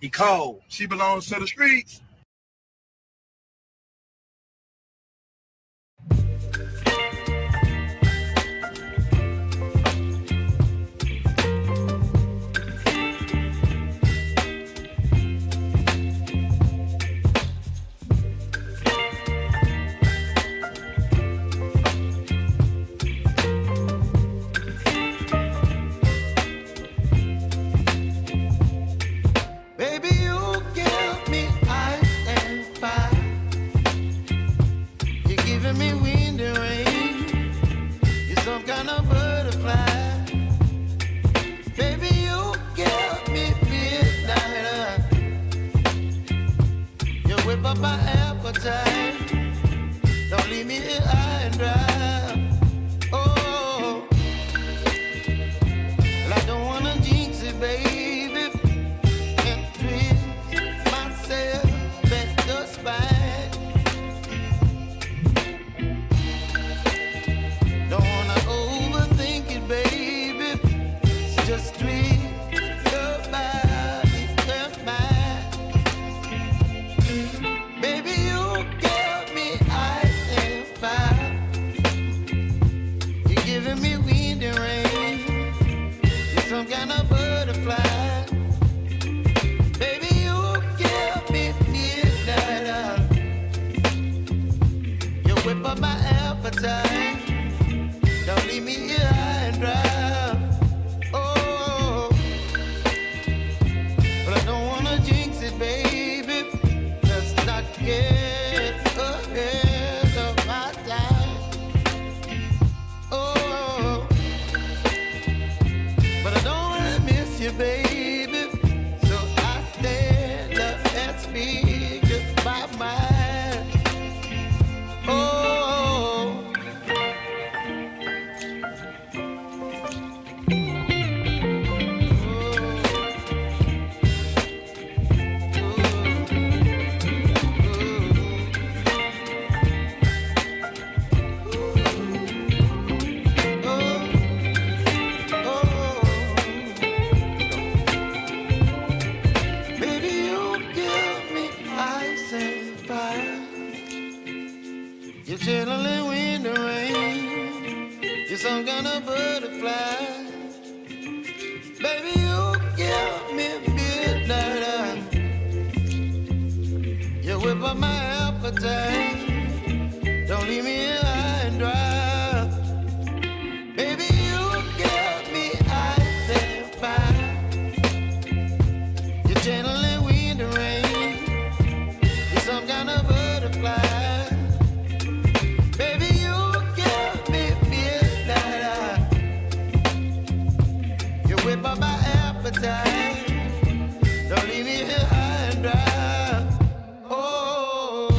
He cold. She belongs to the streets. Don't leave me here high and dry. Oh, well, I don't wanna jinx it, baby, and twist myself at the spine. Don't wanna overthink it, baby. It's just twist your body and mine. Baby, you give me ice and fire. You're giving me wind and rain. You're some kind of butterfly. Baby, you give me midnight. You whip up my appetite. Don't leave me here high and dry. Oh, but I don't wanna jinx it, baby. Let's not get ahead of my time. Oh, but I don't wanna miss you, baby. So I stand up and speak my mind. Oh. You're chilling in the rain. You're some kind of butterfly. Baby, you give me midnight. You whip up my appetite. Don't leave me here high and dry. Baby, you give me ice and fire. You're channeling wind and rain. You're some kind of butterfly. Whip up my appetite. Don't leave me here high and dry. Oh,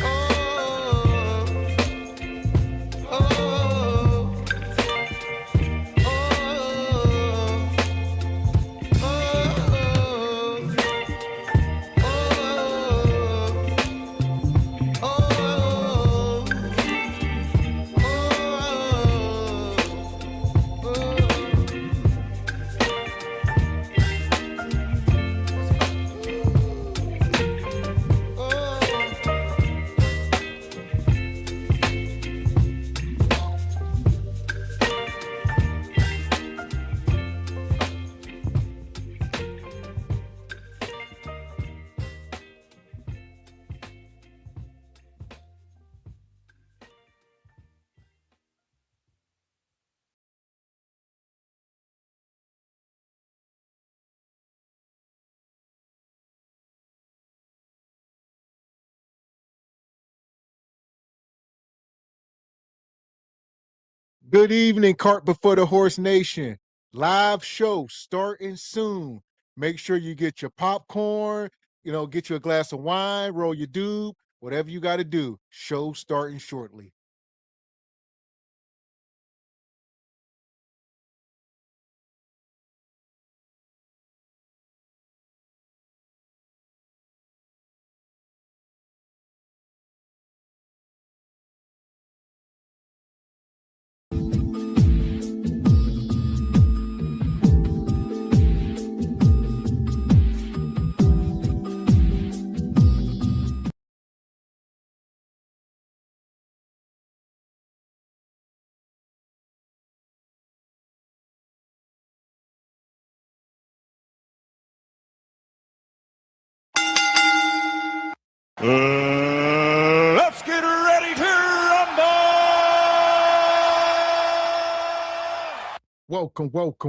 oh, oh, oh, Good evening, Cart Before the Horse Nation. Live show starting soon. Make sure you get your popcorn, get you a glass of wine, roll your doob, whatever you got to do. Show starting shortly. Let's get ready to rumble!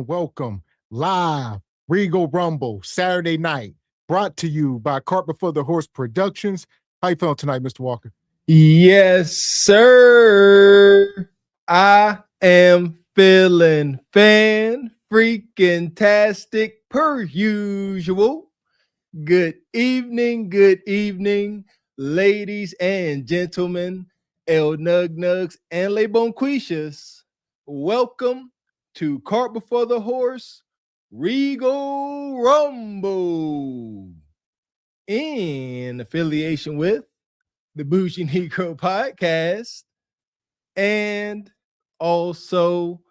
Welcome. Live Regal Rumble Saturday night, brought to you by Cart Before the Horse Productions. How you feeling tonight, Mr. Walker? Yes, sir. I am feeling freaking-tastic per usual. Good evening, ladies and gentlemen, El Nug Nugs and Le Bonquishas. Welcome to Cart Before the Horse Regal Rumble, in affiliation with the Bougie Negro Podcast, and also,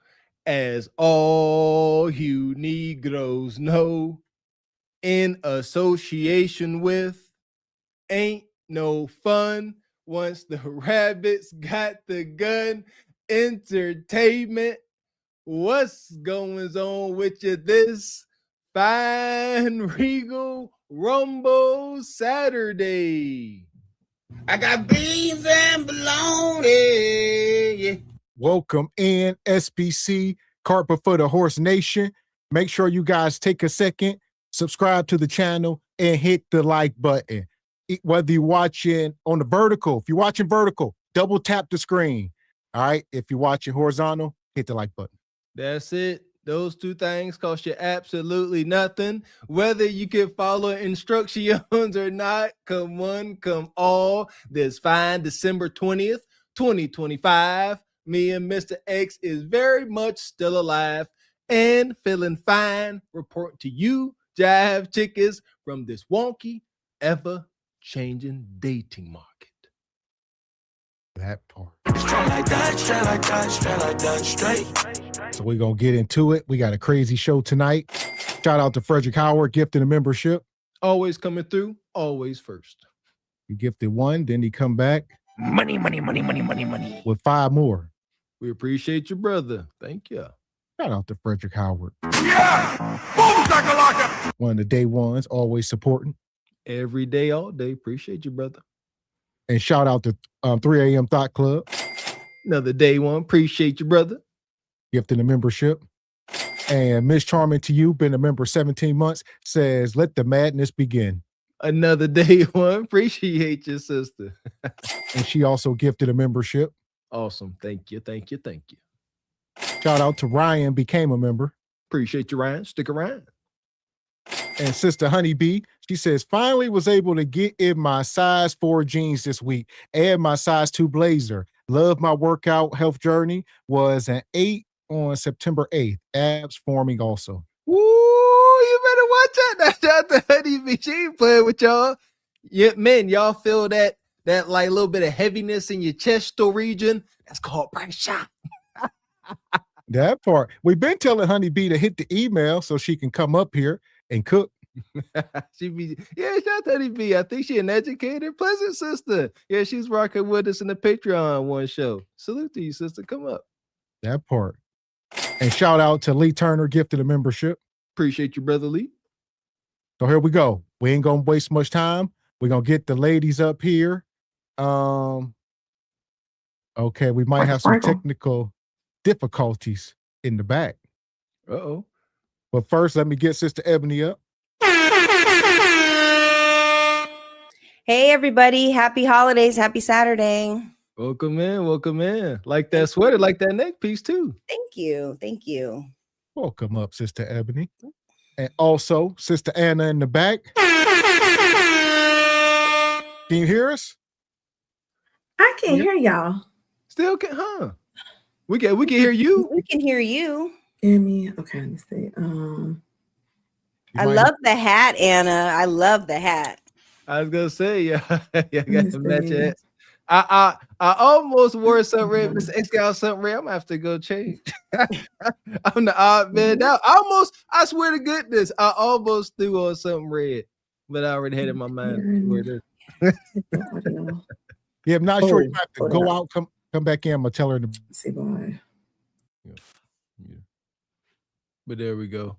as all you Negroes know, in association with Ain't No Fun Once the Rabbits Got the Gun Entertainment. What's going on with you this fine Regal Rumble Saturday? I got beans and bologna. Yeah. Welcome in SBC, Cart Before the Horse Nation. Make sure you guys take a second, subscribe to the channel, and hit the like button. Whether you're watching on the vertical, if you're watching vertical, double tap the screen. All right. If you're watching horizontal, hit the like button. That's it. Those two things cost you absolutely nothing. Whether you can follow instructions or not, come one, come all. This fine December 20th, 2025. Me and Mr. X is very much still alive and feeling fine. Report to you, Jive Chickers, from this wonky, ever-changing dating market. That part. Straight like that, straight. So we're going to get into it. We got a crazy show tonight. Shout out to Frederick Howard, gifting a membership. Always coming through, always first. He gifted one, then he come back. Money. With 5 more. We appreciate you, brother. Thank you. Shout out to Frederick Howard. Yeah! Boom, shakalaka! One of the day ones, always supporting. Every day, all day. Appreciate you, brother. And shout out to 3 a.m. Thought Club. Another day one. Appreciate you, brother. Gifting a membership. And Miss Charming to you, been a member 17 months, says, let the madness begin. Another day one. Appreciate you, sister. And she also gifted a membership. Awesome. Thank you. Shout out to Ryan, became a member. Appreciate you, Ryan. Stick around. And Sister Honeybee, she says, finally was able to get in my size 4 jeans this week and my size 2 blazer. Love my workout health journey. Was an 8 on September 8th. Abs forming also. Woo, you better watch out. Shout out to Honeybee. She ain't playing with y'all. Yeah, man, y'all feel that like little bit of heaviness in your chest region? That's called pressure. That part. We've been telling Honeybee to hit the email so she can come up here and cook. Shout out to Honeybee. I think she an educated, pleasant sister. Yeah, she's rocking with us in the Patreon one show. Salute to you, sister. Come up. That part. And shout out to Lee Turner, gifted a membership. Appreciate you, brother Lee. So here we go. We ain't gonna waste much time. We're gonna get the ladies up here. Okay, we might have some technical difficulties in the back. Uh-oh. But first, let me get Sister Ebony up. Hey, everybody. Happy holidays. Happy Saturday. Welcome in. Like that sweater, like that neck piece, too. Thank you. Welcome up, Sister Ebony. And also, Sister Anna in the back. Can you hear us? I can't hear y'all. Still can, huh? We can hear you. We can hear you. Hear me? Okay, let me see. I love the hat, Anna. I love the hat. I was gonna say, yeah, I got to match it. I almost wore something red. Mr. X got something red. I'm gonna have to go change. I'm the odd man out. I swear to goodness, I almost threw on something red, but I already had in my mind where it is. Yeah, I'm not sure. You have to go out, come back in. I'm gonna tell her to see why. Yeah. But there we go.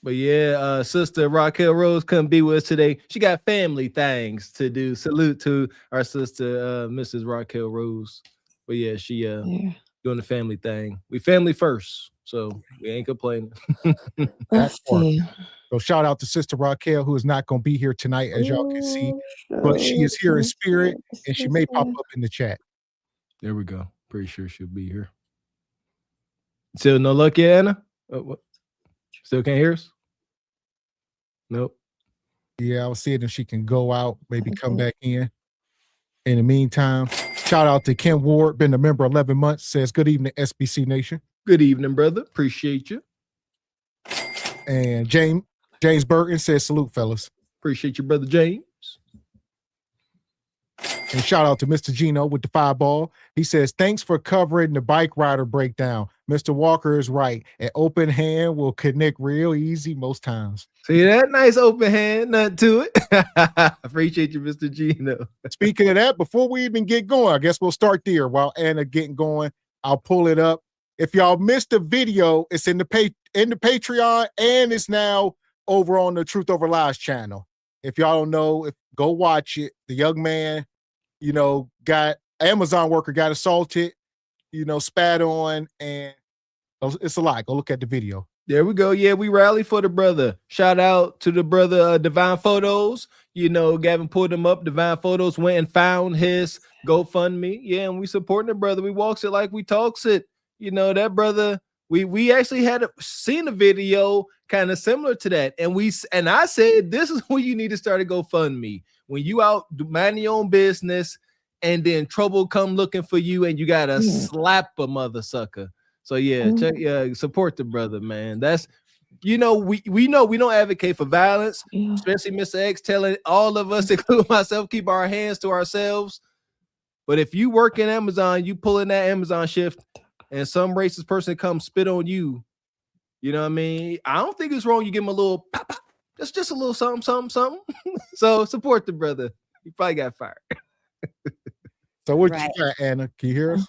But yeah, Sister Raquel Rose couldn't be with us today. She got family things to do. Salute to our sister, Mrs. Raquel Rose. But yeah, she doing the family thing. We family first, so we ain't complaining. Let's see. So shout out to Sister Raquel, who is not going to be here tonight, as y'all can see, but she is here in spirit, and she may pop up in the chat. There we go. Pretty sure she'll be here. Still no luck yet, Anna? What? Still can't hear us? Nope. Yeah, I was seeing if she can go out, maybe come back in. In the meantime, shout out to Ken Ward, been a member 11 months, says, good evening, SBC Nation. Good evening, brother. Appreciate you. And James Burton says, salute, fellas. Appreciate you, brother James. And shout out to Mr. Gino with the 5-ball. He says, thanks for covering the bike rider breakdown. Mr. Walker is right. An open hand will connect real easy most times. See that nice open hand, nothing to it. Appreciate you, Mr. Gino. Speaking of that, before we even get going, I guess we'll start there while Anna getting going. I'll pull it up. If y'all missed the video, it's in the Patreon, and it's now over on the Truth Over Lies channel. If y'all don't know, go watch it. The young man, got Amazon worker got assaulted, spat on, and it's a lot. Go look at the video. There we go. Yeah, we rally for the brother. Shout out to the brother Divine Photos. Gavin pulled him up. Divine Photos went and found his GoFundMe. Yeah, and we supporting the brother. We walks it like we talks it. That brother, we actually had seen a video kind of similar to that. And I said, this is when you need to start a GoFundMe. When you out minding your own business and then trouble come looking for you and you got to slap a mother sucker. So support the brother, man. That's, we know we don't advocate for violence, especially Mr. X telling all of us, including myself, keep our hands to ourselves. But if you work in Amazon, you pull in that Amazon shift and some racist person comes spit on you, you know what I mean? I don't think it's wrong. You give him a little pop, pop. That's just a little something. So support the brother. He probably got fired. So what you got, Anna? Can you hear us?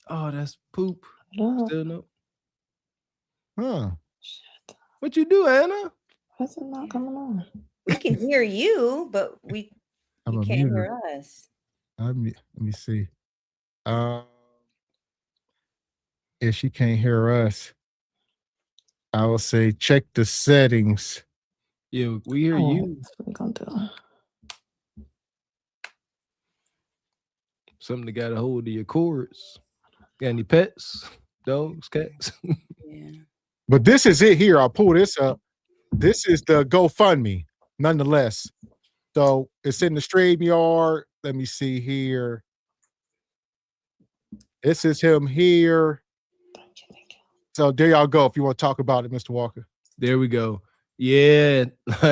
Oh, that's poop. Still no. Huh. What you do, Anna? What's it not coming on? We can hear you, but you can't hear us. Let me see. If she can't hear us, I will say check the settings. Yeah, we hear you. That's what we're gonna do. Something that got a hold of your cords. Got any pets? Dogs, cats? Yeah. But this is it here. I'll pull this up. This is the GoFundMe, nonetheless. So it's in the StreamYard. Let me see here. This is him here. So there y'all go. If you want to talk about it, Mr. Walker. There we go. Yeah,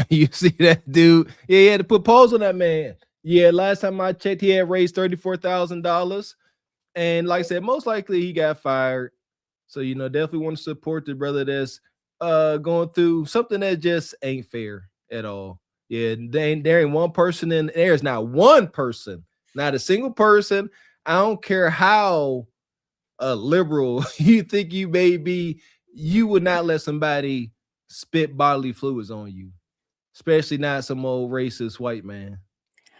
you see that dude? Yeah, he had to put pause on that man. Yeah, last time I checked, he had raised $34,000. And like I said, most likely he got fired. So, definitely want to support the brother that's going through something that just ain't fair at all. Yeah, there ain't one person in there's not one person, not a single person. I don't care how liberal you think you may be, you would not let somebody spit bodily fluids on you, especially not some old racist white man.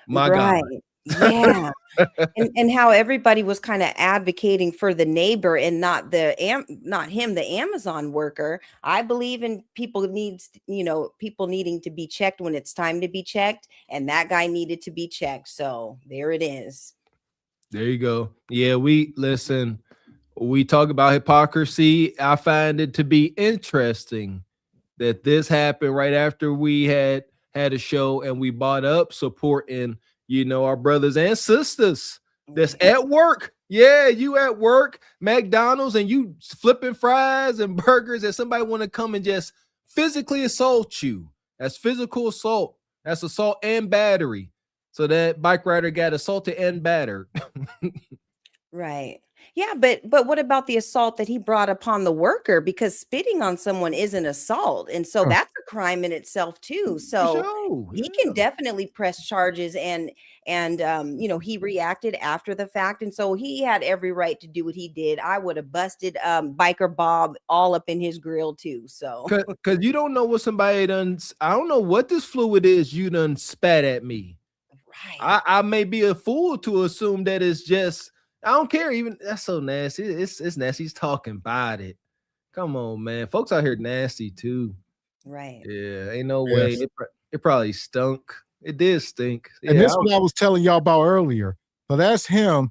My God. Yeah. and how everybody was kind of advocating for the neighbor and not him, the Amazon worker. I believe in people needing to be checked when it's time to be checked, and that guy needed to be checked. So there it is. There you go. Yeah, we talk about hypocrisy. I find it to be interesting that this happened right after we had a show and we bought up supporting, our brothers and sisters that's at work. Yeah, you at work, McDonald's, and you flipping fries and burgers, and somebody want to come and just physically assault you. That's physical assault. That's assault and battery. So that bike rider got assaulted and battered. Right. Yeah, but what about the assault that he brought upon the worker? Because spitting on someone is an assault, and so Huh. that's a crime in itself too. For So sure. he Yeah. can definitely press charges, and he reacted after the fact, and so he had every right to do what he did. I would have busted biker Bob all up in his grill too. So Cause you don't know what somebody done. I don't know what this fluid is you done spat at me. right, I may be a fool to assume that it's just, I don't care. Even that's so nasty. It's nasty. He's talking about it. Come on, man. Folks out here nasty too. right. Yeah, ain't no way. Yes. It probably stunk. It did stink. And Yeah, this is what I was telling y'all about earlier. So that's him.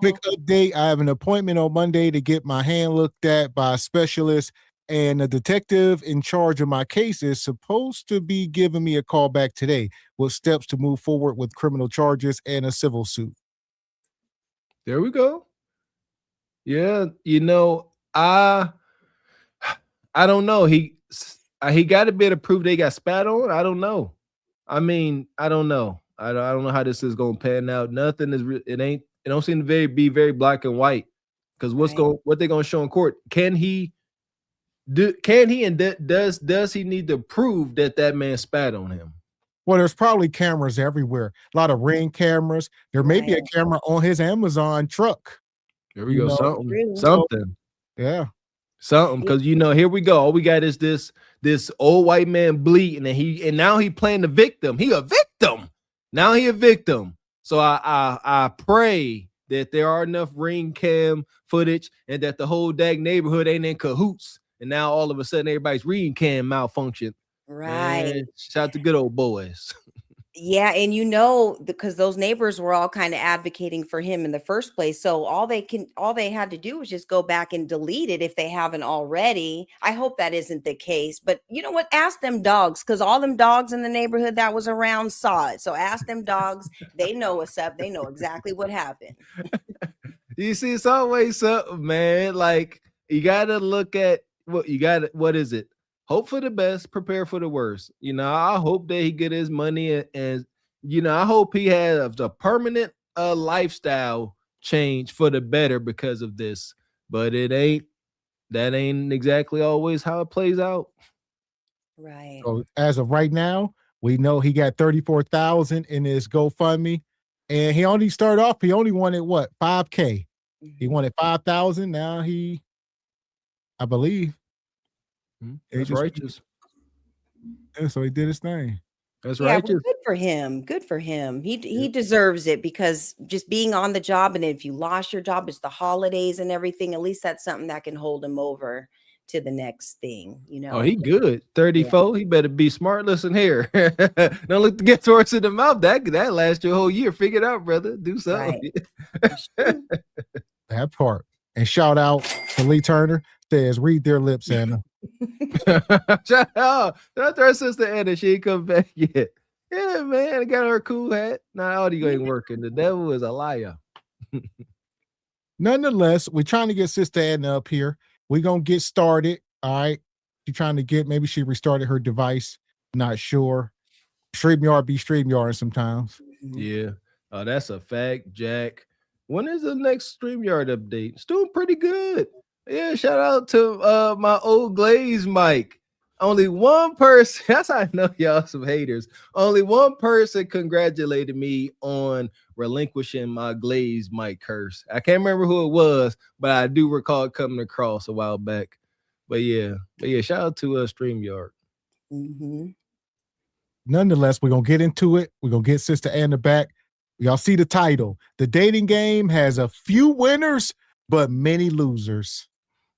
Quick update. I have an appointment on Monday to get my hand looked at by a specialist, and the detective in charge of my case is supposed to be giving me a call back today with steps to move forward with criminal charges and a civil suit. there we go. Yeah, I don't know. He got to be able to prove they got spat on. I don't know. I mean, I don't know. I don't know how this is going to pan out. Nothing is. It don't seem to be very black and white. Because what they're going to show in court? Can he and does he need to prove that man spat on him? Well, there's probably cameras everywhere. A lot of Ring cameras. There may be a camera on his Amazon truck. There we go. True. Something. Yeah. Something, because here we go. All we got is this old white man bleeding, and now he playing the victim. He a victim. Now he a victim. So I pray that there are enough Ring cam footage and that the whole dag neighborhood ain't in cahoots. And now all of a sudden everybody's Ring cam malfunction. Right. Man, shout out to good old boys. Yeah, and because those neighbors were all kind of advocating for him in the first place. So all they had to do was just go back and delete it if they haven't already. I hope that isn't the case. But you know what? Ask them dogs, because all them dogs in the neighborhood that was around saw it. So ask them dogs. They know what's up. They know exactly what happened. You see, it's always something, man. Like, you gotta look at what is it? Hope for the best, prepare for the worst. I hope that he get his money, and I hope he has a permanent lifestyle change for the better because of this. But that ain't exactly always how it plays out. Right. So as of right now, we know he got 34,000 in his GoFundMe, and he only started off. He only wanted what, 5K. He wanted 5,000. Now I believe. That's righteous. Yeah, so he did his thing. That's Yeah, righteous. well, good for him. Good for him. He deserves it, because just being on the job, and if you lost your job, it's the holidays and everything. At least that's something that can hold him over to the next thing. Oh, he good. 34. Yeah. He better be smart. Listen here. Don't look to get towards in the mouth. That lasts your whole year. Figure it out, brother. Do something. Right. That part. And shout out to Lee Turner. Says, read their lips, Anna. Shout out. That's our sister Anna. She ain't come back yet. Yeah, man. I got her cool hat. Nah, audio ain't working. The devil is a liar. Nonetheless, we're trying to get Sister Anna up here. We're going to get started. All right. She's trying to maybe she restarted her device. Not sure. StreamYard be StreamYard sometimes. Yeah. Oh, that's a fact, Jack. When is the next StreamYard update? It's doing pretty good. Yeah, shout out to my old Glaze mic. Only one person, that's how I know y'all some haters. Only one person congratulated me on relinquishing my Glaze mic curse. I can't remember who it was, but I do recall it coming across a while back. But yeah, shout out to StreamYard. Mm-hmm. Nonetheless, we're going to get into it. We're going to get Sister Anna back. Y'all see the title. The dating game has a few winners, but many losers.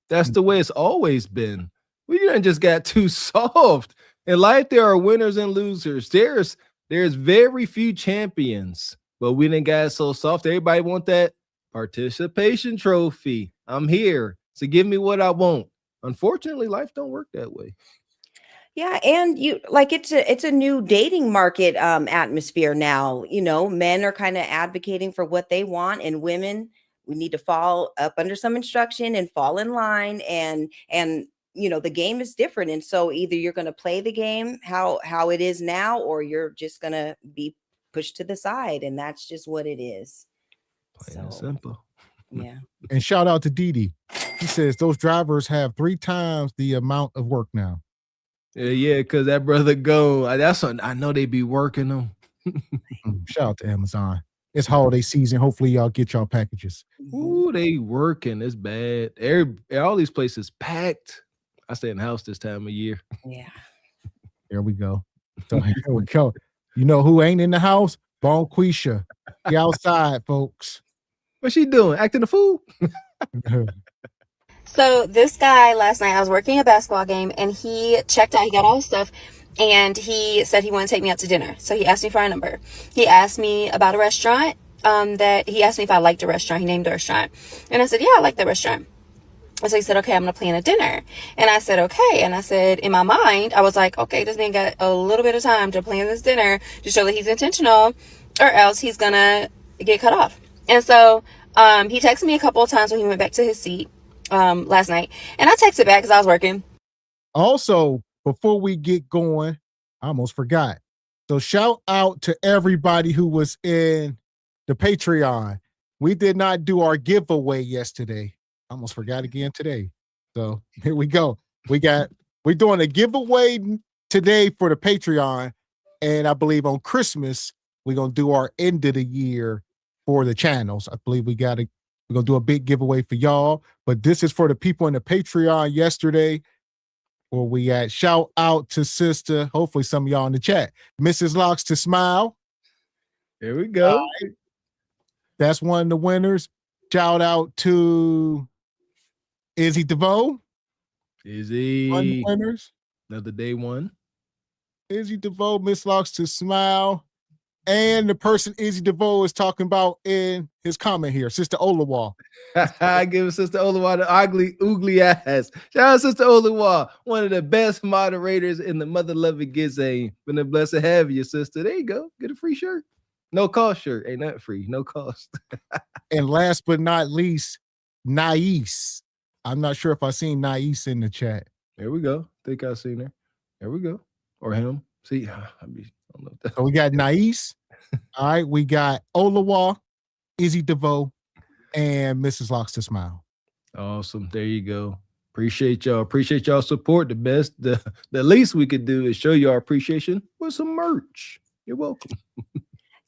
That's the way it's always been. We done just got too soft. In life, there are winners and losers. There's very few champions, but we done got so soft. Everybody want that participation trophy. I'm here, so give me what I want. Unfortunately, life don't work that way. Yeah, and it's a new dating market atmosphere now. Men are kind of advocating for what they want, and women, we need to fall up under some instruction and fall in line, and the game is different. And so either you're going to play the game how it is now, or you're just going to be pushed to the side, and that's just what it is. Plain and simple. Yeah. And shout out to Dee Dee. He says those drivers have 3 times the amount of work now. Yeah, because that brother go. That's what I know they be working them. Shout out to Amazon. It's holiday season. Hopefully y'all get y'all packages. Ooh, they working. It's bad. All these places packed. I stay in the house this time of year. Yeah. There we go. So here we go. You know who ain't in the house? Bonquisha. She outside, folks. What's she doing? Acting a fool? So this guy last night, I was working a basketball game and he checked out, he got all his stuff and he said he wanted to take me out to dinner. So he asked me for a number. He asked me about a restaurant that he asked me if I liked the restaurant. He named the restaurant. And I said, yeah, I like the restaurant. And so he said, okay, I'm going to plan a dinner. And I said, okay. And I said, in my mind, I was like, okay, this man got a little bit of time to plan this dinner to show that he's intentional or else he's going to get cut off. And so he texted me a couple of times when he went back to his seat last night. And I texted back because I was working. Also, before we get going, I almost forgot. So shout out to everybody who was in the Patreon. We did not do our giveaway yesterday. I almost forgot again today. So here we go. We're doing a giveaway today for the Patreon. And I believe on Christmas, we're going to do our end of the year for the channels. I believe we're going to do a big giveaway for y'all. But this is for the people in the Patreon yesterday. Where we at? Shout out to sister. Hopefully some of y'all in the chat. Mrs. Locks to Smile. There we go. That's one of the winners. Shout out to Izzy DeVoe. Izzy. One of the winners. Another day one. Izzy DeVoe, Miss Locks to Smile. And the person Izzy DeVoe is talking about in his comment here, Sister Olawa. I give Sister Olawa the oogly ass. Shout out Sister Olawa, one of the best moderators in the Mother Loving Gizane. Been a blessed to have you, sister. There you go. Get a free shirt. No cost shirt. Ain't that free. No cost. And last but not least, Nais. I'm not sure if I seen Nais in the chat. There we go. Think I seen her. There we go. Or him. See, I don't know. So we got Nais. All right, we got Olawa, Izzy DeVoe, and Mrs. Locks to Smile. Awesome. There you go. Appreciate y'all. Appreciate y'all support. The least we could do is show you our appreciation with some merch. You're welcome.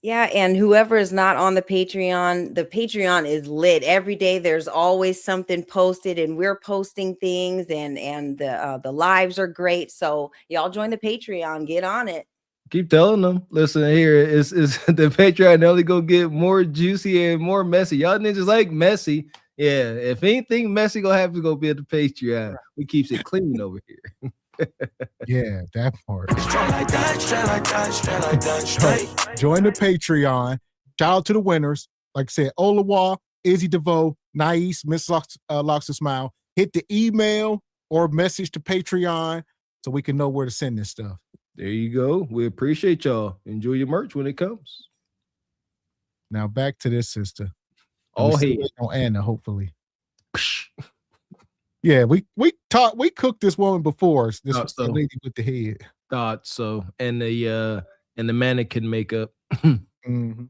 Yeah, and whoever is not on the Patreon is lit. Every day there's always something posted, and we're posting things, and the lives are great. So y'all join the Patreon, get on it. Keep telling them. Listen, here is the Patreon only gonna get more juicy and more messy. Y'all ninjas like messy. Yeah, if anything messy gonna happen, go be at the Patreon. We keeps it clean over here. Yeah, that part. Straight like that, straight like that, straight like that, straight. Join the Patreon. Shout out to the winners. Like I said, Olawa, Izzy DeVoe, Nais, Miss Locks to Smile. Hit the email or message to Patreon so we can know where to send this stuff. There you go. We appreciate y'all. Enjoy your merch when it comes. Now back to this, sister. All head on Anna, hopefully. Yeah, we cooked this woman before. This was the lady with the head. Thought so. And the mannequin makeup. Mm-hmm.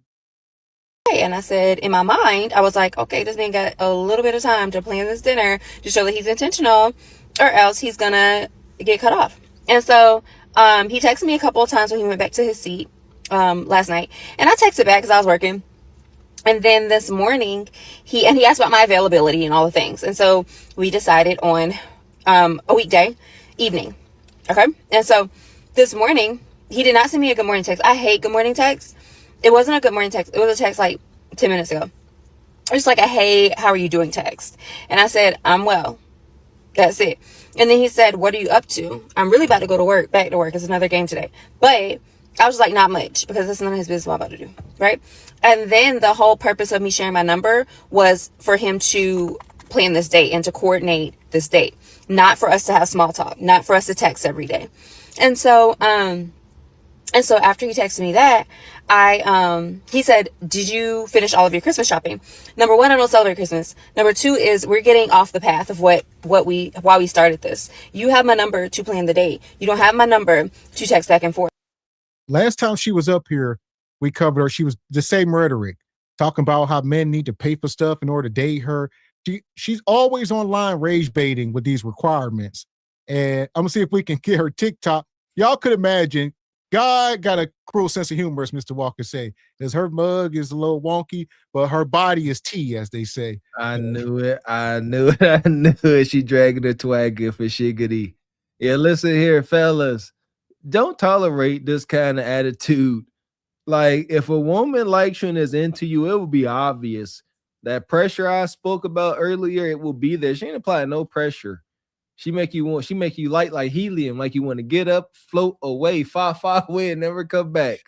And I said, in my mind, I was like, okay, this man got a little bit of time to plan this dinner to show that he's intentional or else he's going to get cut off. And so he texted me a couple of times when he went back to his seat last night. And I texted back because I was working. And then this morning, he asked about my availability and all the things. And so we decided on a weekday evening. Okay. And so this morning, he did not send me a good morning text. I hate good morning texts. It wasn't a good morning text. It was a text like 10 minutes ago. Just like a, hey, how are you doing text? And I said, I'm well. That's it. And then he said, what are you up to? I'm really about to go to work, back to work. It's another game today. But I was like, not much, because that's none of his business what I'm about to do. Right. And then the whole purpose of me sharing my number was for him to plan this date and to coordinate this date, not for us to have small talk, not for us to text every day. And so after he texted me that, he said, did you finish all of your Christmas shopping? Number one, I don't celebrate Christmas. Number two is we're getting off the path of why we started this. You have my number to plan the date. You don't have my number to text back and forth. Last time she was up here, we covered her. She was the same rhetoric, talking about how men need to pay for stuff in order to date her. She's always online rage baiting with these requirements. And I'm gonna see if we can get her TikTok. Y'all could imagine God got a cruel sense of humor, as Mr. Walker say, because her mug is a little wonky, but her body is tea, as they say. I knew it. I knew it. She dragging her twagger for shiggity. Yeah, listen here, fellas. Don't tolerate this kind of attitude. Like, if a woman likes you and is into you, it will be obvious. That pressure I spoke about earlier, it will be there. She ain't applying no pressure. She make you light like helium, like you want to get up, float away, far away, and never come back.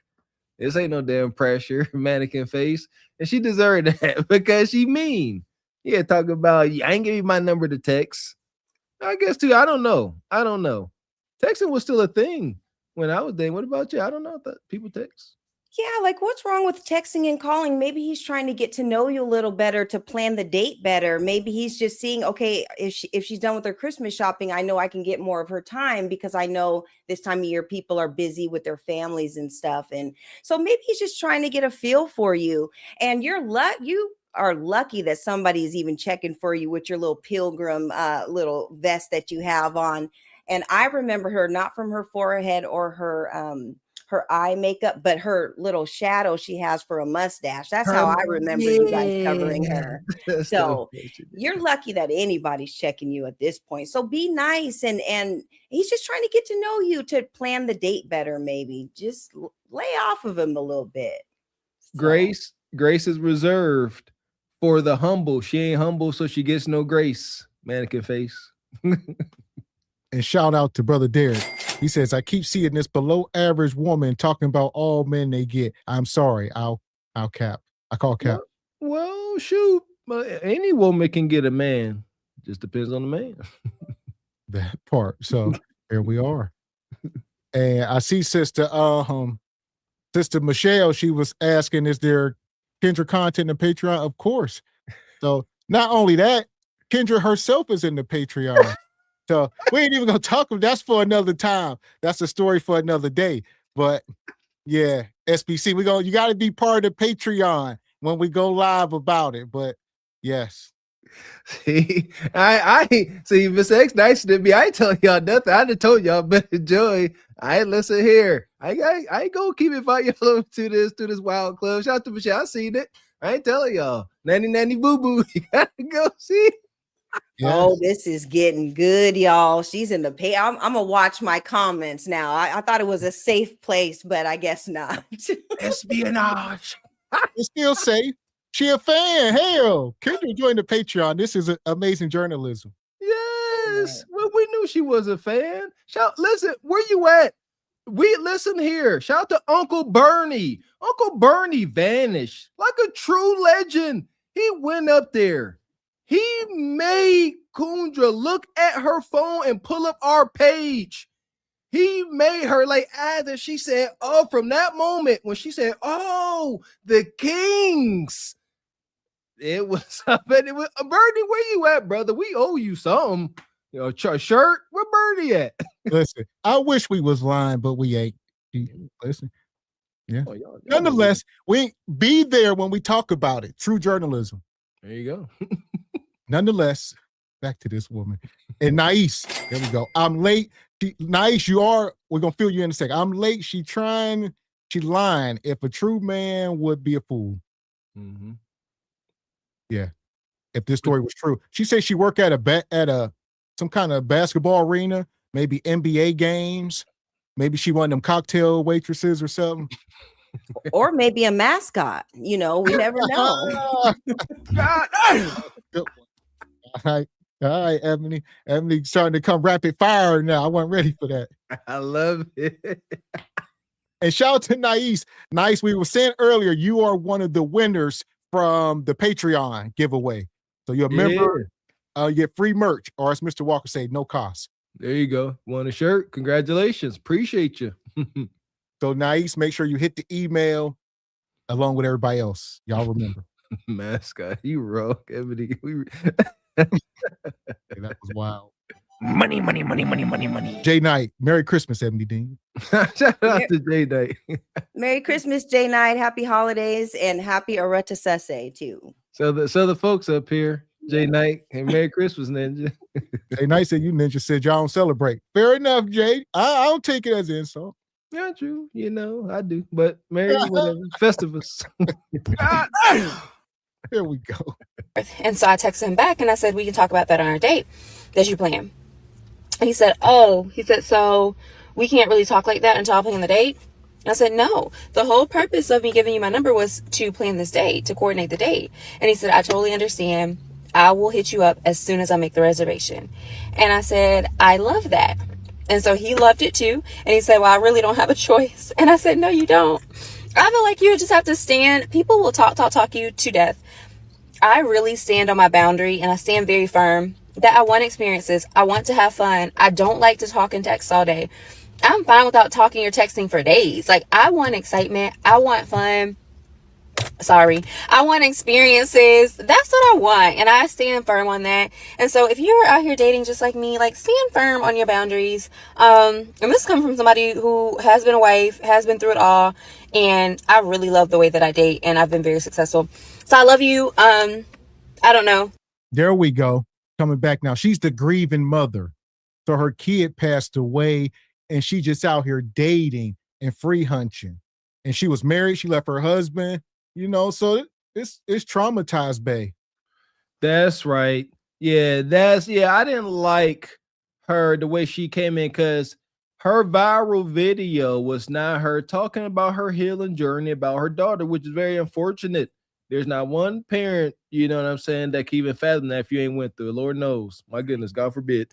This ain't no damn pressure, mannequin face. And she deserved that because she mean. Yeah, talk about, I ain't give you my number to text. I guess too, I don't know. Texting was still a thing when I was dating. What about you? I don't know if people text. Yeah, like what's wrong with texting and calling? Maybe he's trying to get to know you a little better, to plan the date better. Maybe he's just seeing, okay, if she's done with her Christmas shopping, I know I can get more of her time because I know this time of year people are busy with their families and stuff. And so maybe he's just trying to get a feel for you. And you are lucky that somebody is even checking for you with your little pilgrim little vest that you have on. And I remember her not from her forehead or her eye makeup, but her little shadow she has for a mustache. That's how I remember you guys covering her. So you're lucky that anybody's checking you at this point. So be nice. And he's just trying to get to know you, to plan the date better. Maybe just lay off of him a little bit. So. Grace is reserved for the humble. She ain't humble, so she gets no grace. Mannequin face. And shout out to Brother Derek. He says, I keep seeing this below average woman talking about all men they get. I'm sorry. I'll cap. I call cap. Well, shoot. Any woman can get a man. Just depends on the man. That part. So here we are. And I see Sister Michelle, she was asking, is there Kendra content in Patreon? Of course. So not only that, Kendra herself is in the Patreon. So we ain't even gonna talk about that's for another time. That's a story for another day. But yeah, SBC, you gotta be part of the Patreon when we go live about it. But yes. See, I see Miss X nice to me. I ain't telling y'all nothing. I done told y'all better enjoy. I ain't listen here. I ain't gonna keep inviting y'all to this wild club. Shout out to Michelle. I seen it. I ain't telling y'all. Nanny boo boo. You gotta go see. Yes. Oh, this is getting good, y'all. She's in the pay. I'm gonna watch my comments now. I thought it was a safe place, but I guess not. Espionage. It's still safe. She a fan. Hell, Kendra joined the Patreon. This is amazing journalism. Yes. Well, we knew she was a fan. Listen, where you at? We listen here. Shout out to Uncle Bernie. Uncle Bernie vanished like a true legend. He went up there. He made Kundra look at her phone and pull up our page. He made her like either she said, oh, from that moment when she said, oh, the Kings. It was Bernie, where you at, brother? We owe you something. You know, shirt. Where Bernie at? Listen, I wish we was lying, but we ain't. Listen. Yeah. Oh, y'all nonetheless, we be there when we talk about it. True journalism. There you go. Nonetheless, back to this woman. And Nice, there we go. I'm late. Nice, we're gonna fill you in a second. I'm late. She lying. If a true man would be a fool. Mm-hmm. Yeah. If this story was true. She said she worked at some kind of basketball arena, maybe NBA games. Maybe she one of them cocktail waitresses or something. Or maybe a mascot. You know, we never know. All right, Ebony. Ebony's starting to come rapid fire now. I wasn't ready for that. I love it. And shout out to Nice. Nice, we were saying earlier, you are one of the winners from the Patreon giveaway. So you're a member, you get free merch, or as Mr. Walker said, no cost. There you go. Want a shirt? Congratulations. Appreciate you. So Nice, make sure you hit the email along with everybody else. Y'all remember. Mascot, you rogue, Ebony. That was wild. Money, money, money, money, money, money. Jay Knight, Merry Christmas, Ebony Dean. Shout out to Jay Day. Merry Christmas, Jay Knight. Happy holidays and happy Areta Sese too. So the folks up here, Jay Knight, and Merry Christmas, Ninja. Jay Knight said you ninja said y'all don't celebrate. Fair enough, Jay. I don't take it as an insult. Yeah, true. You know, I do. But Merry whatever. Festivus. Here we go. And so I texted him back and I said, we can talk about that on our date that you plan. And he said, so we can't really talk like that until I plan the date. And I said, no, the whole purpose of me giving you my number was to plan this date, to coordinate the date. And he said, I totally understand. I will hit you up as soon as I make the reservation. And I said, I love that. And so he loved it too. And he said, well, I really don't have a choice. And I said, no, you don't. I feel like you just have to stand. People will talk you to death. I really stand on my boundary and I stand very firm that I want experiences. I want to have fun. I don't like to talk and text all day. I'm fine without talking or texting for days. Like, I want excitement. I want fun. I want experiences. That's what I want. And I stand firm on that. And so if you're out here dating just like me, like, stand firm on your boundaries. And this comes from somebody who has been a wife, has been through it all. And I really love the way that I date and I've been very successful. So I love you. I don't know. There we go. Coming back now. She's the grieving mother. So her kid passed away and she just out here dating and free hunching. And she was married. She left her husband, you know, so it's traumatized, bae. That's right. Yeah, I didn't like her the way she came in because her viral video was not her talking about her healing journey about her daughter, which is very unfortunate. There's not one parent, you know what I'm saying, that can even fathom that if you ain't went through it. Lord knows. My goodness, God forbid.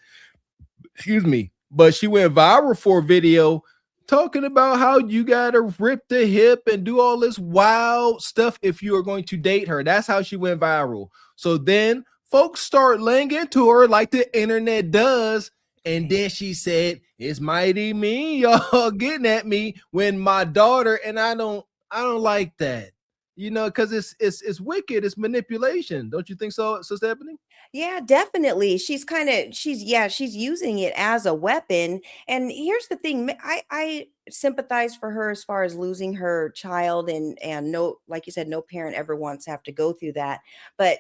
Excuse me. But she went viral for a video talking about how you got to rip the hip and do all this wild stuff if you are going to date her. That's how she went viral. So then folks start laying into her like the internet does. And then she said, it's mighty mean y'all getting at me when my daughter, and I don't like that. You know, because it's wicked, it's manipulation. Don't you think so, Sister Ebony? Yeah, definitely. She's using it as a weapon. And here's the thing, I sympathize for her as far as losing her child, and no, like you said, no parent ever wants to have to go through that. But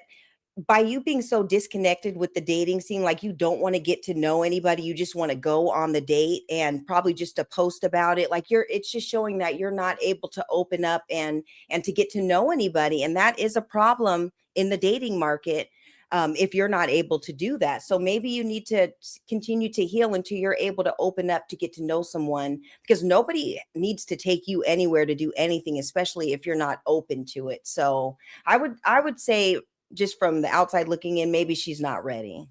by you being so disconnected with the dating scene, like you don't want to get to know anybody, you just want to go on the date and probably just to post about it. Like it's just showing that you're not able to open up and to get to know anybody. And that is a problem in the dating market. If you're not able to do that. So maybe you need to continue to heal until you're able to open up to get to know someone, because nobody needs to take you anywhere to do anything, especially if you're not open to it. So I would say, just from the outside looking in, maybe she's not ready.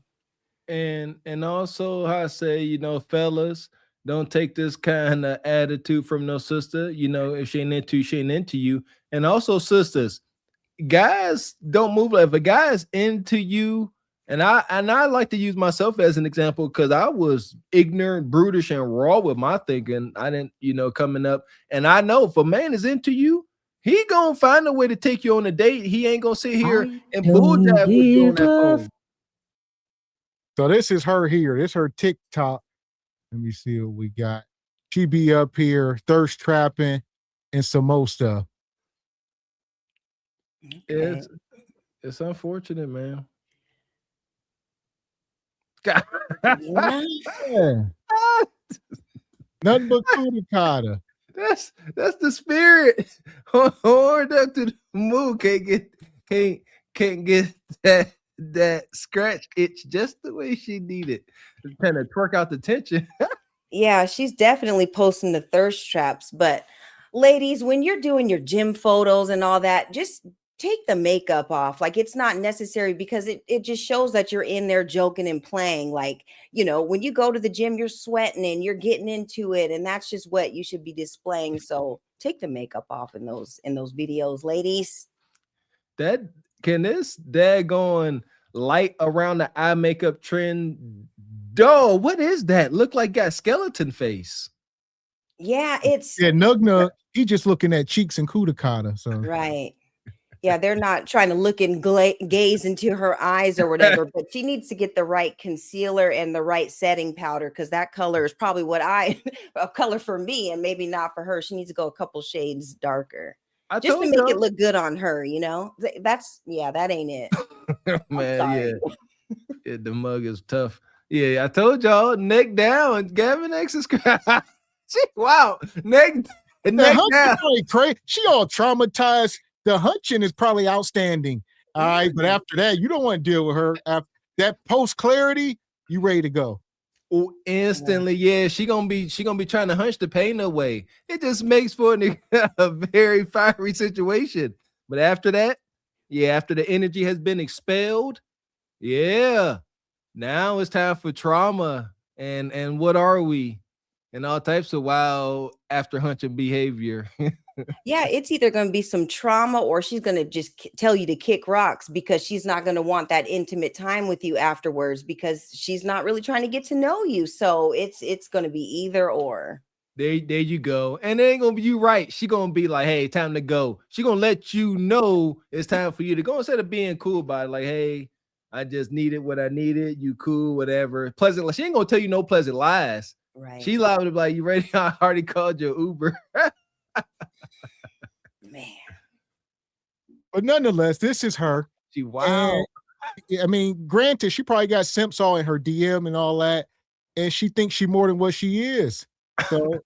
And also I say, you know, fellas, don't take this kind of attitude from no sister. You know, if she ain't into you. And also, sisters, guys don't move like, if a guy is into you, and I like to use myself as an example because I was ignorant, brutish, and raw with my thinking. I didn't, you know, coming up. And I know if a man is into you, he gonna find a way to take you on a date. He ain't gonna sit here and bulldab with you on that phone. So this is her here. This is her TikTok. Let me see what we got. She be up here thirst trapping and some more stuff. Okay. It's unfortunate, man. God. Yeah. Nothing but cootie cotta. That's the spirit. Horned up to the moon, can't get that scratch itch just the way she needed. Kind of twerk out the tension. Yeah, she's definitely posting the thirst traps. But ladies, when you're doing your gym photos and all that, just take the makeup off. Like, it's not necessary, because it just shows that you're in there joking and playing. Like, you know, when you go to the gym, you're sweating and you're getting into it, and that's just what you should be displaying. So take the makeup off in those videos, ladies. This daggone light around the eye makeup trend, dog, what is that? Look like got skeleton face. Yeah, it's Nug, he just looking at cheeks and cootie cotta. So right. Yeah, they're not trying to look and gaze into her eyes or whatever, but she needs to get the right concealer and the right setting powder because that color is probably what a color for me and maybe not for her. She needs to go a couple shades darker I just to told make it y'all. look good on her, you know? That ain't it. Man, sorry. yeah, the mug is tough. Yeah, I told y'all, neck down. Gavin X is wow, neck The down. hunching probably crazy. She all traumatized. The hunching is probably outstanding. All right, but after that, you don't want to deal with her. After that post clarity, you ready to go. Oh, instantly, yeah. She gonna be trying to hunch the pain away. It just makes for a very fiery situation. But after that, yeah, after the energy has been expelled, yeah. Now it's time for trauma and what are we? And all types of wild after hunching behavior. Yeah, it's either going to be some trauma or she's going to just tell you to kick rocks because she's not going to want that intimate time with you afterwards because she's not really trying to get to know you. So it's going to be either or. There you go. And it ain't gonna be you right. She gonna be like, hey, time to go. She gonna let you know it's time for you to go instead of being cool about it. Like, hey, I just needed what I needed. You cool, whatever. Pleasant. She ain't gonna tell you no pleasant lies. Right. She liable to be like, you ready? I already called your Uber. Man. But nonetheless, this is her. She wow. And, I mean, granted, she probably got simps all in her DM and all that, and she thinks she more than what she is. So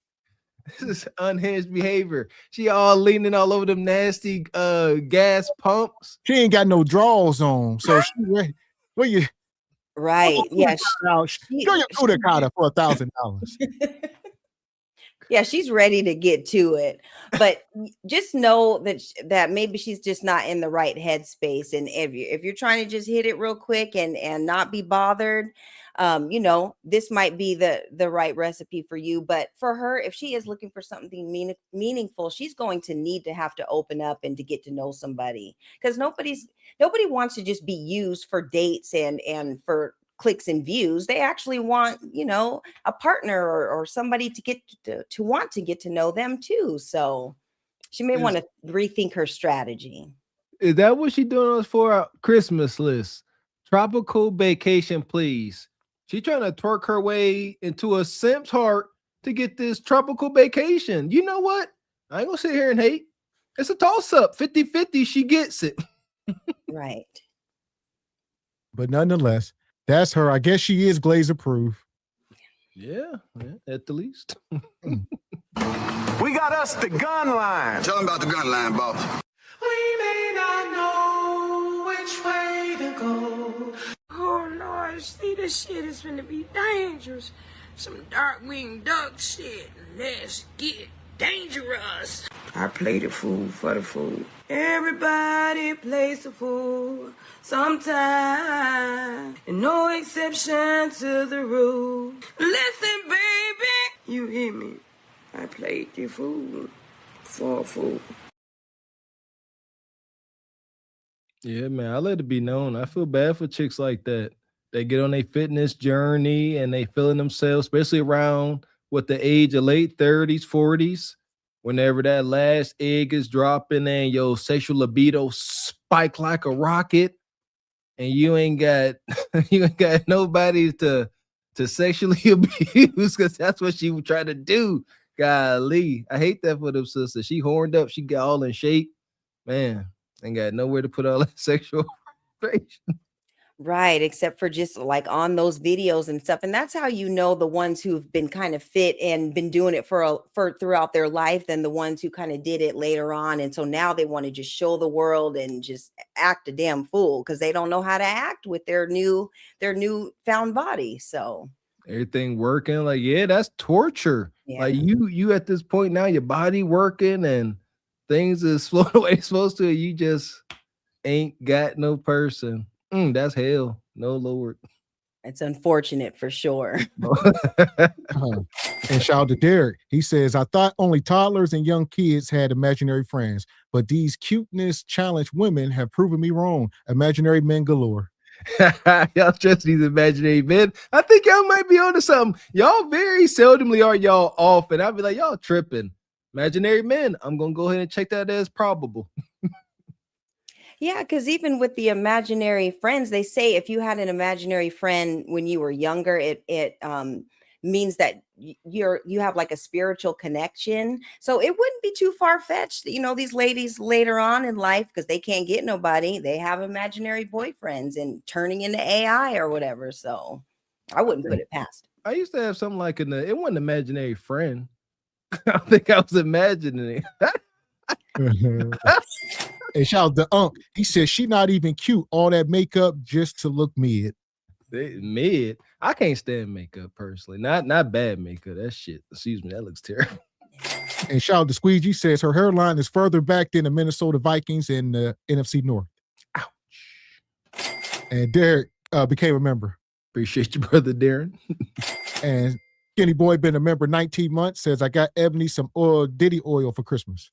this is unhinged behavior. She all leaning all over them nasty gas pumps. She ain't got no draws on. So she ready. Well, you right. Yeah. Go your Kudakata for $1,000. Yeah, she's ready to get to it, but just know that maybe she's just not in the right headspace. And if you're trying to just hit it real quick and not be bothered, this might be the right recipe for you. But for her, if she is looking for something meaningful, she's going to need to have to open up and to get to know somebody because nobody wants to just be used for dates and for clicks and views. They actually want, a partner or somebody to get to want to get to know them too. So she may want to rethink her strategy. Is that what she doing us for our Christmas list? Tropical vacation, please. She trying to twerk her way into a simp's heart to get this tropical vacation. You know what? I ain't gonna sit here and hate. It's a toss-up. 50-50, she gets it. Right. But nonetheless, that's her. I guess she is Glazer proof. Yeah, at the least. We got us the gun line. Tell them about the gun line, boss. We may not know which way to go. Oh Lord, see, this shit is gonna be dangerous. Some dark-winged duck shit. Let's get dangerous. I play the fool for the fool. Everybody plays the fool sometime, and no exception to the rule. Listen, baby, you hear me? I played the fool for a fool. Yeah, man, I let it be known. I feel bad for chicks like that. They get on a fitness journey and they feeling themselves, especially around the age of late 30s, 40s. Whenever that last egg is dropping and your sexual libido spike like a rocket, and you ain't got nobody to sexually abuse because that's what she would try to do. Golly, I hate that for them sisters. She horned up, she got all in shape, man. Ain't got nowhere to put all that sexual frustration. Right, except for just like on those videos and stuff. And that's how you know the ones who've been kind of fit and been doing it for throughout their life than the ones who kind of did it later on. And so now they want to just show the world and just act a damn fool because they don't know how to act with their new found body. So everything working, like, yeah, that's torture. Yeah. Like you at this point now, your body working and things is flowing the way it's supposed to. You just ain't got no person. That's hell. No Lord. It's unfortunate for sure. And shout out to Derek. He says, I thought only toddlers and young kids had imaginary friends, but these cuteness challenged women have proven me wrong. Imaginary men galore. Y'all trust these imaginary men. I think y'all might be onto something. Y'all very seldomly are y'all off, and I'll be like, y'all tripping. Imaginary men. I'm gonna go ahead and check that as probable. Yeah, because even with the imaginary friends, they say if you had an imaginary friend when you were younger, it means that you have like a spiritual connection. So it wouldn't be too far fetched. These ladies later on in life, because they can't get nobody, they have imaginary boyfriends and turning into AI or whatever. So I wouldn't put it past. I used to have something like it wasn't an imaginary friend. I think I was imagining it. And shout out to Unc. He said she not even cute. All that makeup just to look mid. Mid. I can't stand makeup personally. Not bad makeup. That shit. Excuse me. That looks terrible. And shout out to Squeegee says her hairline is further back than the Minnesota Vikings in the NFC North. Ouch. And Derek became a member. Appreciate you, brother Darren. And Skinny Boy been a member 19 months. Says I got Ebony some Diddy oil for Christmas.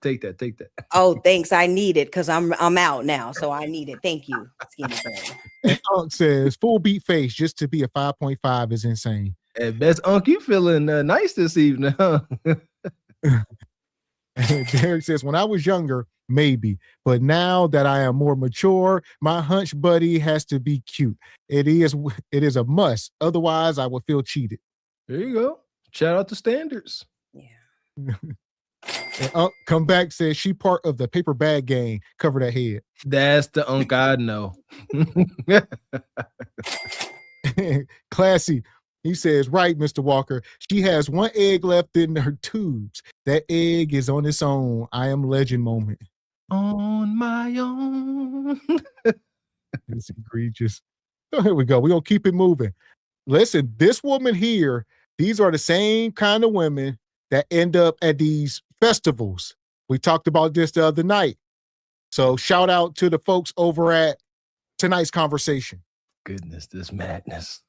Take that. Oh, thanks. I need it because I'm out now, so I need it. Thank you, Skinny Boy. And Unc says full beat face just to be a 5.5 is insane. At best, Unc, you feeling nice this evening, huh? Derek says, when I was younger, maybe, but now that I am more mature, my hunch buddy has to be cute. It is a must. Otherwise, I would feel cheated. There you go. Shout out to standards. Yeah. And come back says she part of the paper bag gang. Cover that head. That's the Unc I know. Classy. He says, right, Mr. Walker. She has one egg left in her tubes. That egg is on its own. I am legend moment. On my own. It's egregious. Oh, here we go. We're going to keep it moving. Listen, this woman here, these are the same kind of women that end up at these festivals. We talked about this the other night. So shout out to the folks over at tonight's conversation. Goodness, this madness.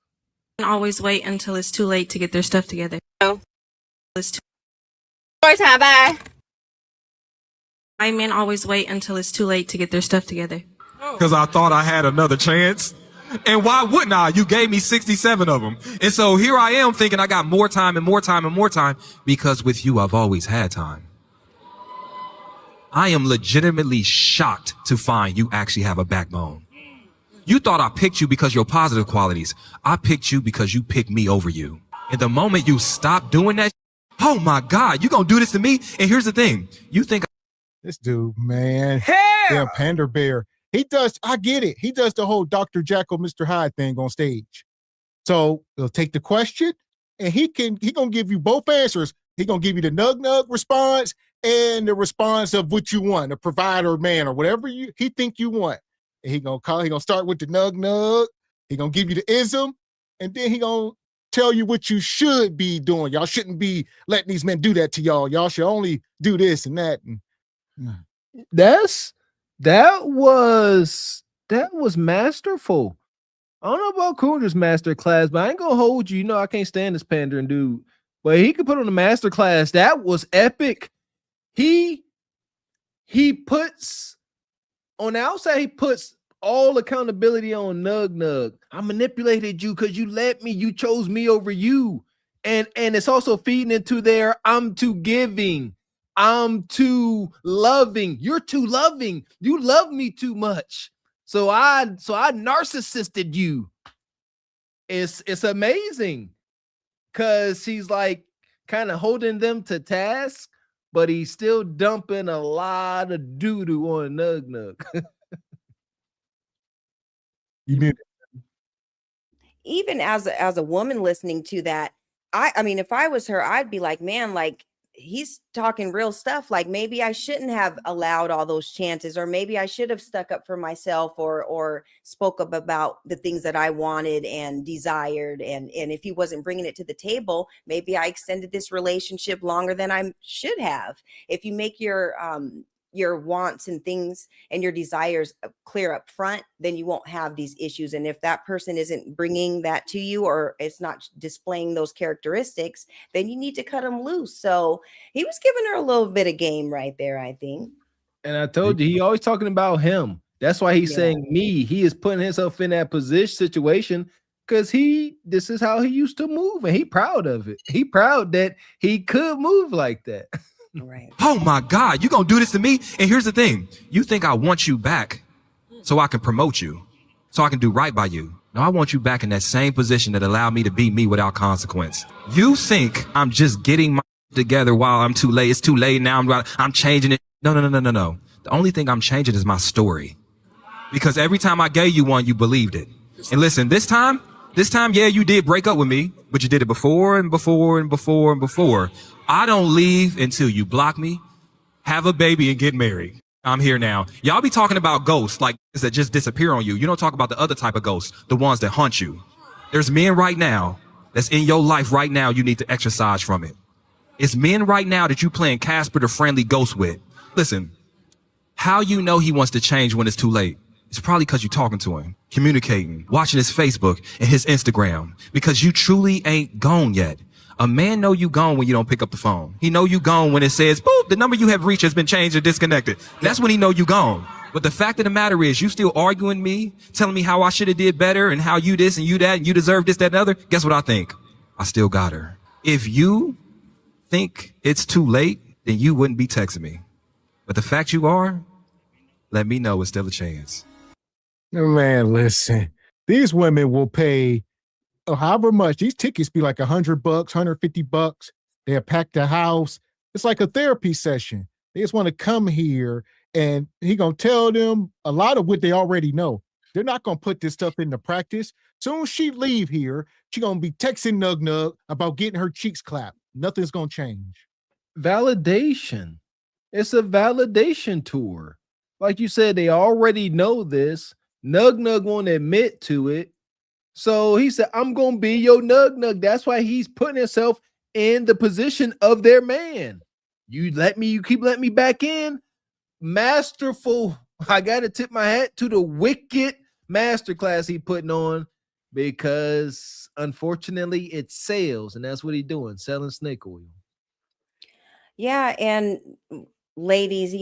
Always wait until it's too late to get their stuff together. No. It's Story time, bye. My men always wait until it's too late to get their stuff together. Because I thought I had another chance. And why wouldn't I? You gave me 67 of them. And so here I am thinking I got more time and more time and more time because with you, I've always had time. I am legitimately shocked to find you actually have a backbone. You thought I picked you because your positive qualities. I picked you because you picked me over you. And the moment you stop doing that, oh my God, you gonna do this to me? And here's the thing. You think this dude, man. Yeah, Panda Bear. He does, I get it. He does the whole Dr. Jekyll, Mr. Hyde thing on stage. So he'll take the question and he gonna give you both answers. He gonna give you the nug response and the response of what you want, the provider man or whatever he think you want. And he gonna start with the nug. He gonna give you the ism, and then he gonna tell you what you should be doing. Y'all shouldn't be letting these men do that to y'all. Y'all should only do this and that. And, That was masterful. I don't know about Coonder's master class, but I ain't gonna hold you. You know I can't stand this pandering dude. But he could put on a master class. That was epic. He puts on the outside, he puts all accountability on Nug. I manipulated you because you let me, you chose me over you. And it's also feeding into their I'm too giving. I'm too loving. You're too loving. You love me too much. So I narcissisted you. It's amazing because he's like kind of holding them to task, but he's still dumping a lot of doo-doo on Nug. You mean Even as a woman listening to that, I mean, if I was her, I'd be like, man, like he's talking real stuff. Like maybe I shouldn't have allowed all those chances, or maybe I should have stuck up for myself or spoke up about the things that I wanted and desired. And if he wasn't bringing it to the table, maybe I extended this relationship longer than I should have. If you make your wants and things and your desires clear up front, then you won't have these issues. And if that person isn't bringing that to you, or it's not displaying those characteristics, then you need to cut them loose. So he was giving her a little bit of game right there, I think. And I told you, he always talking about him. That's why he's saying me. He is putting himself in that situation because this is how he used to move, and he proud of it. He proud that he could move like that. Right. Oh my God, you gonna do this to me? And here's the thing. You think I want you back so I can promote you, so I can do right by you. No, I want you back in that same position that allowed me to be me without consequence. You think I'm just getting my together while I'm too late. It's too late now. I'm changing it. No. The only thing I'm changing is my story. Because every time I gave you one, you believed it. And listen, this time, yeah, you did break up with me, but you did it before and before and before and before. I don't leave until you block me, have a baby, and get married. I'm here now. Y'all be talking about ghosts like that just disappear on you. You don't talk about the other type of ghosts, the ones that haunt you. There's men right now that's in your life right now you need to exercise from it. It's men right now that you playing Casper the Friendly Ghost with. Listen, how you know he wants to change when it's too late? It's probably because you're talking to him, communicating, watching his Facebook and his Instagram, because you truly ain't gone yet. A man know you gone when you don't pick up the phone. He know you gone when it says, boop, the number you have reached has been changed or disconnected. That's when he know you gone. But the fact of the matter is, you still arguing me, telling me how I should have did better and how you this and you that and you deserve this, that, and the other. Guess what I think? I still got her. If you think it's too late, then you wouldn't be texting me. But the fact you are, let me know it's still a chance. Man, listen, these women will pay however much. These tickets be like $100, $150. They'll pack the house. It's like a therapy session. They just want to come here and he gonna tell them a lot of what they already know. They're not gonna put this stuff into practice. Soon as she leave here, she gonna be texting Nug Nug about getting her cheeks clapped. Nothing's gonna change. Validation. It's a validation tour. Like you said, they already know this. Nug Nug won't admit to it. So he said, I'm going to be your Nug Nug. That's why he's putting himself in the position of their man. You keep letting me back in. Masterful. I got to tip my hat to the wicked masterclass he putting on, because unfortunately it sells, and that's what he's doing, selling snake oil. Yeah, and ladies,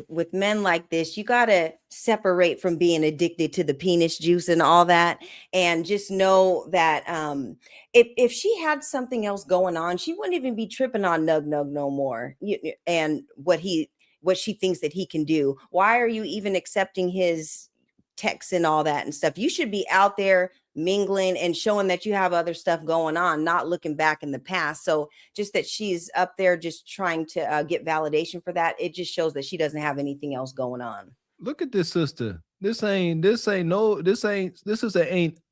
with men like this, you got to separate from being addicted to the penis juice and all that, and just know that if she had something else going on, she wouldn't even be tripping on Nug Nug no more. And what she thinks that he can do. Why are you even accepting his texts and all that and stuff? You should be out there mingling and showing that you have other stuff going on, not looking back in the past. So just that she's up there just trying to get validation for that, it just shows that she doesn't have anything else going on. Look at this sister. This ain't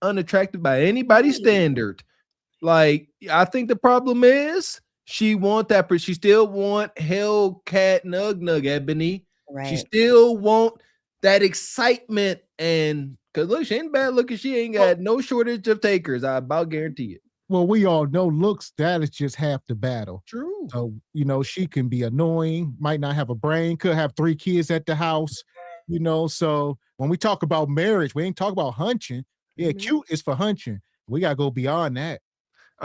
unattractive by anybody's standard. Like, I think the problem is she still want Hellcat Nug Nug, Ebony. Right. She still want that excitement, and because look, she ain't bad looking. She ain't got no shortage of takers. I about guarantee it. Well, we all know looks, that is just half the battle. True. So, she can be annoying, might not have a brain, could have 3 kids at the house, So when we talk about marriage, we ain't talk about hunching. Yeah, cute is for hunching. We got to go beyond that.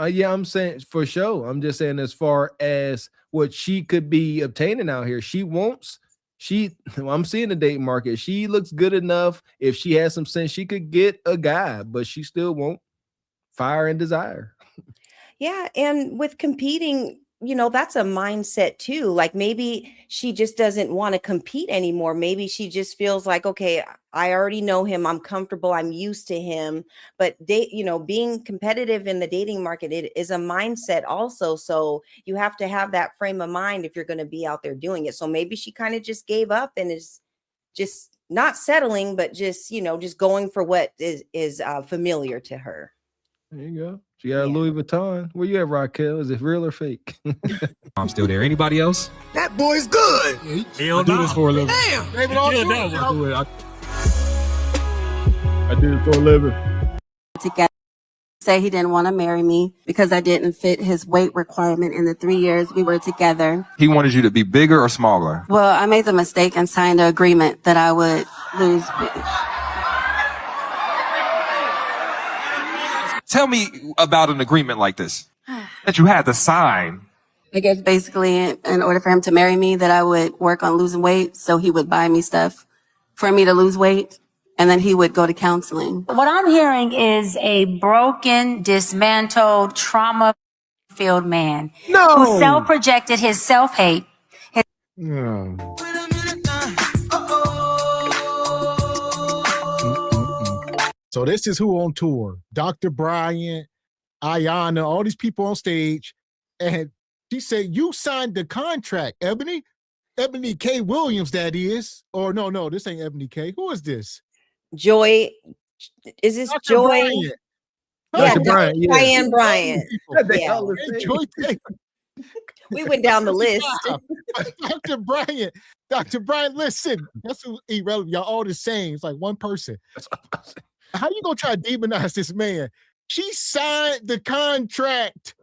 Yeah, I'm saying for sure. I'm just saying as far as what she could be obtaining out here, I'm seeing the dating market. She looks good enough. If she has some sense, she could get a guy, but she still won't fire and desire. Yeah. And with competing, that's a mindset too. Like maybe she just doesn't want to compete anymore. Maybe she just feels like, okay, I already know him. I'm comfortable. I'm used to him. But being competitive in the dating market, it is a mindset also. So you have to have that frame of mind if you're going to be out there doing it. So maybe she kind of just gave up and is just not settling, but just, just going for what is familiar to her. There you go. She got a Louis Vuitton. Where you at, Raquel? Is it real or fake? I'm still there. Anybody else? That boy's good. Hell do this for a living. Damn. I do it for a living. Together, say he didn't want to marry me because I didn't fit his weight requirement in the 3 years we were together. He wanted you to be bigger or smaller? Well, I made the mistake and signed an agreement that I would lose. Tell me about an agreement like this that you had to sign. I guess basically in order for him to marry me, that I would work on losing weight. So he would buy me stuff for me to lose weight, and then he would go to counseling. What I'm hearing is a broken, dismantled, trauma-filled man who self-projected his self-hate, Yeah. Wait a minute now. So this is who on tour. Dr. Bryant, Ayana, all these people on stage. And she said, you signed the contract, Ebony. Ebony K. Williams, that is. Or no, this ain't Ebony K. Who is this? Joy. Is this Dr. Joy? Bryant. Yeah, Dr. Bryant, yeah. Diane Bryant. They Yeah. all the Hey, same. Joy Taylor. We went down the list. Dr. Bryant, listen, that's who irrelevant. Y'all all the same. It's like one person. How you gonna try to demonize this man? She signed the contract,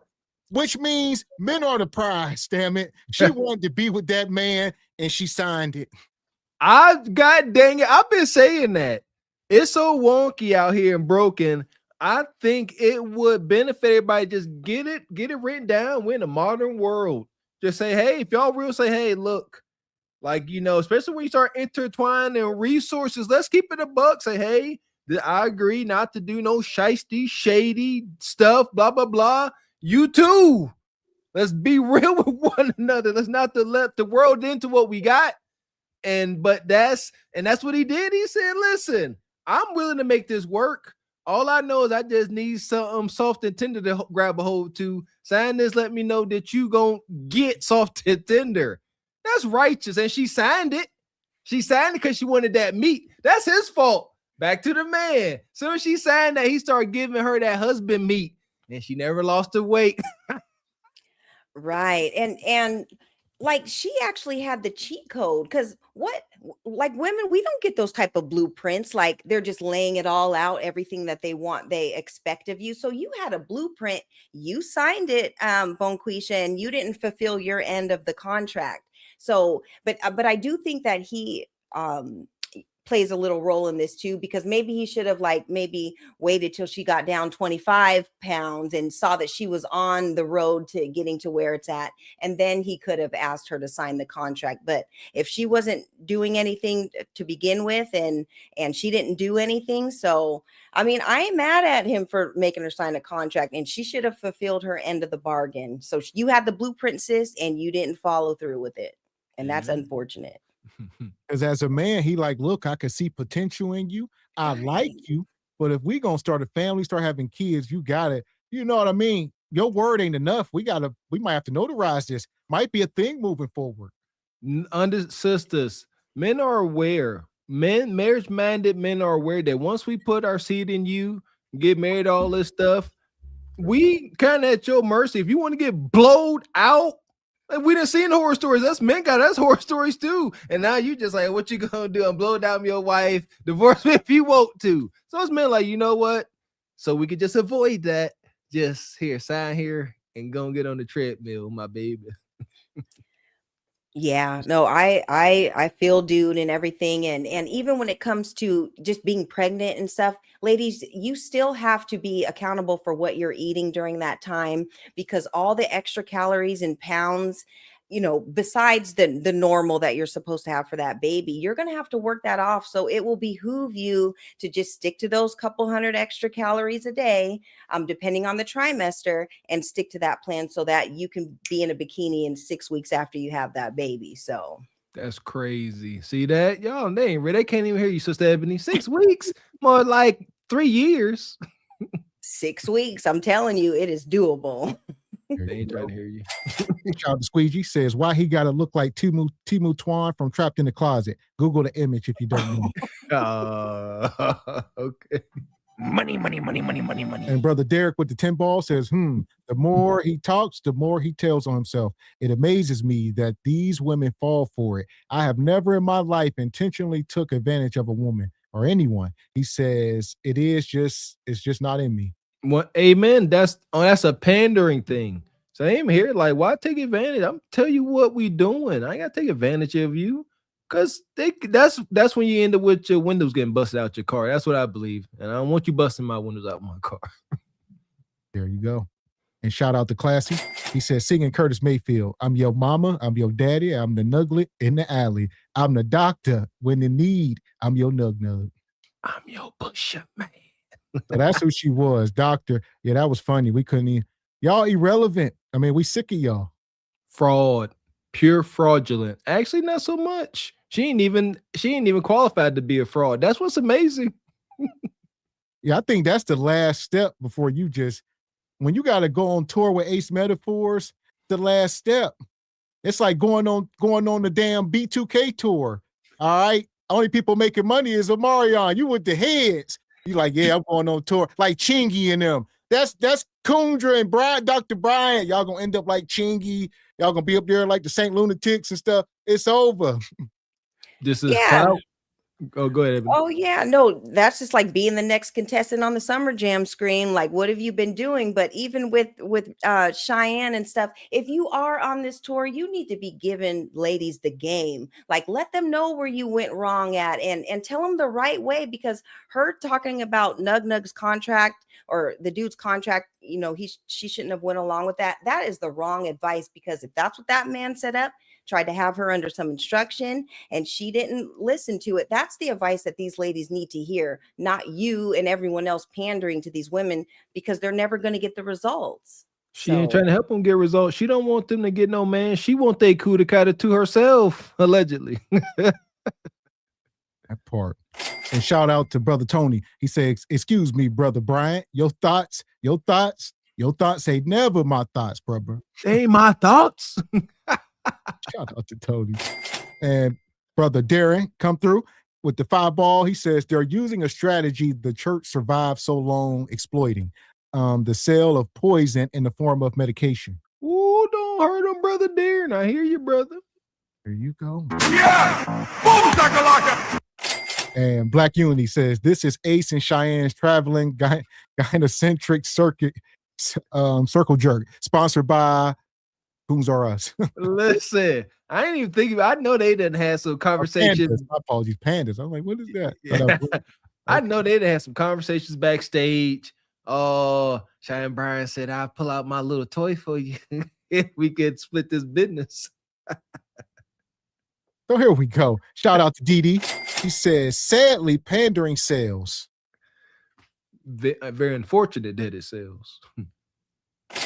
which means men are the prize, damn it. She wanted to be with that man and she signed it. God dang it, I've been saying that. It's so wonky out here and broken. I think it would benefit everybody. Just get it written down. We're in a modern world. Just say, hey, if y'all real, say, hey, look, like, you know, especially when you start intertwining resources, let's keep it a buck. Say, hey, I agree not to do no shiesty, shady stuff, blah, blah, blah. You too. Let's be real with one another. Let's not let the world into what we got. But that's what he did. He said, listen, I'm willing to make this work. All I know is I just need something soft and tender to grab a hold to. Sign this, let me know that you gonna get soft and tender. That's righteous. And she signed it. She signed it because she wanted that meat. That's his fault. Back to the man. Soon as she signed that, he started giving her that husband meat. And she never lost her weight. Right. And like she actually had the cheat code because like women, we don't get those type of blueprints. Like they're just laying it all out, everything that they want, they expect of you. So you had a blueprint, you signed it, Bonquisha, and you didn't fulfill your end of the contract. So, but I do think that he plays a little role in this too, because maybe he should have like maybe waited till she got down 25 pounds and saw that she was on the road to getting to where it's at. And then he could have asked her to sign the contract. But if she wasn't doing anything to begin with and she didn't do anything. So, I mean, I ain't mad at him for making her sign a contract, and she should have fulfilled her end of the bargain. So you had the blueprint, sis, and you didn't follow through with it. And that's unfortunate. Because as a man, he like, look, I can see potential in you. I like you. But if we gonna start a family, start having kids, you gotta, you know what I mean? Your word ain't enough. We might have to notarize this. Might be a thing moving forward. Sisters, men are aware. Marriage-minded men are aware that once we put our seed in you, get married, all this stuff, we kind of at your mercy. If you want to get blowed out, like we done seen horror stories. Us men got us horror stories too. And now you just like, what you gonna do? I'm blowing down your wife, divorce me if you want to. So it's men like, you know what? So we could just avoid that. Just here, sign here, and go and get on the treadmill, my baby. Yeah, no, I feel dude and everything. And even when it comes to just being pregnant and stuff, ladies, you still have to be accountable for what you're eating during that time, because all the extra calories and pounds, you know, besides the normal that you're supposed to have for that baby, you're going to have to work that off. So it will behoove you to just stick to those couple hundred extra calories a day, depending on the trimester, and stick to that plan so that you can be in a bikini in 6 weeks after you have that baby. So that's crazy. See that? Y'all, they can't even hear you, Sister Ebony. 6 weeks, more like 3 years. 6 weeks. I'm telling you, it is doable. They ain't trying to hear you. Shout out to Squeegee says, why he got to look like Timu Twan from Trapped in the Closet. Google the image if you don't know. Okay. Money, money, money, money, money, money. And Brother Derek with the 10 ball says, the more he talks, the more he tells on himself. It amazes me that these women fall for it. I have never in my life intentionally took advantage of a woman or anyone. He says, it's just not in me. Well, amen. That's a pandering thing. Same here. Like, why take advantage? I'm tell you what we doing. I gotta take advantage of you, because that's when you end up with your windows getting busted out your car. That's what I believe, and I don't want you busting my windows out my car. There you go. And shout out to Classy. He says, singing Curtis Mayfield. I'm your mama. I'm your daddy. I'm the nuglet in the alley. I'm the doctor when in need. I'm your nug. I'm your pusher man. So that's who she was, doctor. Yeah, that was funny. We couldn't even. Y'all irrelevant. I mean, we sick of y'all. Fraud. Pure fraudulent. Actually, not so much. She ain't even qualified to be a fraud. That's what's amazing. Yeah, I think that's the last step before you just, when you got to go on tour with Ace Metaphors, the last step. It's like going on the damn B2K tour. All right. Only people making money is Omarion. You with the heads. You like, yeah, I'm going on tour. Like Chingy and them. That's Kundra and Brian, Dr. Bryant. Y'all gonna end up like Chingy. Y'all gonna be up there like the St. Lunatics and stuff. It's over. This is clout. Oh, go ahead, Ebony. Oh yeah, no, that's just like being the next contestant on the Summer Jam screen. Like, what have you been doing? But even with Cheyenne and stuff, if you are on this tour, you need to be giving ladies the game. Like, let them know where you went wrong at, and tell them the right way. Because her talking about Nug's contract or the dude's contract, you know, she shouldn't have went along with that. That is the wrong advice, because if that's what that man set up, tried to have her under some instruction, and she didn't listen to it. That's the advice that these ladies need to hear, not you and everyone else pandering to these women, because they're never going to get the results. She ain't trying to help them get results. She don't want them to get no man. She want they coup de grace to herself, allegedly. That part. And shout out to Brother Tony. He says, excuse me, Brother Bryant, your thoughts ain't never my thoughts, brother. They ain't my thoughts. Shout out to Tony. And Brother Darren come through with the 5 ball. He says they're using a strategy the church survived so long exploiting, the sale of poison in the form of medication. Ooh, don't hurt him, Brother Darren. I hear you, brother. There you go. Yeah! Boom, shakalaka! And Black Unity says this is Ace and Cheyenne's traveling gynocentric circle jerk, sponsored by Who's Are Us. Listen, I ain't even thinking. I know they didn't have some conversations. My apologies, pandas. I'm like, what is that? Yeah. I know they didn't have some conversations backstage. Oh, Cheyenne Bryan said, "I'll pull out my little toy for you if we could split this business." So here we go. Shout out to Dee. She says, sadly, pandering sells. Very unfortunate that it sells.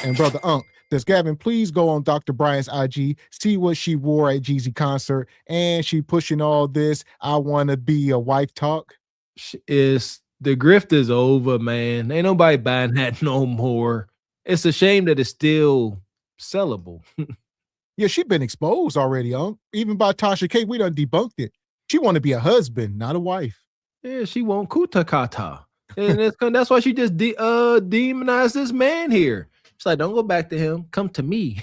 And Brother Unk, does Gavin please go on Dr. Bryant's IG, see what she wore at Jeezy concert, and she pushing all this I want to be a wife talk? The grift is over, man. Ain't nobody buying that no more. It's a shame that it's still sellable. Yeah, she been exposed already, even by Tasha K. We done debunked it. She want to be a husband, not a wife. Yeah, she want kutakata. And that's why she just demonized this man here. It's like, don't go back to him. Come to me.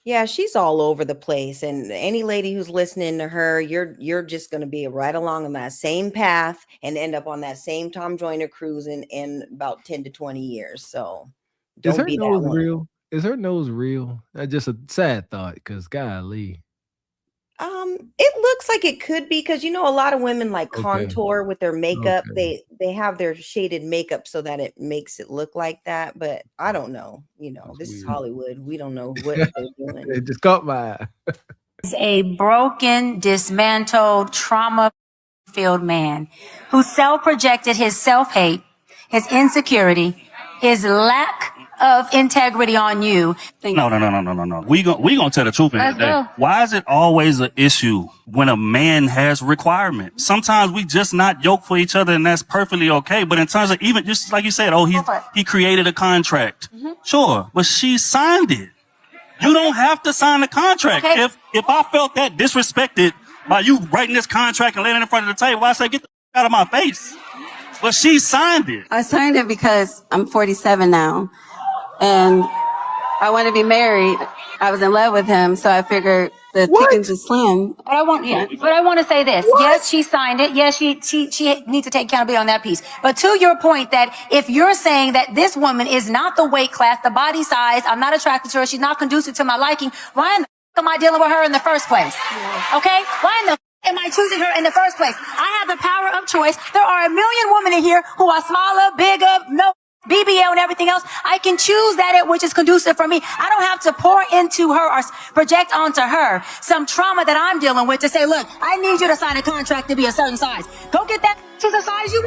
Yeah, she's all over the place. And any lady who's listening to her, you're just going to be right along on that same path and end up on that same Tom Joyner cruise in about 10 to 20 years. So don't be that one. Real? Is her nose real? That's just a sad thought, because golly. It looks like it could be, because a lot of women like contour with their makeup. They have their shaded makeup so that it makes it look like that. But I don't know. This is Hollywood. We don't know what they're doing. It just caught my eye. Is a broken, dismantled, trauma-filled man who self-projected his self-hate, his insecurity, his lack of integrity on you. No. We gonna tell the truth in here today. Why is it always an issue when a man has requirements? Sometimes we just not yoked for each other, and that's perfectly okay. But in terms of, even just like you said, he created a contract. Mm-hmm. Sure, but she signed it. You don't have to sign the contract. Okay. If I felt that disrespected by you writing this contract and laying it in front of the table, I say, get the out of my face. But she signed it. I signed it because I'm 47 now. And I want to be married. I was in love with him, so I figured the pickings is slim. But I want to say this. What? Yes, she signed it. Yes, she needs to take accountability on that piece. But to your point, that if you're saying that this woman is not the weight class, the body size, I'm not attracted to her, she's not conducive to my liking, why in the am I dealing with her in the first place? Okay? Why in the am I choosing her in the first place? I have the power of choice. There are a million women in here who are smaller, bigger, no BBL and everything else. I can choose that which is conducive for me. I don't have to pour into her or project onto her some trauma that I'm dealing with to say, look, I need you to sign a contract to be a certain size. Go get that to the size you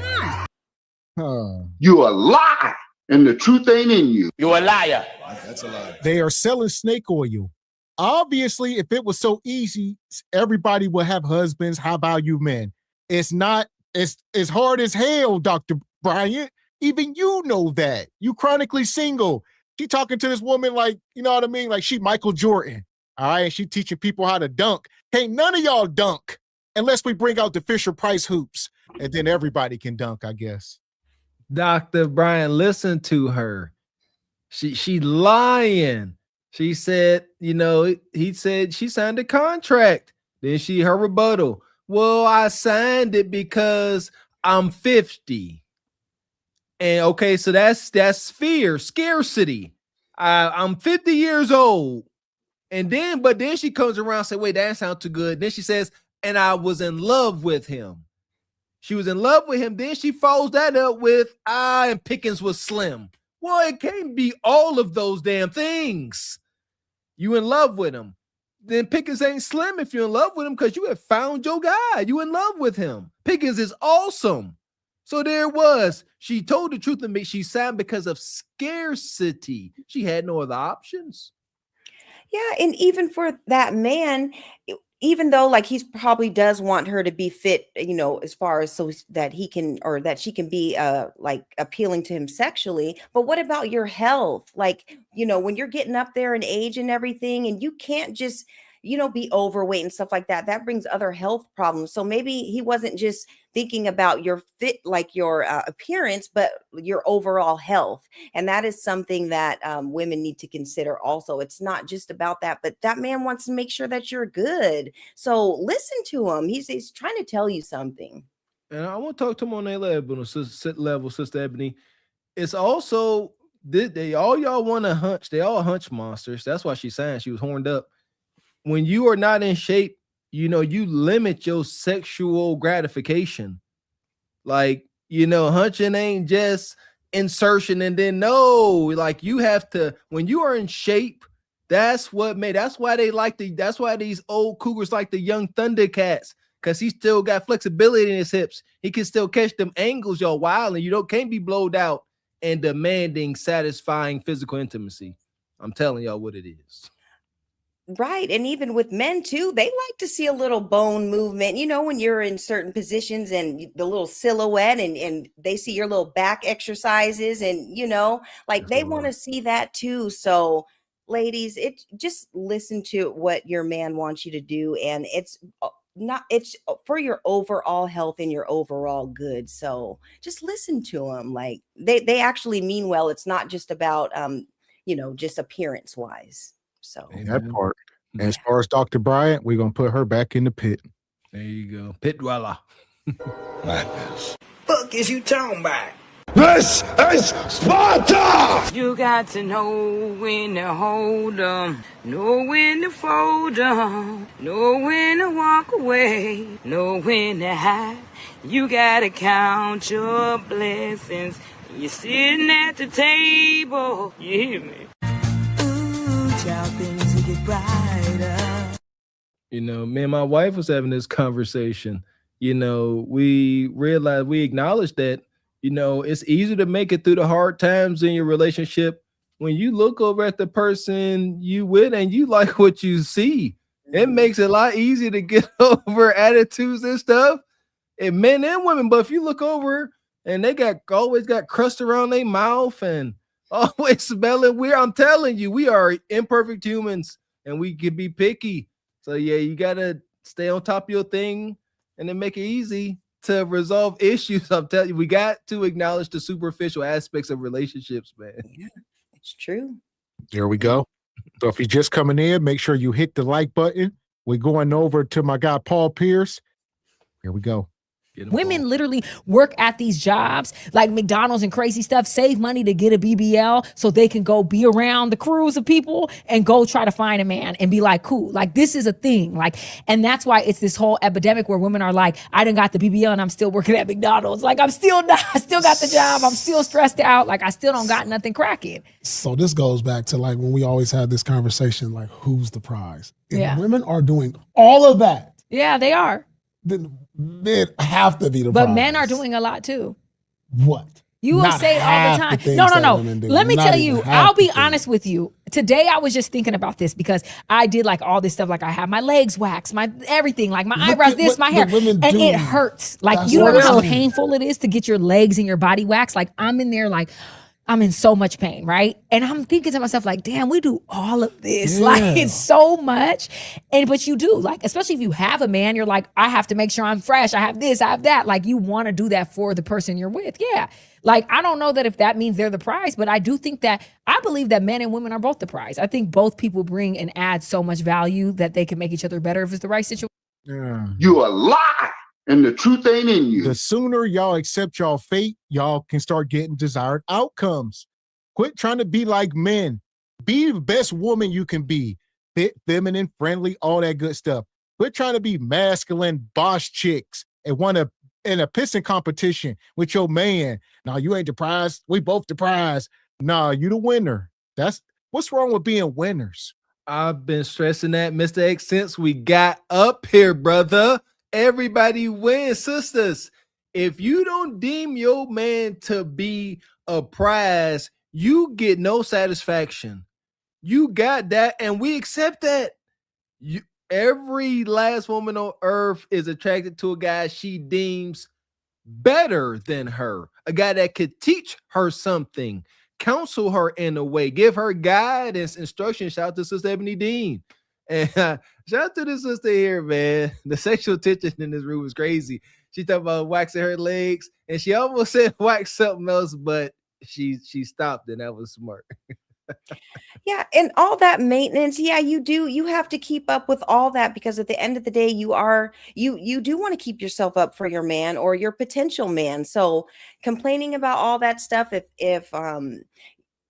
want. You a lie, and the truth ain't in you. You a liar. That's a lie. They are selling snake oil obviously, if it was so easy, everybody would have husbands, high value men. It's not. It's hard as hell, Dr. Bryant. Even you know that. You chronically single. She talking to this woman like, you know what I mean? Like she Michael Jordan. All right. And she teaching people how to dunk. Can't none of y'all dunk unless we bring out the Fisher-Price hoops. And then everybody can dunk, I guess. Dr. Bryant, listen to her. She lying. She said, he said she signed a contract. Then her rebuttal. Well, I signed it because I'm 50. And okay, so that's fear, scarcity. I'm 50 years old. But then she comes around and says, wait, that sounds too good. Then she says, and I was in love with him. She was in love with him. Then she follows that up with, and Pickens was slim. Well, it can't be all of those damn things. You in love with him. Then Pickens ain't slim if you're in love with him because you have found your guy. You in love with him. Pickens is awesome. So there it was. She told the truth to me. She signed because of scarcity. She had no other options. Yeah, and even for that man, even though like he probably does want her to be fit, as far as so that he can or that she can be like appealing to him sexually. But what about your health? Like, when you're getting up there in age and everything, and you can't just, be overweight and stuff like that. That brings other health problems. So maybe he wasn't just thinking about your fit, like your appearance, but your overall health. And that is something that women need to consider also. It's not just about that, but that man wants to make sure that you're good. So listen to him. He's trying to tell you something. And I want to talk to him on that level, Sister Ebony. It's also, they all y'all want to hunch. They all hunch monsters. That's why she signed. She was horned up. When you are not in shape, you limit your sexual gratification. Like, hunching ain't just insertion and then like you have to, when you are in shape, that's why these old cougars like the young Thundercats, because he still got flexibility in his hips. He can still catch them angles, y'all wild, and can't be blowed out and demanding satisfying physical intimacy. I'm telling y'all what it is. Right. And even with men too, they like to see a little bone movement, when you're in certain positions and the little silhouette and they see your little back exercises and, they want to see that too. So ladies, just listen to what your man wants you to do. And it's for your overall health and your overall good. So just listen to them. Like they actually mean well. It's not just about, just appearance wise. So that part. And as far as Dr. Bryant, we're gonna put her back in the pit. There you go, pit dweller. Madness. Fuck is you talking about? This is Sparta! You got to know when to hold 'em, know when to fold 'em, know when to walk away, know when to hide. You gotta count your blessings. You're sitting at the table. You hear me? Ooh, child, things will get brighter. Me and my wife was having this conversation. We realized, we acknowledged that, it's easy to make it through the hard times in your relationship when you look over at the person you with and you like what you see. It makes it a lot easier to get over attitudes and stuff, and men and women. But if you look over and they always got crust around their mouth and always smelling weird, I'm telling you, we are imperfect humans and we can be picky. So yeah, you gotta stay on top of your thing and then make it easy to resolve issues. I'm telling you, we got to acknowledge the superficial aspects of relationships, man. Yeah, it's true. There we go. So if you're just coming in, make sure you hit the like button. We're going over to my guy, Paul Pierce. Here we go. Women literally work at these jobs like McDonald's and crazy stuff, save money to get a BBL so they can go be around the crews of people and go try to find a man and be like, cool, like this is a thing. Like, and that's why it's this whole epidemic where women are like, I done got the BBL and I'm still working at McDonald's. Like I still got the job. I'm still stressed out. Like I still don't got nothing cracking. So this goes back to like when we always have this conversation, like who's the prize? If women are doing all of that. Yeah, they are. Then men have to be the But prize. men are doing a lot too. What? You will say it all the time. No. Let me tell you, I'll be honest with you. today I was just thinking about this because I did like all this stuff. Like I have my legs waxed, my everything, like my eyebrows, this, my hair, and it hurts. Like you don't know how painful it is to get your legs and your body waxed. Like I'm in there, like I'm in so much pain, right? And I'm thinking to myself, like, damn, we do all of this. Yeah. Like it's so much. But you do, like, especially if you have a man, you're like, I have to make sure I'm fresh. I have this, I have that. Like you want to do that for the person you're with. Yeah. Like, I don't know that if that means they're the prize, but I do think that I believe that men and women are both the prize. I think both people bring and add so much value that they can make each other better if it's the right situation. Yeah. You a lie, and the truth ain't in you. The sooner y'all accept y'all fate, y'all can start getting desired outcomes. Quit trying to be like men. Be the best woman you can be. Fit, feminine, friendly, all that good stuff. Quit trying to be masculine boss chicks and want to in a pissing competition with your man. Now you ain't the prize. We both the prize. Nah, you the winner. That's what's wrong with being winners. I've been stressing that, Mr. X, since we got up here, brother. Everybody wins, sisters. If you don't deem your man to be a prize, you get no satisfaction. You got that, and we accept that. Every last woman on earth is attracted to a guy she deems better than her, a guy that could teach her something, counsel her in a way, give her guidance, instruction. Shout out to Sister Ebony Dean. And shout out to this sister here, man. The sexual tension in this room is crazy. She talked about waxing her legs, and she almost said wax something else, but she stopped, and that was smart. Yeah, and all that maintenance, yeah, you have to keep up with all that, because at the end of the day, you do want to keep yourself up for your man or your potential man. So complaining about all that stuff, if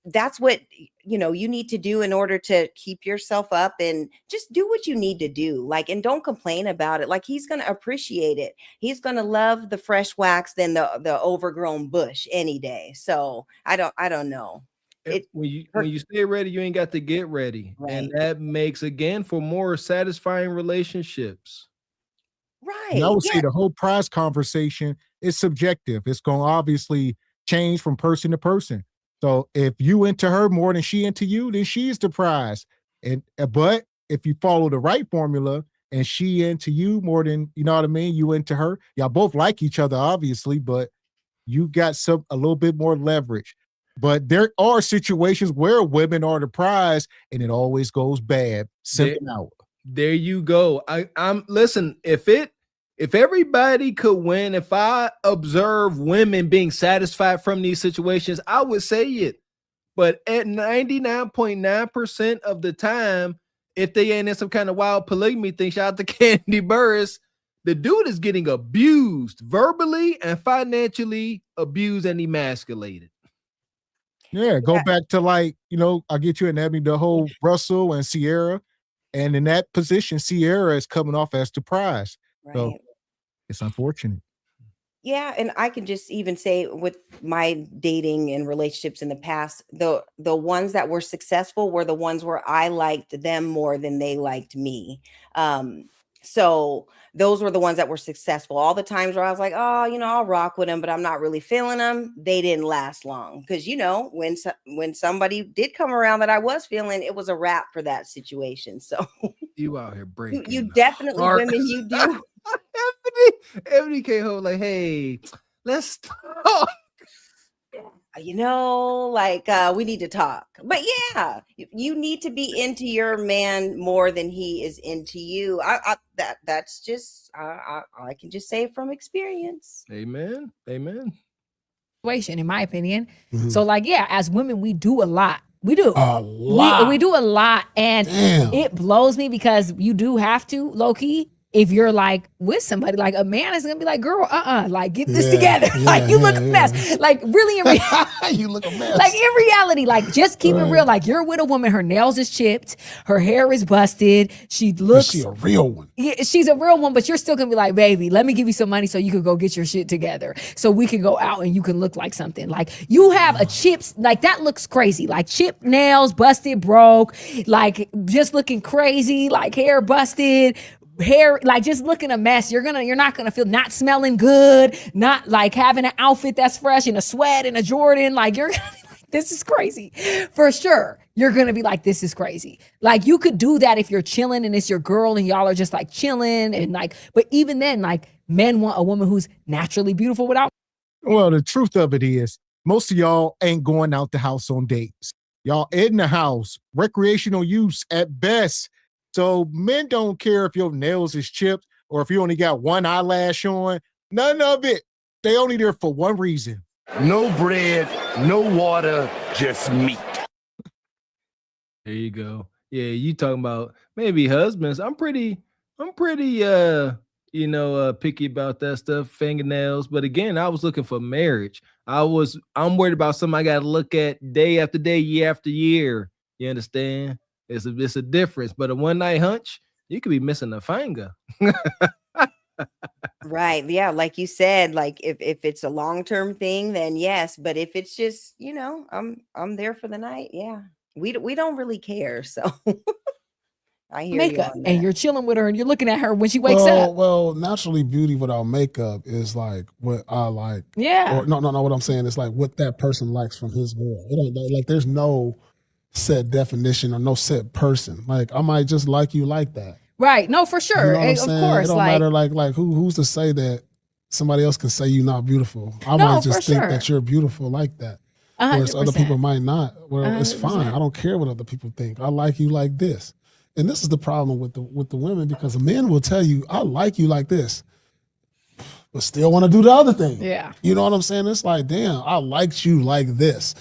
that's what you need to do in order to keep yourself up, and just do what you need to do, like, and don't complain about it. Like, he's going to appreciate it. He's going to love the fresh wax than the overgrown bush any day. So I don't know. When you stay ready, you ain't got to get ready. Right. And that makes, again, for more satisfying relationships. Right. And I would say the whole prize conversation is subjective. It's going to obviously change from person to person. So if you into her more than she into you, then she's the prize. But if you follow the right formula and she into you more than, you know what I mean, you into her, y'all both like each other, obviously, but you got a little bit more leverage. But there are situations where women are the prize, and it always goes bad. There you go. I'm listen. If everybody could win, if I observe women being satisfied from these situations, I would say it. But at 99.9% of the time, if they ain't in some kind of wild polygamy thing, shout out to Candy Burris, the dude is getting abused, verbally and financially abused and emasculated. Yeah, go back to, like, I'll get you and Ebony, the whole Russell and Sierra. And in that position, Sierra is coming off as the prize. Right. So it's unfortunate. Yeah, and I can just even say with my dating and relationships in the past, the ones that were successful were the ones where I liked them more than they liked me. So those were the ones that were successful. All the times where I was like, oh, I'll rock with them, but I'm not really feeling them. They didn't last long, because, when somebody did come around that I was feeling, it was a wrap for that situation. So you out here breaking. You definitely women, you do. Ebony came home like, hey, let's talk. We need to talk. But yeah, you need to be into your man more than he is into you. That's just I can just say from experience. Amen. In my opinion. Mm-hmm. So as women, we do a lot. We do a lot. We do a lot, and it blows me, because you do have to, low key. If you're with somebody, a man is gonna be like, girl, get this together. You look a mess. Really, in reality, you look a mess. In reality, just keep it real. You're with a woman, her nails is chipped, her hair is busted. She looks. She's a real one. Yeah, she's a real one, but you're still gonna be like, baby, let me give you some money so you can go get your shit together, so we can go out and you can look like something. You have a chips, that looks crazy. Chipped nails, busted, broke, just looking crazy, hair busted. Hair, just looking a mess. You're not gonna feel, not smelling good, not having an outfit that's fresh, in a sweat and a Jordan. You're this is crazy for sure. you're going to be like, this is crazy. Like, you could do that if you're chilling and it's your girl and y'all are just like chilling and like, but even then, like, men want a woman who's naturally beautiful without. Well, the truth of it is, most of y'all ain't going out the house on dates. Y'all in the house, recreational use at best. So men don't care if your nails is chipped or if you only got one eyelash on. None of it. They only there for one reason. No bread, no water, just meat. There you go. Yeah, you talking about maybe husbands. I'm pretty picky about that stuff, fingernails. But again, I was looking for marriage. I'm worried about something I got to look at day after day, year after year. You understand? It's a difference. But a one night hunch, you could be missing a finger. Right. Yeah. Like you said, like if it's a long-term thing, then yes. But if it's just, I'm there for the night. Yeah. We don't really care. So I hear Makeup, you on and that. you're chilling with her and you're looking at her when she wakes up. Well, naturally, beauty without makeup is like what I like. Yeah. Or no. What I'm saying is like what that person likes from his girl. It don't like there's no set definition or no set person. Like I might just like you like that. Right. No, for sure. You know what I'm Of saying? course. It don't matter like who's to say that somebody else can say you're not beautiful. I No, might just for think sure. that you're beautiful like that. Whereas other 100%. people might not. Well, it's fine. 100%. I don't care what other people think. I like you like this. And this is the problem with the women because men will tell you, I like you like this, but still want to do the other thing. Yeah. You know what I'm saying? It's like, damn, I liked you like this.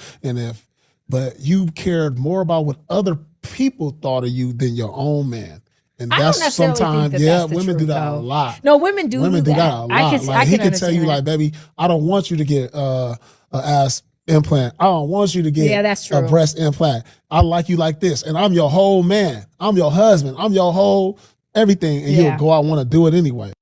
But you cared more about what other people thought of you than your own man. And I don't that's necessarily sometimes, think that yeah, that's the women do truth, that a though. lot. No, women do Women do that a lot. I Like can he can tell you, understand like, baby, I don't want you to get a ass implant. I don't want you to get that's a true. breast implant. I like you like this, and I'm your whole man. I'm your husband. I'm your whole everything, and you'll go out and want to do it anyway.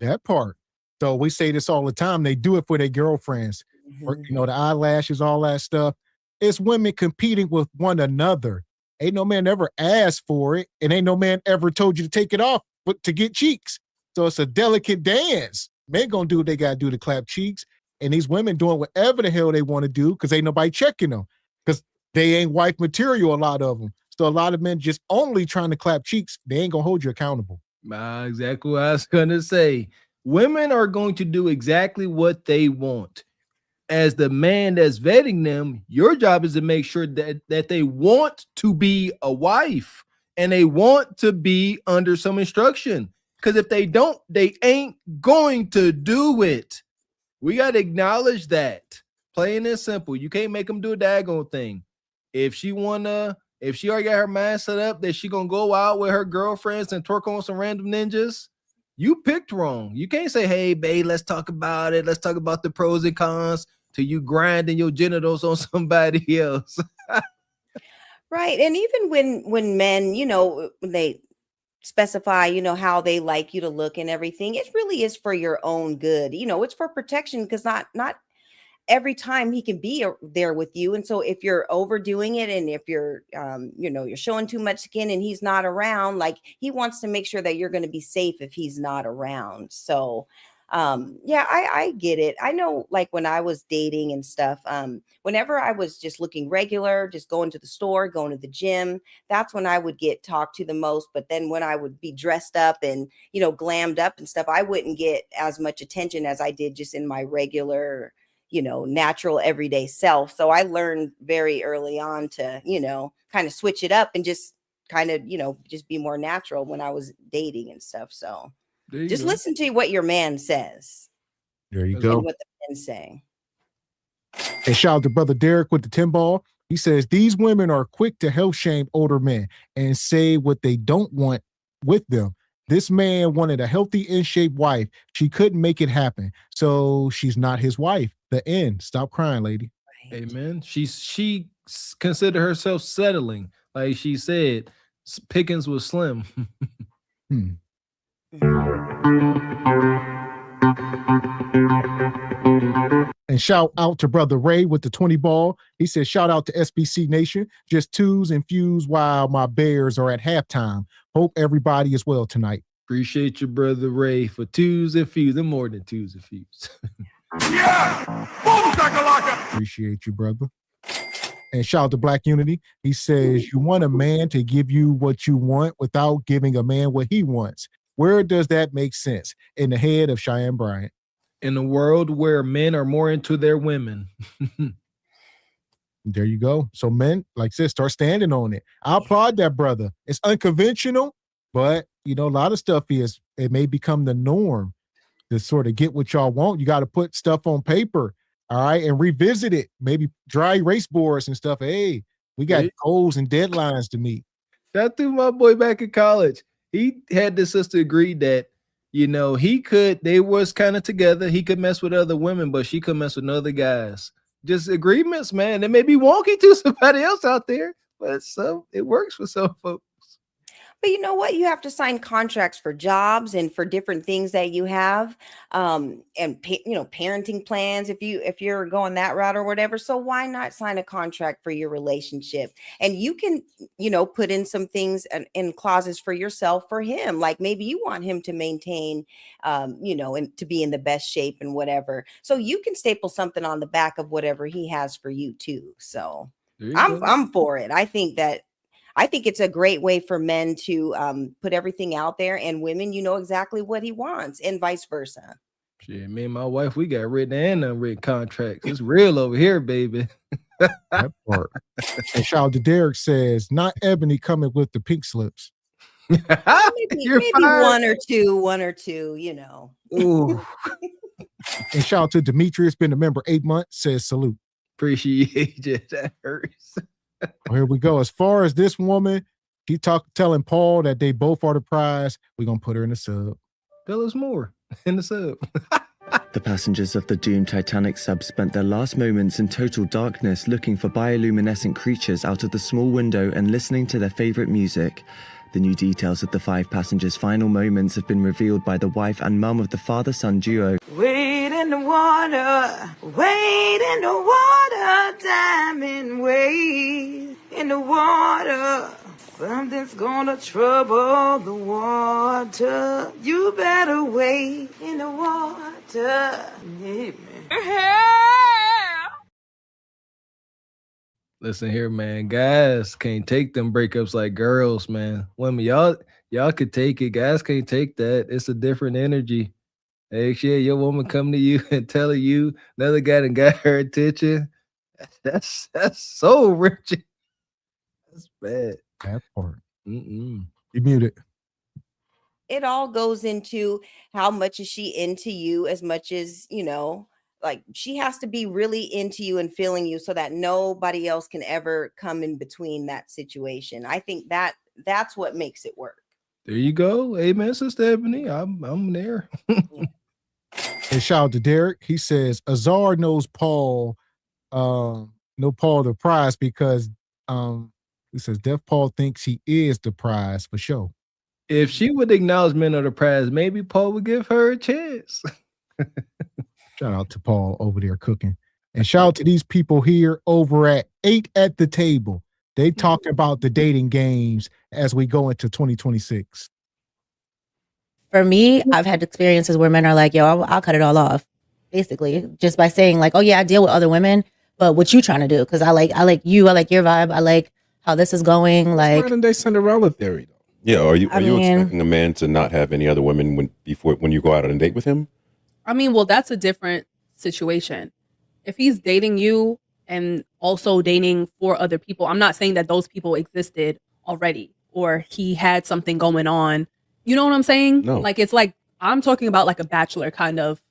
That part. So we say this all the time. They do it for their girlfriends. Or, the eyelashes, all that stuff. It's women competing with one another. Ain't no man ever asked for it, and ain't no man ever told you to take it off but to get cheeks. So it's a delicate dance. Men gonna do what they gotta do to clap cheeks, and these women doing whatever the hell they want to do because ain't nobody checking them because they ain't wife material, a lot of them. So a lot of men just only trying to clap cheeks. They ain't gonna hold you accountable. Exactly what I was gonna say. Women are going to do exactly what they want. As the man that's vetting them, your job is to make sure that they want to be a wife and they want to be under some instruction. Because if they don't, they ain't going to do it. We got to acknowledge that. Plain and simple. You can't make them do a daggone thing. If she already got her mind set up that she gonna go out with her girlfriends and twerk on some random ninjas, you picked wrong. You can't say, hey, babe, let's talk about it. Let's talk about the pros and cons till you grinding your genitals on somebody else. Right. And even when men, when they specify, how they like you to look and everything, it really is for your own good. It's for protection because not every time he can be there with you. And so if you're overdoing it and if you're, you're showing too much skin and he's not around, like he wants to make sure that you're going to be safe if he's not around. So, I get it. I know, like when I was dating and stuff, whenever I was just looking regular, just going to the store, going to the gym, that's when I would get talked to the most. But then when I would be dressed up and, glammed up and stuff, I wouldn't get as much attention as I did just in my regular, natural everyday self. So I learned very early on to, kind of switch it up and just kind of, just be more natural when I was dating and stuff. So just listen to what your man says. There you And go. what the men say. And shout out to brother Derek with the 10 ball. He says, these women are quick to health shame older men and say what they don't want with them. This man wanted a healthy, in-shape wife. She couldn't make it happen. So she's not his wife. The end. Stop crying, lady. Amen. She considered herself settling. Like she said, pickings was slim. And shout out to brother Ray with the 20 ball. He says, shout out to SBC Nation. Just twos and fews while my Bears are at halftime. Hope everybody is well tonight. Appreciate your brother Ray for twos and fews and more than twos and fews. Appreciate you, brother. And shout out to Black Unity. He says, you want a man to give you what you want without giving a man what he wants. Where does that make sense? In the head of Cheyenne Bryant. In a world where men are more into their women. There you go. So men, like I said, start standing on it. I applaud that brother. It's unconventional, but a lot of stuff it may become the norm to sort of get what y'all want. You got to put stuff on paper, all right, and revisit it. Maybe dry erase boards and stuff. Hey, we got goals and deadlines to meet. Shout to my boy back in college. He had this sister agree that, they was kind of together. He could mess with other women, but she could mess with other guys. Just agreements, man. It may be wonky to somebody else out there, but it works for some folks. But you know what? You have to sign contracts for jobs and for different things that you have, and parenting plans if you're going that route or whatever. So why not sign a contract for your relationship? And you can, put in some things in clauses for yourself for him. Like maybe you want him to maintain, and to be in the best shape and whatever. So you can staple something on the back of whatever he has for you too. So I'm for it. I think it's a great way for men to put everything out there, and women, exactly what he wants, and vice versa. Shit, me and my wife, we got written and unwritten contracts. It's real over here, baby. That part. And shout out to Derek says, not Ebony coming with the pink slips. maybe one or two, Ooh. And shout out to Demetrius, been a member 8 months, says salute. Appreciate it. That hurts. Here we go. As far as this woman, she telling Paul that they both are the prize. We're going to put her in the sub. Tell us more in the sub. The passengers of the doomed Titanic sub spent their last moments in total darkness looking for bioluminescent creatures out of the small window and listening to their favorite music. The new details of the 5 passengers' final moments have been revealed by the wife and mum of the father-son duo. Wade in the water, diamond wade in the water. Something's gonna trouble the water. You better wade in the water. Yeah, man. Listen here, man. Guys can't take them breakups like girls, man. Women, y'all could take it. Guys can't take that. It's a different energy. Hey, shit, your woman come to you and telling you another guy done got her attention. That's so rich. That's bad. That part. Mm-mm. You muted. It all goes into how much is she into you, as much as, like she has to be really into you and feeling you so that nobody else can ever come in between that situation. I think that's what makes it work. There you go. Amen, Sister Ebony. I'm there. And shout out to Derek. He says Azar knows Paul the prize because he says Deaf Paul thinks he is the prize for sure. If she would acknowledge men of the prize, maybe Paul would give her a chance. Shout out to Paul over there cooking. And shout out to these people here over at 8 at the Table. They talk about the dating games as we go into 2026. For me, I've had experiences where men are like, yo, I'll cut it all off. Basically, just by saying like, oh yeah, I deal with other women, but what you trying to do? Because I like you, I like your vibe, I like how this is going. Like modern day Cinderella theory. Yeah, are you expecting a man to not have any other women when you go out on a date with him? I mean, well, that's a different situation. If he's dating you and also dating 4 other people, I'm not saying that those people existed already or he had something going on. You know what I'm saying? No. Like, it's like, I'm talking about like a bachelor kind of.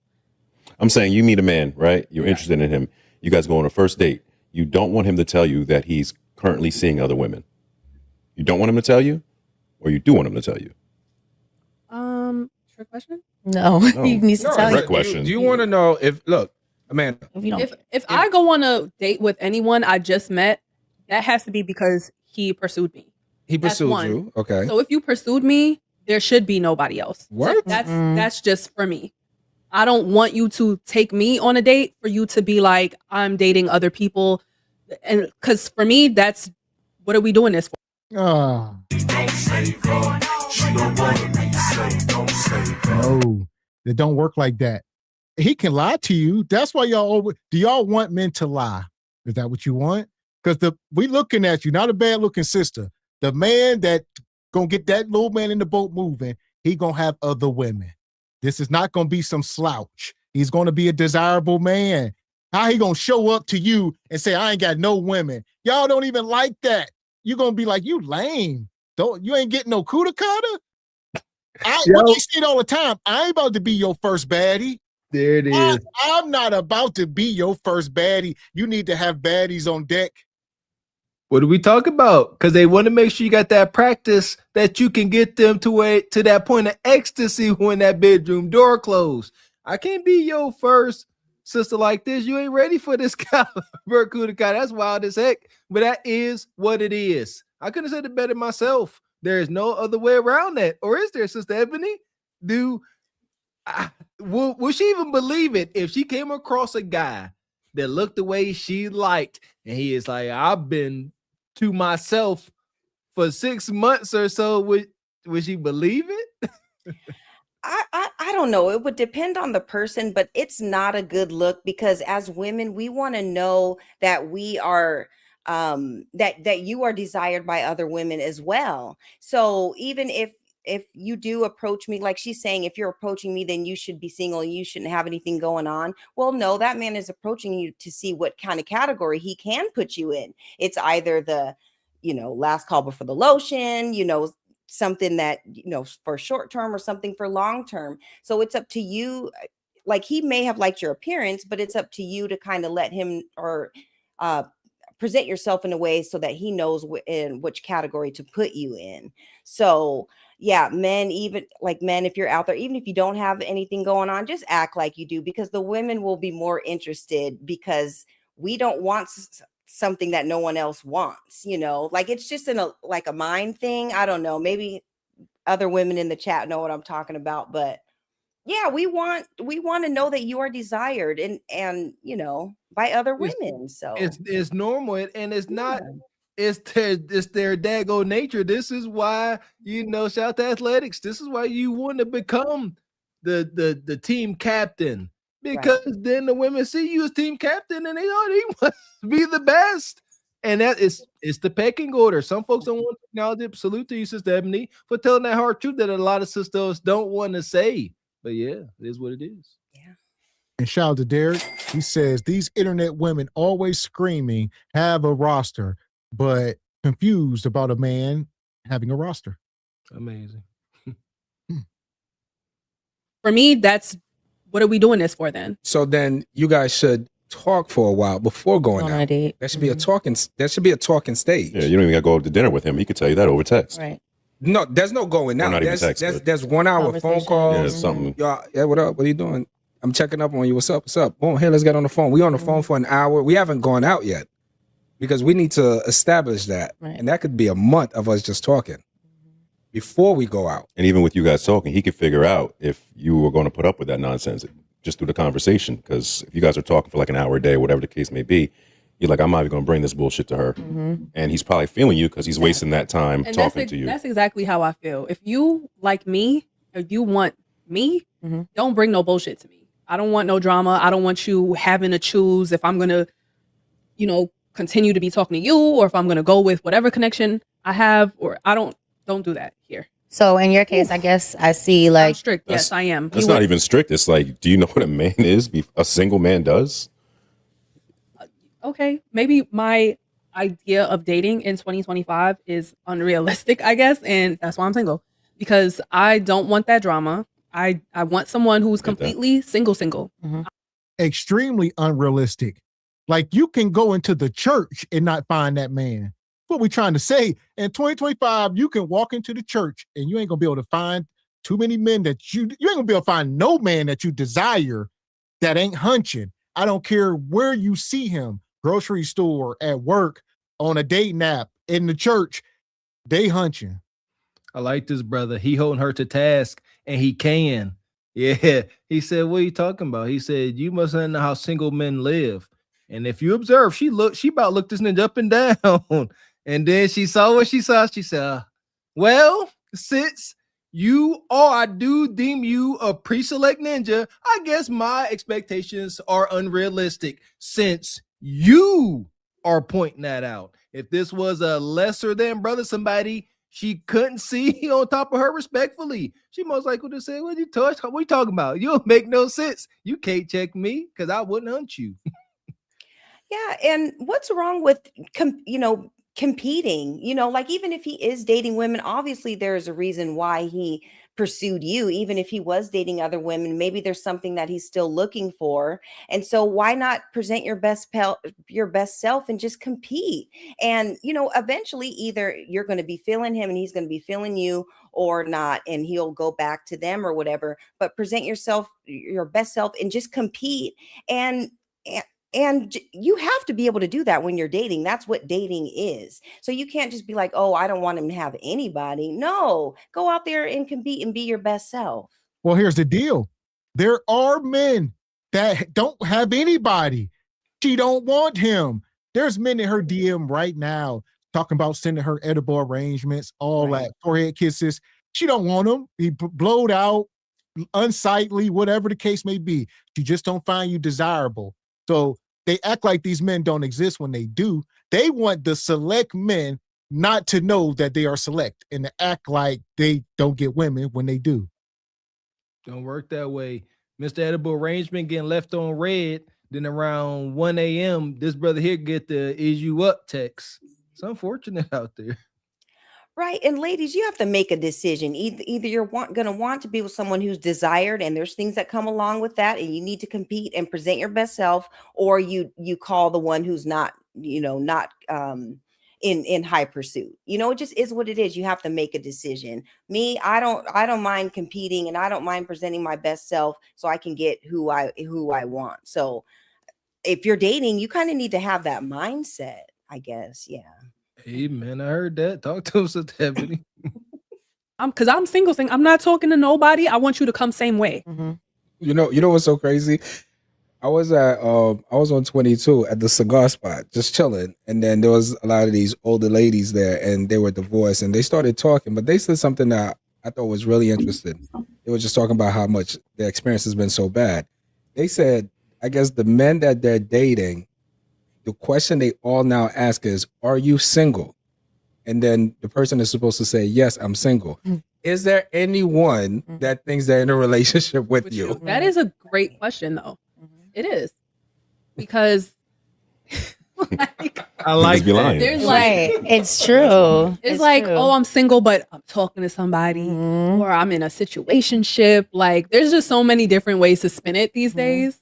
I'm saying you meet a man, right? You're interested in him. You guys go on a first date. You don't want him to tell you that he's currently seeing other women. You don't want him to tell you, or you do want him to tell you? Trick question? No, he needs to tell you. Trick question. Do you want to know Amanda? If I go on a date with anyone I just met, that has to be because he pursued me. He That's pursued one. you. Okay. So if you pursued me, there should be nobody else. What? That's just for me. I don't want you to take me on a date for you to be like, I'm dating other people. And because for me, that's what are we doing this for? No, it don't work like that. He can lie to you. That's why do y'all want men to lie? Is that what you want? Because we looking at you, not a bad looking sister. The man that gonna get that little man in the boat moving, he gonna have other women. This is not gonna be some slouch. He's gonna be a desirable man. How he gonna show up to you and say, I ain't got no women? Y'all don't even like that. You're gonna be like, you lame. You ain't getting no kuda kata? What they say it all the time. I ain't about to be your first baddie. There it is. I'm not about to be your first baddie. You need to have baddies on deck. What do we talk about? Because they want to make sure you got that practice that you can get them to that point of ecstasy when that bedroom door closed. I can't be your first sister like this. You ain't ready for this caliber kuda kata. That's wild as heck. But that is what it is. I couldn't have said it better myself. There is no other way around that. Or is there, Sister Ebony? Would she even believe it if she came across a guy that looked the way she liked and he is like, I've been to myself for 6 months or so? Would she believe it? I don't know. It would depend on the person, but it's not a good look because as women, we want to know that we are that you are desired by other women as well. So even if you do approach me, like she's saying, if you're approaching me, then you should be single and you shouldn't have anything going on. Well, no, that man is approaching you to see what kind of category he can put you in. It's either the, last call before the lotion, something that, for short term or something for long term. So it's up to you. Like he may have liked your appearance, but it's up to you to kind of let him or present yourself in a way so that he knows in which category to put you in. So yeah, men, if you're out there, even if you don't have anything going on, just act like you do, because the women will be more interested because we don't want something that no one else wants, it's just a mind thing. I don't know. Maybe other women in the chat know what I'm talking about, but yeah, we want to know that you are desired and by other women. So it's normal and it's not. It's their daggone nature. This is why shout out to athletics. This is why you want to become the team captain, because then the women see you as team captain and they must be the best. And that is it's the pecking order. Some folks don't want to acknowledge it. Salute to you, Sister Ebony, for telling that hard truth that a lot of sisters don't want to say. But yeah, it is what it is. Yeah. And shout out to Derek. He says these internet women always screaming, have a roster, but confused about a man having a roster. Amazing. For me, that's what are we doing this for then? So then you guys should talk for a while before going out. That should be a talking. That should be a talking stage. Yeah, you don't even got to go to dinner with him. He could tell you that over text. Right. No, there's no going out. Not even text, There's 1 hour phone calls. Yeah, something. Yeah, what up? What are you doing? I'm checking up on you. What's up? What's up? Boom. Here, let's get on the phone. We on the phone for an hour. We haven't gone out yet because we need to establish that, and that could be a month of us just talking before we go out. And even with you guys talking, he could figure out if you were going to put up with that nonsense just through the conversation. Because if you guys are talking for like an hour a day, whatever the case may be, you're like, I'm not even going to bring this bullshit to her. And he's probably feeling you because he's wasting that time And talking to you. That's exactly how I feel. If you like me, if you want me, don't bring no bullshit to me. I don't want no drama. I don't want you having to choose if I'm going to, continue to be talking to you or if I'm going to go with whatever connection I have, or I don't do that here. So in your case, I guess I see I'm strict. Yes, I am. That's not even strict. It's like, do you know what a man is? A single man does? Okay, maybe my idea of dating in 2025 is unrealistic, I guess, and that's why I'm single, because I don't want that drama. I want someone who's completely single. Extremely unrealistic. Like you can go into the church and not find that man. What we trying to say, in 2025, you can walk into the church and you ain't gonna be able to find too many men that you ain't gonna be able to find no man that you desire that ain't hunching. I don't care where you see him. Grocery store, at work, on a dating app, in the church, they hunching. I like this brother. He holding her to task, and he can. Yeah. He said, what are you talking about? He said, you must not know how single men live. And if you observe, she about looked this ninja up and down. And then she saw what she saw. She said, well, since I do deem you a pre-select ninja, I guess my expectations are unrealistic since you are pointing that out. If this was a lesser than brother, somebody she couldn't see on top of her respectfully, she most likely would have said, what you talking about? You don't make no sense. You can't check me because I wouldn't hunt you. Yeah, and what's wrong with competing? Like even if he is dating women, obviously there's a reason why he pursued you. Even if he was dating other women, maybe there's something that he's still looking for. And so why not present your best self and just compete? And eventually either you're going to be feeling him and he's going to be feeling you or not, and he'll go back to them or whatever. But present yourself, your best self, and just compete. And you have to be able to do that when you're dating. That's what dating is. So you can't just be like, oh, I don't want him to have anybody. No, go out there and compete and be your best self. Well, here's the deal. There are men that don't have anybody. She don't want him. There's men in her DM right now talking about sending her edible arrangements, all that forehead kisses. She don't want him. He blowed out, unsightly, whatever the case may be. She just don't find you desirable. So they act like these men don't exist when they do. They want the select men not to know that they are select and to act like they don't get women when they do. Don't work that way. Mr. Edible Arrangement getting left on red. Then around 1 a.m., this brother here get the "is you up" text. It's unfortunate out there. Right. And ladies, you have to make a decision. Either you're going to want to be with someone who's desired, and there's things that come along with that, and you need to compete and present your best self, or you call the one who's not in high pursuit. It just is what it is. You have to make a decision. Me, I don't mind competing, and I don't mind presenting my best self so I can get who I want. So if you're dating, you kind of need to have that mindset, I guess. Yeah. Hey man, I heard that. Talk to us, Stephanie. Because I'm single. I'm not talking to nobody. I want you to come same way. Mm-hmm. You know what's so crazy? I was on 22 at the cigar spot, just chilling, and then there was a lot of these older ladies there, and they were divorced, and they started talking, but they said something that I thought was really interesting. They were just talking about how much their experience has been so bad. They said, I guess the men that they're dating, the question they all now ask is, are you single? And then the person is supposed to say, yes, I'm single. Is there anyone that thinks they're in a relationship with you? That is a great question, though. It is. Because I like that. There's it's true. It's like, oh, I'm single, but I'm talking to somebody, or I'm in a situationship. Like, there's just so many different ways to spin it these days.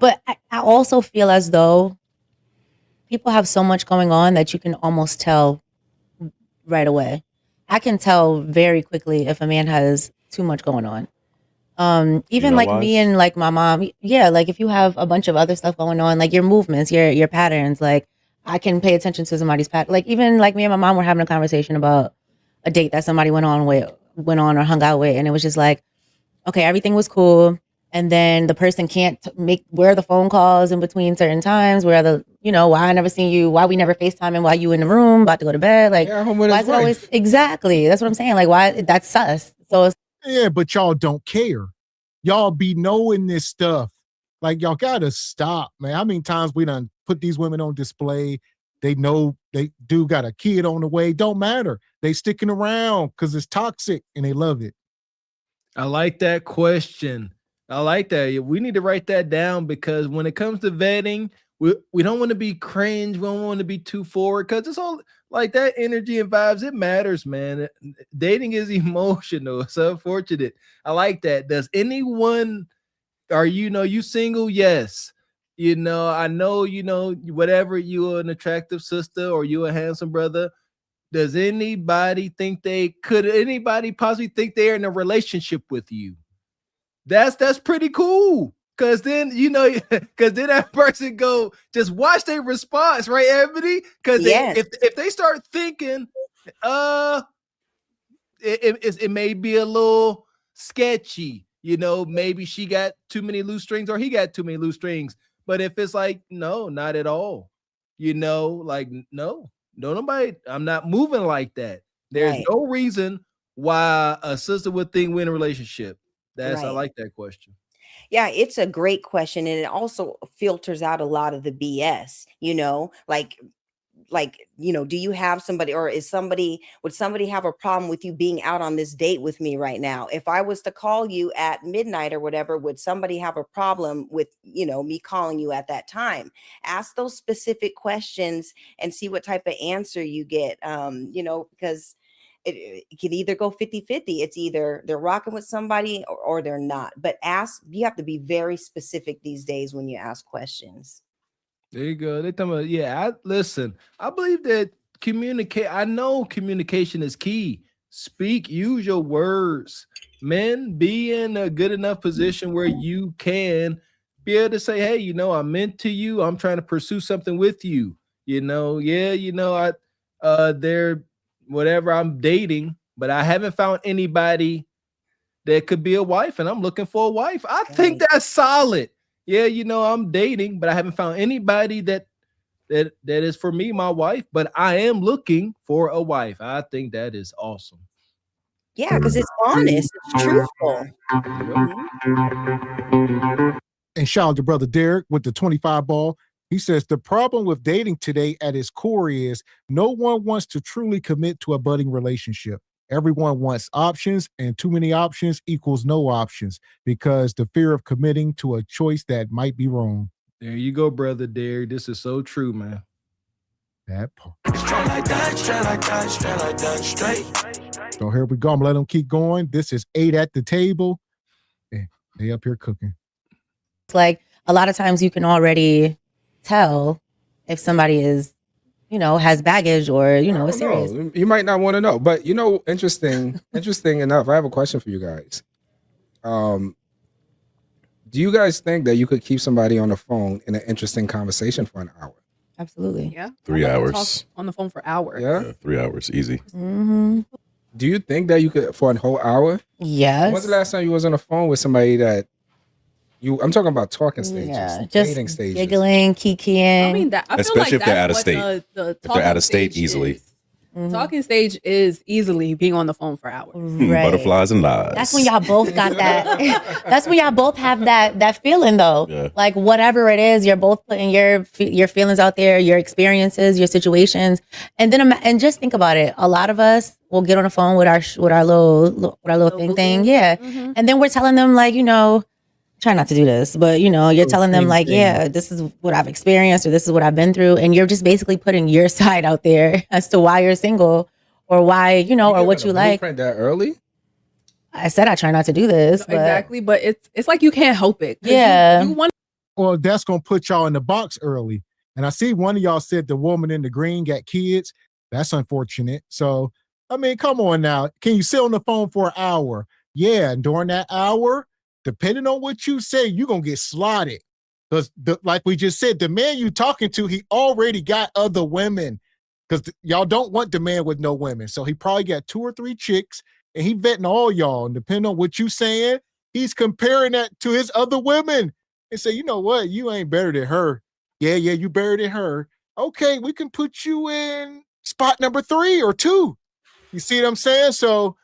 But I also feel as though people have so much going on that you can almost tell right away. I can tell very quickly if a man has too much going on. Even like me and like my mom, like if you have a bunch of other stuff going on, like your movements, your patterns, like I can pay attention to somebody's pattern. Like even like me and my mom were having a conversation about a date that somebody went on or hung out with, and it was just like, okay, everything was cool. And then the person can't where the phone calls in between certain times, why I never seen you, why we never FaceTime, and why you in the room about to go to bed. Like, why is it always, exactly. That's what I'm saying. Like, why that's sus. So yeah, but y'all don't care. Y'all be knowing this stuff. Like, y'all gotta stop, man. How many times we done put these women on display? They know they do got a kid on the way. Don't matter. They sticking around because it's toxic and they love it. I like that question. I like that. We need to write that down, because when it comes to vetting, we don't want to be cringe. We don't want to be too forward, because it's all like that energy and vibes. It matters, man. Dating is emotional. It's unfortunate. I like that. Does anyone, you single? Yes. I know, whatever, you an attractive sister or you a handsome brother. Does anybody could anybody possibly think they're in a relationship with you? That's pretty cool. Cause then, cause then that person go just watch their response, right, Ebony? Cause if they start thinking, it may be a little sketchy, maybe she got too many loose strings or he got too many loose strings. But if it's like, no, not at all, like, no, nobody, I'm not moving like that. There's no reason why a sister would think we're in a relationship. I like that question. Yeah, it's a great question, and it also filters out a lot of the BS, do you have somebody, or would somebody have a problem with you being out on this date with me right now? If I was to call you at midnight or whatever, would somebody have a problem with, me calling you at that time? Ask those specific questions and see what type of answer you get. Because it can either go 50-50. It's either they're rocking with somebody or they're not. But you have to be very specific these days when you ask questions. There you go. They talking about, listen, I believe that I know communication is key. Speak, use your words. Men, be in a good enough position where you can be able to say, hey, I'm into you. I'm trying to pursue something with you. They're whatever I'm dating, but I haven't found anybody that could be a wife, and I'm looking for a wife. I think that's solid. Yeah, I'm dating, but I haven't found anybody that is for me, my wife, but I am looking for a wife. I think that is awesome. Yeah, because it's honest, it's truthful. And shout out to brother Derek with the 25 ball. He says the problem with dating today at its core is no one wants to truly commit to a budding relationship. Everyone wants options, and too many options equals no options because the fear of committing to a choice that might be wrong. There you go, brother Derek. This is so true, man. That part. Straight like that, straight like that, straight like that, straight. So here we go. I'm gonna let them keep going. This is 8 at the table. And they up here cooking. It's like a lot of times you can already tell if somebody is, has baggage or, is serious. You might not want to know, but interesting enough, I have a question for you guys. Do you guys think that you could keep somebody on the phone in an interesting conversation for an hour? Absolutely. Yeah. 3 hours. Talk on the phone for hours. Yeah. 3 hours, easy. Mm-hmm. Do you think that you could for a whole hour? Yes. When's the last time you was on the phone with somebody that I'm talking about talking stages, just dating stages, giggling, kikiing. I mean, I feel Especially like if they're that's out of what state. The If they're out of state, talking easily. is. Talking stage is easily being on the phone for hours. Right. Butterflies and lies. That's when y'all both got that. That's when y'all both have that feeling, though. Yeah. Like whatever it is, you're both putting your feelings out there, your experiences, your situations, and then and just think about it. A lot of us will get on the phone with our little thing, yeah, and then we're telling them like, try not to do this, but you're telling them like, yeah, this is what I've experienced or this is what I've been through. And you're just basically putting your side out there as to why you're single or why, or what you like. That early? I said, I try not to do this. But Exactly. But it's like, you can't help it. 'Cause Yeah. You want. Well, that's going to put y'all in the box early. And I see one of y'all said the woman in the green got kids. That's unfortunate. So, I mean, come on now. Can you sit on the phone for an hour? Yeah. And during that hour, depending on what you say, you're going to get slotted. Because like we just said, the man you talking to, he already got other women. Because y'all don't want the man with no women. So he probably got 2 or 3 chicks, and he vetting all y'all. And depending on what you saying, he's comparing that to his other women. And say, you know what? You ain't better than her. Yeah, you better than her. Okay, we can put you in spot number 3 or 2. You see what I'm saying? So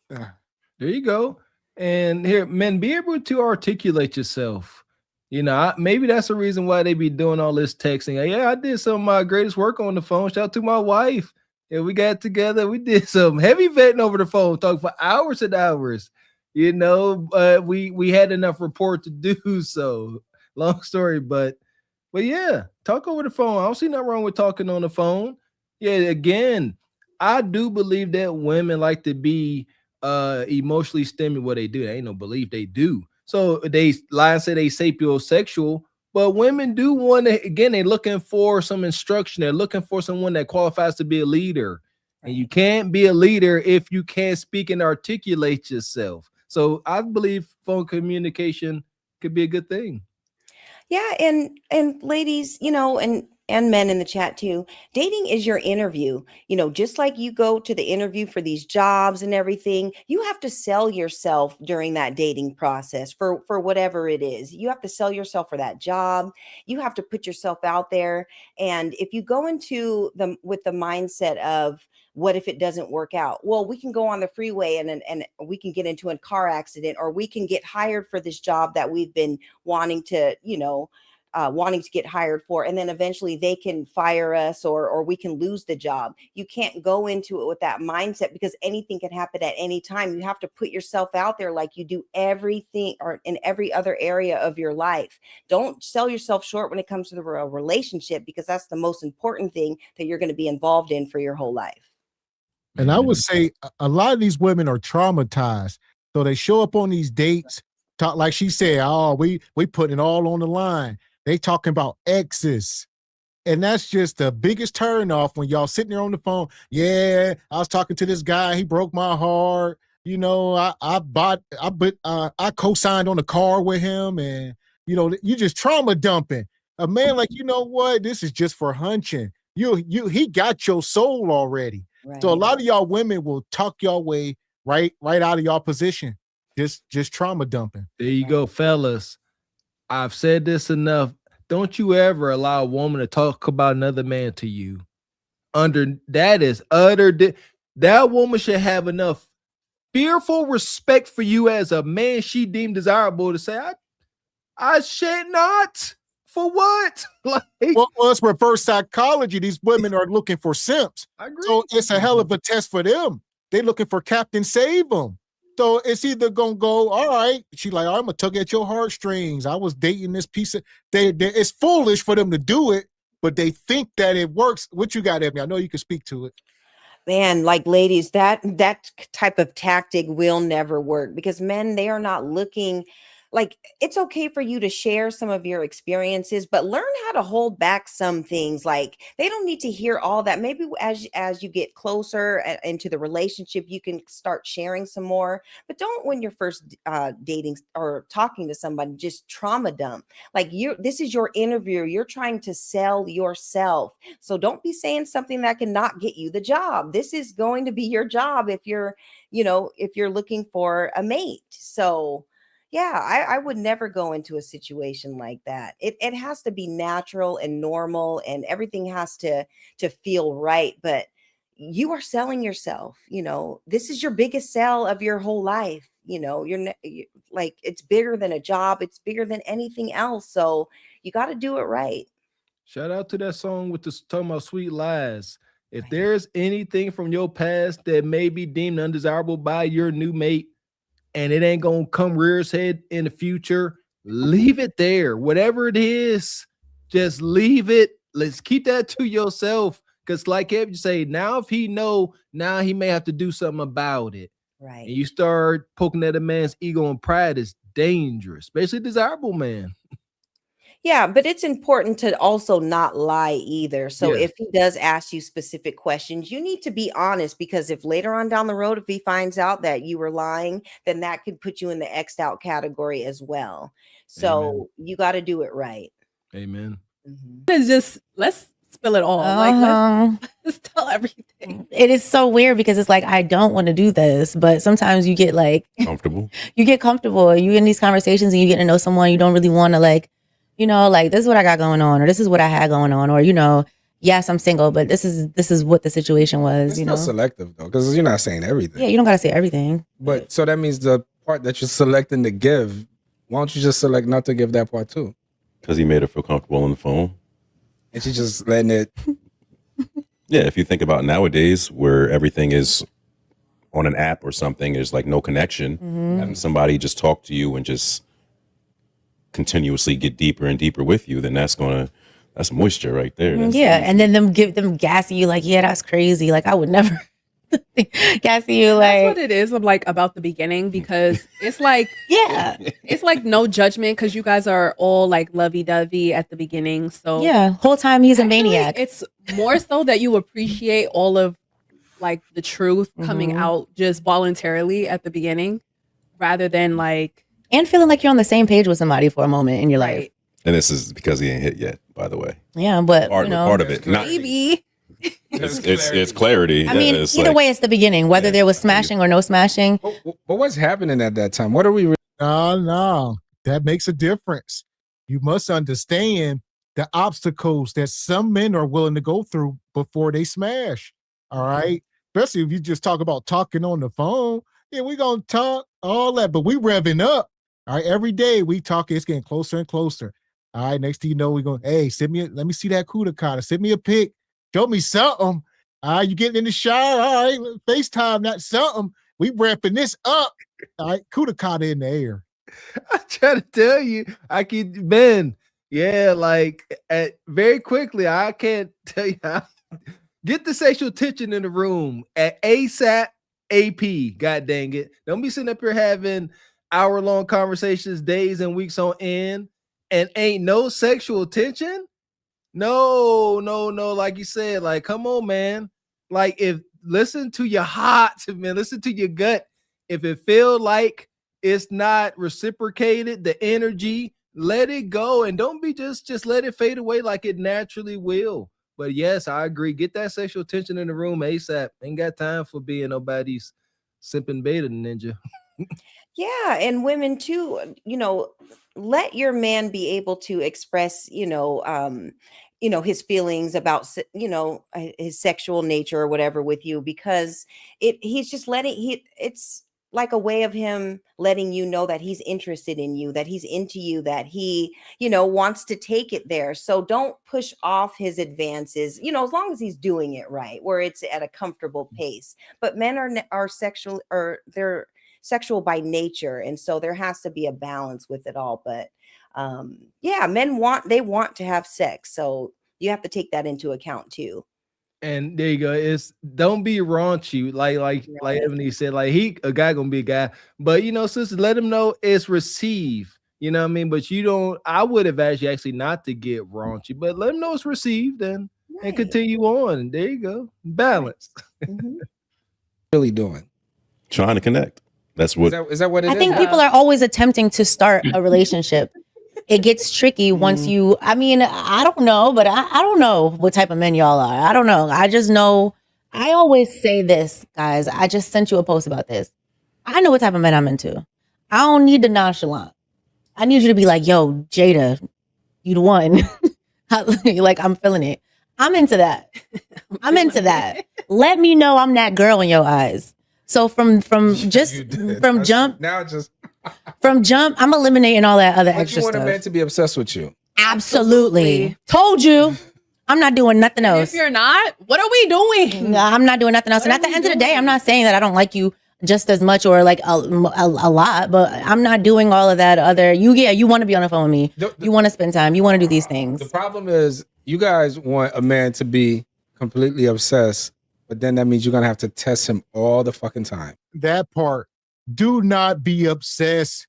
there you go. And here, men, be able to articulate yourself. Maybe that's the reason why they be doing all this texting. Yeah, I did some of my greatest work on the phone. Shout out to my wife. Yeah, we got together. We did some heavy vetting over the phone, talking for hours and hours. We had enough rapport to do so. Long story, but yeah, talk over the phone. I don't see nothing wrong with talking on the phone. Yeah, again, I do believe that women like to be emotionally stimulated. What they do, they ain't no belief, they do. So they lie and say they sapiosexual, but women do want to. Again, they're looking for some instruction. They're looking for someone that qualifies to be a leader, and you can't be a leader if you can't speak and articulate yourself. So I believe phone communication could be a good thing. Yeah, and ladies, and men in the chat too, dating is your interview. Just like you go to the interview for these jobs and everything, you have to sell yourself during that dating process for whatever it is. You have to sell yourself for that job. You have to put yourself out there. And if you go into with the mindset of, what if it doesn't work out? Well, we can go on the freeway and we can get into a car accident, or we can get hired for this job that we've been wanting to, wanting to get hired for, and then eventually they can fire us, or we can lose the job. You can't go into it with that mindset, because anything can happen at any time. You have to put yourself out there like you do everything or in every other area of your life. Don't sell yourself short when it comes to the relationship, because that's the most important thing that you're going to be involved in for your whole life. And I would say a lot of these women are traumatized. So they show up on these dates, talk like she said, oh, we putting it all on the line. They talking about exes. And that's just the biggest turn off when y'all sitting there on the phone. Yeah, I was talking to this guy. He broke my heart. You know, I co-signed on a car with him, and, you know, you just trauma dumping. A man like, you know what? This is just for hunching. He got your soul already. Right. So a lot of y'all women will talk y'all way right out of y'all position. Just trauma dumping. There you go, fellas. I've said this enough. Don't you ever allow a woman to talk about another man to you. That woman should have enough fearful respect for you as a man she deemed desirable to say, I should not. For what? Well, it's reverse psychology. These women are looking for simps. I agree. So it's a hell of a test for them. They're looking for Captain Save them. So it's either gonna go, all right. She's like, I'm gonna tug at your heartstrings. I was dating this piece of. It's foolish for them to do it, but they think that it works. What you got, Ebony? I know you can speak to it. Man, like, ladies, that type of tactic will never work, because men, they are not looking. Like, it's okay for you to share some of your experiences, but learn how to hold back some things. Like, they don't need to hear all that. Maybe as you get closer into the relationship, you can start sharing some more. But don't, when you're first dating or talking to somebody, just trauma dump. Like, this is your interview. You're trying to sell yourself. So don't be saying something that cannot get you the job. This is going to be your job if you're looking for a mate. So yeah, I would never go into a situation like that. It has to be natural and normal, and everything has to feel right. But you are selling yourself. You know, this is your biggest sell of your whole life. You know, you're like, it's bigger than a job. It's bigger than anything else. So you got to do it right. Shout out to that song with the talking about sweet lies. If there's anything from your past that may be deemed undesirable by your new mate, and it ain't gonna come rear its head in the future, leave it there. Whatever it is, just leave it. Let's keep that to yourself. Because like you say, now if he know, now he may have to do something about it. Right. And you start poking at a man's ego and pride, is dangerous, especially desirable man. Yeah, but it's important to also not lie either. So if he does ask you specific questions, you need to be honest, because if later on down the road, if he finds out that you were lying, then that could put you in the X'd out category as well. So you got to do it right. Amen. Let's spill it all. Like, let's tell everything. It is so weird, because it's like, I don't want to do this, but sometimes you get like comfortable. You get comfortable. You in these conversations and you get to know someone. You don't really want to, like, you know, like, this is what I got going on, or this is what I had going on, or, you know, yes, I'm single, but this is what the situation was. It's you not know, selective though, because you're not saying everything. Yeah, you don't gotta say everything. But so that means the part that you're selecting to give, why don't you just select not to give that part too? Because he made her feel comfortable on the phone. And she's just letting it. Yeah, if you think about nowadays where everything is on an app or something, there's like no connection, and somebody just talk to you and just continuously get deeper and deeper with you, then that's moisture right there. That's and then them gassing you like, yeah, that's crazy. Like, I would never gassing you. Like, that's what it is. I'm like about the beginning, because it's like, it's like no judgment, because you guys are all like lovey-dovey at the beginning. So whole time he's a maniac. It's more so that you appreciate all of like the truth coming out just voluntarily at the beginning, rather than like, and feeling like you're on the same page with somebody for a moment in your life. And this is because he ain't hit yet, by the way. Yeah, but part of it, not maybe. It's clarity. I mean, either way, it's the beginning, whether there was smashing or no smashing. But what's happening at that time? What are we? No, that makes a difference. You must understand the obstacles that some men are willing to go through before they smash. All right. especially if you just talk about talking on the phone. Yeah, we gonna talk all that, but we revving up. All right, every day we talk, it's getting closer and closer. All right, next thing you know, we go, hey, let me see that Kudakata. Send me a pic. Show me something. All right, you getting in the shower? All right, FaceTime, not something. We ramping this up. All right, Kudakata in the air. I try to tell you, Ben. Yeah, like very quickly, I can't tell you how. Get the sexual tension in the room at ASAP AP. God dang it. Don't be sitting up here having hour-long conversations, days and weeks on end, and ain't no sexual tension. No. Like you said, like, come on, man. Like, listen to your heart, man. Listen to your gut. If it feel like it's not reciprocated, the energy, let it go, and don't be just let it fade away like it naturally will. But yes, I agree. Get that sexual tension in the room ASAP. Ain't got time for being nobody's simping beta ninja. Yeah, and women too, let your man be able to express, his feelings about, his sexual nature or whatever with you, because he's just it's like a way of him letting you know that he's interested in you, that he's into you, that he, wants to take it there. So don't push off his advances, as long as he's doing it right, where it's at a comfortable pace. But men are sexual, or they're sexual by nature, and so there has to be a balance with it all. But men want to have sex, so you have to take that into account too. And there you go. Don't be raunchy, like Ebony said. Like a guy gonna be a guy, but sister, let him know it's received. You know what I mean? But I would advise you actually not to get raunchy, but let him know it's received and continue on. There you go. Balance. Mm-hmm. Really doing? Trying to connect. That's what. Is that what it is? I think people are always attempting to start a relationship. It gets tricky once you, I don't know, but I don't know what type of men y'all are. I don't know. I just know, I always say this, guys. I just sent you a post about this. I know what type of men I'm into. I don't need the nonchalant. I need you to be like, yo, Jada, you the one. Like, I'm feeling it. I'm into that. I'm into that. Let me know I'm that girl in your eyes. So from jump, I'm eliminating all that other extra stuff. You want a man stuff. to be obsessed with you? Absolutely. Told you. I'm not doing nothing else. If you're not, what are we doing? No, I'm not doing nothing else. And at the end of the day, I'm not saying that I don't like you just as much or like a lot, but I'm not doing all of that other. You want to be on the phone with me. You want to spend time. You want to do these things. The problem is you guys want a man to be completely obsessed, but then that means you're going to have to test him all the fucking time. That part. Do not be obsessed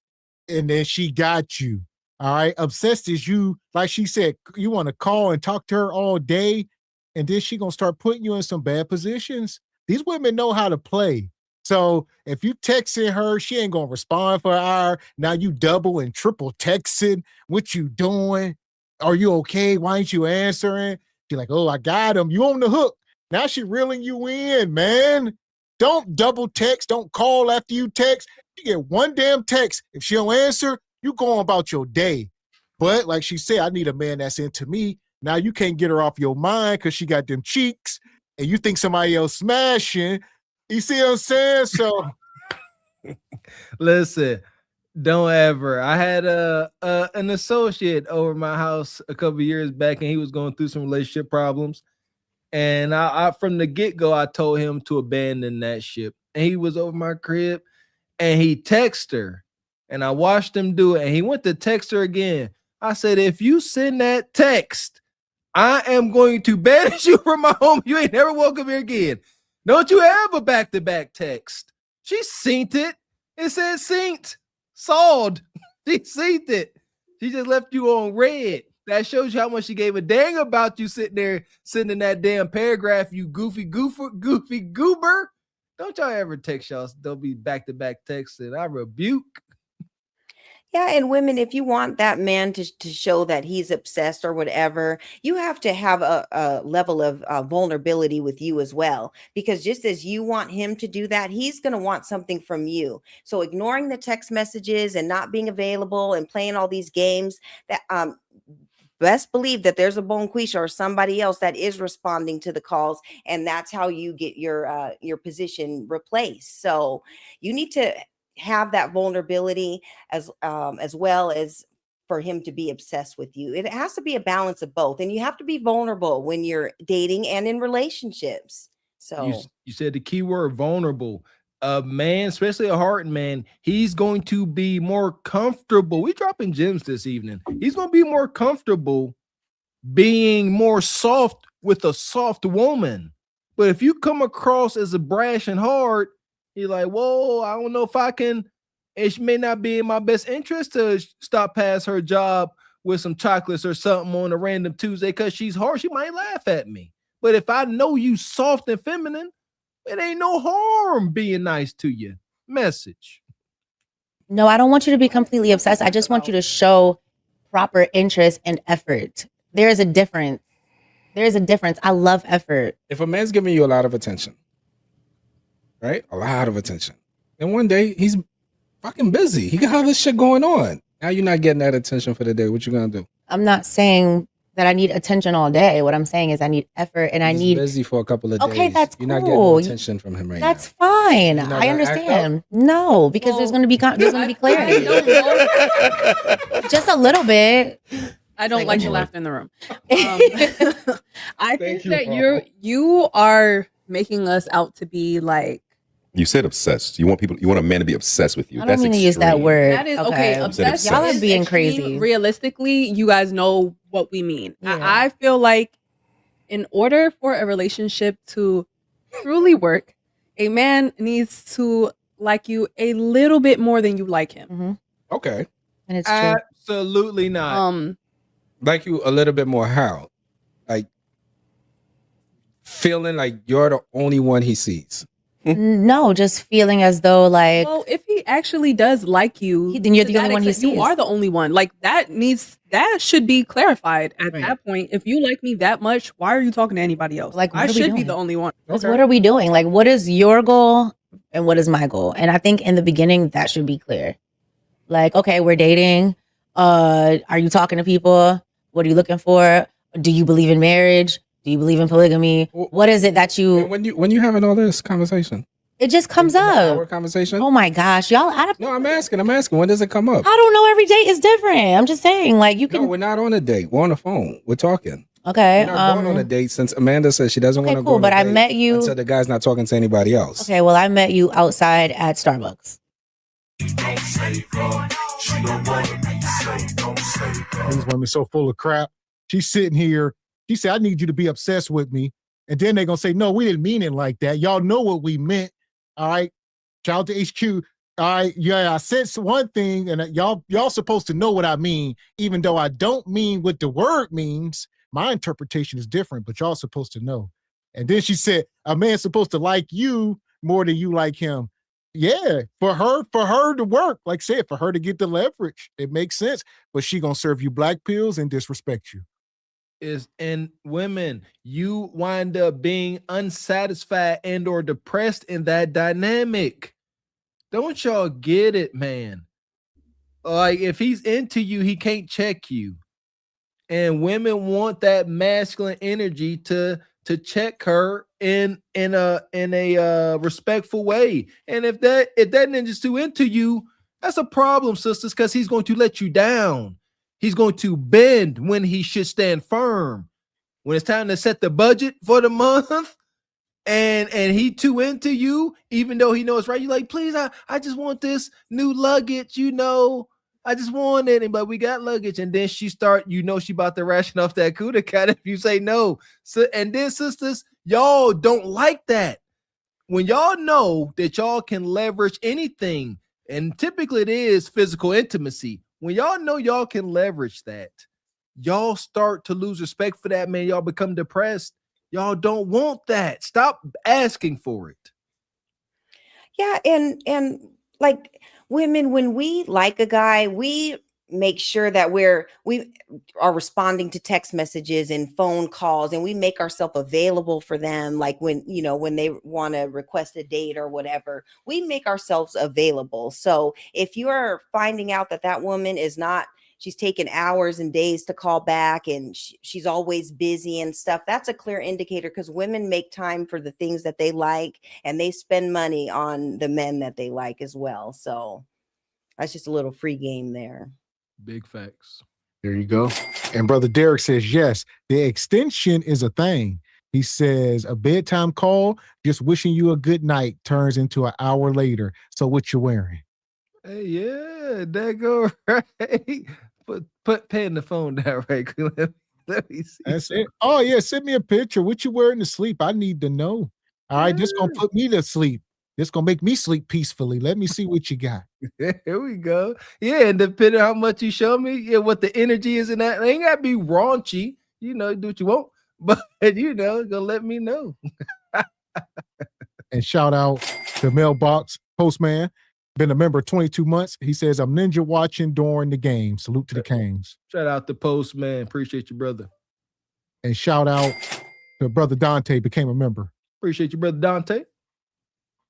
and then she got you. All right. Obsessed is you, like she said, you want to call and talk to her all day, and then she going to start putting you in some bad positions. These women know how to play. So if you texting her, she ain't going to respond for an hour. Now you double and triple texting. What you doing? Are you okay? Why ain't you answering? She's like, oh, I got him. You on the hook. Now she reeling you in, man. Don't double text. Don't call after you text. You get one damn text. If she don't answer, you go about your day. But like she said, I need a man that's into me. Now you can't get her off your mind because she got them cheeks and you think somebody else smashing. You see what I'm saying? So listen, don't ever. I had an associate over my house a couple of years back, and he was going through some relationship problems. And I from the get-go, I told him to abandon that ship. And he was over my crib, and he texted her, and I watched him do it, and he went to text her again. I said, if you send that text, I am going to banish you from my home. You ain't never welcome here again. Don't you have a back-to-back text? She synced it. It said synced, solved. She synced it. She just left you on red. That shows you how much she gave a dang about you sitting there, sitting in that damn paragraph, you goofy goober. Don't y'all ever text y'all. Don't be back-to-back texting. I rebuke. Yeah, and women, if you want that man to show that he's obsessed or whatever, you have to have a level of vulnerability with you as well. Because just as you want him to do that, he's going to want something from you. So ignoring the text messages and not being available and playing all these games, that best believe that there's a Bonquisha or somebody else that is responding to the calls, and that's how you get your position replaced. So you need to have that vulnerability as well as for him to be obsessed with you. It has to be a balance of both, and you have to be vulnerable when you're dating and in relationships. So You said the key word vulnerable. A man, especially a hardened man, he's going to be more comfortable. We dropping gems this evening. He's going to be more comfortable being more soft with a soft woman. But if you come across as a brash and hard, you're like, whoa, I don't know if I can. It may not be in my best interest to stop past her job with some chocolates or something on a random Tuesday because she's hard. She might laugh at me. But if I know you soft and feminine, it ain't no harm being nice to you. Message. No, I don't want you to be completely obsessed. I just want you to show proper interest and effort. There is a difference. There is a difference. I love effort. If a man's giving you a lot of attention, right? A lot of attention. And one day he's fucking busy. He got all this shit going on. Now you're not getting that attention for the day. What you gonna do? I'm not saying that I need attention all day. What I'm saying is I need effort and He's I need busy for a couple of days. Okay, that's You're not cool. getting attention from him right now. That's fine. You're not I gonna act understand. No, because there's gonna be clarity. Just a little bit. I don't Like, like come the on. laughter in the room. I think that you are making us out to be like. You said obsessed. You want a man to be obsessed with you. I don't mean to use that word. That is okay. Obsessed. Y'all are is being extreme. crazy. Realistically, you guys know what we mean. Yeah. I feel like in order for a relationship to truly work, a man needs to like you a little bit more than you like him. Okay. And it's true. Absolutely not. Like you a little bit more how? Like feeling like you're the only one he sees. No, just feeling as though like Well, if he actually does like you, then you're to the only that one he extent, sees. You are the only one. Like that should be clarified at that point. If you like me that much, why are you talking to anybody else? Like, what I are we should be doing? the only one. 'Cause what are we doing? Like, what is your goal and what is my goal? And I think in the beginning that should be clear. Like, okay, we're dating. Are you talking to people? What are you looking for? Do you believe in marriage? Do you believe in polygamy? What is it that you? When you having all this conversation? It just comes up. Our conversation. Oh my gosh, y'all! No, I'm asking. When does it come up? I don't know. Every date is different. I'm just saying, like you can. No, we're not on a date. We're on the phone. We're talking. Okay. We're not going on a date since Amanda says she doesn't want to go. Cool, on a but I date met you until the guy's not talking to anybody else. Okay, well, I met you outside at Starbucks. These women so full of crap. She's sitting here. She said, I need you to be obsessed with me. And then they're going to say, no, we didn't mean it like that. Y'all know what we meant. All right. Shout out to HQ. All right. Yeah, I said one thing, and y'all supposed to know what I mean, even though I don't mean what the word means. My interpretation is different, but y'all supposed to know. And then she said, a man's supposed to like you more than you like him. Yeah, for her to work, like I said, for her to get the leverage, it makes sense. But she gonna serve you black pills and disrespect you. And women, you wind up being unsatisfied and or depressed in that dynamic. Don't y'all get it, man? Like if he's into you, he can't check you. And women want that masculine energy to check her in a respectful way. And if that ninja's too into you, that's a problem, sisters, because he's going to let you down. He's going to bend when he should stand firm. When it's time to set the budget for the month, and he too into you, even though he knows right, you're like, please, I just want this new luggage, I just want it, but we got luggage. And then she about to ration off that Kuda cut if you say no. So, and then sisters, y'all don't like that. When y'all know that y'all can leverage anything, and typically it is physical intimacy. When y'all know y'all can leverage that, y'all start to lose respect for that man. Y'all become depressed. Y'all don't want that. Stop asking for it. Yeah, and like women, when we like a guy, we make sure that we are responding to text messages and phone calls, and we make ourselves available for them. Like when they want to request a date or whatever, we make ourselves available. So if you are finding out that woman is not she's taken hours and days to call back, and she's always busy and stuff. That's a clear indicator, because women make time for the things that they like, and they spend money on the men that they like as well. So that's just a little free game there. Big facts. There you go. And Brother Derek says, yes, the extension is a thing. He says a bedtime call, just wishing you a good night, turns into an hour later. So what you wearing? Hey, yeah, that go right. Put paying the phone down right quick. Let me see. That's it. Oh, yeah, send me a picture. What you wearing to sleep? I need to know. All right, this going to put me to sleep. This going to make me sleep peacefully. Let me see what you got. Here we go. Yeah, and depending on how much you show me, yeah, what the energy is in that, it ain't got to be raunchy. You know, do what you want. But, you know, gonna let me know. And shout out to Mailbox Postman. Been a member 22 months. He says, I'm ninja watching during the game. Salute to the Canes. Shout out to Postman. Appreciate you, brother. And shout out to Brother Dante, became a member. Appreciate you, Brother Dante.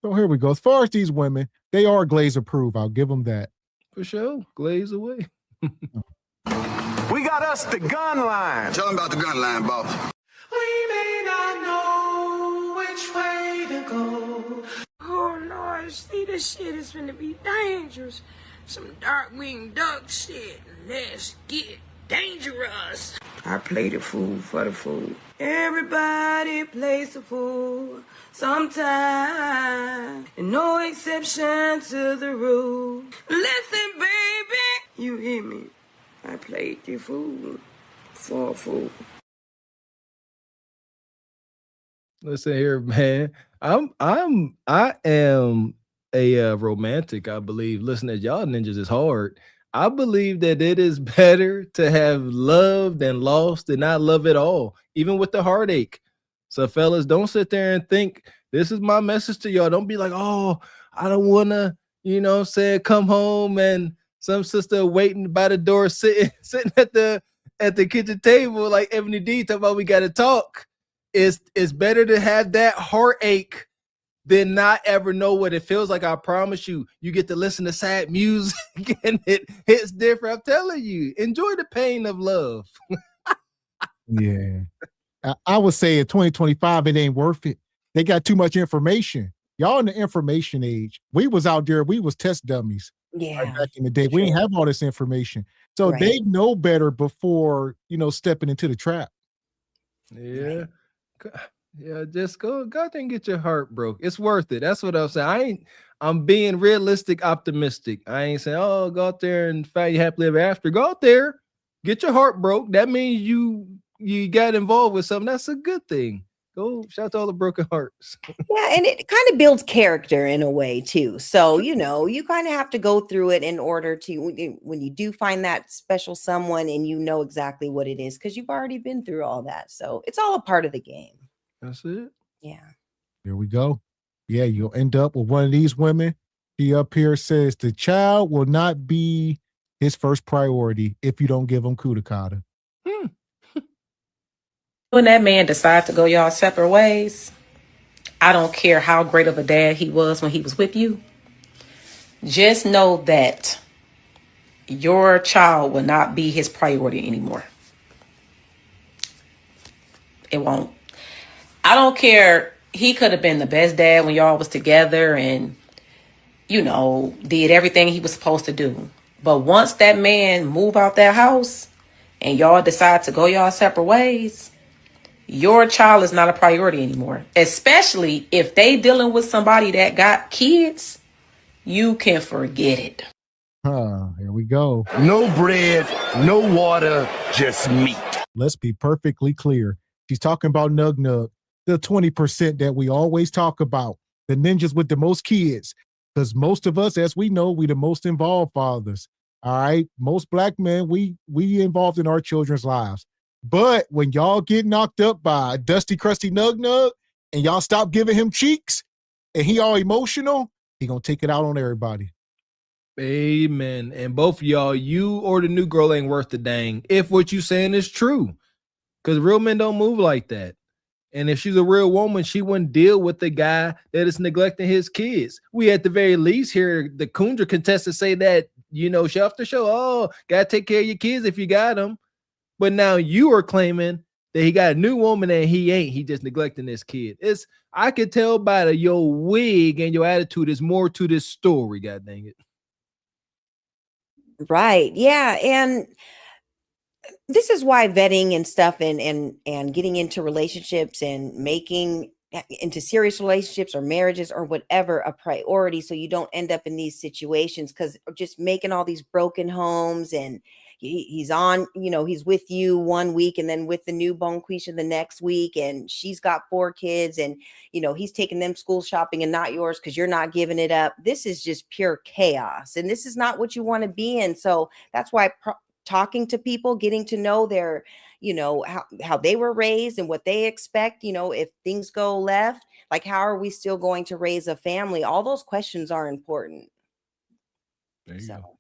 So here we go. As far as these women, they are Glaze approved. I'll give them that. For sure. Glaze away. We got us the gun line. Tell them about the gun line, boss. We may not know which way to go. Oh Lord, see, this shit is gonna be dangerous. Some dark-winged duck shit. Let's get dangerous. I play the fool for the fool. Everybody plays the fool sometime, and no exception to the rule. Listen, baby, you hear me? I played the fool for a fool. Listen here, man. I am a romantic, I believe. Listen, at y'all ninjas is hard. I believe that it is better to have loved and lost than not love at all, even with the heartache. So, fellas, don't sit there and think, this is my message to y'all. Don't be like, oh, I don't want to, you know what I'm saying, come home and some sister waiting by the door, sitting at the kitchen table like Ebony D talking about we got to talk. It's better to have that heartache than not ever know what it feels like. I promise you, you get to listen to sad music and it hits different. I'm telling you, enjoy the pain of love. Yeah. I would say in 2025, it ain't worth it. They got too much information. Y'all in the information age. We was out there, we was test dummies. Yeah. Right back in the day. We didn't have all this information. So they know better before, you know, stepping into the trap. Yeah. Yeah, just go out there and get your heart broke. It's worth it. That's what I'm saying. I'm being realistic, optimistic. I ain't saying, oh, go out there and find you happily ever after. Go out there, get your heart broke. That means you got involved with something. That's a good thing. Go shout out to all the broken hearts. Yeah, and it kind of builds character in a way too. So, you know, you kind of have to go through it in order to, when you do find that special someone and you know exactly what it is, because you've already been through all that. So it's all a part of the game. That's it. Yeah. There we go. Yeah, you'll end up with one of these women. He up here says the child will not be his first priority if you don't give him kudakata. When that man decides to go y'all separate ways, I don't care how great of a dad he was when he was with you. Just know that your child will not be his priority anymore. It won't. I don't care. He could have been the best dad when y'all was together and, you know, did everything he was supposed to do. But once that man move out that house and y'all decide to go y'all separate ways, your child is not a priority anymore. Especially if they dealing with somebody that got kids, you can forget it. Here we go. No bread, no water, just meat. Let's be perfectly clear. She's talking about Nug Nug, the 20% that we always talk about, the ninjas with the most kids. Because most of us, as we know, we the most involved fathers. All right. Most black men, we involved in our children's lives. But when y'all get knocked up by a dusty, crusty Nug Nug and y'all stop giving him cheeks and he all emotional, he gonna take it out on everybody. Amen. And both of y'all, you or the new girl ain't worth the dang if what you saying is true. Because real men don't move like that. And if she's a real woman, she wouldn't deal with the guy that is neglecting his kids. We at the very least hear the Kundra contestant say that shelf to show. Oh, gotta take care of your kids if you got them. But now you are claiming that he got a new woman and he ain't. He just neglecting this kid. I could tell by your wig and your attitude. There's more to this story. God dang it. Right. Yeah. And this is why vetting and stuff and getting into relationships and making into serious relationships or marriages or whatever a priority, so you don't end up in these situations, because just making all these broken homes, and he's on, he's with you 1 week and then with the new Bonquisha the next week, and she's got 4 kids, and he's taking them school shopping and not yours because you're not giving it up. This is just pure chaos, and this is not what you want to be in. So that's why talking to people, getting to know their, how they were raised and what they expect, if things go left, like how are we still going to raise a family? All those questions are important. There you go.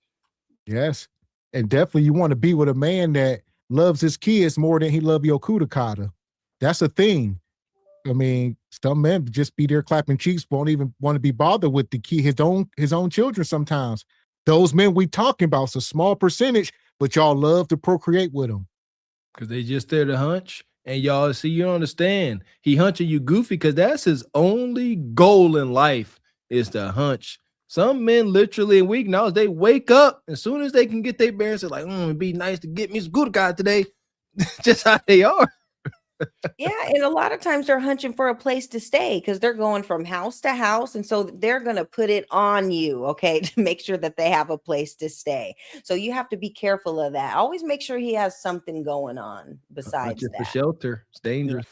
Yes. And definitely you want to be with a man that loves his kids more than he loves your kudakata. That's a thing. I mean, some men just be there clapping cheeks, won't even want to be bothered with the kid, his own children sometimes. Those men we talking about, it's a small percentage, but y'all love to procreate with them. Because they just there to hunch. And y'all see, you don't understand. He hunching you goofy because that's his only goal in life is to hunch. Some men literally, and we acknowledge, they wake up as soon as they can get their parents, they're like, it'd be nice to get me some good guy today. Just how they are. Yeah, and a lot of times they're hunching for a place to stay because they're going from house to house, and so they're going to put it on you, okay, to make sure that they have a place to stay. So you have to be careful of that. Always make sure he has something going on besides that. For shelter, it's dangerous.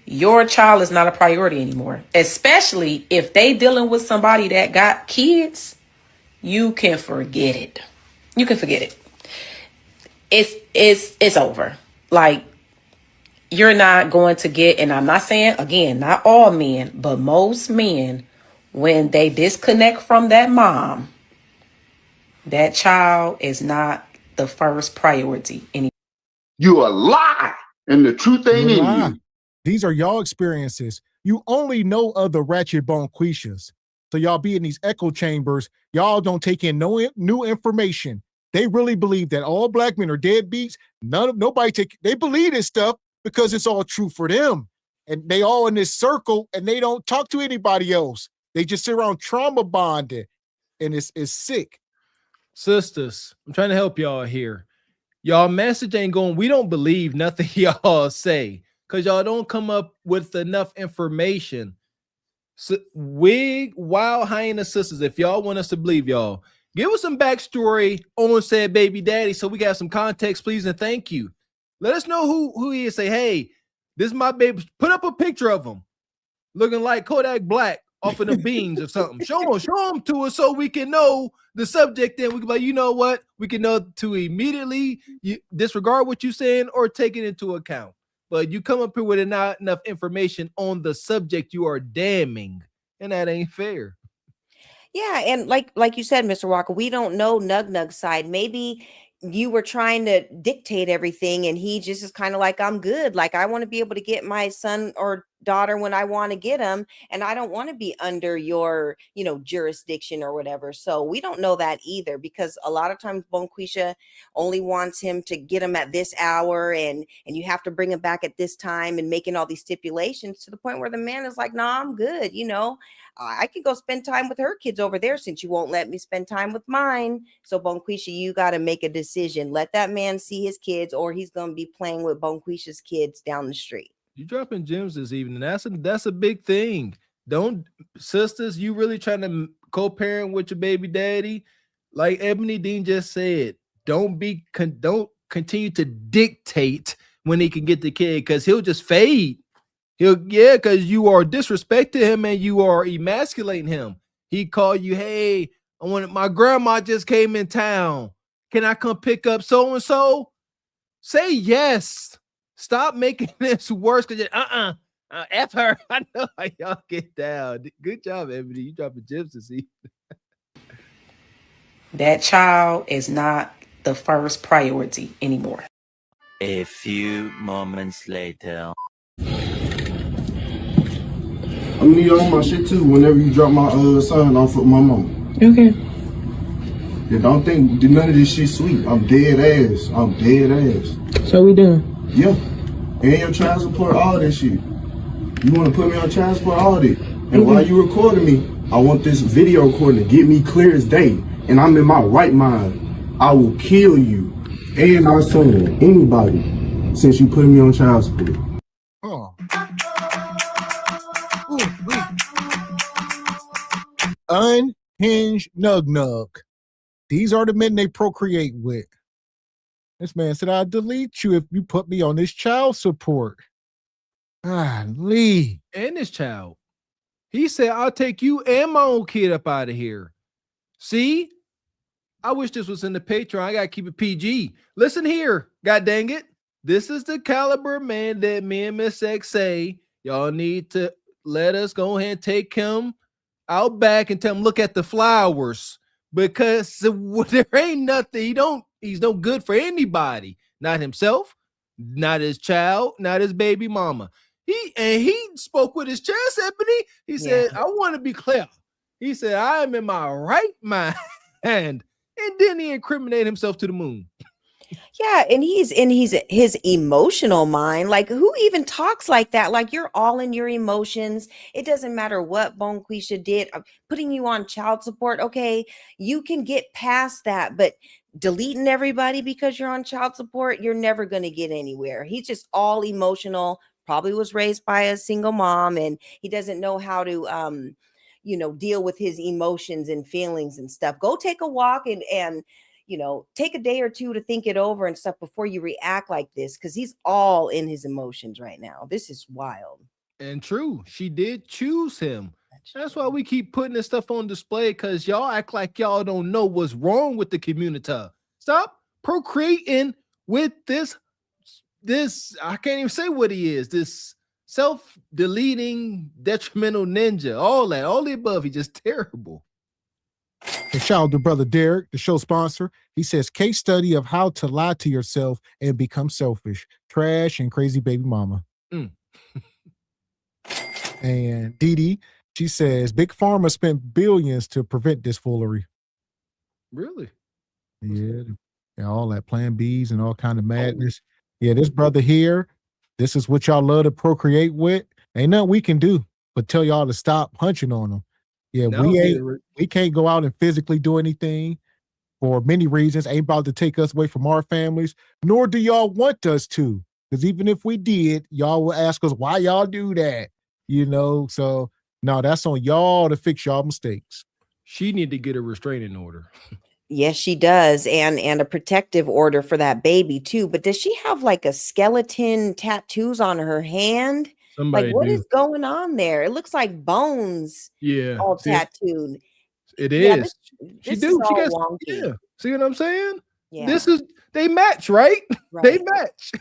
Your child is not a priority anymore, especially if they dealing with somebody that got kids. You can forget it. You can forget it. It's over. Like, you're not going to get, and I'm not saying, again, not all men, but most men, when they disconnect from that mom, that child is not the first priority anymore. You a lie, and the truth ain't in you. These are y'all experiences. You only know other ratchet Bonquishas. So y'all be in these echo chambers. Y'all don't take in no new information. They really believe that all black men are deadbeats. They believe this stuff because it's all true for them. And they all in this circle and they don't talk to anybody else. They just sit around trauma bonded, and it's sick. Sisters, I'm trying to help y'all here. Y'all message ain't going, we don't believe nothing y'all say because y'all don't come up with enough information. So, wild hyena sisters, if y'all want us to believe y'all, give us some backstory on said baby daddy so we got some context, please, and thank you. Let us know who he is. Say, hey, this is my baby. Put up a picture of him looking like Kodak Black off of the beans or something. Show him to us so we can know the subject. Then we can be like, you know what? We can know to immediately disregard what you're saying or take it into account. But you come up here with not enough information on the subject you are damning, and that ain't fair. Yeah, and like you said, Mr. Walker, we don't know Nug's side. Maybe you were trying to dictate everything and he just is kind of like, I'm good. Like, I want to be able to get my son or daughter when I want to get them, and I don't want to be under your, jurisdiction or whatever. So we don't know that either, because a lot of times Bonquisha only wants him to get him at this hour and you have to bring him back at this time, and making all these stipulations to the point where the man is like, nah, I'm good. I can go spend time with her kids over there since you won't let me spend time with mine. So Bonquisha, you got to make a decision. Let that man see his kids, or he's going to be playing with Bonquisha's kids down the street. You dropping gems this evening. That's a big thing. Don't, sisters, you really trying to co-parent with your baby daddy? Like Ebony Dean just said, don't continue to dictate when he can get the kid, because he'll just fade. Because you are disrespecting him and you are emasculating him. He called you, hey, my grandma just came in town. Can I come pick up so-and-so? Say yes. Stop making this worse, because F her. I know how y'all get down. Good job, Ebony. You dropping gems this evening. That child is not the first priority anymore. A few moments later. I'm gonna need all my shit too whenever you drop my son off with my mom. Okay. Yeah, don't think none of this shit sweet. I'm dead ass. I'm dead ass. So we done? Yeah. And your child support, all that shit. You want to put me on child support, all that. And while you recording me, I want this video recording to get me clear as day. And I'm in my right mind. I will kill you and our son, anybody, since you putting me on child support. Oh. Unhinged nug. These are the men they procreate with. This man said, I'll delete you if you put me on this child support. Lee. And this child. He said, I'll take you and my own kid up out of here. See? I wish this was in the Patreon. I got to keep it PG. Listen here, god dang it. This is the caliber man that me and Miss X say, y'all need to let us go ahead and take him out back and tell him, look at the flowers. Because there ain't nothing. He's no good for anybody. Not himself, not his child, not his baby mama. He spoke with his chest, Ebony. He said, I want to be clear. He said, I am in my right mind. And then he incriminated himself to the moon. Yeah, and he's in his emotional mind. Like, who even talks like that? Like, you're all in your emotions. It doesn't matter what Bonquisha did. Putting you on child support, okay, you can get past that, but deleting everybody because you're on child support, you're never going to get anywhere. He's just all emotional. Probably was raised by a single mom, and he doesn't know how to deal with his emotions and feelings and stuff. Go take a walk and take a day or two to think it over and stuff before you react like this, because he's all in his emotions right now. This is wild. And true, she did choose him. That's why we keep putting this stuff on display, because y'all act like y'all don't know what's wrong with the community. Stop procreating with this, I can't even say what he is, this self-deleting, detrimental ninja, all the above. He's just terrible. And shout out to brother Derek, the show sponsor. He says, case study of how to lie to yourself and become selfish. Trash and crazy baby mama. And Dee Dee, she says, Big Pharma spent billions to prevent this foolery. Really? Yeah. And all that Plan Bs and all kind of madness. Yeah, this brother here, this is what y'all love to procreate with. Ain't nothing we can do but tell y'all to stop punching on them. Yeah, we can't go out and physically do anything for many reasons. Ain't about to take us away from our families, nor do y'all want us to. Because even if we did, y'all will ask us why y'all do that. So no, that's on y'all to fix y'all mistakes. She need to get a restraining order. Yes, she does. And a protective order for that baby too. But does she have like a skeleton tattoos on her hand? Somebody what is going on there? It looks like bones. Yeah. All tattooed. It is. This is all wonky. Yeah. See what I'm saying? Yeah. They match, right? They match.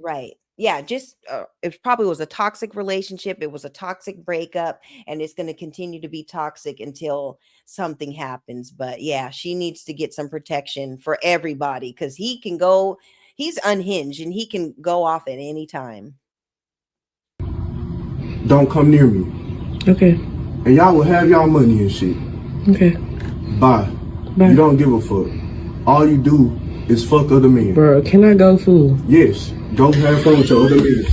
Right. Yeah. Just it probably was a toxic relationship. It was a toxic breakup, and it's going to continue to be toxic until something happens. But yeah, she needs to get some protection for everybody, because he's unhinged and he can go off at any time. Don't come near me. Okay. And y'all will have y'all money and shit. Okay. Bye. You don't give a fuck. All you do is fuck other men. Bro, can I go fool? Yes. Go have fun with your other men.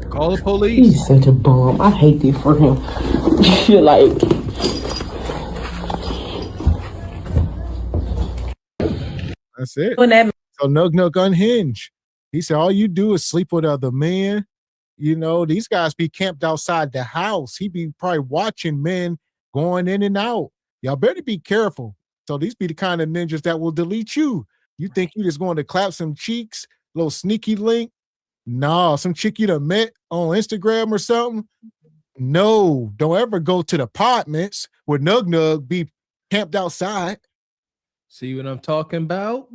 Call the police. He's such a bum. I hate this for him. You're like... That's it. So Nug unhinged. He said, all you do is sleep with other men. These guys be camped outside the house. He be probably watching men going in and out. Y'all better be careful. So these be the kind of ninjas that will delete you. You think you just going to clap some cheeks, little sneaky link? No, some chick you done met on Instagram or something? No, don't ever go to the apartments where Nug be camped outside. See what I'm talking about?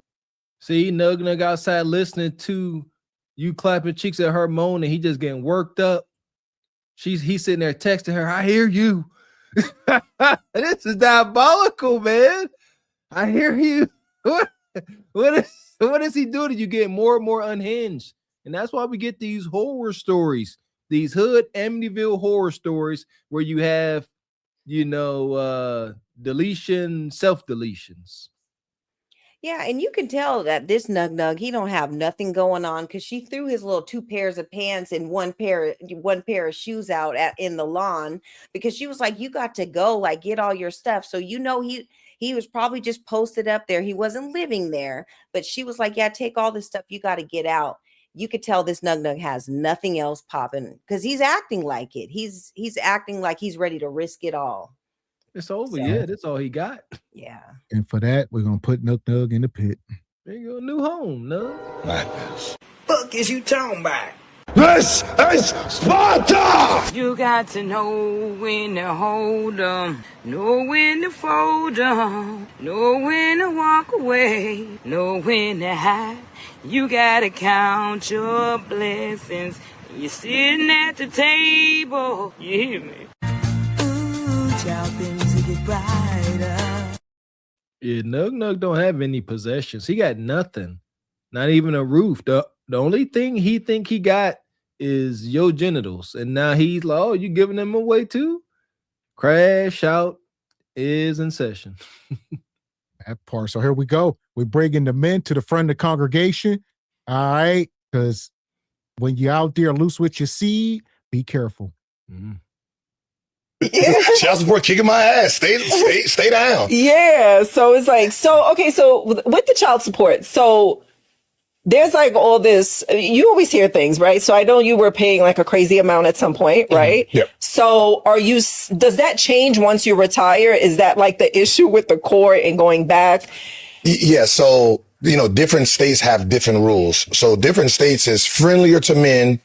See, Nug outside listening to you clapping cheeks at her moaning. He just getting worked up. He's sitting there texting her, I hear you. This is diabolical, man. I hear you. What is he doing? You get more and more unhinged. And that's why we get these horror stories. these hood Amityville horror stories where you have, deletion, self-deletions. Yeah, and you can tell that this nug he don't have nothing going on because she threw his little 2 pairs of pants and one pair of shoes out in the lawn because she was like, "You got to go, like get all your stuff." So he was probably just posted up there. He wasn't living there, but she was like, "Yeah, take all this stuff. You got to get out." You could tell this nug has nothing else popping because he's acting like it. He's acting like he's ready to risk it all. It's over. Yeah, that's all he got. Yeah. And for that, we're gonna put Nug in the pit. There you go, new home, Nug. Madness. Fuck is you talking about? This is Sparta! You got to know when to hold 'em, know when to fold 'em, know when to walk away, know when to hide. You gotta count your blessings. You're sitting at the table. You hear me? Ooh, child, things get brighter. Yeah, Nug don't have any possessions. He got nothing. Not even a roof. The only thing he think he got is your genitals. And now he's like, oh, you giving them away too? Crash Out is in session. That part. So here we go. We're bringing the men to the front of the congregation. All right. Because when you're out there loose with your seed, be careful. Child support kicking my ass. Stay down. Yeah. So it's like, so with the child support, so there's like all this, you always hear things, right? So I know you were paying like a crazy amount at some point, right? Yep. So does that change once you retire? Is that like the issue with the court and going back? Yeah. So, different states have different rules. So different states is friendlier to men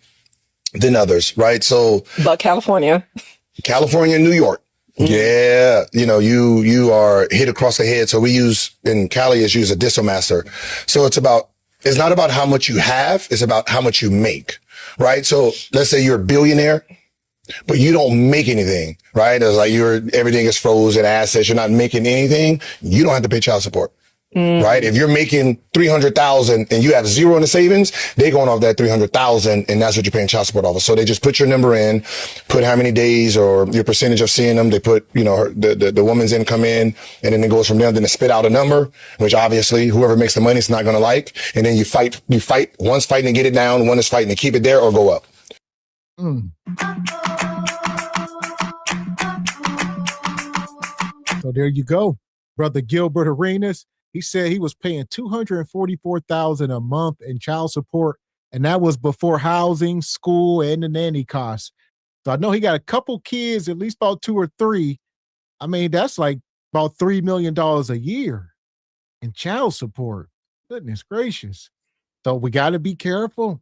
than others, right? So. But California and New York. Yeah. You are hit across the head. So in Cali is use a Dissomaster. So it's not about how much you have, it's about how much you make, right? So let's say you're a billionaire, but you don't make anything, right? It's like everything is frozen assets. You're not making anything. You don't have to pay child support, right? If you're making $300,000 and you have zero in the savings, they're going off that $300,000 and that's what you're paying child support off of. So they just put your number in, put how many days or your percentage of seeing them. They put, the woman's income in, and then it goes from there. Then they spit out a number, which obviously whoever makes the money is not going to like. And then you fight. One's fighting to get it down. One is fighting to keep it there or go up. So there you go. Brother Gilbert Arenas. He said he was paying $244,000 a month in child support, and that was before housing, school, and the nanny costs. So I know he got a couple kids, at least about 2 or 3. I mean, that's like about $3 million a year in child support. Goodness gracious. So we got to be careful.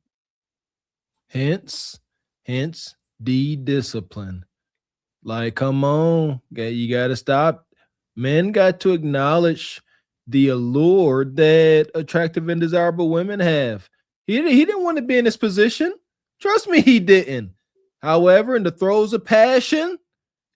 Hence the discipline. Like, come on, you got to stop. Men got to acknowledge the allure that attractive and desirable women have. He didn't want to be in this position. Trust me, he didn't. However, in the throes of passion,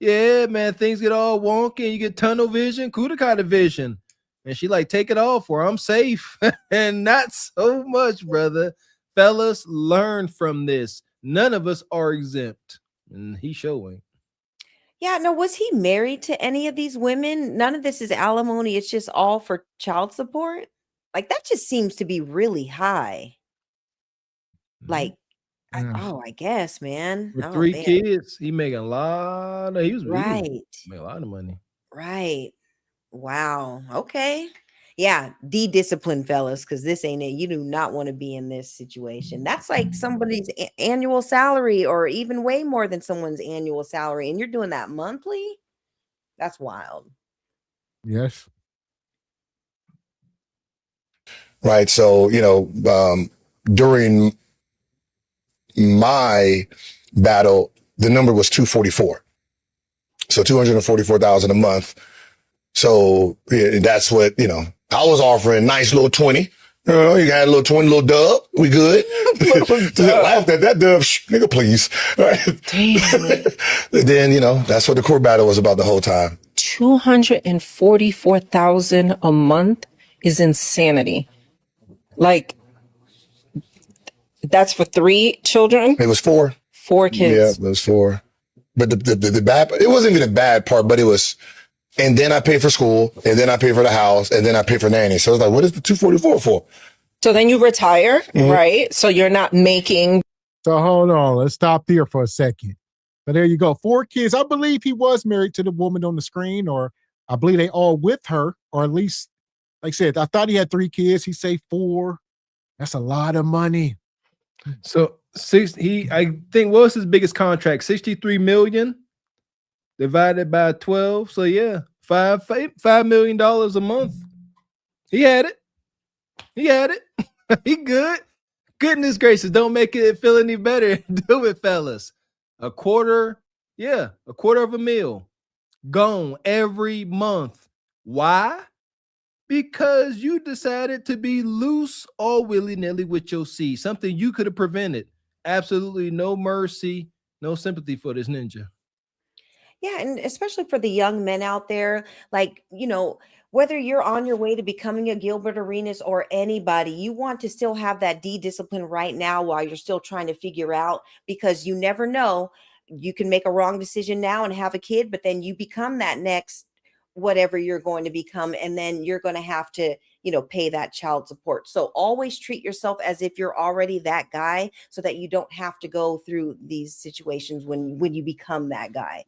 yeah, man, things get all wonky and you get tunnel vision, Kudakata vision. And she like, take it off or I'm safe. And not so much, brother. Fellas, learn from this. None of us are exempt. And he's showing. Yeah, no, was he married to any of these women? None of this is alimony. It's just all for child support. Like, that just seems to be really high. Like, I guess, man. With 3 kids, he making a lot of, he was right. Making a lot of money. Right. Wow. Okay. Yeah, de-discipline, fellas, because this ain't it. You do not want to be in this situation. That's like somebody's annual salary or even way more than someone's annual salary. And you're doing that monthly? That's wild. Yes. Right. So, during my battle, the number was 244. So 244,000 a month. So that's what, I was offering nice little 20. You got a little 20, little dub. We good. Laughed at that dub. Nigga, please. Right. Then, that's what the court battle was about the whole time. 244,000 a month is insanity. Like, that's for 3 children? It was 4. 4 Yeah, kids. it was 4. But the bad, it wasn't even a bad part, but it was, and then I pay for school, and then I pay for the house, and then I pay for nanny. So it's like, what is the 244 for? So then you retire, Mhm. right? So you're not making. So hold on, let's stop there for a second. But there you go, 4 kids. I believe he was married to the woman on the screen, or I believe they all with her, or at least, like I said, I thought he had 3 kids. He say 4. That's a lot of money. So I think, what was his biggest contract? 63 million divided by 12. So yeah, $5 million a month. He had it. He had it. He good. Goodness gracious, don't make it feel any better. Do it, fellas. A quarter of a meal gone every month. Why? Because you decided to be loose or willy-nilly with your seed, something you could have prevented. Absolutely no mercy, no sympathy for this ninja. Yeah, and especially for the young men out there, like, whether you're on your way to becoming a Gilbert Arenas or anybody, you want to still have that D discipline right now while you're still trying to figure out, because you never know. You can make a wrong decision now and have a kid, but then you become that next whatever you're going to become, and then you're going to have to, pay that child support. So always treat yourself as if you're already that guy, so that you don't have to go through these situations when you become that guy.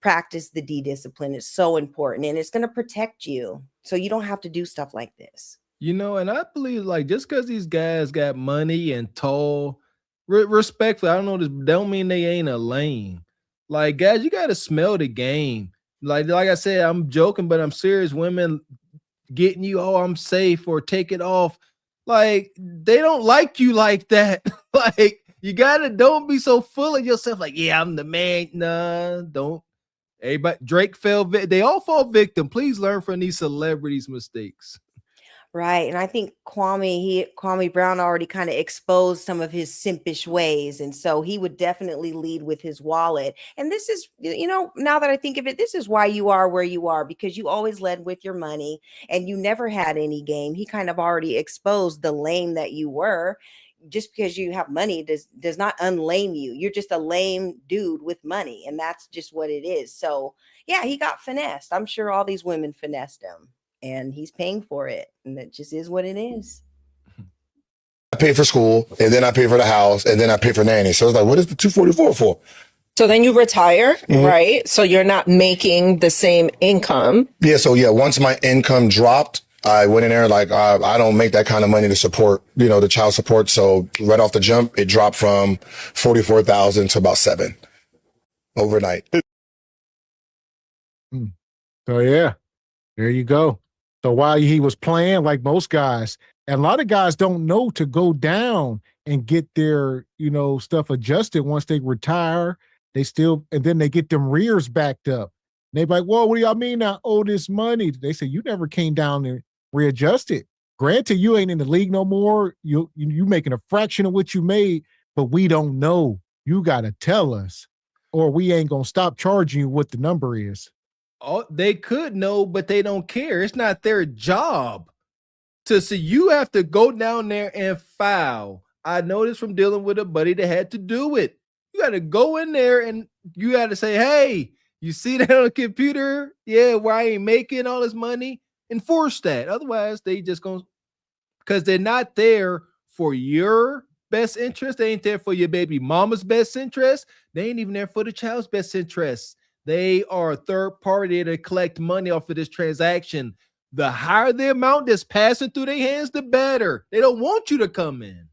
Practice the D discipline. It's so important, and it's going to protect you, so you don't have to do stuff like this. And I believe, like, just because these guys got money and tall, respectfully, I don't know this, don't mean they ain't a lame. Like, guys, you got to smell the game. Like I said, I'm joking, but I'm serious. Women getting you, oh, I'm safe, or take it off. Like, they don't like you like that. Like, don't be so full of yourself. Like, yeah, I'm the man. Nah, don't. Everybody, Drake they all fall victim. Please learn from these celebrities' mistakes. Right. And I think Kwame Brown already kind of exposed some of his simpish ways. And so he would definitely lead with his wallet. And this is, now that I think of it, this is why you are where you are, because you always led with your money and you never had any game. He kind of already exposed the lame that you were. Just because you have money does not unlame you. You're just a lame dude with money, and that's just what it is. So yeah, he got finessed. I'm sure all these women finessed him, and he's paying for it, and that just is what it is. I pay for school, and then I pay for the house, and then I pay for nanny. So it's like, what is the 244 for? So then you retire, right? So you're not making the same income. Yeah. So yeah, once my income dropped, I went in there like, I don't make that kind of money to support, the child support. So right off the jump, it dropped from 44,000 to about 7 overnight. So yeah, there you go. So while he was playing, like most guys, and a lot of guys don't know to go down and get their, stuff adjusted once they retire. And then they get them rears backed up. And they be like, whoa, what do y'all mean I owe this money? They say, you never came down and readjusted. Granted, you ain't in the league no more. You making a fraction of what you made, but we don't know. You got to tell us, or we ain't going to stop charging you what the number is. Oh, they could know, but they don't care. It's not their job to see. You have to go down there and file. I know this from dealing with a buddy that had to do it. You got to go in there and you got to say, hey, you see that on the computer? Yeah, where I ain't making all this money? Enforce that. Otherwise, they just going, because they're not there for your best interest. They ain't there for your baby mama's best interest. They ain't even there for the child's best interest. They are a third party to collect money off of this transaction. The higher the amount that's passing through their hands, the better. They don't want you to come in.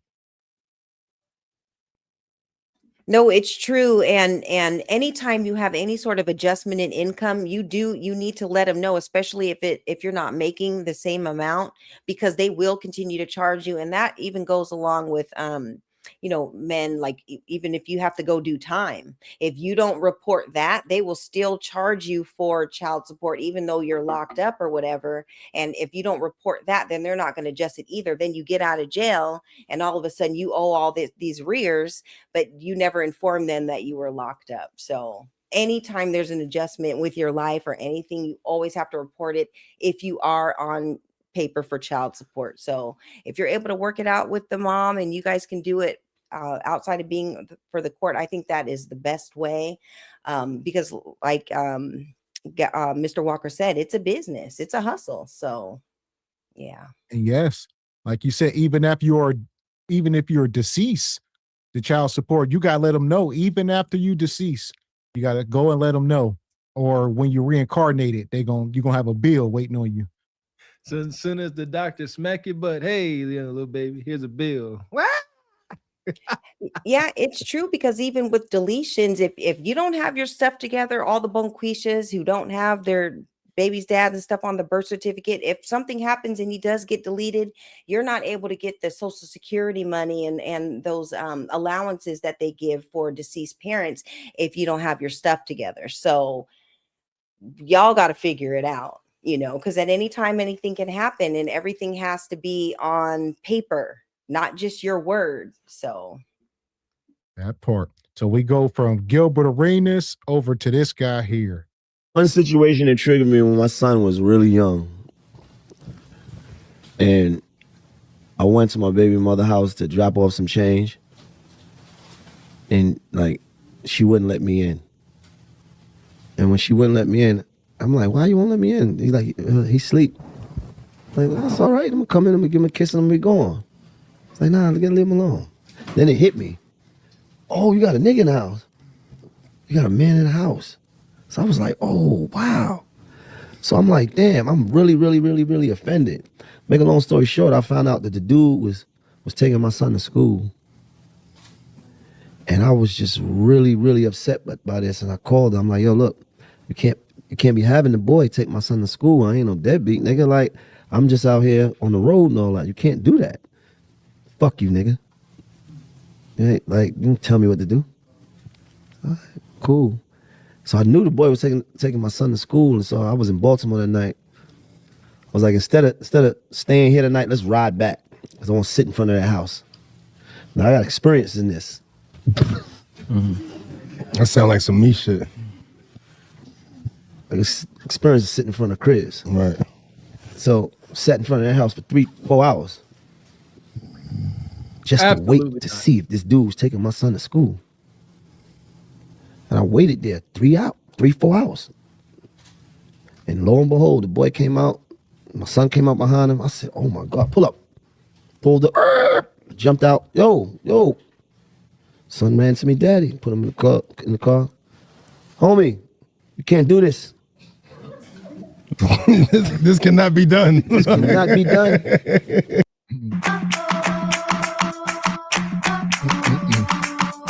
No, it's true. And anytime you have any sort of adjustment in income, you need to let them know, especially if you're not making the same amount, because they will continue to charge you. And that even goes along with men, like even if you have to go do time, if you don't report that, they will still charge you for child support, even though you're locked up or whatever. And if you don't report that, then they're not going to adjust it either. Then you get out of jail and all of a sudden you owe all these rears, but you never informed them that you were locked up. So anytime there's an adjustment with your life or anything, you always have to report it if you are on paper for child support. So if you're able to work it out with the mom and you guys can do it outside of being for the court, I think that is the best way, because like Mr. Walker said, it's a business, it's a hustle. So yeah. And yes, like you said, even if you're deceased, the child support, you gotta let them know. Even after you deceased, you gotta go and let them know. Or when you're reincarnated, you're gonna have a bill waiting on you. So as soon as the doctor smack your butt, hey, little baby, here's a bill. Yeah, it's true, because even with deletions, if you don't have your stuff together, all the bonquishas who don't have their baby's dad and stuff on the birth certificate, if something happens and he does get deleted, you're not able to get the Social Security money and those allowances that they give for deceased parents if you don't have your stuff together. So y'all got to figure it out, because at any time anything can happen, and everything has to be on paper, not just your word. So that part. So we go from Gilbert Arenas over to this guy here. One situation that triggered me when my son was really young. And I went to my baby mother's house to drop off some change. And like, she wouldn't let me in. And when she wouldn't let me in, I'm like, why you won't let me in? He's like, he sleep. I'm like, that's all right. I'm gonna come in, I'm gonna give him a kiss, and I'm gonna be gone. It's like, nah, leave him alone. Then it hit me. Oh, you got a nigga in the house. You got a man in the house. So I was like, oh, wow. So I'm like, damn, I'm really, really, really, really offended. Make a long story short, I found out that the dude was taking my son to school. And I was just really, really upset by this. And I called him. I'm like, yo, look, you can't be having the boy take my son to school. I ain't no deadbeat, nigga. Like, I'm just out here on the road and all that. You can't do that. Fuck you, nigga. You ain't, like, you can tell me what to do. All right, cool. So I knew the boy was taking my son to school, and so I was in Baltimore that night. I was like, instead of staying here tonight, let's ride back, because I want to sit in front of that house. Now I got experience in this. That sound like some me shit. Like, experience sitting in front of cribs. Right. So sat in front of that house for 3-4 hours. Just to wait to see if this dude was taking my son to school. And I waited there 3-4 hours. And lo and behold, the boy came out. My son came out behind him. I said, oh my God, pull up. Pulled up, jumped out. Yo. Son ran to me, daddy. Put him in the car. Homie, you can't do this. This cannot be done. This cannot be done.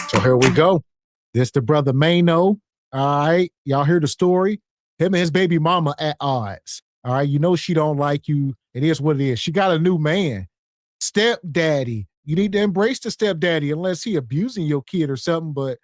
So here we go. This the brother Mano. All right. Y'all hear the story? Him and his baby mama at odds. All right. You know she don't like you. It is what it is. She got a new man. Stepdaddy. You need to embrace the stepdaddy unless he abusing your kid or something. But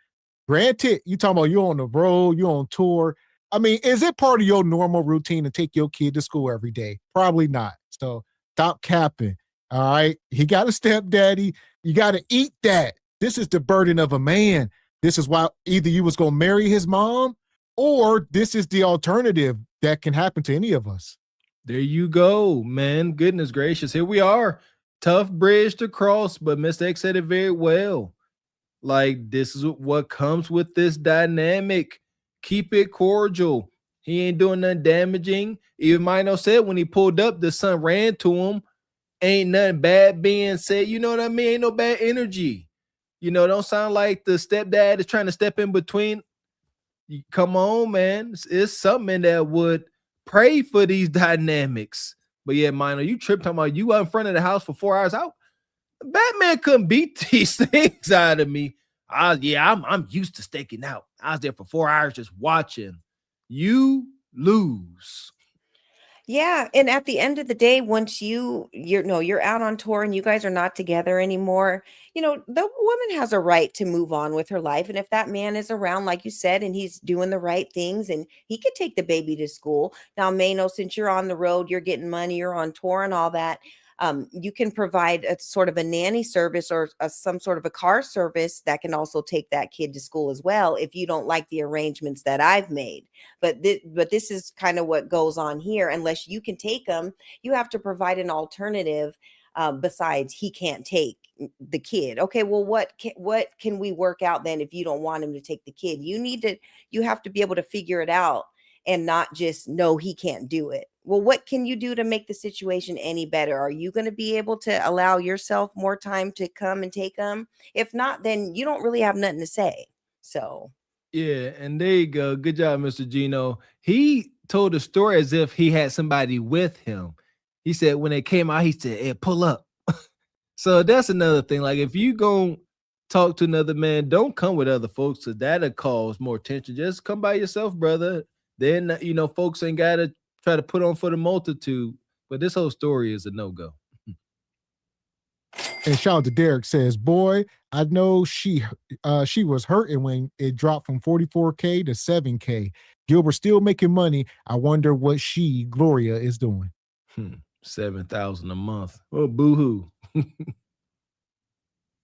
granted, you talking about you're on the road, you're on tour. I mean, is it part of your normal routine to take your kid to school every day? Probably not. So stop capping. All right. He got a stepdaddy. You got to eat that. This is the burden of a man. This is why either you was going to marry his mom, or this is the alternative that can happen to any of us. There you go, man. Goodness gracious. Here we are. Tough bridge to cross, but Mr. X said it very well. Like, this is what comes with this dynamic. Keep it cordial. He ain't doing nothing damaging. Even Mino said when he pulled up, the son ran to him. Ain't nothing bad being said. You know what I mean? Ain't no bad energy. You know, don't sound like the stepdad is trying to step in between. Come on, man. It's something that would pray for these dynamics. But yeah, Mino, you tripped talking about you out in front of the house for 4 hours out. Batman couldn't beat these things out of me. I'm used to staking out. I was there for 4 hours just watching. You lose. Yeah, and at the end of the day, once you're out on tour and you guys are not together anymore, the woman has a right to move on with her life. And if that man is around, like you said, and he's doing the right things, and he could take the baby to school. Now, Mano, since you're on the road, you're getting money, you're on tour and all that, you can provide a sort of a nanny service or some sort of a car service that can also take that kid to school as well, if you don't like the arrangements that I've made. But this is kind of what goes on here. Unless you can take them, you have to provide an alternative besides he can't take the kid. Okay, well, what can we work out then if you don't want him to take the kid? You have to be able to figure it out and not just know he can't do it. Well, what can you do to make the situation any better? Are you going to be able to allow yourself more time to come and take them? If not, then you don't really have nothing to say. So Yeah, and there you go. Good job, Mr. Gino. He told the story as if he had somebody with him. He said when they came out, he said, "Hey, pull up." So that's another thing. Like if you go talk to another man, don't come with other folks, so that'll cause more tension. Just come by yourself, brother. Then folks ain't gotta try to put on for the multitude. But this whole story is a no-go. And shout out to Derek says, boy, I know she was hurting when it dropped from 44K to 7K. Gilbert still making money. I wonder what Gloria, is doing. 7,000 a month. Oh, boo-hoo.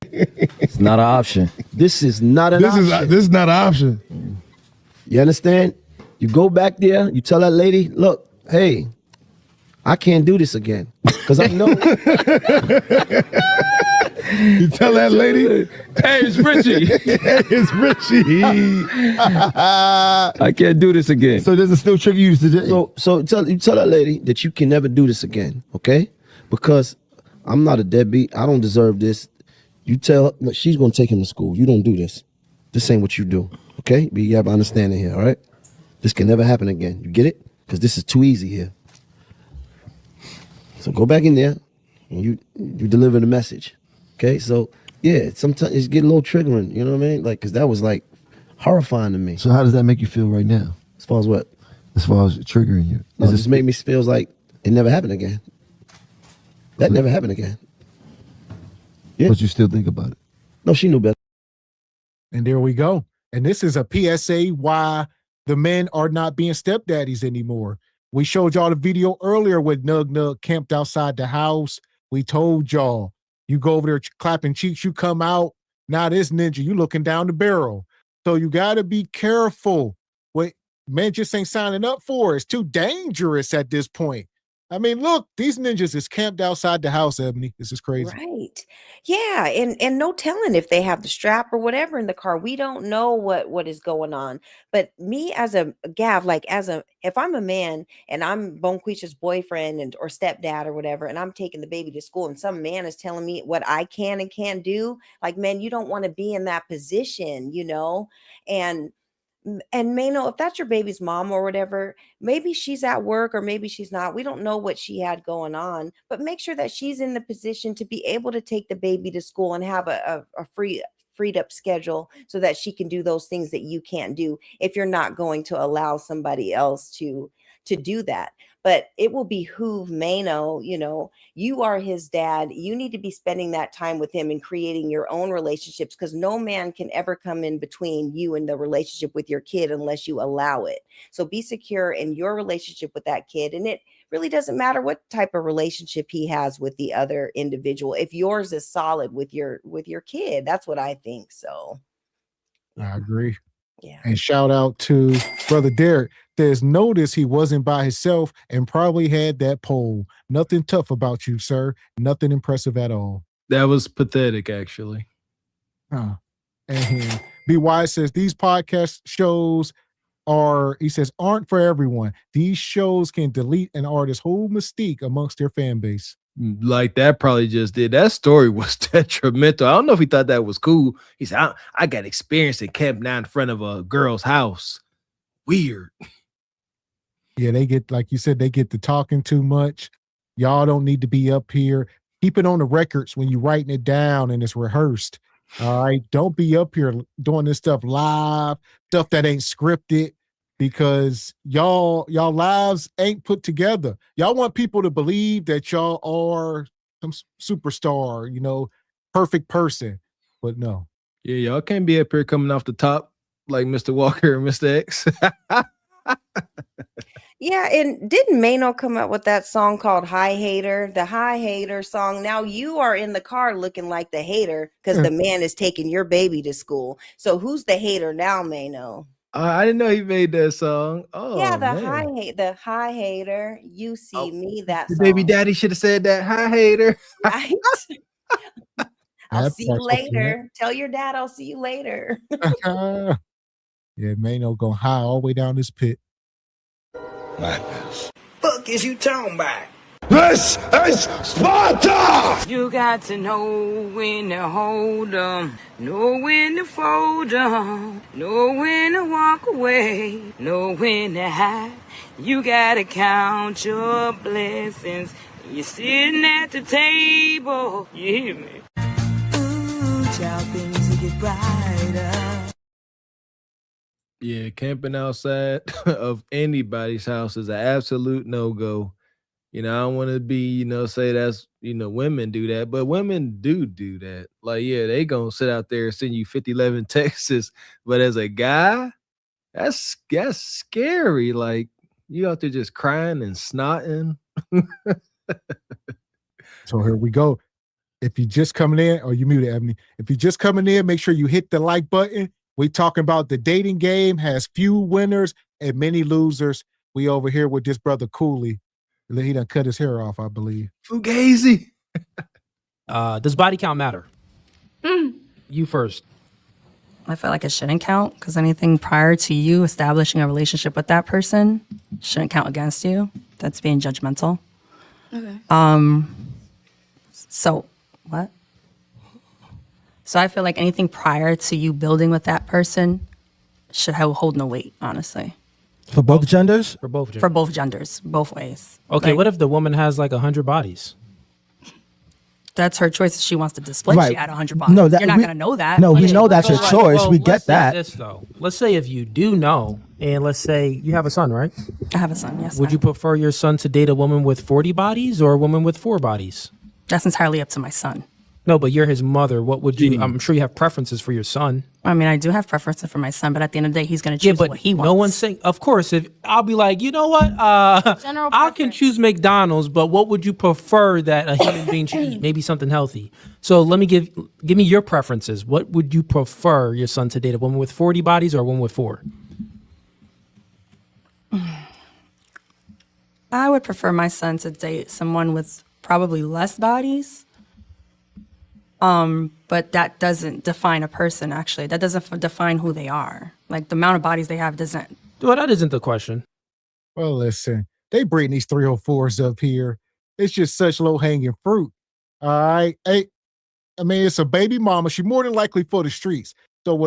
It's not an option. This is not an option. This is not an option. You understand? You go back there, you tell that lady, look, hey, I can't do this again. Because I know. You tell that lady, hey, it's Richie. It's Richie. I can't do this again. So does it still trigger you today? So you tell that lady that you can never do this again, okay? Because I'm not a deadbeat. I don't deserve this. You tell her, she's going to take him to school. You don't do this. This ain't what you do, okay? But you have understanding here, all right? This can never happen again. You get it? Because this is too easy here. So go back in there and you deliver the message. Okay, so yeah, sometimes it's get a little triggering, you know what I mean? Like, because that was like horrifying to me. So how does that make you feel right now? As far as what? As far as triggering you? Does this make me feel like it never happened again? That never happened again. Yeah. But you still think about it? No, she knew better. And there we go. And this is a PSA why the men are not being stepdaddies anymore. We showed y'all the video earlier with Nug Nug camped outside the house. We told y'all, you go over there clapping cheeks, you come out. Now this ninja, you looking down the barrel. So you got to be careful. What men just ain't signing up for. It's too dangerous at this point. I mean, look, these ninjas is camped outside the house, Ebony. This is crazy. Right. Yeah. And no telling if they have the strap or whatever in the car. We don't know what is going on. But me as a Gav, if I'm a man and I'm Bonquisha's boyfriend or stepdad or whatever, and I'm taking the baby to school and some man is telling me what I can and can't do, like, man, you don't want to be in that position, And Mano, if that's your baby's mom or whatever, maybe she's at work or maybe she's not. We don't know what she had going on, but make sure that she's in the position to be able to take the baby to school and have a freed up schedule so that she can do those things that you can't do if you're not going to allow somebody else to do that. But it will behoove Mano, you are his dad. You need to be spending that time with him and creating your own relationships, because no man can ever come in between you and the relationship with your kid unless you allow it. So be secure in your relationship with that kid. And it really doesn't matter what type of relationship he has with the other individual. If yours is solid with your kid, that's what I think. So I agree. Yeah. And shout out to Brother Derek. There's notice he wasn't by himself and probably had that pole. Nothing tough about you, sir. Nothing impressive at all. That was pathetic, actually. And Be Wise says these podcast shows aren't for everyone. These shows can delete an artist's whole mystique amongst their fan base. Like that probably just did. That story was detrimental. I don't know if he thought that was cool. He said, I got experience in camping out in front of a girl's house. Weird. Yeah, they get, like you said, they get to talking too much. Y'all don't need to be up here. Keep it on the records when you're writing it down and it's rehearsed. All right. Don't be up here doing this stuff live, stuff that ain't scripted, because y'all lives ain't put together. Y'all want people to believe that y'all are some superstar, perfect person, but no. Yeah, y'all can't be up here coming off the top like Mr. Walker and Mr. X. Yeah, and didn't Mano come up with that song called Hi Hater? The Hi Hater song. Now you are in the car looking like the hater because the man is taking your baby to school. So who's the hater now, Mano? I didn't know he made that song. Oh Yeah, man, the high hater. You see me, that the baby song. daddy should have said that. Hi, hater. Right? I'll That see you part's so flat. later. Tell your dad I'll see you later. Yeah, Mano going high all the way down this pit. Madness. Fuck is you talking about? This is Sparta! You got to know when to hold 'em, know when to fold 'em, know when to walk away, know when to hide. You gotta count your blessings. You're sitting at the table. You hear me? Ooh, child, things will get brighter. Yeah, camping outside of anybody's house is an absolute no-go. I don't want to be, say that's, women do that, but women do that. Like, yeah, they gonna sit out there and send you 5011 texts, but as a guy, that's scary. Like, you out there just crying and snotting. So here we go. If you just coming in, or you muted, Ebony. If you just coming in, make sure you hit the like button. We talking about the dating game has few winners and many losers. We over here with this brother Cooley. He done cut his hair off, I believe. Fugazi. Does body count matter? You first. I feel like it shouldn't count because anything prior to you establishing a relationship with that person shouldn't count against you. That's being judgmental. Okay. So what? So I feel like anything prior to you building with that person should hold no weight, honestly. For both genders? For both genders. For both genders, both ways. Okay, Like, what if the woman has like 100 bodies? that's her choice if she wants to display Right. she had 100 bodies. No, You're not going to know that. No, we Like, know that's your choice. We let's get say that. This, though. Let's say if you do know, and let's say you have a son, right? I have a son, yes. Would you prefer your son to date a woman with 40 bodies or a woman with 4 bodies? That's entirely up to my son. No, but you're his mother. What would you? I'm sure you have preferences for your son. I mean, I do have preferences for my son, but at the end of the day, he's going to choose what he wants. No one's saying. Of course, if I'll be like, you know what? I can choose McDonald's, but what would you prefer that a human being should eat? Maybe something healthy. So let me give me your preferences. What would you prefer your son to date? A woman with 40 bodies or a woman with 4? I would prefer my son to date someone with probably less bodies. But that doesn't define a person, actually. That doesn't define who they are. Like, the amount of bodies they have doesn't. Well, that isn't the question. Well, listen, they bring these 304s up here. It's just such low-hanging fruit. All right. Hey, I mean, it's a baby mama. She more than likely for the streets. So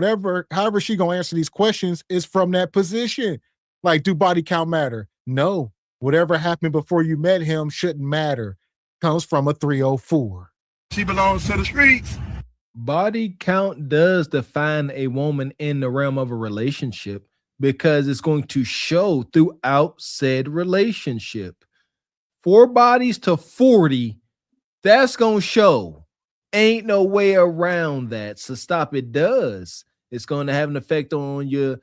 however she gonna answer these questions is from that position. Like, do body count matter? No. Whatever happened before you met him shouldn't matter. Comes from a 304. She belongs to the streets. Body count does define a woman in the realm of a relationship because it's going to show throughout said relationship. 4 bodies to 40, that's going to show. Ain't no way around that. So stop it does. It's going to have an effect on your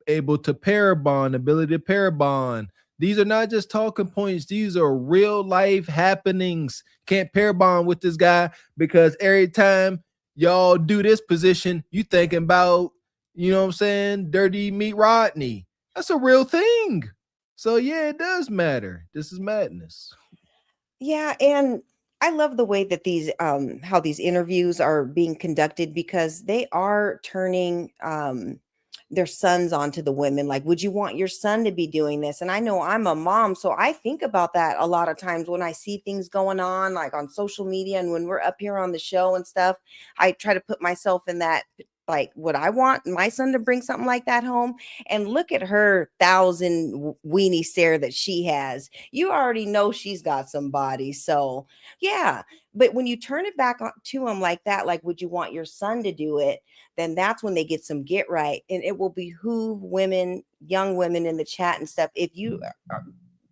able to pair bond, ability to pair bond. These are not just talking points. These are real life happenings. Can't pair bond with this guy because every time y'all do this position, you thinking about, you know what I'm saying, Dirty Meat Rodney. That's a real thing. So yeah, it does matter. This is madness. Yeah, and I love the way that these how these interviews are being conducted because they are turning their sons onto the women. Like, would you want your son to be doing this? And I know I'm a mom, so I think about that a lot of times when I see things going on, like on social media and when we're up here on the show and stuff. I try to put myself in that, like, would I want my son to bring something like that home? And look at her 1,000 weenie stare that she has. You already know she's got some body. So yeah, but when you turn it back to him like that, like, would you want your son to do it? Then that's when they get some get right. And it will behoove women, young women in the chat and stuff. If you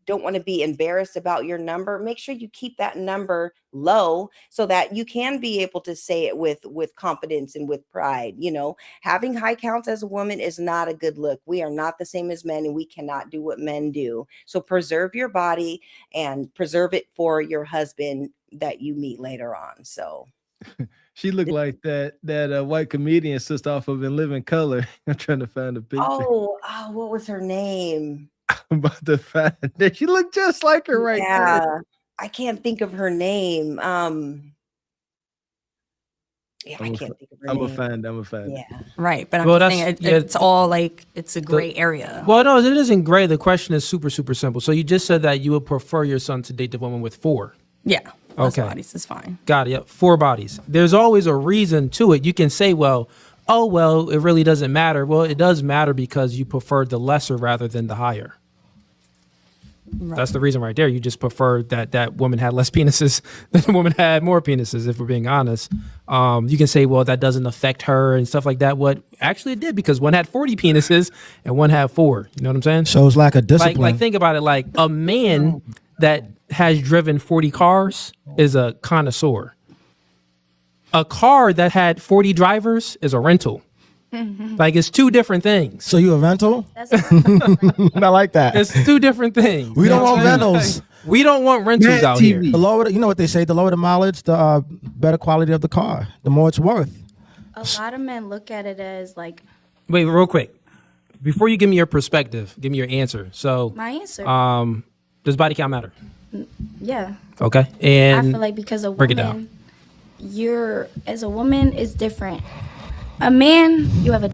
don't want to be embarrassed about your number, make sure you keep that number low so that you can be able to say it with confidence and with pride. You know, having high counts as a woman is not a good look. We are not the same as men and we cannot do what men do. So preserve your body and preserve it for your husband that you meet later on. So She looked like that white comedian sister off of In Living Color. I'm trying to find a picture. Oh, what was her name? I'm about to find that. She looked just like her right Yeah, there. I can't think of her name. Yeah, I I'm can't think of her gonna name. find. I'm gonna find. Yeah. Right, but I'm Well, just saying that's- it's all like it's a gray area. Well, no, it isn't gray. The question is super, super simple. So you just said that you would prefer your son to date the woman with 4. Yeah. Okay. Bodies is fine. Got it. Yep. 4 bodies. There's always a reason to it. You can say, well, it really doesn't matter. Well, it does matter because you prefer the lesser rather than the higher. Right. That's the reason right there. You just prefer that woman had less penises than the woman had more penises, if we're being honest. You can say, well, that doesn't affect her and stuff like that. What actually it did, because one had 40 penises and one had 4. You know what I'm saying? Shows lack of discipline. Like think about it. Like a man that has driven 40 cars is a connoisseur. A car that had 40 drivers is a rental. Like it's 2 different things. So you a rental? I like that. It's 2 different things. We You don't know what want I'm saying? rentals. We don't want rentals out here. The lower, you know what they say, the lower the mileage, the better quality of the car, the more it's worth. A lot of men look at it as like Wait, real quick. Before you give me your perspective, give me your answer. So my answer. Does body count matter? Yeah. Okay. And I feel like because a break it woman, down. as a woman is different. A man, you have a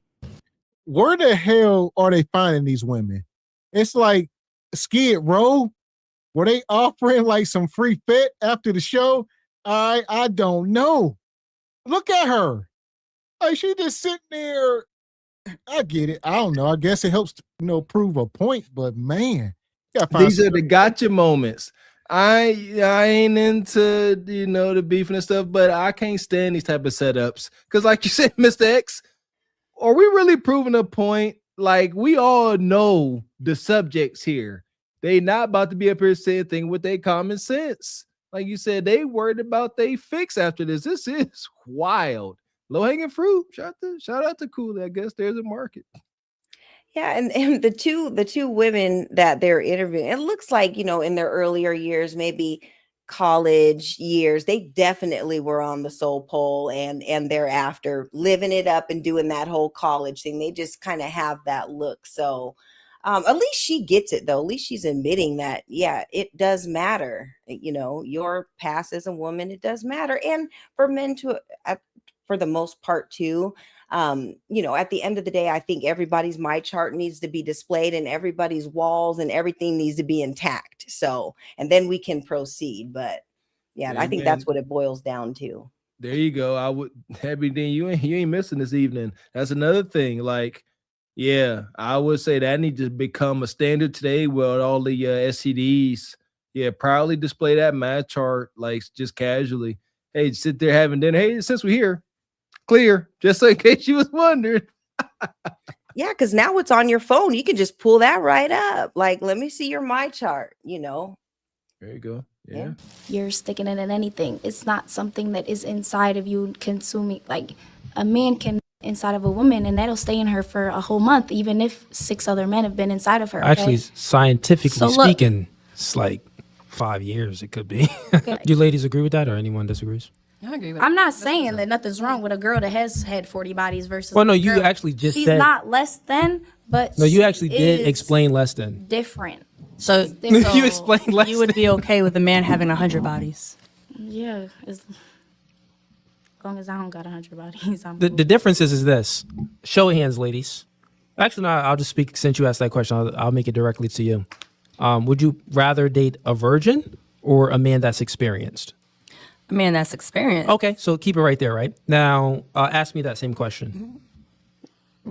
Where the hell are they finding these women? It's like Skid Row. Were they offering like some free fit after the show? I don't know. Look at her. Like she just sitting there. I get it. I don't know. I guess it helps to, prove a point, but man. These are the gotcha moments. I ain't into the beefing and stuff, but I can't stand these type of setups. Cause like you said, Mr. X, are we really proving a point? Like we all know the subjects here. They not about to be up here saying things with their common sense. Like you said, they worried about they fix after this. This is wild. Low hanging fruit. Shout out to Cooley. I guess there's a market. Yeah, and the two women that they're interviewing, it looks like, in their earlier years, maybe college years, they definitely were on the soul pole and thereafter living it up and doing that whole college thing. They just kind of have that look. So at least she gets it, though. At least she's admitting that, yeah, it does matter. Your past as a woman, it does matter. And for men for the most part, too. At the end of the day, I think everybody's my chart needs to be displayed and everybody's walls and everything needs to be intact. So, and then we can proceed. But yeah, I think that's what it boils down to. There you go. I would happy then you ain't missing this evening. That's another thing. Like, yeah, I would say that needs to become a standard today with all the SCDs. Yeah, proudly display that my chart, like just casually. Hey, sit there having dinner. Hey, since we're here. Clear, just in case you was wondering. Yeah, because now it's on your phone. You can just pull that right up. Like, let me see your my chart, There you go. Yeah. you're sticking it in anything. It's not something that is inside of you consuming. Like a man can inside of a woman and that'll stay in her for a whole month, even if 6 other men have been inside of her. Okay? Actually, scientifically So look- speaking, it's like 5 years. It could be. Do ladies agree with that, or anyone disagrees? I agree with I'm not saying that nothing's wrong with a girl that has had 40 bodies versus. Well, no, a you girl. actually just She's said- not less than, but No, you she actually did is explain less than. different. So You explained less. you would be okay with a man having 100 bodies. Yeah, as long as I don't got 100 bodies, I'm The difference is this. Show of hands, ladies. Actually, no, I'll just speak since you asked that question. I'll make it directly to you. Would you rather date a virgin or a man that's experienced? A man that's experienced. Okay, so keep it right there, right? Now, ask me that same question.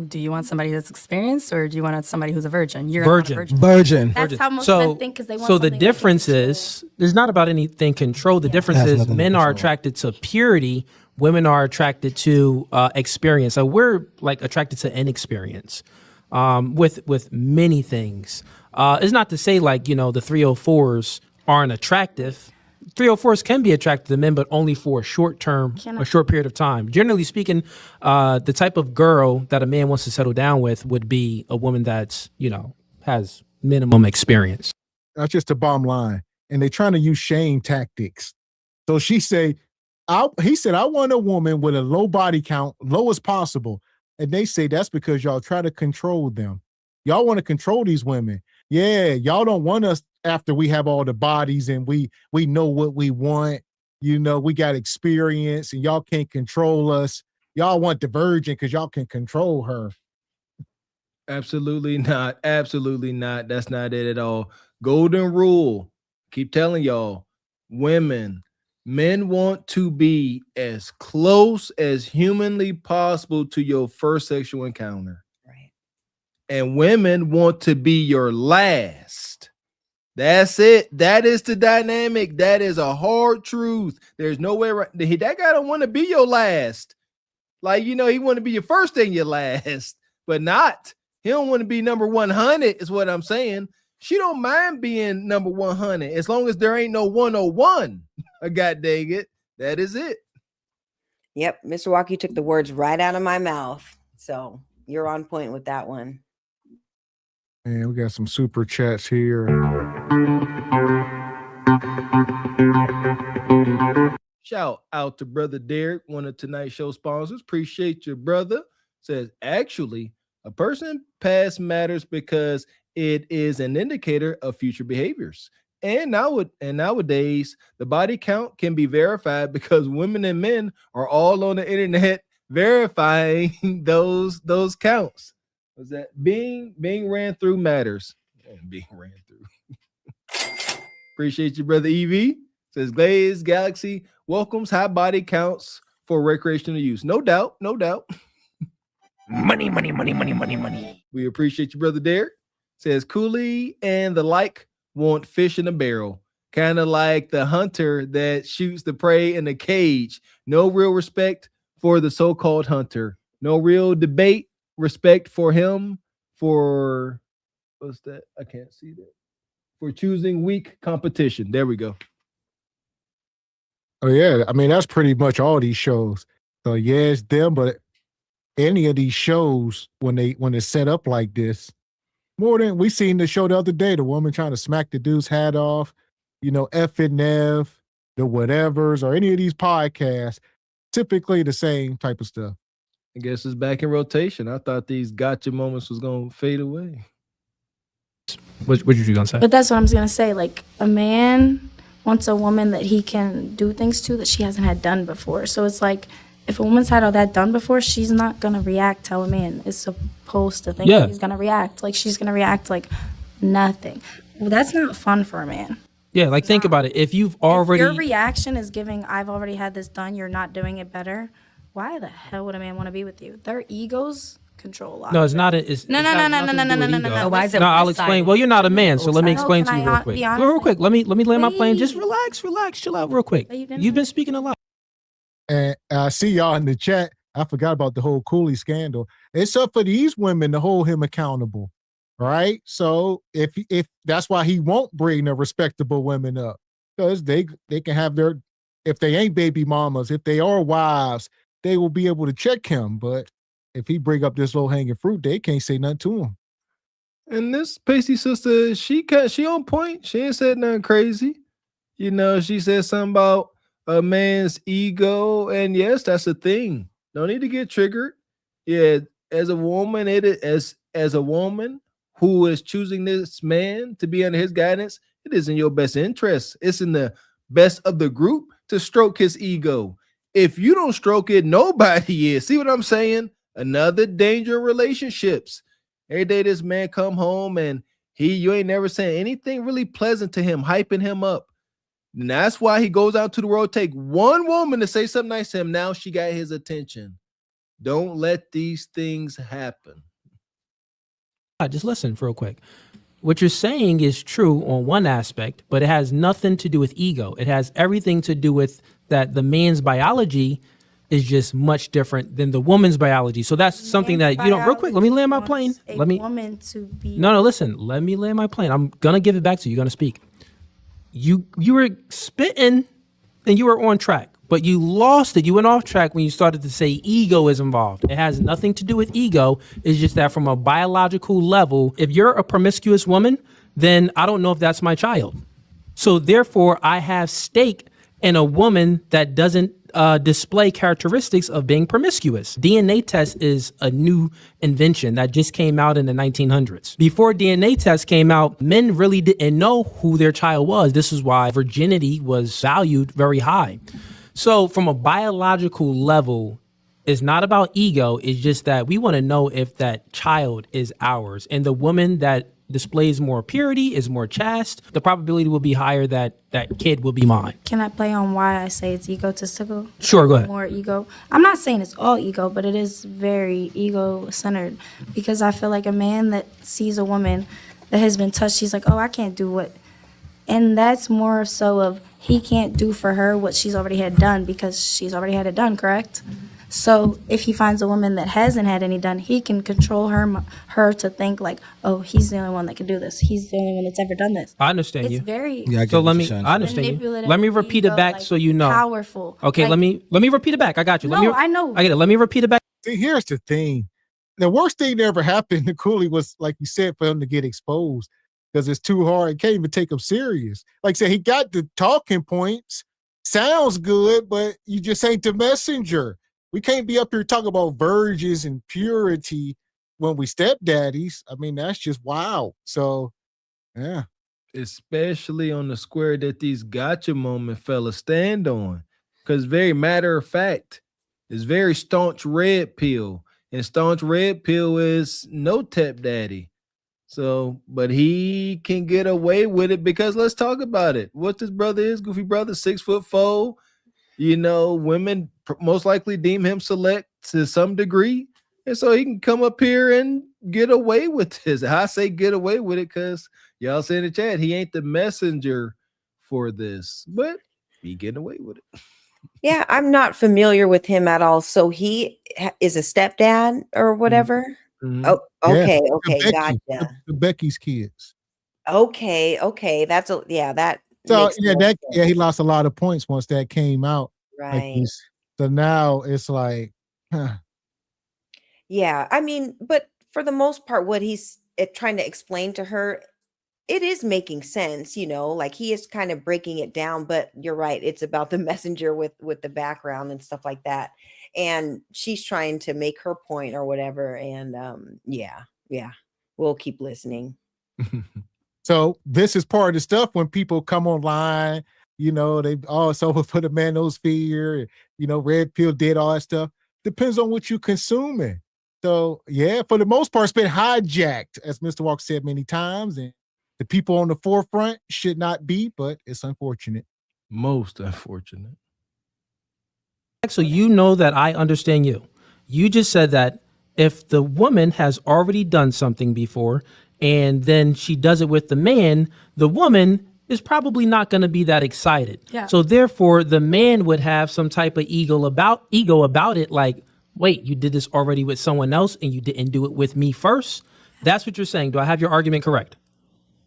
Do you want somebody that's experienced, or do you want somebody who's a virgin? You're gonna want a Virgin. Virgin. That's how most So, men think because they want so the something difference is, it's not about anything controlled. The difference Has is nothing to men are attracted to purity. Women are attracted to experience. So we're like attracted to inexperience with many things. It's not to say like, the 304s aren't attractive. 304s can be attracted to men, but only for a short period of time. Generally speaking, the type of girl that a man wants to settle down with would be a woman that's, has minimum experience. That's just the bottom line. And they're trying to use shame tactics. So she say, he said, I want a woman with a low body count, low as possible. And they say that's because y'all try to control them. Y'all want to control these women. Yeah, y'all don't want us after we have all the bodies and we know what we want. You know, we got experience and y'all can't control us. Y'all want the virgin because y'all can control her. Absolutely not. Absolutely not. That's not it at all. Golden rule. Keep telling y'all, men want to be as close as humanly possible to your first sexual encounter. Right. And women want to be your last. That's it. That is the dynamic. That is a hard truth. There's no way that guy don't want to be your last. Like, you know, he want to be your first and your last, but not. He don't want to be number 100 is what I'm saying. She don't mind being number 100 as long as there ain't no 101. God dang it. That is it. Yep. Mr. Walker, you took the words right out of my mouth. So you're on point with that one. And we got some super chats here. Shout out to Brother Derek, one of tonight's show sponsors. Appreciate your brother. Says, actually, a person's past matters because it is an indicator of future behaviors. And nowadays, the body count can be verified because women and men are all on the internet verifying those counts. Was that being ran through matters? Being ran through. Appreciate you, brother EV. Says Glaze Galaxy welcomes high body counts for recreational use. No doubt, no doubt. Money. We appreciate you, brother Derek. Says Cooley and the like want fish in a barrel. Kind of like the hunter that shoots the prey in a cage. No real respect for the so-called hunter. No real debate, respect for him for, what's that? I can't see that. For choosing weak competition. There we go. Oh, yeah. I mean, that's pretty much all these shows. So, yeah, it's them, but any of these shows, when it's set up like this, more than we seen the show the other day, the woman trying to smack the dude's hat off, you know, F and Nev, the whatevers, or any of these podcasts, typically the same type of stuff. I guess it's back in rotation. I thought these gotcha moments was going to fade away. What you going to say? But that's what I'm going to say. Like, a man wants a woman that he can do things to that she hasn't had done before. So it's like, if a woman's had all that done before, she's not going to react how a man is supposed to think he's going to react. Like, she's going to react like nothing. Well, that's not fun for a man. Yeah, like, think about it. If you've already... If your reaction is giving, I've already had this done, you're not doing it better, why the hell would a man want to be with you? Their egos control a lot. No, it's not. No. Why is it? No, I'll explain. Well, you're not a man, so let me explain to you real quick. Real quick. Let me land my plane. Just relax, chill out real quick. You've been speaking a lot. And I see y'all in the chat. I forgot about the whole Cooley scandal. It's up for these women to hold him accountable, right? So if that's why he won't bring the respectable women up, because they can have their, if they ain't baby mamas, if they are wives, they will be able to check him. But if he bring up this low hanging fruit, they can't say nothing to him. And this pasty sister, she on point. She ain't said nothing crazy. You know, she said something about a man's ego, and yes, that's a thing. Don't need to get triggered. Yeah, as a woman, as a woman who is choosing this man to be under his guidance, it is in your best interest. It's in the best of the group to stroke his ego. If you don't stroke it, nobody is. See what I'm saying? Another danger in relationships. Every day this man come home and you ain't never saying anything really pleasant to him, hyping him up. And that's why he goes out to the world, take one woman to say something nice to him. Now she got his attention. Don't let these things happen. Just listen real quick. What you're saying is true on one aspect, but it has nothing to do with ego. It has everything to do with that the man's biology is just much different than the woman's biology. So that's something that you don't, real quick, let me land my plane. Woman to be. No, listen, let me land my plane. I'm going to give it back to you. You're going to speak. You were spitting and you were on track, but you lost it. You went off track when you started to say ego is involved. It has nothing to do with ego. It's just that from a biological level, if you're a promiscuous woman, then I don't know if that's my child. So therefore, I have stake in a woman that doesn't display characteristics of being promiscuous. DNA test is a new invention that just came out in the 1900s. Before DNA test came out, men really didn't know who their child was. This is why virginity was valued very high. So from a biological level, it's not about ego. It's just that we want to know if that child is ours. And the woman that displays more purity, is more chaste, the probability will be higher that that kid will be mine. Can I play on why I say it's egotistical? Sure, go ahead. More ego. I'm not saying it's all ego, but it is very ego-centered, because I feel like a man that sees a woman that has been touched, he's like, oh, I can't do what. And that's more so of he can't do for her what she's already had done because she's already had it done, correct? So if he finds a woman that hasn't had any done, he can control her to think like, oh, he's the only one that can do this. He's the only one that's ever done this. I understand it's you. Very so let me. I understand you. manipulative, Let me repeat it back like, so you know. Powerful. Okay, Like- let me repeat it back. I got you. No, I know. I get it. Let me repeat it back. See, here's the thing. The worst thing that ever happened to Cooley was, like you said, for him to get exposed because it's too hard. Can't even take him serious. Like I said, he got the talking points. Sounds good, but you just ain't the messenger. We can't be up here talking about virgins and purity when we stepdaddies. I mean, that's just wow. So, yeah. Especially on the square that these gotcha moment fellas stand on. Because very matter of fact, it's very staunch red pill. And staunch red pill is no stepdaddy. So, but he can get away with it because let's talk about it. What this brother is, Goofy Brother, 6'4". You know, women most likely deem him select to some degree. And so he can come up here and get away with this. I say get away with it because y'all say in the chat, he ain't the messenger for this, but he getting away with it. Yeah, I'm not familiar with him at all. So he is a stepdad or whatever. Mm-hmm. Oh, okay, Yeah. okay, Becky, gotcha. the Becky's kids. Okay, that's that. So makes yeah, more that sense. yeah, he lost a lot of points once that came out. Like Right. this. So now it's like, huh. Yeah, I mean, but for the most part, what he's trying to explain to her, it is making sense, like he is kind of breaking it down, but you're right, it's about the messenger with the background and stuff like that. And she's trying to make her point or whatever. And yeah, we'll keep listening. So this is part of the stuff when people come online, they also for the manosphere, red pill did all that stuff. Depends on what you're consuming. So yeah, for the most part, it's been hijacked, as Mr. Walker said many times, and the people on the forefront should not be, but it's unfortunate. Most unfortunate. So you know that I understand you. You just said that if the woman has already done something before and then she does it with the man, the woman is probably not going to be that excited. Yeah. So therefore, the man would have some type of ego about it. Like, wait, you did this already with someone else and you didn't do it with me first? That's what you're saying. Do I have your argument correct?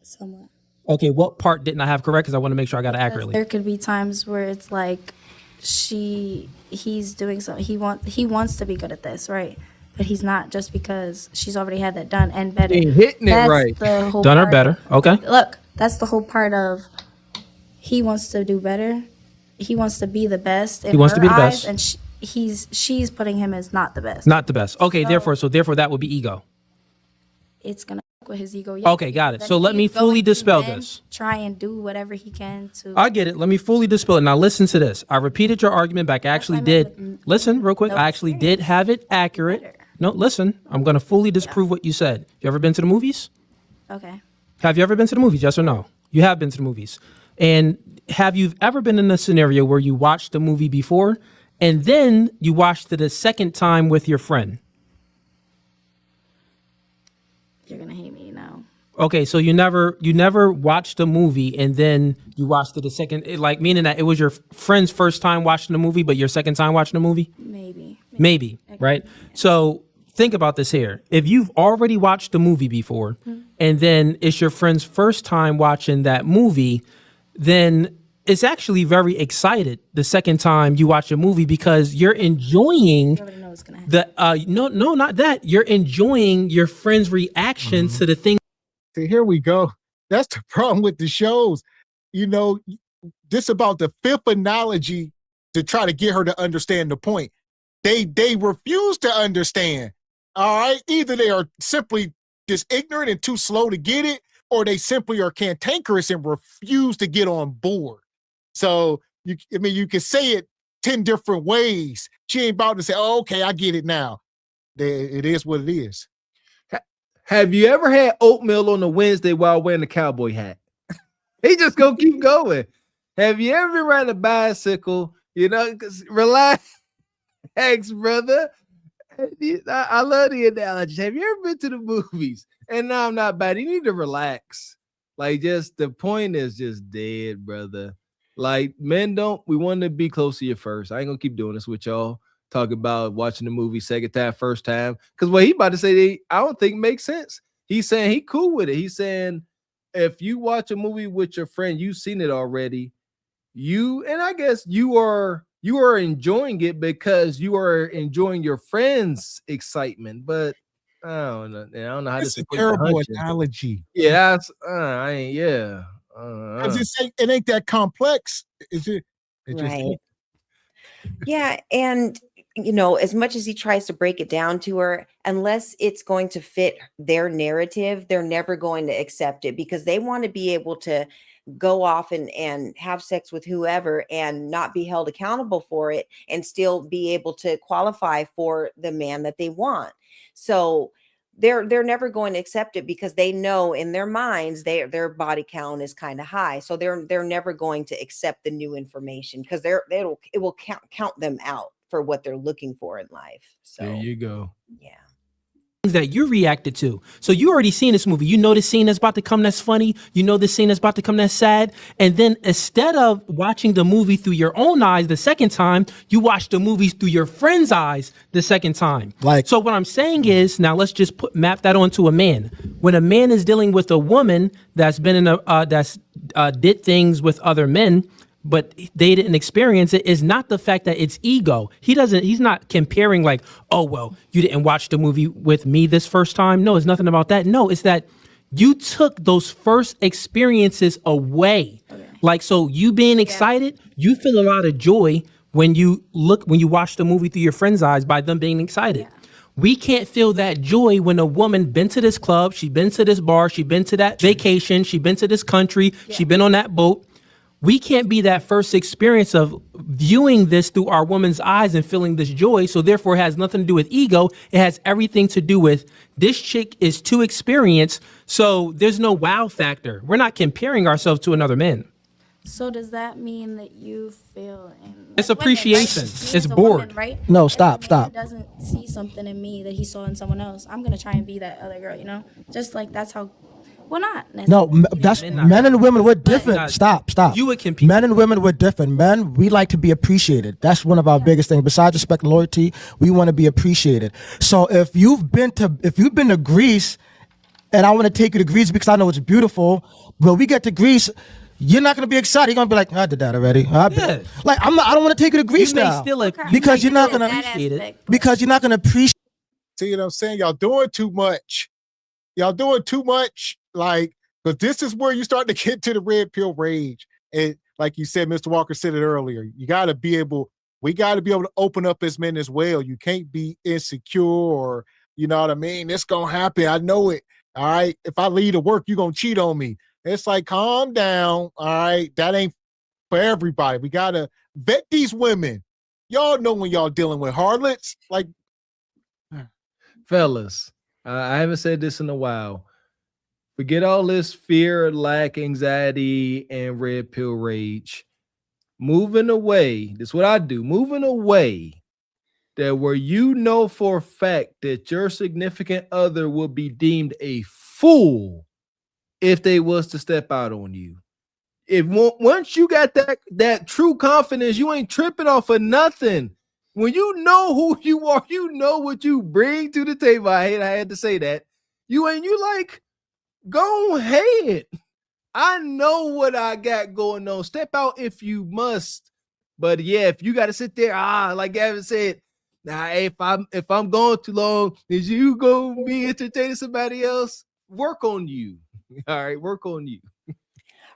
Somewhat. Okay, what part didn't I have correct? Because I want to make sure I got it accurately. There could be times where it's like he's doing something. He wants to be good at this, right? But he's not, just because she's already had that done and better. He ain't hitting it right. The whole Done or part. better. Okay. Look, that's the whole part of he wants to do better. He wants to be the best. He wants to be the eyes, best. and she's putting him as not the best. Not the best. Okay, So- therefore that would be ego. It's gonna fuck with his ego. Okay, got it. Then So let me he's fully going to dispel then this. Try and do whatever he can to. I get it. Let me fully dispel it. Now listen to this. I repeated your argument back. I actually did. Listen real quick. I actually did have it accurate. No, listen. I'm going to fully disprove what you said. You ever been to the movies? Okay. Have you ever been to the movies? Yes or no? You have been to the movies. And have you ever been in a scenario where you watched the movie before and then you watched it a second time with your friend? You're gonna hate me now. Okay, so you never watched a movie and then you watched it a second, meaning that it was your friend's first time watching the movie, but your second time watching the movie? Maybe, right? So think about this here. If you've already watched the movie before and then it's your friend's first time watching that movie, then it's actually very excited the second time you watch a movie because you're enjoying no, not that. You're enjoying your friend's reaction to the thing. See, here we go. That's the problem with the shows. This about the fifth analogy to try to get her to understand the point. They refuse to understand. All right. Either they are simply just ignorant and too slow to get it, or they simply are cantankerous and refuse to get on board. So you can say it 10 different ways. She ain't about to say, oh, okay, I get it now. It is what it is. Have you ever had oatmeal on a Wednesday while wearing a cowboy hat? He just gonna keep going. Have you ever been riding a bicycle? Relax, brother. I love the analogy. Have you ever been to the movies? And no, I'm not bad. You need to relax. Like, just the point is just dead, brother. Like, men we want to be close to you first. I ain't gonna keep doing this with y'all. Talk about watching the movie second time, first time. Because what he about to say, I don't think makes sense. He's saying he cool with it. He's saying if you watch a movie with your friend, you've seen it already. I guess you are enjoying it because you are enjoying your friend's excitement. But I don't know how It's to. a terrible analogy. Yeah, Because it ain't that complex. Is it? Right. Yeah, and as much as he tries to break it down to her, unless it's going to fit their narrative, they're never going to accept it, because they want to be able to go off and have sex with whoever and not be held accountable for it and still be able to qualify for the man that they want. So they're never going to accept it, because they know in their minds their body count is kind of high. So they're never going to accept the new information, because it will count them out for what they're looking for in life. So there you go. Yeah. That you reacted to. So you already seen this movie. You know the scene that's about to come that's funny. You know the scene that's about to come that's sad. And then instead of watching the movie through your own eyes the second time, you watch the movies through your friend's eyes the second time. So what I'm saying is, now let's just map that onto a man. When a man is dealing with a woman that's been in did things with other men, but they didn't experience it, is not the fact that it's ego. He's not comparing like, oh, well, you didn't watch the movie with me this first time. No, it's nothing about that. No, it's that you took those first experiences away. Okay. Like, so you being excited, you feel a lot of joy when you watch the movie through your friend's eyes by them being excited. Yeah. We can't feel that joy when a woman been to this club, she been to this bar, she been to that vacation, she been to this country, she been on that boat. We can't be that first experience of viewing this through our woman's eyes and feeling this joy. So therefore, it has nothing to do with ego. It has everything to do with this chick is too experienced. So there's no wow factor. We're not comparing ourselves to another man. So does that mean that you feel it's appreciation? Women, right? It's bored, woman, right? No, stop. Doesn't see something in me that he saw in someone else. I'm gonna try and be that other girl. Just like that's how. Well, not. No, that's men and women. We're different. Stop. You would compete. Men and women, we're different. Men, we like to be appreciated. That's one of our biggest things. Besides respect and loyalty, we want to be appreciated. So if you've been to Greece, and I want to take you to Greece because I know it's beautiful, when we get to Greece, you're not gonna be excited. You're gonna be like, I did that already. Like I don't want to take you to Greece now because you're not gonna appreciate it. Because you're not gonna appreciate. See what I'm saying? Y'all doing too much. Like, because this is where you start to get to the red pill rage. And like you said, Mr. Walker said it earlier, we got to be able to open up as men as well. You can't be insecure or, you know what I mean? It's going to happen. I know it. All right. If I leave to work, you're going to cheat on me. It's like, calm down. All right. That ain't for everybody. We got to vet these women. Y'all know when y'all dealing with harlots. Like, fellas, I haven't said this in a while. Forget all this fear, lack, anxiety, and red pill rage. Moving away. That's what I do. Moving away. That where you know for a fact that your significant other will be deemed a fool if they was to step out on you. Once you got that true confidence, you ain't tripping off of nothing. When you know who you are, you know what you bring to the table. I had to say that. You like, go ahead. I know what I got going on. Step out if you must. But yeah, if you got to sit there, like Gavin said, if I'm going too long, is you going to be entertaining somebody else? Work on you. All right, work on you.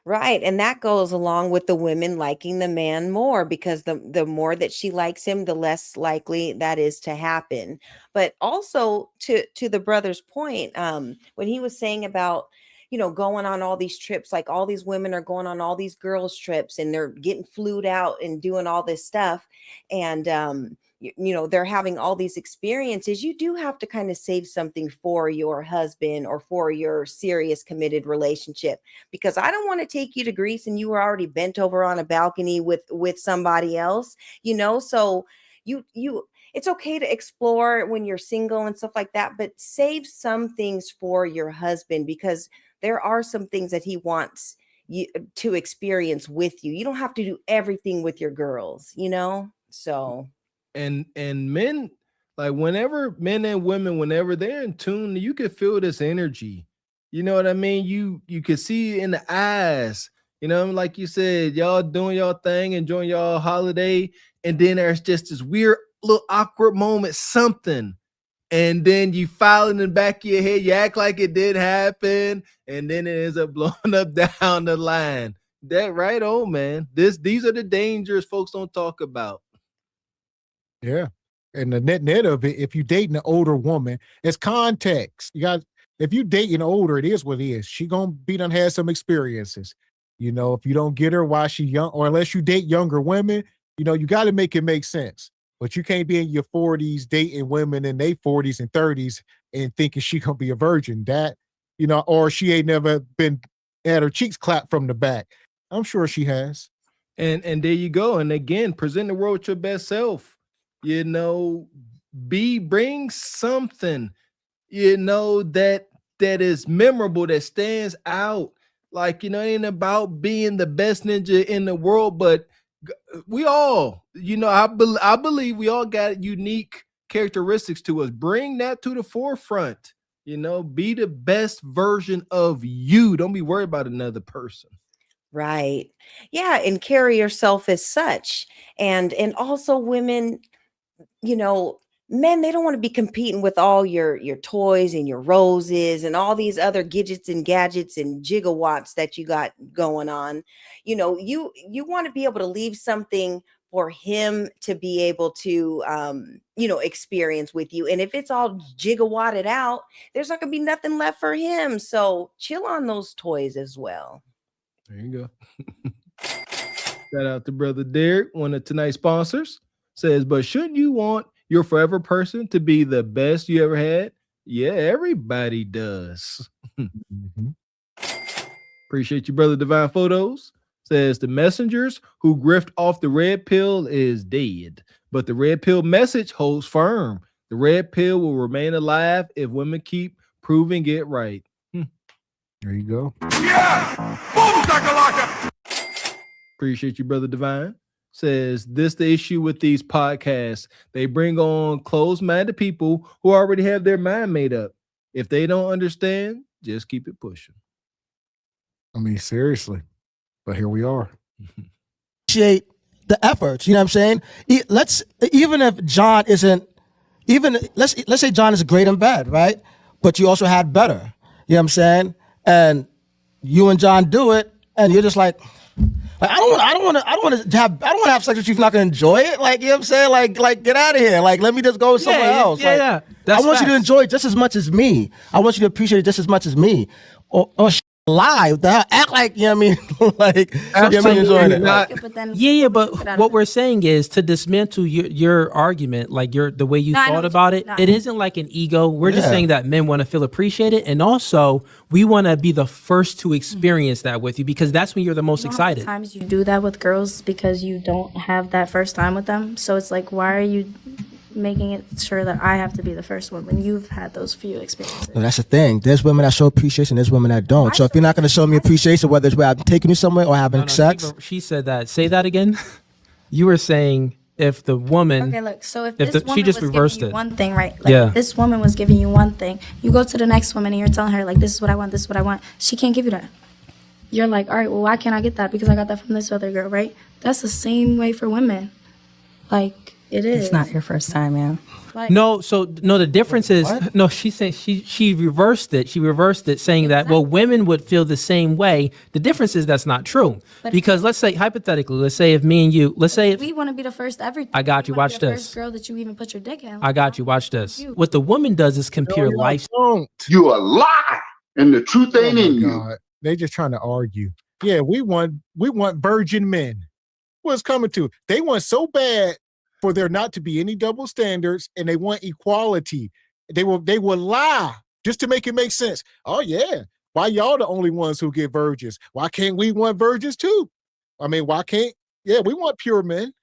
Right. And that goes along with the women liking the man more, because the more that she likes him, the less likely that is to happen. But also to the brother's point, when he was saying about, going on all these trips, like all these women are going on all these girls' trips and they're getting flued out and doing all this stuff. And they're having all these experiences. You do have to kind of save something for your husband or for your serious committed relationship, because I don't want to take you to Greece and you were already bent over on a balcony with somebody else, so you it's okay to explore when you're single and stuff like that, but save some things for your husband, because there are some things that he wants you to experience with you. You don't have to do everything with your girls, so. And men, like whenever men and women, whenever they're in tune, you can feel this energy. You know what I mean? You can see in the eyes, like you said, y'all doing y'all thing, enjoying y'all holiday, and then there's just this weird little awkward moment, something. And then you file in the back of your head, you act like it did happen, and then it ends up blowing up down the line. That right on, man. These are the dangers folks don't talk about. Yeah. And the net of it, if you're dating an older woman, it's context. If you dating older, it is what it is. She gonna be done had some experiences. If you don't get her while she young, or unless you date younger women, you got to make it make sense. But you can't be in your 40s dating women in their 40s and 30s and thinking she gonna be a virgin. That, or she ain't never been had her cheeks clapped from the back. I'm sure she has. And there you go. And again, present the world with your best self. Bring something, that is memorable, that stands out. Like, it ain't about being the best ninja in the world, but we all, I believe we all got unique characteristics to us. Bring that to the forefront. Be the best version of you. Don't be worried about another person. Right. Yeah. And carry yourself as such. And also women, men, they don't want to be competing with all your toys and your roses and all these other gadgets and gigawatts that you got going on. You want to be able to leave something for him to be able to, experience with you. And if it's all gigawatted out, there's not going to be nothing left for him. So chill on those toys as well. There you go. Shout out to Brother Derek, one of tonight's sponsors. Says, but shouldn't you want your forever person to be the best you ever had? Yeah, everybody does. Mm-hmm. Appreciate you, Brother Divine Photos. Says the messengers who grift off the red pill is dead, but the red pill message holds firm. The red pill will remain alive if women keep proving it right. There you go. Yeah! Boom, shakalaka! Appreciate you, Brother Divine. Says this the issue with these podcasts. They bring on closed-minded people who already have their mind made up. If they don't understand, just keep it pushing. I mean, seriously. But here we are. Appreciate the efforts. You know what I'm saying? Let's if John isn't, let's say John is great in bed, right? But you also had better. You know what I'm saying? And you and John do it, and you're just like I don't want to have sex with you if you're not gonna enjoy it. Like, you know what I'm saying? Like get out of here. Like, let me just go somewhere else. Yeah. I want you to enjoy it just as much as me. I want you to appreciate it just as much as me. Or lie. What the hell? Act like, you know what I mean? Like, you know what I mean? Enjoying it. But what we're saying is to dismantle your argument, like the way you thought about it. It isn't like an ego. We're just saying that men want to feel appreciated, and also we want to be the first to experience that with you, because that's when you're the most excited. Sometimes you do that with girls because you don't have that first time with them. So it's like, why are you making it sure that I have to be the first one when you've had those few experiences? Well, that's the thing. There's women that show appreciation. There's women that don't. So if you're not going to show me appreciation, whether it's where I'm taking you somewhere or having sex. She said that. Say that again. You were saying if the woman. Okay, look. So if this woman she just was reversed giving you it. one thing, right? Like, if this woman was giving you one thing, you go to the next woman and you're telling her, like, this is what I want, this is what I want. She can't give you that. You're like, all right, well, why can't I get that? Because I got that from this other girl, right? That's the same way for women. Like, It is. It's not your first time, man. Like, No, the difference is no. She's saying she reversed it. She reversed it, saying that women would feel the same way. The difference is that's not true, But- because let's say hypothetically, let's say if me and you, let's say if we want to be the first everything. I got you. We wanna Watch be the this. First girl that you even put your dick in. I got you. Watch this. What the woman does is compare life. You a lie, and the truth ain't in you. God. They just trying to argue. Yeah, we want virgin men. What's coming to? They want so bad for there not to be any double standards, and they want equality. They will lie just to make it make sense. Oh yeah, why y'all the only ones who get virgins? Why can't we want virgins too? I mean, why can't? Yeah, we want pure men.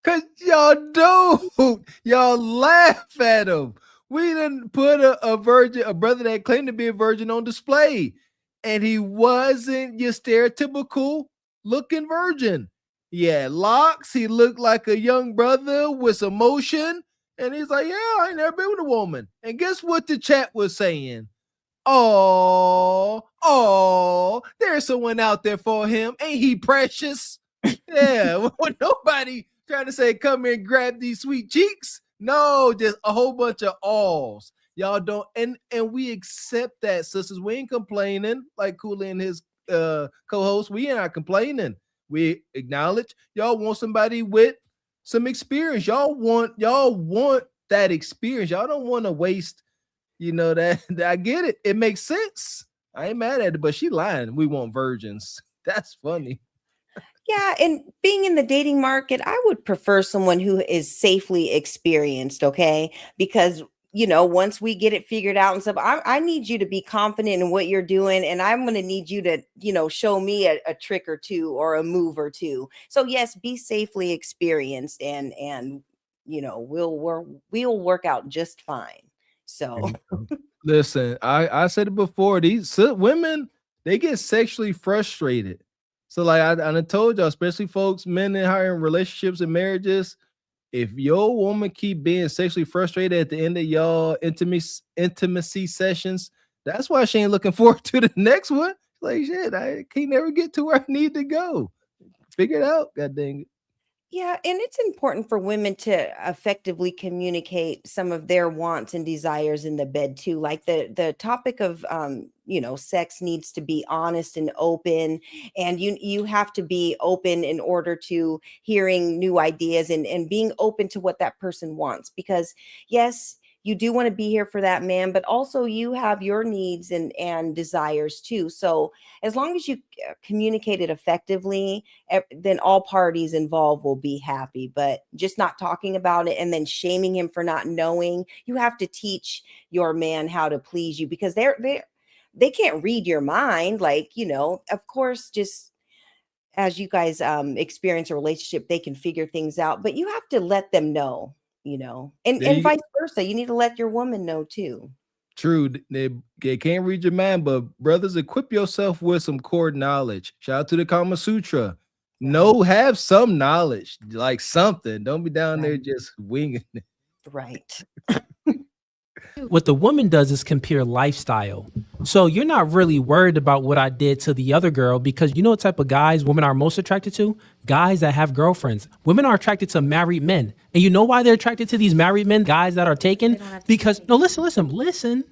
Cause y'all don't. Y'all laugh at him. We didn't put a brother that claimed to be a virgin on display, and he wasn't your stereotypical looking virgin. He had locks. He looked like a young brother with some motion. And he's like, yeah, I ain't never been with a woman. And guess what the chat was saying? Oh, there's someone out there for him. Ain't he precious? Yeah, when nobody trying to say, come here and grab these sweet cheeks. No, just a whole bunch of alls. Y'all don't, and we accept that, sisters. We ain't complaining like Cooley and his co-host. We ain't not complaining. We acknowledge y'all want somebody with some experience. Y'all want that experience. Y'all don't want to waste, that I get it. It makes sense. I ain't mad at it, but she lying. We want virgins. That's funny. Yeah, and being in the dating market, I would prefer someone who is safely experienced, okay? Because once we get it figured out and stuff, I need you to be confident in what you're doing. And I'm going to need you to, show me a trick or two or a move or two. So yes, be safely experienced and we'll work out just fine. So listen, I said it before, these women, they get sexually frustrated. So like I told y'all, especially folks, men in higher relationships and marriages, if your woman keep being sexually frustrated at the end of y'all intimacy sessions, that's why she ain't looking forward to the next one. Like, shit, I can't never get to where I need to go. Figure it out, god dang it. yeah, and it's important for women to effectively communicate some of their wants and desires in the bed too. Like the topic of sex needs to be honest and open, and you have to be open in order to hearing new ideas and being open to what that person wants. Because yes, you do want to be here for that man, but also you have your needs and desires too. So as long as you communicate it effectively, then all parties involved will be happy. But just not talking about it and then shaming him for not knowing, you have to teach your man how to please you, because they can't read your mind. Like, of course, just as you guys experience a relationship, they can figure things out, but you have to let them know. And vice versa. You need to let your woman know too. True. They can't read your mind, but brothers, equip yourself with some core knowledge. Shout out to the Kama Sutra. Have some knowledge, like something. Don't be down there just winging it. Right. What the woman does is compare lifestyle. So you're not really worried about what I did to the other girl, because you know what type of guys women are most attracted to? Guys that have girlfriends. Women are attracted to married men. And you know why they're attracted to these married men, guys that are taken? Because, no, listen.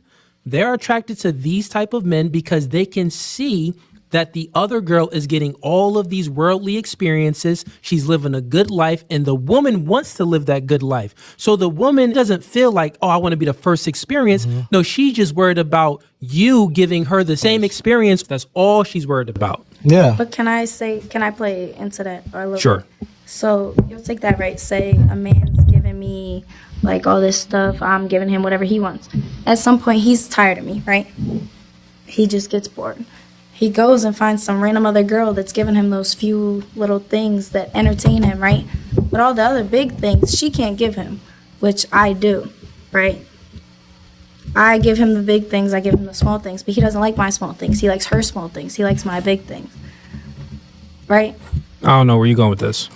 They're attracted to these type of men because they can see that the other girl is getting all of these worldly experiences. She's living a good life, and the woman wants to live that good life. So the woman doesn't feel like, oh, I want to be the first experience. No, she's just worried about you giving her the same experience. That's all she's worried about. Yeah. But can I play into that a little Sure. bit? So you'll take that, right? Say a man's giving me like all this stuff. I'm giving him whatever he wants. At some point, he's tired of me, right? He just gets bored. He goes and finds some random other girl that's giving him those few little things that entertain him, right? But all the other big things she can't give him, which I do, right? I give him the big things, I give him the small things, but he doesn't like my small things. He likes her small things. He likes my big things, right? I don't know where you're going with this.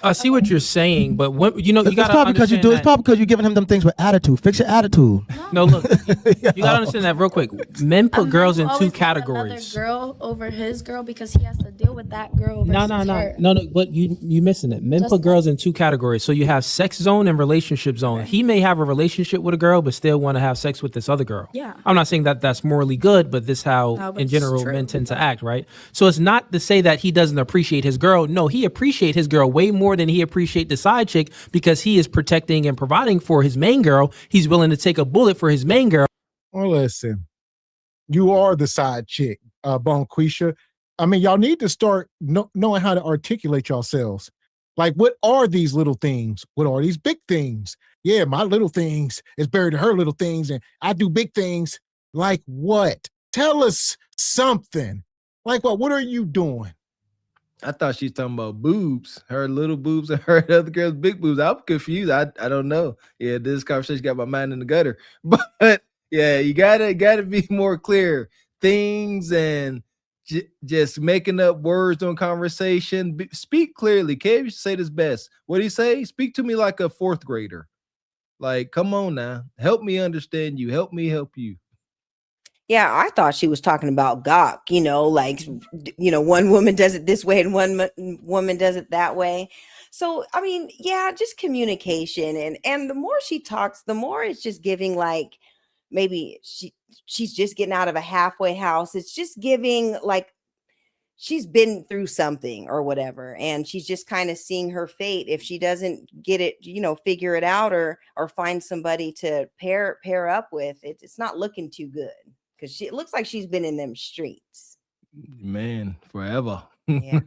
I see what you're saying, but when, you know, you It's got to probably because you understand do. It's that- probably because you're giving him them things with attitude. Fix your attitude. No, look, you got to understand that real quick. Men put girls in two categories. Girl over his girl because he has to deal with that girl. No. But you missing it. Men put girls in two categories. So you have sex zone and relationship zone. He may have a relationship with a girl, but still want to have sex with this other girl. Yeah. I'm not saying that that's morally good, but this is how, No, but in it's general, true. men tend to act, right? So it's not to say that he doesn't appreciate his girl. No, he appreciates his girl way more than he appreciates the side chick because he is protecting and providing for his main girl. He's willing to take a bullet for his main girl. Well, listen, you are the side chick, Bonquisha. I mean, y'all need to start knowing how to articulate yourselves. Like, what are these little things? What are these big things? Yeah, my little things is buried in her little things, and I do big things. Like what? Tell us something. Like what? What are you doing? I thought she's talking about boobs, her little boobs and her other girl's big boobs. I'm confused. I don't know. Yeah, this conversation got my mind in the gutter. But yeah, you gotta be more clear. Things and just making up words on conversation. Speak clearly. Cave should say this best. What do you say? Speak to me like a fourth grader. Like, come on now. Help me understand you. Help me help you. Yeah, I thought she was talking about gawk, you know, like, you know, one woman does it this way and one woman does it that way. So, I mean, yeah, just communication. And the more she talks, the more it's just giving like, maybe she's just getting out of a halfway house. It's just giving like she's been through something or whatever. And she's just kind of seeing her fate. If she doesn't get it, you know, figure it out or find somebody to pair up with, it's not looking too good. Because it looks like she's been in them streets. Man, forever. Yeah.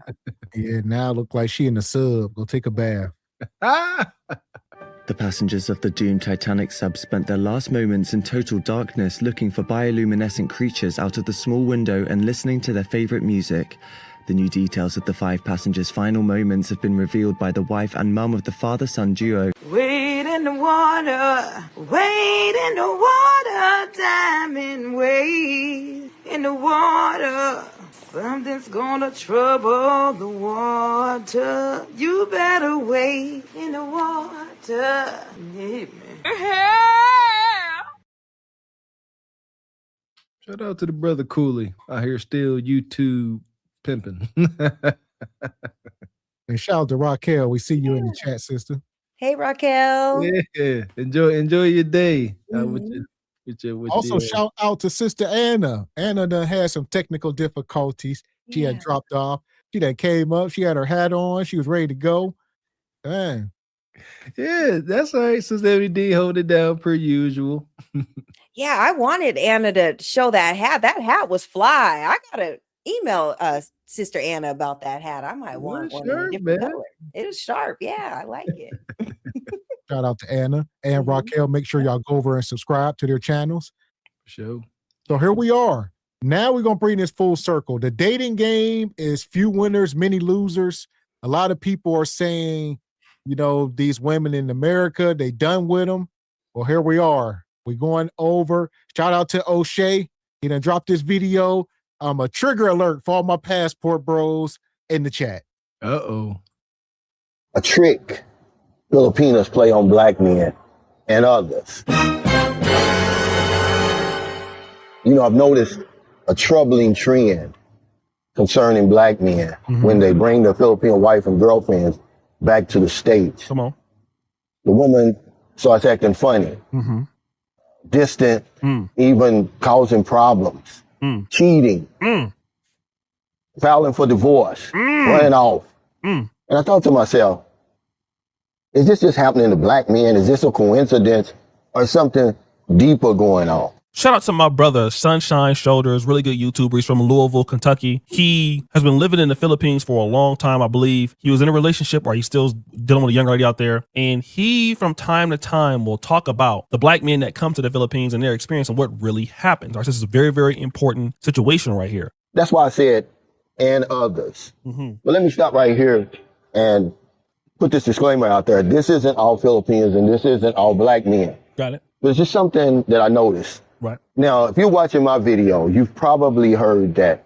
Yeah, now it look like she in the sub. Go take a bath. The passengers of the doomed Titanic sub spent their last moments in total darkness looking for bioluminescent creatures out of the small window and listening to their favorite music. The new details of the 5 passengers' final moments have been revealed by the wife and mum of the father-son duo. Wade in the water, wade in the water, diamond wade in the water. Something's gonna trouble the water. You better wade in the water. Yeah, man. Shout out to the brother Cooley out here still YouTube pimping. And shout out to Raquel. We see you in the chat, sister. Hey, Raquel. Yeah, enjoy your day. Also, shout out to Sister Anna. Anna done had some technical difficulties. She had dropped off. She done came up. She had her hat on. She was ready to go. Man. Yeah, that's all right. Sister MD, hold it down per usual. Yeah, I wanted Anna to show that hat. That hat was fly. I gotta email Sister Anna about that hat. I might want one in a different color. It was sharp. Yeah, I like it. Shout out to Anna and Raquel. Make sure y'all go over and subscribe to their channels. Sure. So here we are. Now we're going to bring this full circle. The dating game is few winners, many losers. A lot of people are saying, you know, these women in America, they done with them. Well, here we are. We're going over. Shout out to O'Shea. He done dropped this video. A trigger alert for all my passport bros in the chat. Uh-oh. A trick Filipinos play on black men and others. You know, I've noticed a troubling trend concerning black men when they bring their Filipino wife and girlfriends back to the States. Come on. The woman starts acting funny, distant, even causing problems, cheating, filing for divorce, running off. And I thought to myself, is this just happening to black men? Is this a coincidence or something deeper going on? Shout out to my brother, Sunshine Shoulders, really good YouTuber. He's from Louisville, Kentucky. He has been living in the Philippines for a long time, I believe. He was in a relationship where he's still dealing with a young lady out there. And he, from time to time, will talk about the black men that come to the Philippines and their experience and what really happens. This is a very, very important situation right here. That's why I said, and others. But let me stop right here and put this disclaimer out there. This isn't all Filipinos and this isn't all black men. Got it. But it's just something that I noticed. Right. Now, if you're watching my video, you've probably heard that,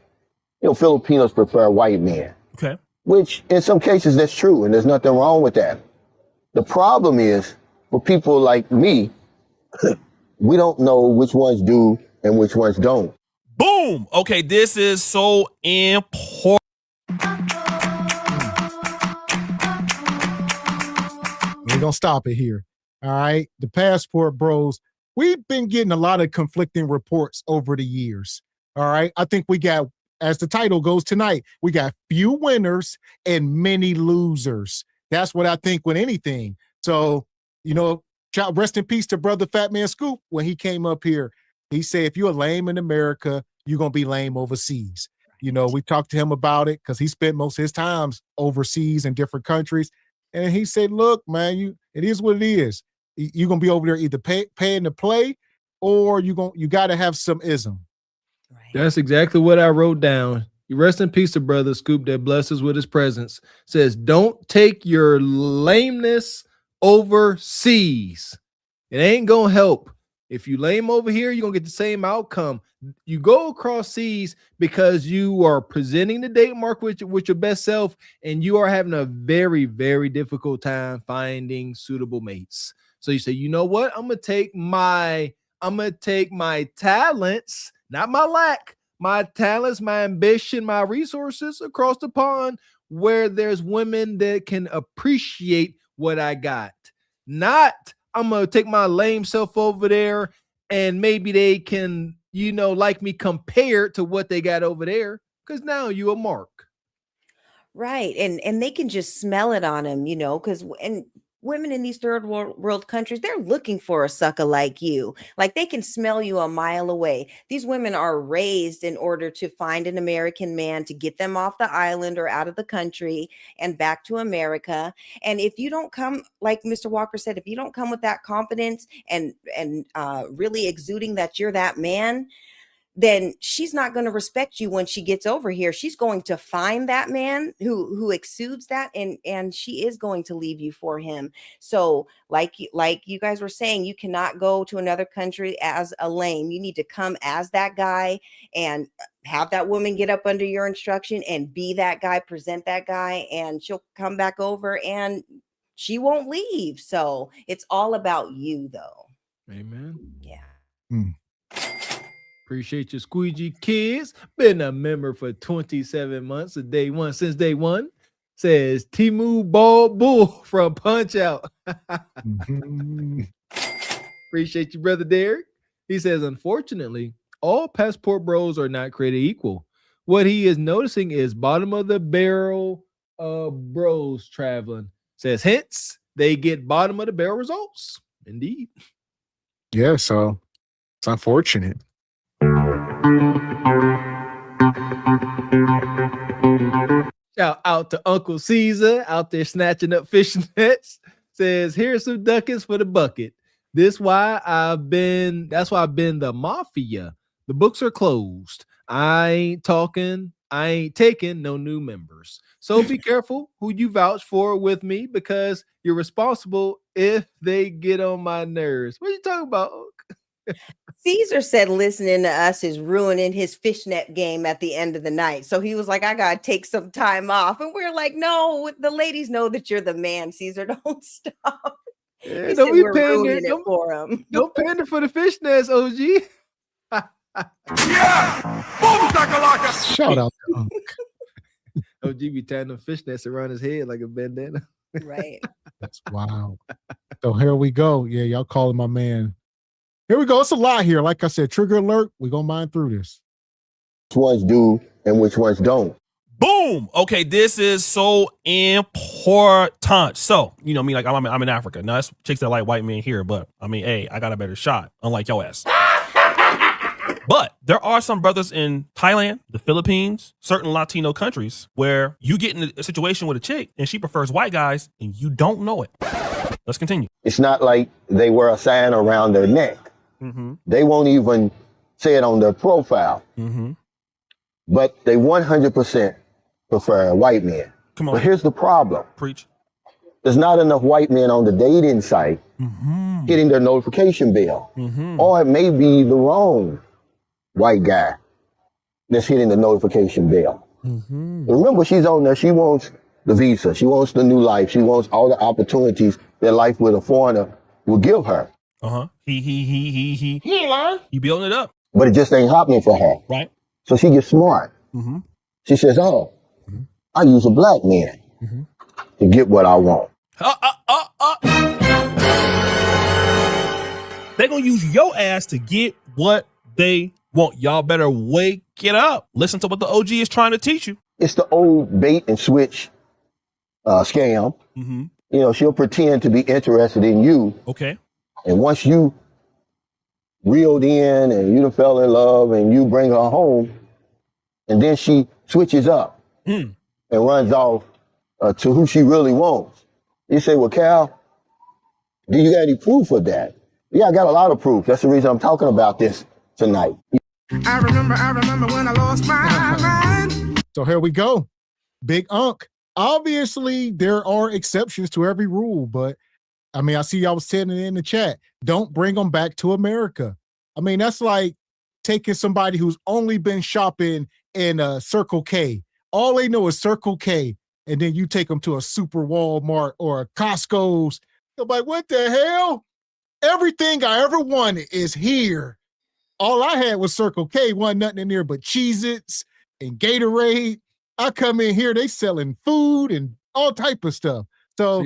you know, Filipinos prefer white men. Okay. which in some cases that's true, and there's nothing wrong with that. The problem is, for people like me, we don't know which ones do and which ones don't. Boom. Okay, this is so important. We're going to stop it here. All right. The Passport Bros, we've been getting a lot of conflicting reports over the years. All right. I think we got, as the title goes tonight, we got few winners and many losers. That's what I think with anything. So, you know, rest in peace to brother Fat Man Scoop. When he came up here, he said, if you're lame in America, you're going to be lame overseas. You know, we talked to him about it because he spent most of his times overseas in different countries. And he said, look, man, it is what it is. You're going to be over there either paying to play or you got to have some ism. That's exactly what I wrote down. You rest in peace to brother Scoop that blessed us with his presence. Says, don't take your lameness overseas. It ain't going to help. If you lame over here, you're going to get the same outcome. You go across seas because you are presenting the date mark with your best self, and you are having a very, very difficult time finding suitable mates. So you say, you know what? I'm going to take my talents, not my lack, my talents, my ambition, my resources across the pond where there's women that can appreciate what I got. Not I'm going to take my lame self over there and maybe they can, like me compared to what they got over there, because now you a mark. Right. And they can just smell it on him, because women in these third world countries, they're looking for a sucker like you. Like they can smell you a mile away. These women are raised in order to find an American man to get them off the island or out of the country and back to America. And if you don't come, like Mr. Walker said, if you don't come with that confidence and really exuding that you're that man, then she's not going to respect you when she gets over here. She's going to find that man who exudes that, and she is going to leave you for him. So like you guys were saying, you cannot go to another country as a lame. You need to come as that guy and have that woman get up under your instruction and be that guy, present that guy, and she'll come back over and she won't leave. So it's all about you, though. Amen. Yeah. Appreciate you, Squeegee Kids. Been a member for 27 months since day one. Says Timu Bald Bull from Punch Out. Appreciate you, brother Derek. He says, unfortunately, all Passport Bros are not created equal. What he is noticing is bottom of the barrel bros traveling. Says, hence, they get bottom of the barrel results. Indeed. Yeah, so it's unfortunate. Shout out to Uncle Caesar out there snatching up fish nets. Says, here's some ducats for the bucket. That's why I've been the mafia. The books are closed. I ain't taking no new members. So be careful who you vouch for with me, because you're responsible if they get on my nerves. What are you talking about? Caesar said listening to us is ruining his fishnet game at the end of the night. So he was like, I got to take some time off. And we're like, no, the ladies know that you're the man, Caesar. Don't stop. Yeah, don't be pandering for him. Don't pander for the fishnets, OG. Yeah! Boom, shakalaka! Shout out to Unc. OG be tying them fishnets around his head like a bandana. Right. That's wild. So here we go. Yeah, y'all calling my man. Here we go. It's a lot here. Like I said, trigger alert. We're going to mine through this. Which ones do and which ones don't. Boom. Okay, this is so important. So, me, like I'm in Africa. Now, that's chicks that like white men here, but hey, I got a better shot, unlike your ass. But there are some brothers in Thailand, the Philippines, certain Latino countries where you get in a situation with a chick and she prefers white guys and you don't know it. Let's continue. It's not like they wear a sign around their neck. Mm-hmm. They won't even say it on their profile. Mm-hmm. But they 100% prefer white men. Come on. But here's the problem. Preach. There's not enough white men on the dating site hitting their notification bell. Or it may be the wrong white guy that's hitting the notification bell. Remember, she's on there. She wants the visa. She wants the new life. She wants all the opportunities that life with a foreigner will give her. He ain't lying. You building it up. But it just ain't happening for her. Right. So she gets smart. She says, oh, I use a black man to get what I want. They're going to use your ass to get what they want. Y'all better wake it up. Listen to what the OG is trying to teach you. It's the old bait and switch scam. You know, she'll pretend to be interested in you. Okay. And once you reeled in and you done fell in love and you bring her home, and then she switches up and runs off to who she really wants. You say, well, Cal, do you got any proof of that? Yeah, I got a lot of proof. That's the reason I'm talking about this tonight. I remember when I lost my mind. So here we go. Big Unk. Obviously, there are exceptions to every rule, but I mean, I see y'all was saying it in the chat. Don't bring them back to America. I mean, that's like taking somebody who's only been shopping in Circle K. All they know is Circle K, and then you take them to a Super Walmart or a Costco's. They're like, what the hell? Everything I ever wanted is here. All I had was Circle K. Wasn't nothing in there but Cheez-Its and Gatorade. I come in here, they selling food and all type of stuff. So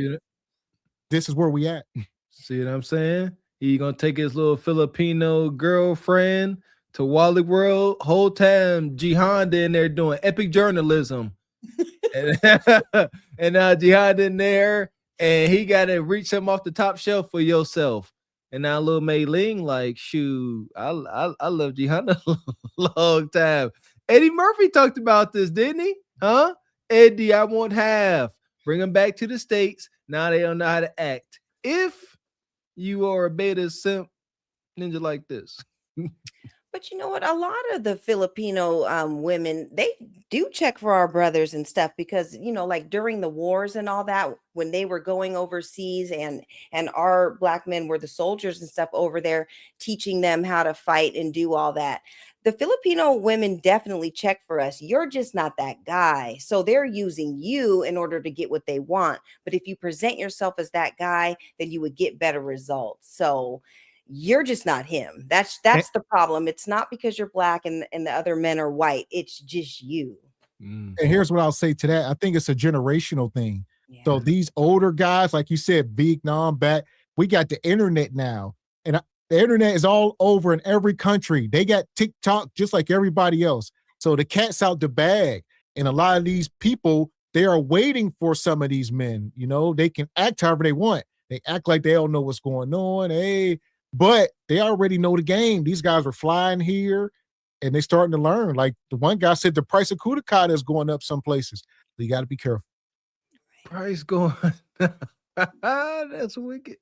this is where we at. See what I'm saying? He gonna take his little Filipino girlfriend to Wally World. Whole time, Jihad in there doing epic journalism. and now Jihad in there, and he got to reach him off the top shelf for yourself. And now little Mei Ling like, shoot, I love Jihad a long time. Eddie Murphy talked about this, didn't he? Huh? Eddie, I won't have. Bring him back to the States. Now they don't know how to act. If you are a beta simp ninja like this. But you know what? A lot of the Filipino women, they do check for our brothers and stuff because, you know, like during the wars and all that, when they were going overseas and our black men were the soldiers and stuff over there, teaching them how to fight and do all that. The Filipino women definitely check for us. You're just not that guy. So they're using you in order to get what they want. But if you present yourself as that guy, then you would get better results. So you're just not him. That's the problem. It's not because you're black and the other men are white. It's just you. And here's what I'll say to that. I think it's a generational thing. Yeah. So these older guys, like you said, Vietnam back, we got the internet now. And the internet is all over in every country. They got TikTok just like everybody else. So the cat's out the bag. And a lot of these people, they are waiting for some of these men. You know, they can act however they want. They act like they don't know what's going on. Hey, but they already know the game. These guys are flying here and they're starting to learn. Like the one guy said, the price of Kudakata is going up some places. So you got to be careful. Price going. That's wicked.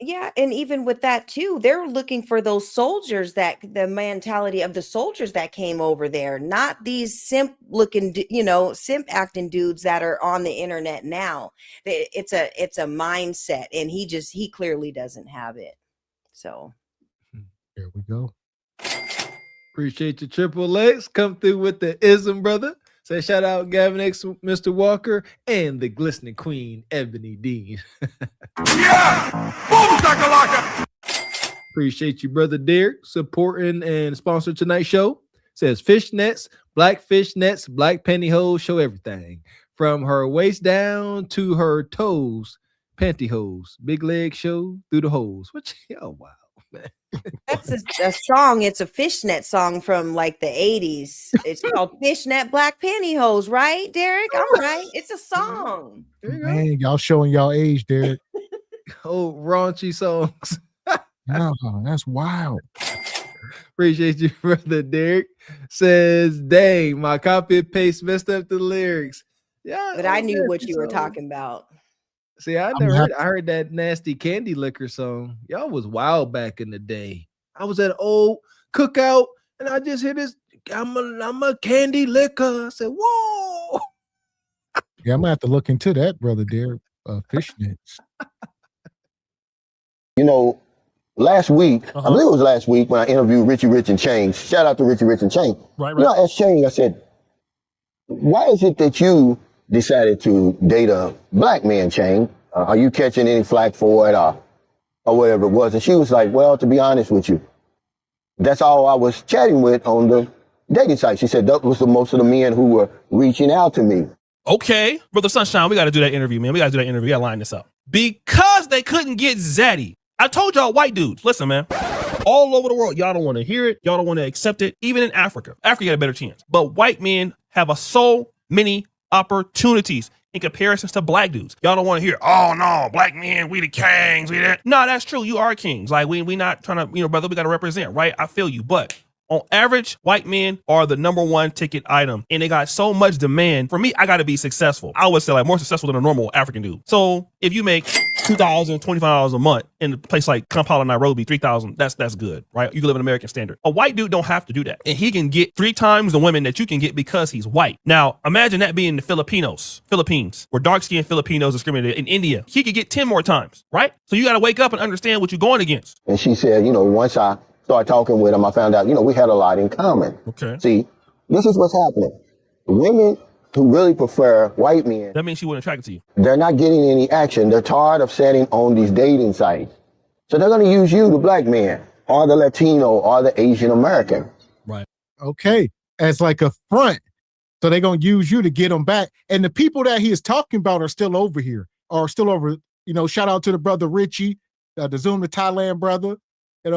Yeah, and even with that too, they're looking for those soldiers, that the mentality of the soldiers that came over there, not these simp looking, simp acting dudes that are on the internet now. It's a mindset, and he clearly doesn't have it. So there we go. Appreciate you, Triple X. Come through with the ism, brother. Say shout out Gavin X Mr. Walker and the glistening queen Ebony Dean. Yeah! Boom, shakalaka! Appreciate you, brother Derek, supporting and sponsoring tonight's show. Says fishnets, black pantyhose, show everything from her waist down to her toes. Pantyhose, big leg show through the holes. Oh wow, man. That's a song. It's a fishnet song from like the 80s. It's called Fishnet Black Pantyhose, right, Derek? I'm right. It's a song. Man, y'all showing y'all age, Derek. Oh, raunchy songs. No, that's wild. Appreciate you, brother Derek. Says, dang, my copy and paste messed up the lyrics. Yeah, but I knew what you were talking about. See, I heard that nasty candy liquor song. Y'all was wild back in the day. I was at an old cookout and I just hear this. I'm a candy liquor. I said, whoa. Yeah, I'm gonna have to look into that, brother Derek. Fishnets. You know, last week, I believe it was last week when I interviewed Richie Rich and Change. Shout out to Richie Rich and Change. Right. You know, I asked Change, I said, why is it that you decided to date a black man, Chain? Are you catching any flack for it or whatever it was? And she was like, well, to be honest with you, that's all I was chatting with on the dating site. She said that was most of the men who were reaching out to me. Okay, Brother Sunshine, we got to do that interview, man. We got to do that interview. We got to line this up. Because they couldn't get Zaddy. I told y'all white dudes, listen, man. All over the world, y'all don't want to hear it. Y'all don't want to accept it. Even in Africa. Africa got a better chance. But white men have so many opportunities in comparisons to black dudes. Y'all don't want to hear, oh no, black men, we the kings, we that. No, that's true. You are kings. Like we not trying to, brother, we got to represent, right? I feel you. But on average, white men are the number one ticket item and they got so much demand. For me, I got to be successful. I would say like more successful than a normal African dude. So if you make $2,000, $25 a month in a place like Kampala, Nairobi, $3,000, that's good, right? You can live in American standard. A white dude don't have to do that. And he can get 3 times the women that you can get because he's white. Now, imagine that being the Philippines, where dark-skinned Filipinos are discriminated. In India, he could get 10 more times, right? So you got to wake up and understand what you're going against. And she said, once I started talking with him, I found out, we had a lot in common. Okay. See, this is what's happening. Women who really prefer white men. That means she wasn't attracted to you. They're not getting any action. They're tired of sitting on these dating sites. So they're going to use you, the black man, or the Latino, or the Asian American. Right. Okay. As like a front. So they're going to use you to get them back. And the people that he is talking about are still over here, shout out to the brother Richie, the Zoom to Thailand brother.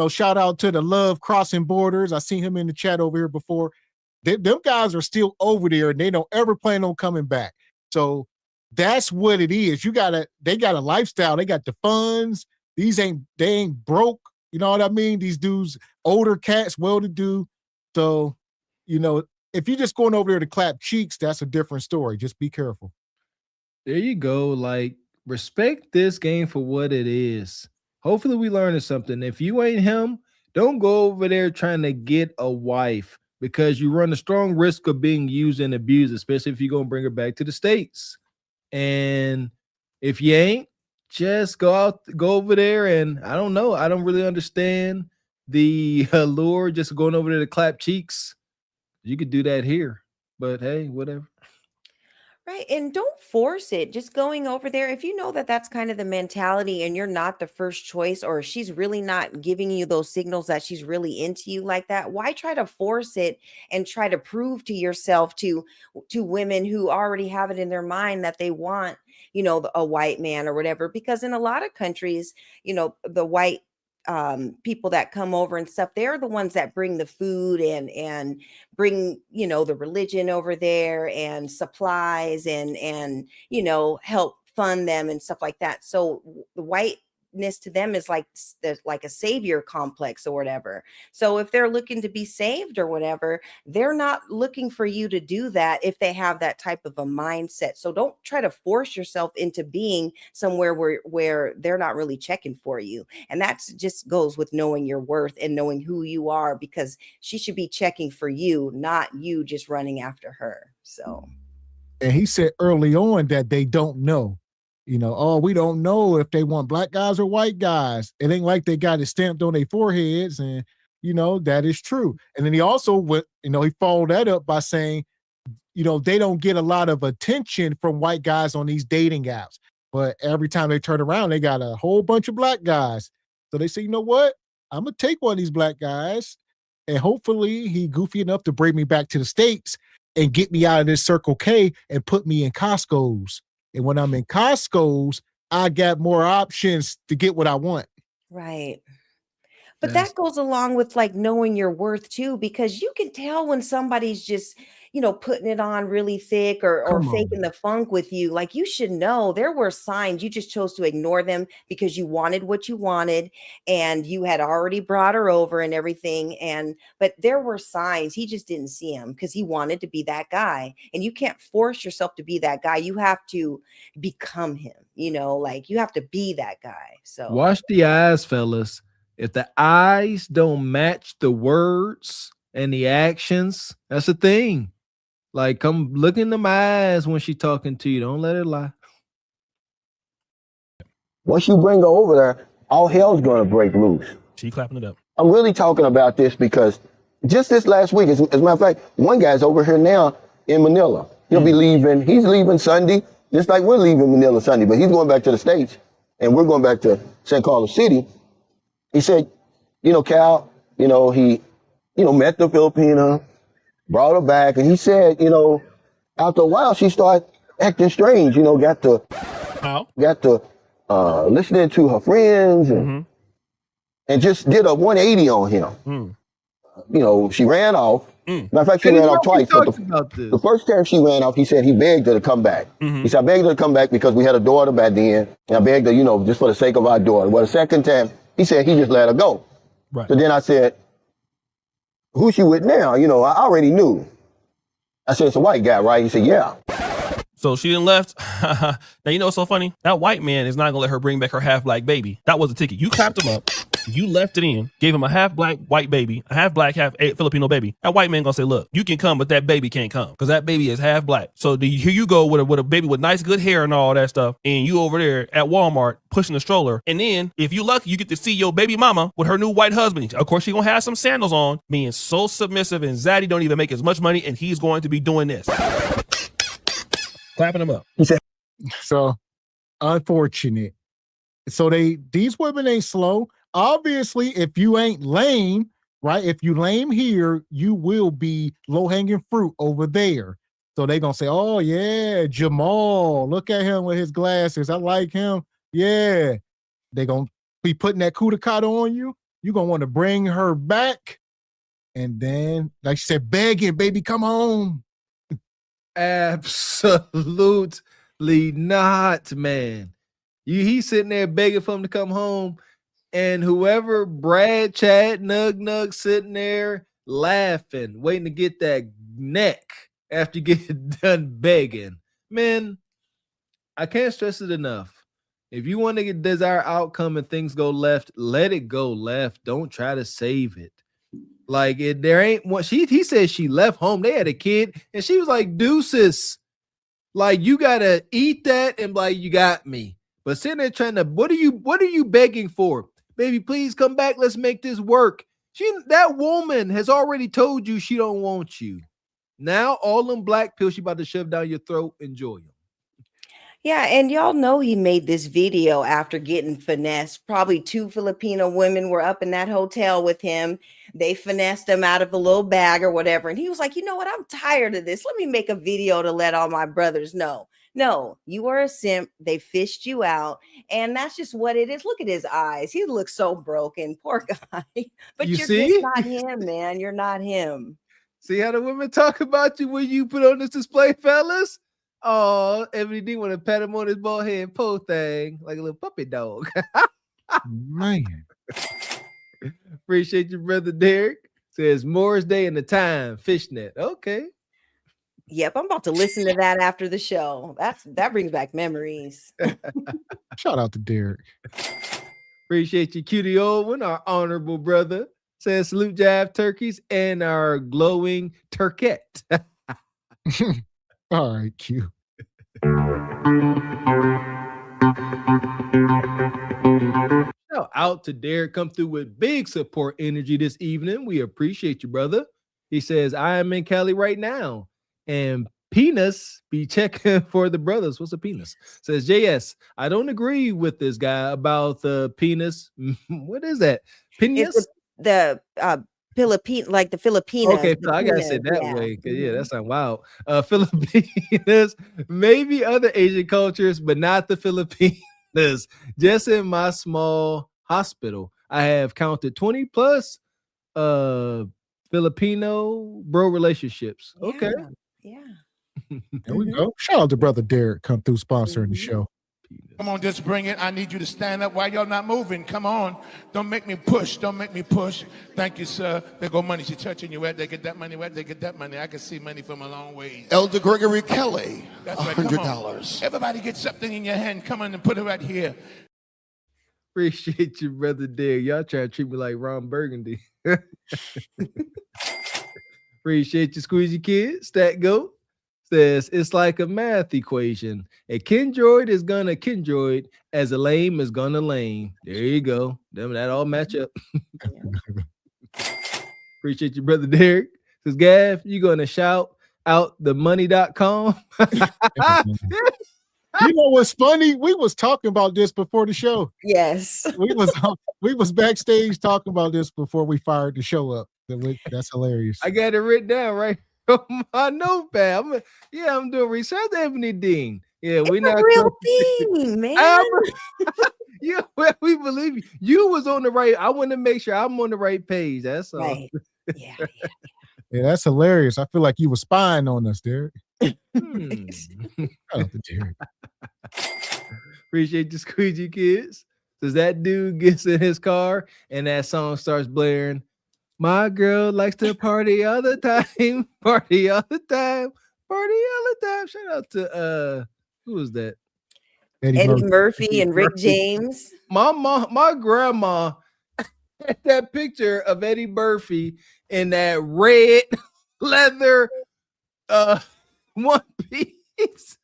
Shout out to the Love Crossing Borders. I seen him in the chat over here before. Them guys are still over there and they don't ever plan on coming back. So that's what it is. They got a lifestyle. They got the funds. They ain't broke. You know what I mean? These dudes, older cats, well-to-do. So, if you're just going over there to clap cheeks, that's a different story. Just be careful. There you go. Like, respect this game for what it is. Hopefully we learned something. If you ain't him, don't go over there trying to get a wife because you run a strong risk of being used and abused, especially if you're going to bring her back to the States. And if you ain't, just go over there. And I don't know. I don't really understand the allure just going over there to clap cheeks. You could do that here, but hey, whatever. Right. And don't force it. Just going over there. If you know that that's kind of the mentality and you're not the first choice, or she's really not giving you those signals that she's really into you like that, why try to force it and try to prove to yourself to women who already have it in their mind that they want, a white man or whatever? Because in a lot of countries, the white people that come over and stuff, they're the ones that bring the food and bring the religion over there and supplies and help fund them and stuff like that. So the whiteness to them is like a savior complex or whatever. So if they're looking to be saved or whatever, they're not looking for you to do that if they have that type of a mindset. So don't try to force yourself into being somewhere where they're not really checking for you. And that just goes with knowing your worth and knowing who you are, because she should be checking for you, not you just running after her. So, and he said early on that they don't know. We don't know if they want black guys or white guys. It ain't like they got it stamped on their foreheads. And, that is true. And then he also went, he followed that up by saying, they don't get a lot of attention from white guys on these dating apps. But every time they turn around, they got a whole bunch of black guys. So they say, you know what? I'm going to take one of these black guys. And hopefully he goofy enough to bring me back to the States and get me out of this Circle K and put me in Costco's. And when I'm in Costco's, I got more options to get what I want. right. But that goes along with like knowing your worth too, because you can tell when somebody's just, putting it on really thick or faking the funk with you. Like, you should know there were signs. You just chose to ignore them because you wanted what you wanted and you had already brought her over and everything. But there were signs. He just didn't see them because he wanted to be that guy. And you can't force yourself to be that guy. You have to become him, like you have to be that guy. So Watch the eyes, fellas. If the eyes don't match the words and the actions, that's a thing. Like, come look in them eyes when she's talking to you. Don't let her lie. Once you bring her over there, all hell's going to break loose. She clapping it up. I'm really talking about this because just this last week, as a matter of fact, one guy's over here now in Manila. He'll be leaving. He's leaving Sunday, just like we're leaving Manila Sunday, but he's going back to the States, and we're going back to St. Carlos City. He said, Cal, he, met the Filipina, brought her back, and he said, after a while, she started acting strange, got to listening to her friends and just did a 180 on him. She ran off. Matter of fact, she ran off twice. But the first time she ran off, he said he begged her to come back. He said, I begged her to come back because we had a daughter back then. And I begged her, just for the sake of our daughter. Well, the second time, he said he just let her go. Right. So then I said, who's she with now? I already knew. I said, it's a white guy, right? He said, yeah. So she done left. Now, what's so funny? That white man is not going to let her bring back her half-black baby. That was the ticket. You clapped him up. You left it in, gave him a half-black white baby, a half-black, half-Filipino baby. That white man going to say, look, you can come, but that baby can't come because that baby is half-black. So here you go with a baby with nice, good hair and all that stuff, and you over there at Walmart pushing the stroller. And then, if you lucky, you get to see your baby mama with her new white husband. Of course, she going to have some sandals on, being so submissive, and Zaddy don't even make as much money, and he's going to be doing this. Clapping him up. So unfortunate. So these women ain't slow. Obviously, if you ain't lame, right? If you lame here, you will be low-hanging fruit over there. So they gonna say, oh yeah, Jamal, look at him with his glasses. I like him. Yeah. They gonna be putting that kudakata on you. You're gonna want to bring her back. And then, like she said, begging, baby, come home. Absolutely not, man. He's sitting there begging for him to come home, and whoever, Brad, Chad, Nug sitting there laughing, waiting to get that neck after you get done begging. Man, I can't stress it enough. If you want to get desired outcome and things go left, let it go left. Don't try to save it. Like there ain't one. He said she left home. They had a kid, and she was like, deuces. Like, you gotta eat that and like, you got me. But sitting there trying to, what are you begging for? Baby, please come back. Let's make this work. That woman has already told you she don't want you. Now all them black pills she about to shove down your throat. Enjoy them. Yeah, and y'all know he made this video after getting finessed. Probably 2 Filipino women were up in that hotel with him. They finessed him out of a little bag or whatever. And he was like, you know what? I'm tired of this. Let me make a video to let all my brothers know. No, you are a simp. They fished you out. And that's just what it is. Look at his eyes. He looks so broken. Poor guy. But you're just not him, man. You're not him. See how the women talk about you when you put on this display, fellas? Oh, Ebony D want to pat him on his bald head, po thing, like a little puppy dog. Man. Appreciate you, brother Derek. Says Moore's Day and the time, fishnet. Okay. Yep, I'm about to listen to that after the show. That brings back memories. Shout out to Derek. Appreciate you, cutie old one, our honorable brother. Says salute jive turkeys and our glowing turkette. All right, Q. Shout out to Derek, come through with big support energy this evening. We appreciate you, brother. He says, I am in Cali right now. And Penis be checking for the brothers. What's a penis? Says JS, I don't agree with this guy about the penis. What is that? Penis? The Philippine, like the Filipinos. Okay, the I gotta say it that way. Yeah, that sounds wild. Filipinas, maybe other Asian cultures, but not the Filipinas. Just in my small hospital, I have counted 20 plus Filipino bro relationships. Okay. Yeah. There we go. Shout out to brother Derek, come through sponsoring the show. Come on, just bring it. I need you to stand up. Why y'all not moving? Come on. Don't make me push. Don't make me push. Thank you, sir. There go money. She touching you. Where they get that money? Where they get that money? I can see money from a long way. Elder Gregory Kelly, That's right. Come on. $100. Everybody get something in your hand. Come on and put it right here. Appreciate you, brother Derek. Y'all try to treat me like Ron Burgundy. Appreciate you, Squeezy Kid. Stat Goat says it's like a math equation. A kindroid is gonna kindroid as a lame is gonna lame. There you go. That all match up. Appreciate you, brother Derek. Says Gav, you gonna shout outthemoney.com. You know what's funny? We was talking about this before the show. Yes. We was backstage talking about this before we fired the show up. That's hilarious. I got it written down right on my notepad. I'm doing research. Ebony Dean. Yeah, It's a real thing, man. Yeah, well, we believe you. You was on the right. I want to make sure I'm on the right page. That's all. Right. Yeah. Yeah, that's hilarious. I feel like you were spying on us, Derek. Hmm. Shout out to Derek. Appreciate the squeegee kids. Says that dude gets in his car and that song starts blaring. My girl likes to party all the time, party all the time, party all the time. Shout out to who was that? Eddie Murphy and Rick James. My grandma had that picture of Eddie Murphy in that red leather one piece.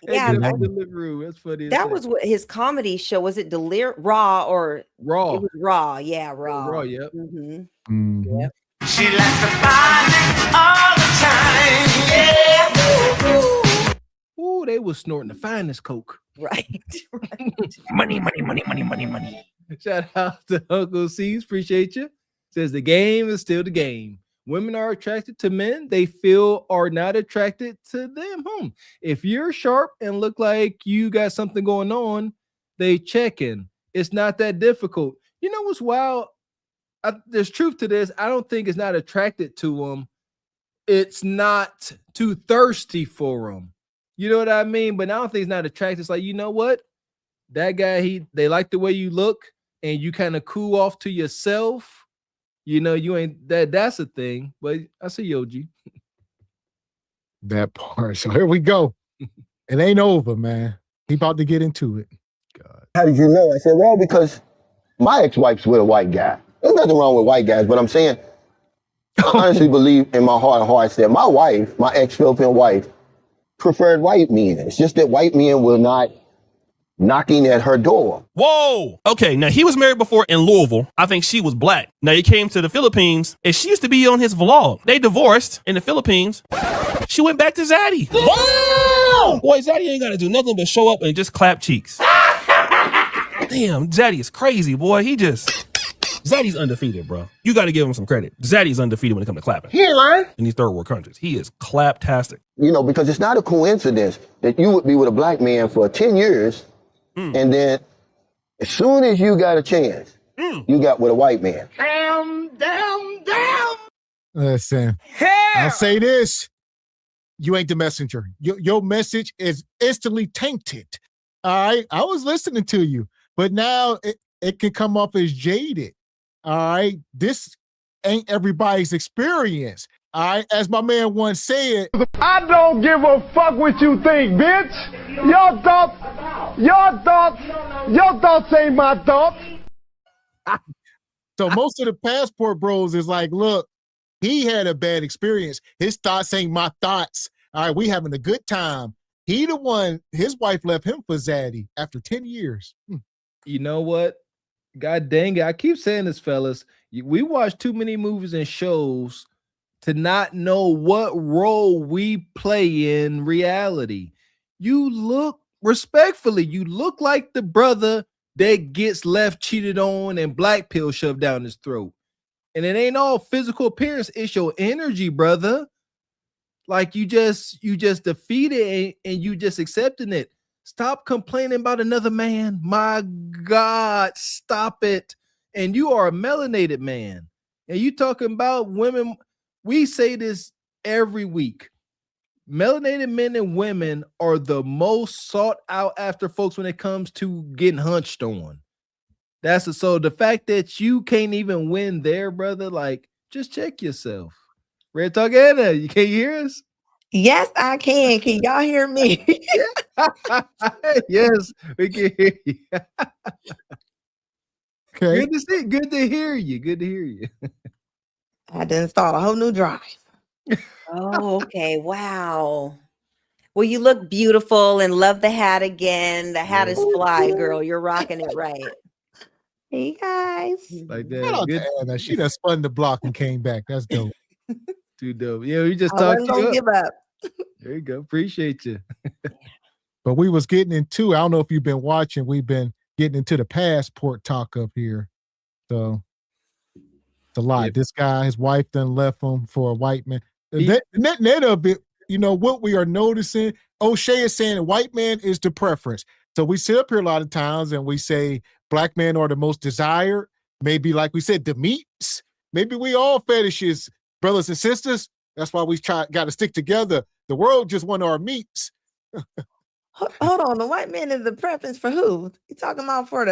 Yeah, in the living room. That's funny. That was what his comedy show was. It Raw or Raw? It was Raw. Yeah, Raw. Raw. Yep. Mm-hmm. Yep. She likes to party all the time. Yeah. Ooh, they was snorting the finest coke. Right. Money. Shout out to Uncle C's. Appreciate you. Says the game is still the game. Women are attracted to men they feel are not attracted to them. If you're sharp and look like you got something going on, they check in. It's not that difficult. You know what's wild? There's truth to this. I don't think it's not attracted to them. It's not too thirsty for them. You know what I mean? But I don't think it's not attracted. It's like, you know what? That guy, they like the way you look and you kind of cool off to yourself. You know, you ain't that's a thing, but I see OG. That part. So here we go. It ain't over, man. He about to get into it. God. How did you know? I said, well, because my ex-wife's with a white guy. There's nothing wrong with white guys, but I'm saying, I honestly believe in my heart of hearts that my wife, my ex-Philippine wife, preferred white men. It's just that white men were not knocking at her door. Whoa. Okay, now he was married before in Louisville. I think she was black. Now he came to the Philippines and she used to be on his vlog. They divorced in the Philippines. She went back to Zaddy. Wow. Boy, Zaddy ain't got to do nothing but show up and just clap cheeks. Damn, Zaddy is crazy, boy. Zaddy's undefeated, bro. You got to give him some credit. Zaddy's undefeated when it comes to clapping. He ain't lying. In these third world countries. He is claptastic. You know, because it's not a coincidence that you would be with a black man for 10 years and then as soon as you got a chance, you got with a white man. Damn. Listen, I'll say this. You ain't the messenger. Your message is instantly tainted. All right. I was listening to you, but now it can come off as jaded. All right. This ain't everybody's experience. All right. As my man once said, I don't give a fuck what you think, bitch. Your thoughts ain't my thoughts. So most of the passport bros is like, look, he had a bad experience. His thoughts ain't my thoughts. All right, we having a good time. He the one, his wife left him for Zaddy after 10 years. You know what? God dang it. I keep saying this, fellas. We watch too many movies and shows to not know what role we play in reality. You look like the brother that gets left cheated on and black pill shoved down his throat. And it ain't all physical appearance, it's your energy, brother. Like you just defeated and you just accepting it. Stop complaining about another man. My God, stop it. And you are a melanated man. And you talking about women. We say this every week. Melanated men and women are the most sought out after folks when it comes to getting hunched on. So the fact that you can't even win there, brother, like just check yourself. Red Talk Anna, you can't hear us? Yes, I can. Can y'all hear me? Yes, we can hear you. Okay. Good to hear you. I done start a whole new drive. Oh, okay. Wow. Well, you look beautiful and love the hat again. The hat is fly, girl. You're rocking it right. Hey guys. Like Shout out that. to Anna. She done spun the block and came back. That's dope. Too dope. Yeah, we just I talked wasn't you gonna up. give up. There you go. Appreciate you. But we was getting into, I don't know if you've been watching, we've been getting into the passport talk up here. So it's a lot. Yep. This guy, his wife done left him for a white man. He- The net of it, you know, what we are noticing, O'Shea is saying white man is the preference. So we sit up here a lot of times and we say black men are the most desired. Maybe like we said, the meats. Maybe we all fetishes, brothers and sisters. That's why we got to stick together. The world just want our meats. Hold on, the white man is the preference for who? You talking about for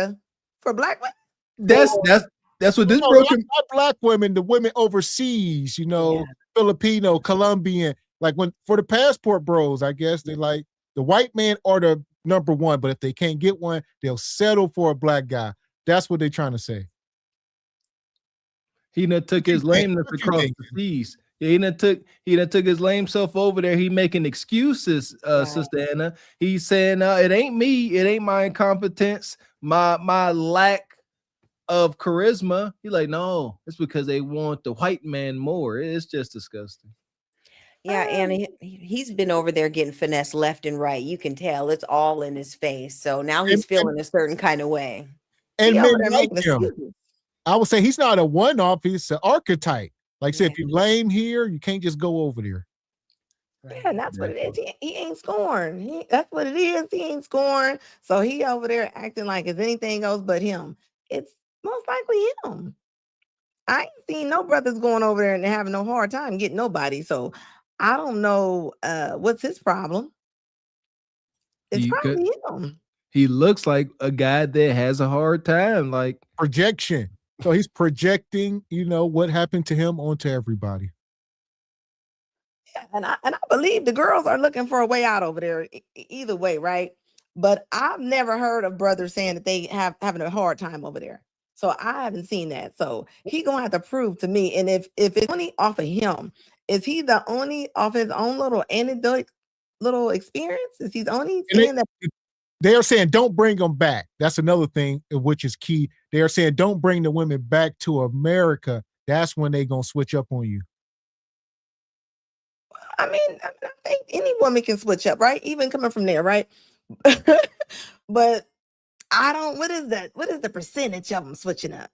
black women? That's what this No, broken. not black women, the women overseas, you know, Filipino, Colombian. Like when for the passport bros, I guess they like the white man are the number one, but if they can't get one, they'll settle for a black guy. That's what they're trying to say. He done took his lameness across the seas. Yeah, he done took his lame self over there. He making excuses, Sister Anna. He's saying, it ain't me, it ain't my incompetence, my lack of charisma. He like, no, it's because they want the white man more. It's just disgusting. Yeah, and he's been over there getting finessed left and right. You can tell it's all in his face. So now he's feeling a certain kind of way. And He men over there like making him. excuses. I would say he's not a one-off, he's an archetype. Like I said, if you lame here, you can't just go over there. Yeah, and that's what it is. He ain't scoring. That's what it is. He ain't scoring. So he over there acting like it's anything else but him. It's most likely him. I ain't seen no brothers going over there and having no hard time getting nobody. So I don't know what's his problem. It's probably him. He looks like a guy that has a hard time. Like projection. So he's projecting, you know, what happened to him onto everybody. Yeah, and I believe the girls are looking for a way out over there. Either way, right? But I've never heard of brothers saying that they having a hard time over there. So I haven't seen that. So he gonna have to prove to me. And if it's only off of him, is he the only off his own little anecdote, little experience? Is he the only saying that? They are saying don't bring them back. That's another thing which is key. They are saying don't bring the women back to America. That's when they gonna switch up on you. I mean, I think any woman can switch up, right? Even coming from there, right? But I don't. What is that? What is the percentage of them switching up?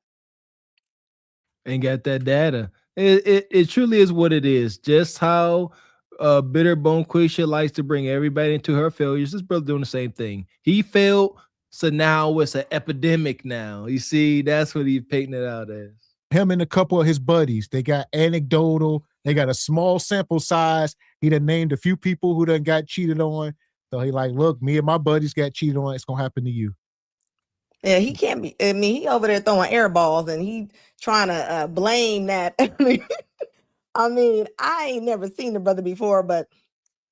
ain't got that data. It truly is what it is. Just how Bitter Bone Quisha likes to bring everybody into her failures. This brother doing the same thing. He failed, so now it's an epidemic now. You see, that's what he's painting it out as. Him and a couple of his buddies, they got anecdotal, they got a small sample size. He done named a few people who done got cheated on. So he like, look, me and my buddies got cheated on. It's gonna happen to you. Yeah, he can't be. I mean, he over there throwing air balls and he trying to blame that. I mean, I ain't never seen the brother before, but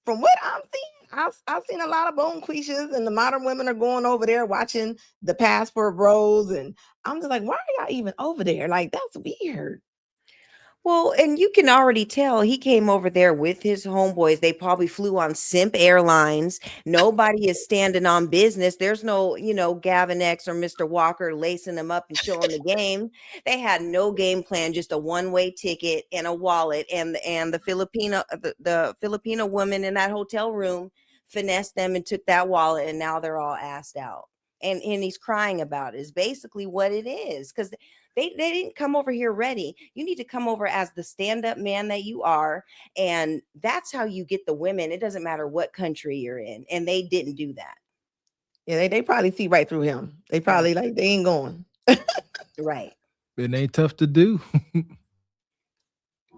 from what I'm seeing, I've seen a lot of bone quishas, and the modern women are going over there watching the passport bros, and I'm just like, why are y'all even over there? Like, that's weird. Well, and you can already tell he came over there with his homeboys. They probably flew on Simp Airlines. Nobody is standing on business. There's no, Gavin X or Mr. Walker lacing them up and showing the game. They had no game plan, just a one-way ticket and a wallet. And the Filipino woman in that hotel room finessed them and took that wallet, and now they're all assed out. And he's crying about it is basically what it is, because they didn't come over here ready. You need to come over as the stand-up man that you are, and that's how you get the women. It doesn't matter what country you're in, and they didn't do that. Yeah, they probably see right through him. They probably like, they ain't going. Right. It ain't tough to do.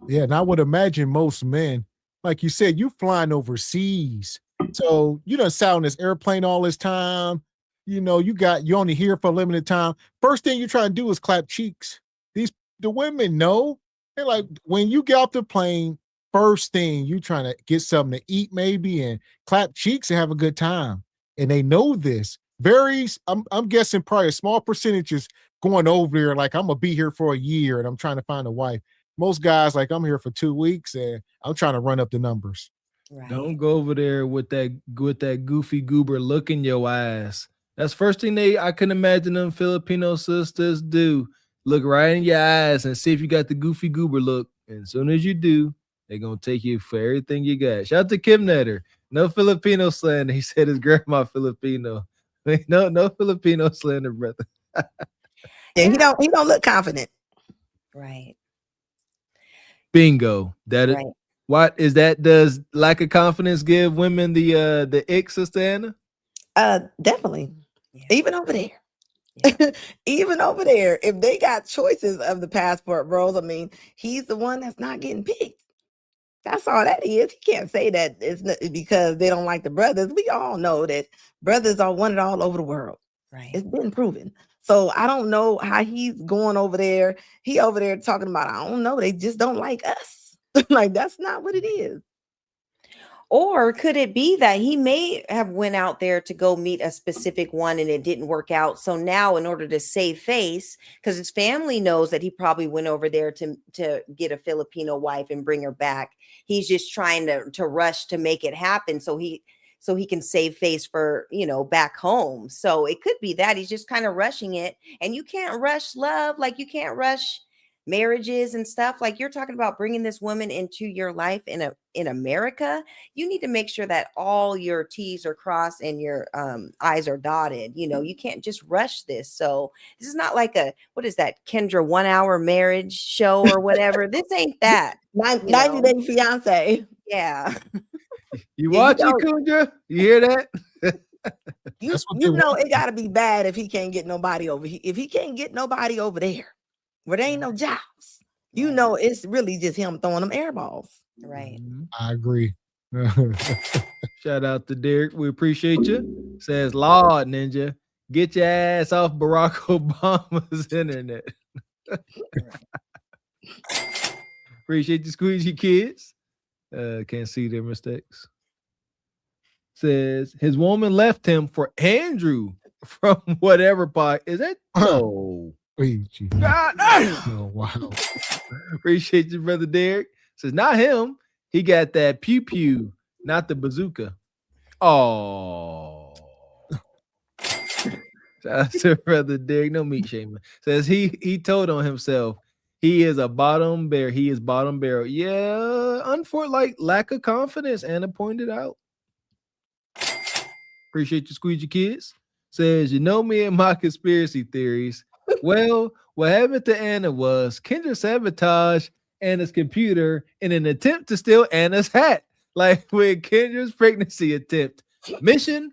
Yeah, and I would imagine most men, like you said, you flying overseas. So you done sat on this airplane all this time. You only here for a limited time. First thing you try to do is clap cheeks. The women know. They're like, when you get off the plane, first thing you trying to get something to eat maybe and clap cheeks and have a good time. And they know this. I'm guessing probably a small percentage is going over there like, I'm gonna be here for a year and I'm trying to find a wife. Most guys like, I'm here for 2 weeks and I'm trying to run up the numbers. Right. Don't go over there with that goofy goober look in your eyes. That's first thing I can imagine them Filipino sisters do. Look right in your eyes and see if you got the goofy goober look. And as soon as you do, They're gonna take you for everything you got. Shout out to Kim Netter. No Filipino slander. He said his grandma Filipino. No Filipino slander, brother. Yeah, he don't look confident. Right. Bingo. That is Right. what is that? Does lack of confidence give women the ick, Sister Anna? Definitely. Even over there. Even over there, if they got choices of the passport bros, I mean, he's the one that's not getting picked. That's all that is. He can't say that it's not because they don't like the brothers. We all know that brothers are wanted all over the world. Right. It's been proven. So I don't know how he's going over there. He over there talking about, I don't know, they just don't like us. Like, that's not what it is. Or could it be that he may have went out there to go meet a specific one and it didn't work out? So now, in order to save face, because his family knows that he probably went over there to get a Filipino wife and bring her back, he's just trying to rush to make it happen so he can save face for, back home. So it could be that he's just kind of rushing it. And you can't rush love, like you can't rush marriages and stuff. Like, you're talking about bringing this woman into your life in America. You need to make sure that all your T's are crossed and your I's are dotted. You can't just rush this. So this is not like what is that, Kendra 1 hour marriage show or whatever. This ain't that. 90 Day Fiance. Yeah. You watch it, Kendra? You hear that? You know it got to be bad if he can't get nobody over here. If he can't get nobody over there where there ain't no jobs, it's really just him throwing them air balls. Right. I agree. Shout out to Derek. We appreciate you. Says, Lord Ninja, get your ass off Barack Obama's internet. Appreciate you, Squeegee kids. Can't see their mistakes. Says his woman left him for Andrew from whatever part. Is that? No. God, oh, wow. Appreciate you, brother Derek. Says not him. He got that pew pew, not the bazooka. Oh. Shout out to brother Derek. No meat shaming. Says he told on himself. He is a bottom bear. He is bottom barrel. Yeah, unfortunately, lack of confidence. Anna pointed out. Appreciate you, Squeegee kids. Says, me and my conspiracy theories. Well, what happened to Anna was Kendra sabotaged Anna's computer in an attempt to steal Anna's hat. Like with Kendra's pregnancy attempt. Mission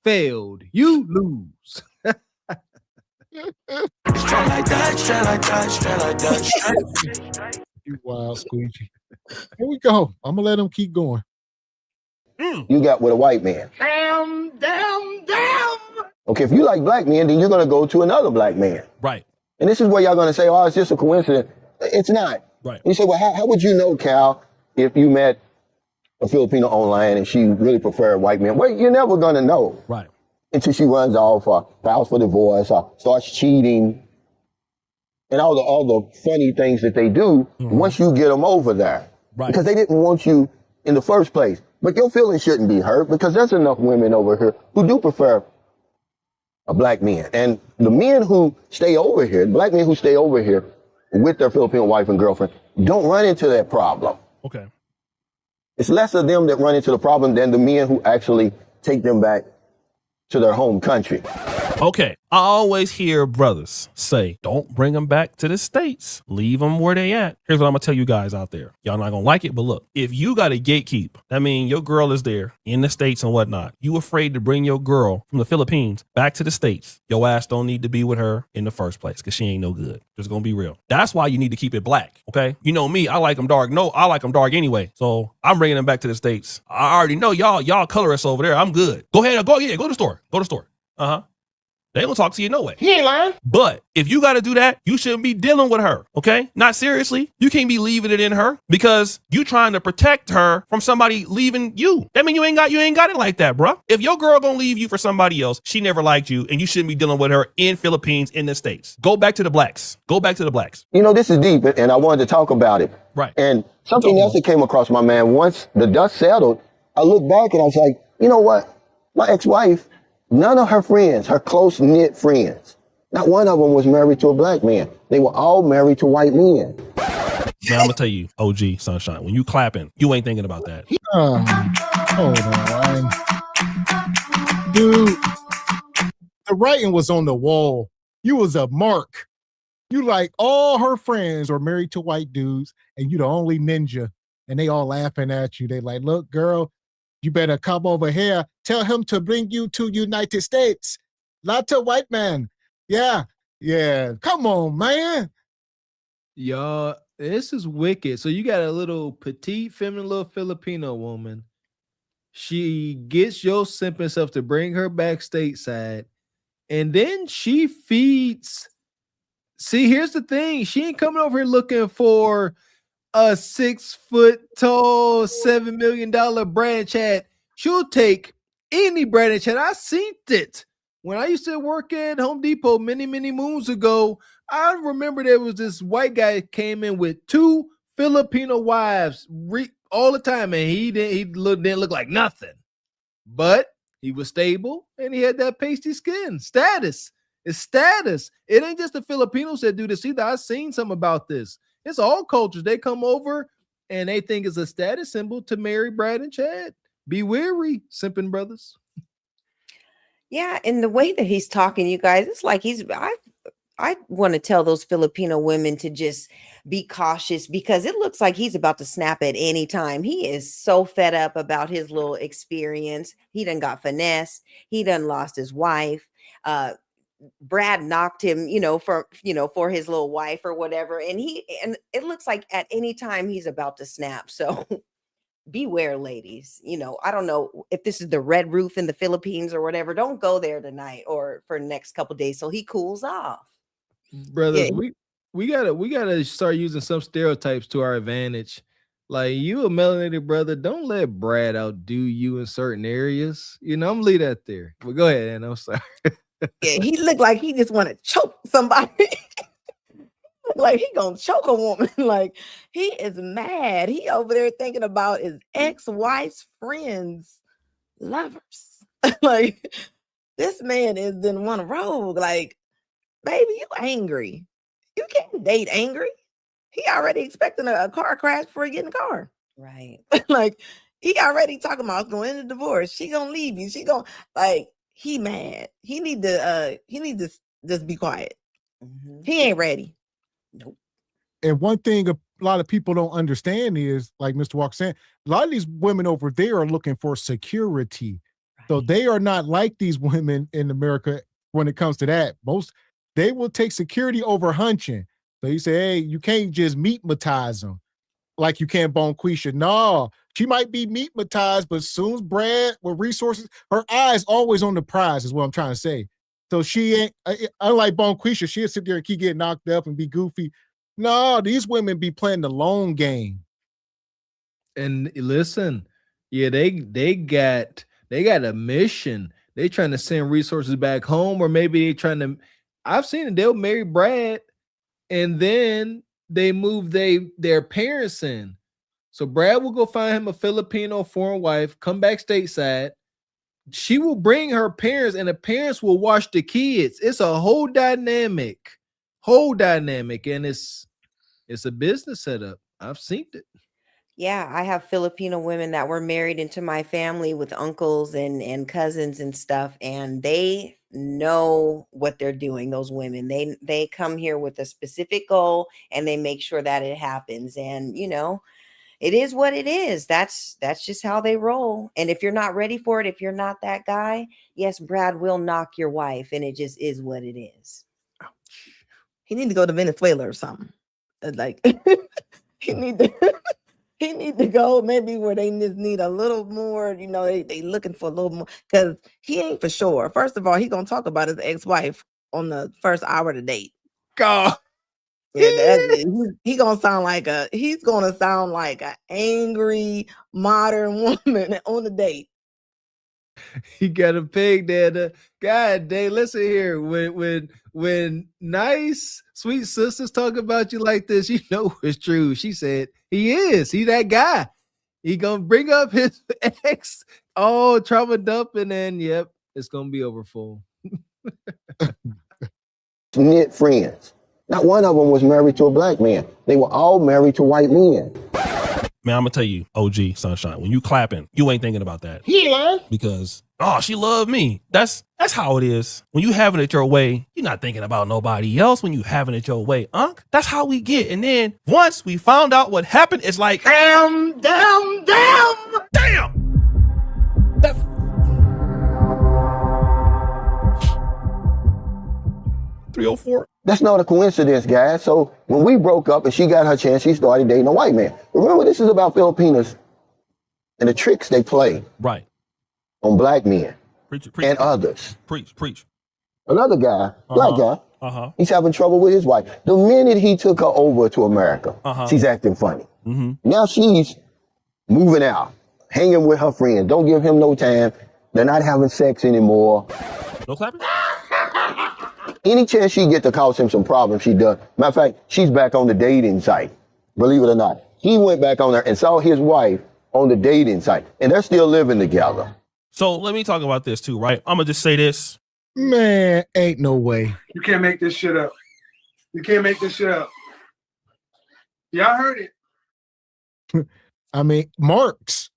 failed. You lose. Straight like that, straight like that, straight like that. You wild squeegee. Here we go. I'm gonna let him keep going. You got with a white man. Damn. Okay, if you like black men, then you're gonna go to another black man. Right. And this is where y'all gonna say, oh, it's just a coincidence. It's not. Right. You say, well, how would you know, Cal, if you met a Filipino online and she really preferred white men? Well, you're never gonna know. Right. Until she runs off or files for divorce or starts cheating and all the funny things that they do once you get them over there. Right. Because they didn't want you in the first place. But your feelings shouldn't be hurt because there's enough women over here who do prefer a black man. And the men who stay over here, the black men who stay over here with their Filipino wife and girlfriend, don't run into that problem. Okay. It's less of them that run into the problem than the men who actually take them back to their home country. Okay. I always hear brothers say, don't bring them back to the States. Leave them where they at. Here's what I'm going to tell you guys out there. Y'all not going to like it, but look, if you got a gatekeep, that means your girl is there in the States and whatnot. You afraid to bring your girl from the Philippines back to the States. Your ass don't need to be with her in the first place because she ain't no good. Just going to be real. That's why you need to keep it black. Okay. You know me, I like them dark. No, I like them dark anyway. So I'm bringing them back to the States. I already know y'all colorists over there. I'm good. Go ahead. Go to the store. Go to the store. Uh-huh. They don't talk to you no way. He ain't lying. But if you got to do that, you shouldn't be dealing with her. Okay? Not seriously. You can't be leaving it in her because you trying to protect her from somebody leaving you. That mean you ain't got it like that, bro. If your girl gonna leave you for somebody else, she never liked you and you shouldn't be dealing with her in Philippines, in the States. Go back to the blacks. Go back to the blacks. You know, this is deep and I wanted to talk about it. Right. And something else that came across my mind, once the dust settled, I looked back and I was like, you know what? My ex-wife, none of her friends, her close-knit friends, not one of them was married to a black man. They were all married to white men. Now I'm gonna tell you, OG Sunshine, when you clapping, you ain't thinking about that. Hold on. Dude, the writing was on the wall. You was a mark. You like all her friends are married to white dudes, and you the only ninja, and they all laughing at you. They like, look, girl, you better come over here. Tell him to bring you to United States. Not a white man. Yeah. Come on, man. Y'all, this is wicked. So you got a little petite, feminine little Filipino woman. She gets your simping stuff to bring her back stateside. And then she feeds. See, here's the thing. She ain't coming over here looking for a 6 foot tall, $7 million Brad chat. She'll take any Brad chat. I seen it. When I used to work at Home Depot many, many moons ago, I remember there was this white guy came in with 2 Filipino wives all the time, and he didn't look like nothing. But he was stable, and he had that pasty skin. Status. It's status. It ain't just the Filipinos that do this either. I've seen some about this. It's all cultures. They come over, and they think it's a status symbol to marry Brad and Chad. Be wary, simping brothers. Yeah, and the way that he's talking, you guys, it's like I want to tell those Filipino women to just be cautious, because it looks like he's about to snap at any time. He is so fed up about his little experience. He done got finesse. He done lost his wife. Brad knocked him, for his little wife or whatever. And it looks like at any time he's about to snap. So beware, ladies. I don't know if this is the red roof in the Philippines or whatever. Don't go there tonight or for the next couple days so he cools off. Brothers, we gotta start using some stereotypes to our advantage. Like, you a melanated brother, don't let Brad outdo you in certain areas. I'm gonna leave that there. But go ahead, Ann. I'm sorry. Yeah, he looked like he just want to choke somebody. Like he gonna choke a woman. Like he is mad. He over there thinking about his ex-wife's friends, lovers. Like this man is in one rogue. Like, baby, you angry. You can't date angry. He already expecting a car crash before he get in the car. Right. Like he already talking about going into divorce. She gonna leave you. She gonna he mad. He need to just be quiet. Mm-hmm. He ain't ready. Nope. And one thing a lot of people don't understand is, like Mr. Walker said, a lot of these women over there are looking for security. Right. So they are not like these women in America when it comes to that. They will take security over hunching. So you say, hey, you can't just meatmatize them like you can Bonquisha. No, she might be meatmatized, but soon as Brad with resources, her eyes always on the prize is what I'm trying to say. So she ain't, unlike Bonquisha, she'll sit there and keep getting knocked up and be goofy. No, these women be playing the long game. And listen, yeah, they got a mission. They trying to send resources back home, or maybe they trying to. I've seen it. They'll marry Brad, and then they move their parents in. So Brad will go find him a Filipino foreign wife, come back stateside. She will bring her parents, and the parents will watch the kids. It's a whole dynamic, and it's a business setup. I've seen it. Yeah, I have Filipino women that were married into my family with uncles and cousins and stuff, and they know what they're doing. Those women, they come here with a specific goal, and they make sure that it happens. And it is what it is. That's just how they roll. And if you're not ready for it, if you're not that guy, yes, Brad will knock your wife, and it just is what it is. He need to go to Venezuela or something. Like he need to go maybe where they just need a little more. They looking for a little more, because he ain't for sure. First of all, he gonna talk about his ex-wife on the first hour of the date. God. Yeah, he's gonna sound like an angry modern woman on the date. He got a pig there. God dang, listen here. When nice, sweet sisters talk about you like this, it's true. She said he's that guy. He gonna bring up his ex, trauma dump, and then it's gonna be over for him. Knit friends. Not one of them was married to a black man. They were all married to white men. Man, I'm gonna tell you, OG Sunshine, when you clapping, you ain't thinking about that. He lying. Because she loved me. That's how it is. When you having it your way, you're not thinking about nobody else when you having it your way, Unc. That's how we get. And then once we found out what happened, it's like damn. That 304. That's not a coincidence, guys. So when we broke up and she got her chance, she started dating a white man. Remember, this is about Filipinos and the tricks they play right on black men preach, and others. Preach. Another guy, black guy, he's having trouble with his wife. The minute he took her over to America, she's acting funny. Now she's moving out, hanging with her friends. Don't give him no time. They're not having sex anymore. No clapping? Any chance she get to cause him some problems, she does. Matter of fact, she's back on the dating site. Believe it or not. He went back on there and saw his wife on the dating site, and they're still living together. So let me talk about this too, right? I'm gonna just say this. Man, ain't no way. You can't make this shit up. You can't make this shit up. Y'all heard it. I mean, marks.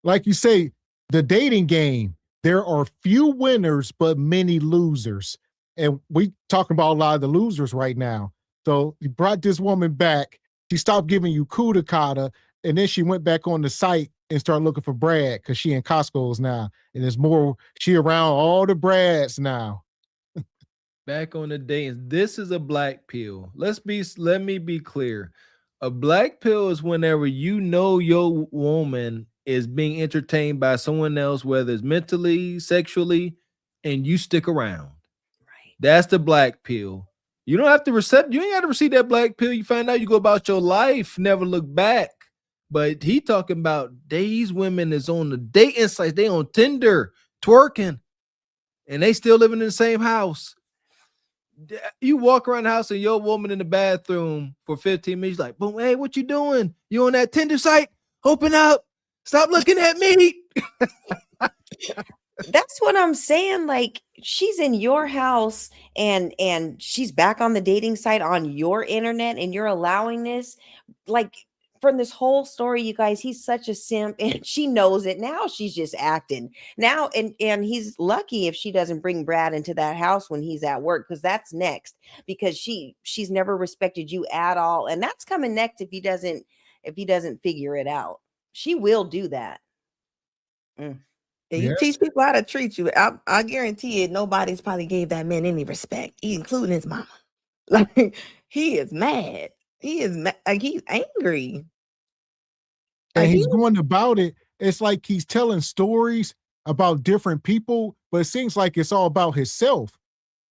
Like you say, the dating game, there are few winners, but many losers. And we talking about a lot of the losers right now. So you brought this woman back. She stopped giving you kuda kata, and then she went back on the site and started looking for Brad because she in Costco's now. And there's more, she around all the Brads now. Back on the days. This is a black pill. Let me be clear. A black pill is whenever you know your woman is being entertained by someone else, whether it's mentally, sexually, and you stick around. That's the black pill. You don't have to you ain't got to receive that black pill. You find out, you go about your life, never look back. But he talking about these women is on the dating sites. They on Tinder, twerking, and they still living in the same house. You walk around the house and your woman in the bathroom for 15 minutes, like, boom, hey, what you doing? You on that Tinder site? Open up. Stop looking at me. That's what I'm saying. Like, she's in your house and she's back on the dating site on your internet, and you're allowing this. Like, from this whole story, you guys, he's such a simp, and she knows it. Now she's just acting now, and he's lucky if she doesn't bring Brad into that house when he's at work, because that's next, because she's never respected you at all, and that's coming next if he doesn't figure it out. She will do that. Yeah, you teach people how to treat you. I guarantee it. Nobody's probably gave that man any respect, including his mama. Like, he is mad. He is mad. Like, he's angry. And he's going about it. It's like he's telling stories about different people, but it seems like it's all about himself.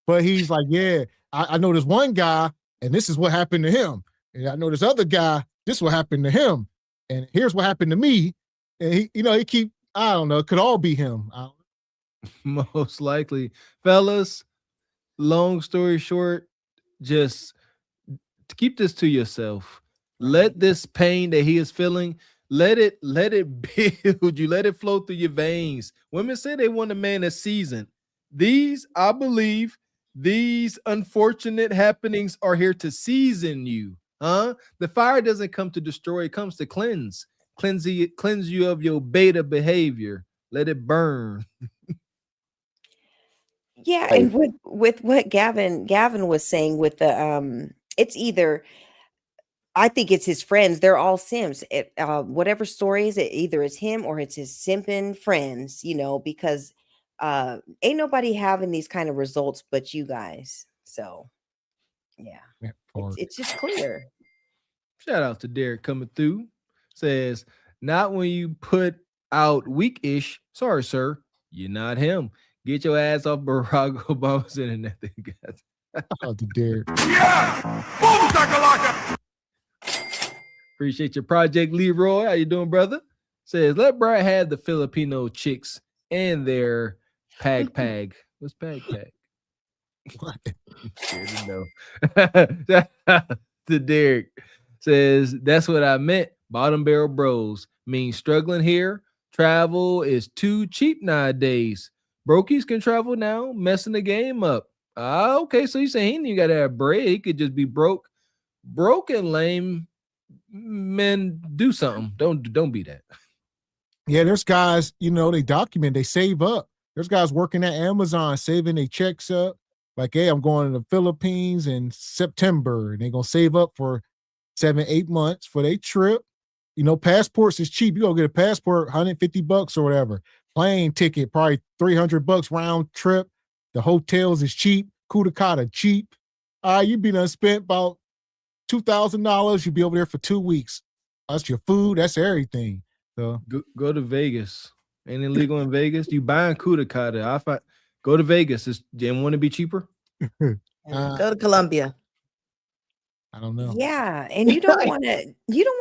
But he's like, yeah, I know this one guy, and this is what happened to him. And I know this other guy, this is what happened to him. And here's what happened to me. And he keep, I don't know, it could all be him. Most likely. Fellas, long story short, just keep this to yourself. Let this pain that he is feeling, let it build you. Let it flow through your veins. Women say they want a man that's seasoned. I believe these unfortunate happenings are here to season you. The fire doesn't come to destroy, it comes to cleanse. Cleanse you of your beta behavior. Let it burn. Yeah, and with what Gavin was saying with the it's either, I think it's his friends. They're all simps. Whatever story is it, either it's him or it's his simping friends, because ain't nobody having these kind of results but you guys. So yeah, it's just clear. Shout out to Derek coming through. Says, not when you put out weak-ish. Sorry, sir. You're not him. Get your ass off Barack Obama's internet. Shout out to Derek. Appreciate your project, Leroy. How you doing, brother? Says, let Brad have the Filipino chicks and their pag. What's pag? What? I didn't know. To Derek. Says, that's what I meant. Bottom barrel bros means struggling here. Travel is too cheap nowadays. Brokies can travel now, messing the game up. Okay, so you saying he ain't even gotta have bread. He could just be broke and lame. Men, do something. Don't be that. Yeah, there's guys, they document, they save up. There's guys working at Amazon saving their checks up. Like, hey, I'm going to the Philippines in September, and they're gonna save up for 7-8 months for their trip. Passports is cheap. You go get a passport, $150 or whatever. Plane ticket, probably $300 round trip. The hotels is cheap. Kudakata cheap. You be done spent about $2,000. You'll be over there for 2 weeks. That's your food. That's everything. So Go to Vegas. Ain't it legal in Vegas? You buying Kudakata. Go to Vegas. And want to be cheaper? Go to Colombia. I don't know. Yeah, and you don't want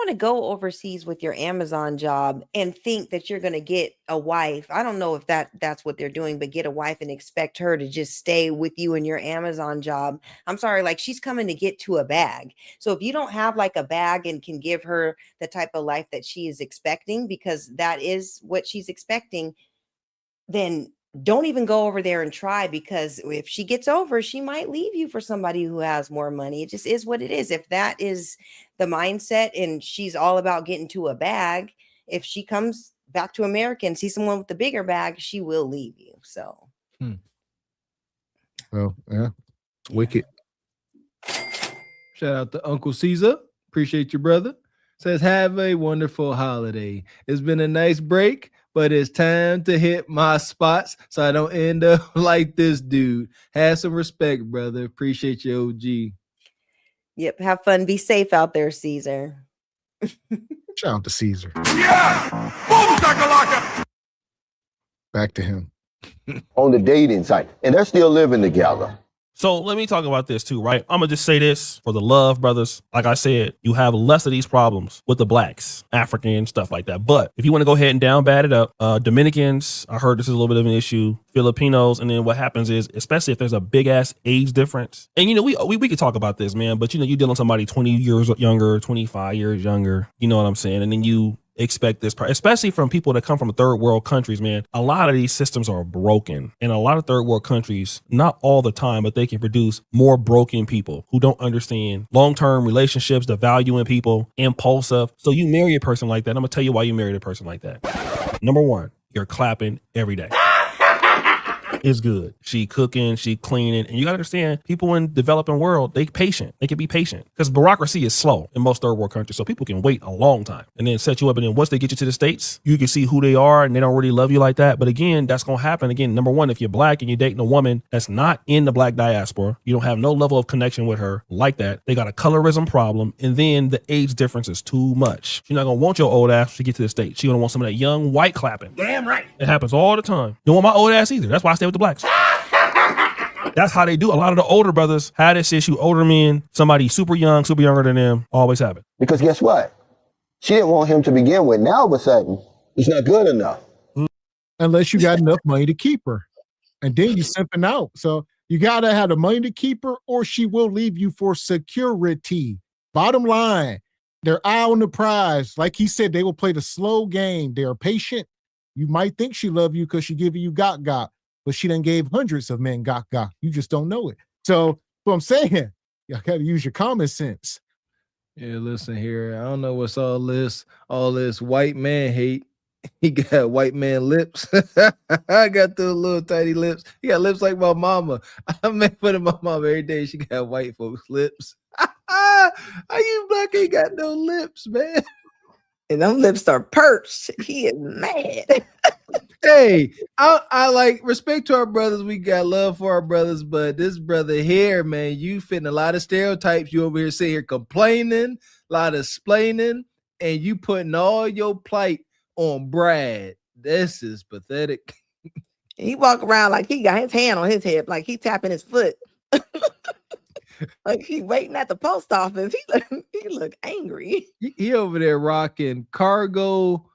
to go overseas with your Amazon job and think that you're going to get a wife. I don't know if that's what they're doing, but get a wife and expect her to just stay with you in your Amazon job. I'm sorry, like she's coming to get to a bag. So if you don't have like a bag and can give her the type of life that she is expecting, because that is what she's expecting, then don't even go over there and try, because if she gets over, she might leave you for somebody who has more money. It just is what it is. If that is the mindset and she's all about getting to a bag, if she comes back to America and sees someone with the bigger bag, she will leave you. So. Well, yeah, it's wicked. Shout out to Uncle Caesar. Appreciate you, brother. Says, have a wonderful holiday. It's been a nice break, but it's time to hit my spots so I don't end up like this dude. Have some respect, brother. Appreciate you, OG. Yep. Have fun. Be safe out there, Caesar. Shout out to Caesar. Yeah! Boom, shakalaka! Back to him. On the dating site. And they're still living together. So let me talk about this too, right? I'm gonna just say this for the love, brothers. Like I said, you have less of these problems with the blacks, African, stuff like that. But if you want to go ahead and down bad it up, Dominicans, I heard this is a little bit of an issue. Filipinos, and then what happens is, especially if there's a big ass age difference, and we could talk about this, man. But you dealing with somebody 20 years younger, 25 years younger. You know what I'm saying? And then you expect this, especially from people that come from third world countries, man. A lot of these systems are broken, and a lot of third world countries, not all the time, but they can produce more broken people who don't understand long-term relationships, the value in people, impulsive. So you marry a person like that. I'm gonna tell you why you married a person like that. Number one, you're clapping every day. It's good. She cooking, she cleaning. And you gotta understand, people in developing world, they patient. They can be patient. Because bureaucracy is slow in most third world countries. So people can wait a long time and then set you up. And then once they get you to the States, you can see who they are and they don't really love you like that. But again, that's gonna happen. Again, number one, if you're black and you're dating a woman that's not in the black diaspora, you don't have no level of connection with her like that. They got a colorism problem. And then the age difference is too much. She's not gonna want your old ass to get to the States. She's gonna want some of that young white clapping. Damn right. It happens all the time. Don't want my old ass either. That's why I stay with the blacks. That's how they do. A lot of the older brothers had this issue. Older men, somebody super young, super younger than them, always have it. Because guess what? She didn't want him to begin with. Now all of a sudden, it's not good enough. Unless you got enough money to keep her. And then you're simping out. So you got to have the money to keep her, or she will leave you for security. Bottom line, they're eye on the prize. Like he said, they will play the slow game. They are patient. You might think she love you because she giving you got, but she done gave hundreds of men got. You just don't know it. So what I'm saying, y'all got to use your common sense. Yeah, listen here. I don't know what's all this white man hate. He got white man lips. I got those little tiny lips. He got lips like my mama. I make fun of my mama every day. She got white folks' lips. How you black ain't got no lips, man? And them lips are perched. He is mad. Hey, I like respect to our brothers. We got love for our brothers, but this brother here, man, you fitting a lot of stereotypes. You over here sitting here complaining, a lot of splaining, and you putting all your plight on Brad. This is pathetic. He walk around like he got his hand on his hip, like he tapping his foot. Like he waiting at the post office. He look angry. He over there rocking cargo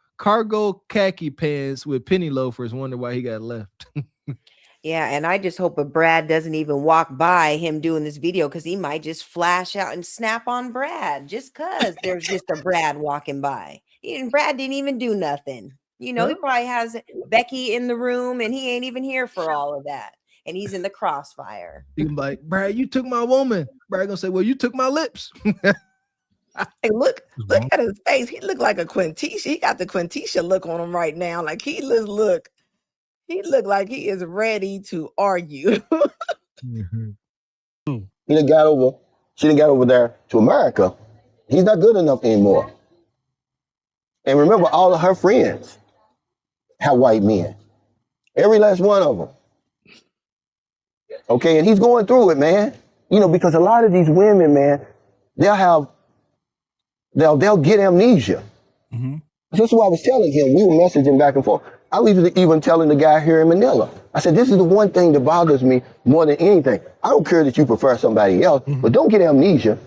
khaki pants with penny loafers. Wonder why he got left. Yeah, and I just hope Brad doesn't even walk by him doing this video, because he might just flash out and snap on Brad just because there's just a Brad walking by. And Brad didn't even do nothing. He probably has Becky in the room and he ain't even here for all of that. and he's in the crossfire. You can be like, Brad, you took my woman. Brad gonna say, well, you took my lips. Hey, look at his face. He looked like a Quintisha. He got the Quintisha look on him right now. Like he look like he is ready to argue. She done got over there to America. He's not good enough anymore. And remember, all of her friends have white men. Every last one of them. Okay, and he's going through it, man. You know, because a lot of these women, man, they'll get amnesia. That's what I was telling him. We were messaging back and forth. I was even telling the guy here in Manila. I said, this is the one thing that bothers me more than anything. I don't care that you prefer somebody else, but don't get amnesia.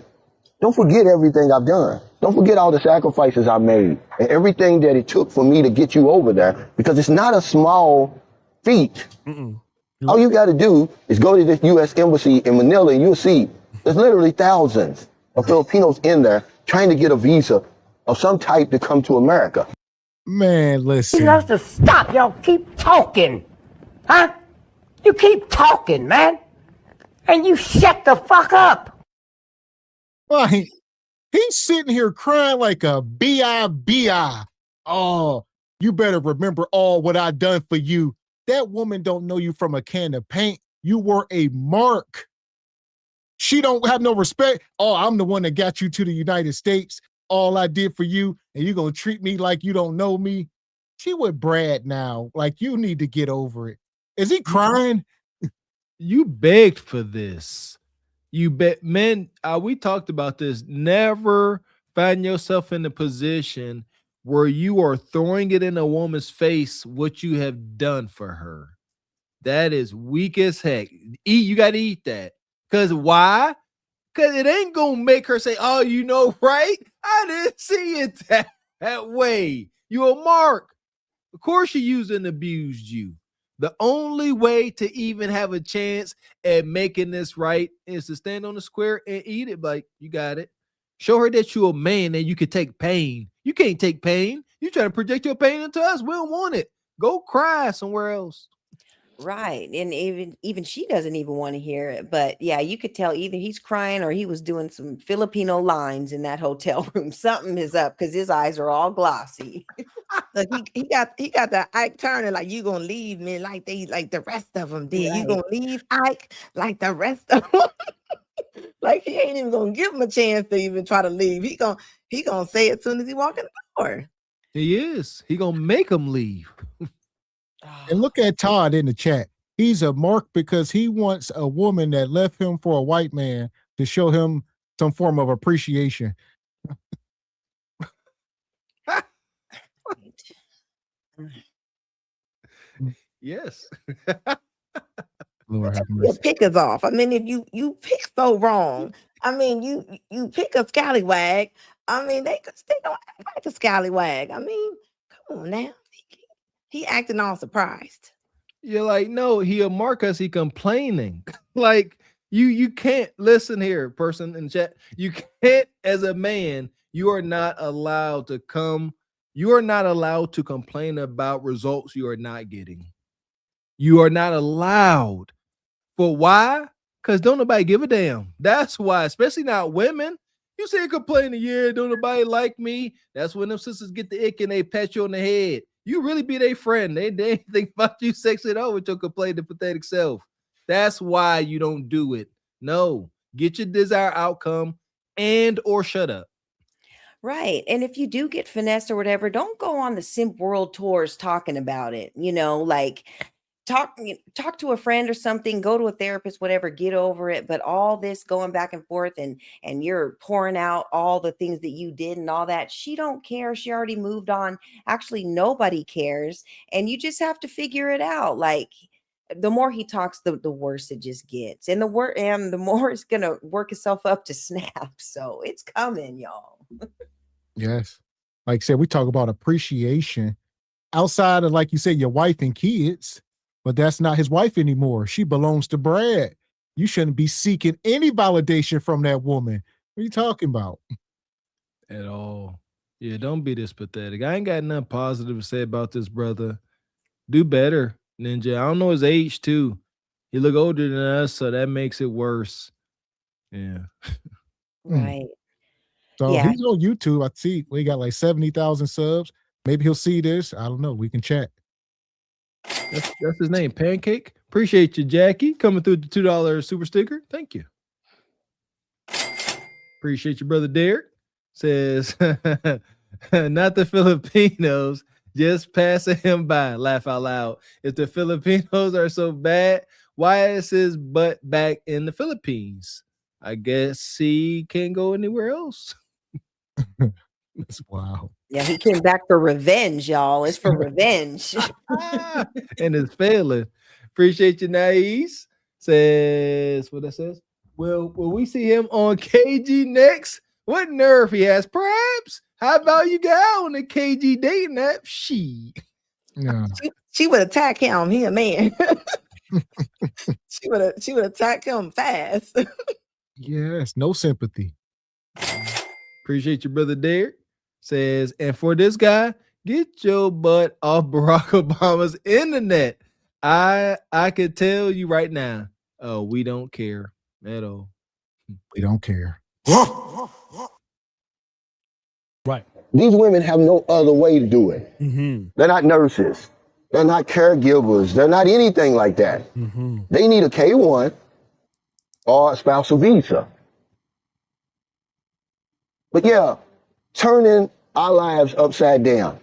Don't forget everything I've done. Don't forget all the sacrifices I made and everything that it took for me to get you over there, because it's not a small feat. All you got to do is go to this U.S. embassy in Manila and you'll see there's literally thousands of Filipinos in there trying to get a visa of some type to come to America. Man, listen. You have to stop. Y'all keep talking. Huh? You keep talking, man. And you shut the fuck up. Like, he's sitting here crying like a B.I.B.I. Oh, you better remember all what I done for you. That woman don't know you from a can of paint. You were a mark. She don't have no respect. Oh, I'm the one that got you to the United States. All I did for you, and you gonna treat me like you don't know me. She with Brad now. Like, you need to get over it. Is he crying? You begged for this. You bet, men. We talked about this. Never find yourself in a position where you are throwing it in a woman's face what you have done for her. That is weak as heck. You got to eat that. Because why? Because it ain't going to make her say, oh, you know, right? I didn't see it that way. You a mark. Of course she used and abused you. The only way to even have a chance at making this right is to stand on the square and eat it. Like, you got it. Show her that you're a man and you can take pain. You can't take pain. You trying to project your pain into us. We don't want it. Go cry somewhere else. Right. And even she doesn't even want to hear it. But yeah, you could tell either he's crying or he was doing some Filipino lines in that hotel room. Something is up because his eyes are all glossy. Look, he got that Ike Turner, like, you gonna leave me like the rest of them did. Right. You gonna leave Ike like the rest of them. Like, he ain't even gonna give him a chance to even try to leave. He gonna say it as soon as he walk in the door. He is. He gonna make him leave. And look at Todd in the chat. He's a mark because he wants a woman that left him for a white man to show him some form of appreciation. Yes. Lord have Your mercy. pick is off. I mean, if you pick so wrong, I mean, you pick a scallywag. I mean, they don't act like a scallywag. I mean, come on now. He acting all surprised. You're like, no, he a mark because he complaining. Like, you can't listen here, person in chat. You can't, as a man, you are not allowed to complain about results you are not getting. You are not allowed. For why? Because don't nobody give a damn. That's why, especially not women. You say complaining, yeah, don't nobody like me. That's when them sisters get the ick and they pat you on the head. You really be their friend. They ain't think about you sexy at all with your complaining pathetic self. That's why you don't do it. No, get your desired outcome and or shut up. Right. And if you do get finessed or whatever, don't go on the simp world tours talking about it. You know, like talk to a friend or something, go to a therapist, whatever, get over it. But all this going back and forth and you're pouring out all the things that you did and all that, she don't care. She already moved on. Actually, nobody cares. And you just have to figure it out. Like, the more he talks, the worse it just gets. And the more it's gonna work itself up to snap. So it's coming, y'all. Yes. Like I said, we talk about appreciation outside of, like you said, your wife and kids, but that's not his wife anymore. She belongs to Brad. You shouldn't be seeking any validation from that woman. What are you talking about? At all. Yeah, don't be this pathetic. I ain't got nothing positive to say about this brother. Do better, Ninja. I don't know his age too. He look older than us, so that makes it worse. Yeah. Right. So Yeah. he's on YouTube. I see we got like 70,000 subs. Maybe he'll see this. I don't know. We can chat. That's his name, Pancake. Appreciate you, Jackie, coming through the $2 super sticker. Thank you. Appreciate you, brother Derek. Says, not the Filipinos, just passing him by. Laugh out loud. If the Filipinos are so bad, why is his butt back in the Philippines? I guess he can't go anywhere else. That's wow. Yeah, he came back for revenge, y'all. It's for revenge. And it's failing. Appreciate you, Nais. Says what that says. Will we see him on KG next? What nerve he has? Perhaps. How about you get out on the KG dating app? She would attack him. He a man. she would attack him fast. Yes, no sympathy. Appreciate you, brother Derek. Says, and for this guy, get your butt off Barack Obama's internet. I could tell you right now. Oh, we don't care at all. We don't care. Right. These women have no other way to do it. Mm-hmm. They're not nurses. They're not caregivers. They're not anything like that. Mm-hmm. They need a K-1 or a spousal visa. But yeah, turning our lives upside down.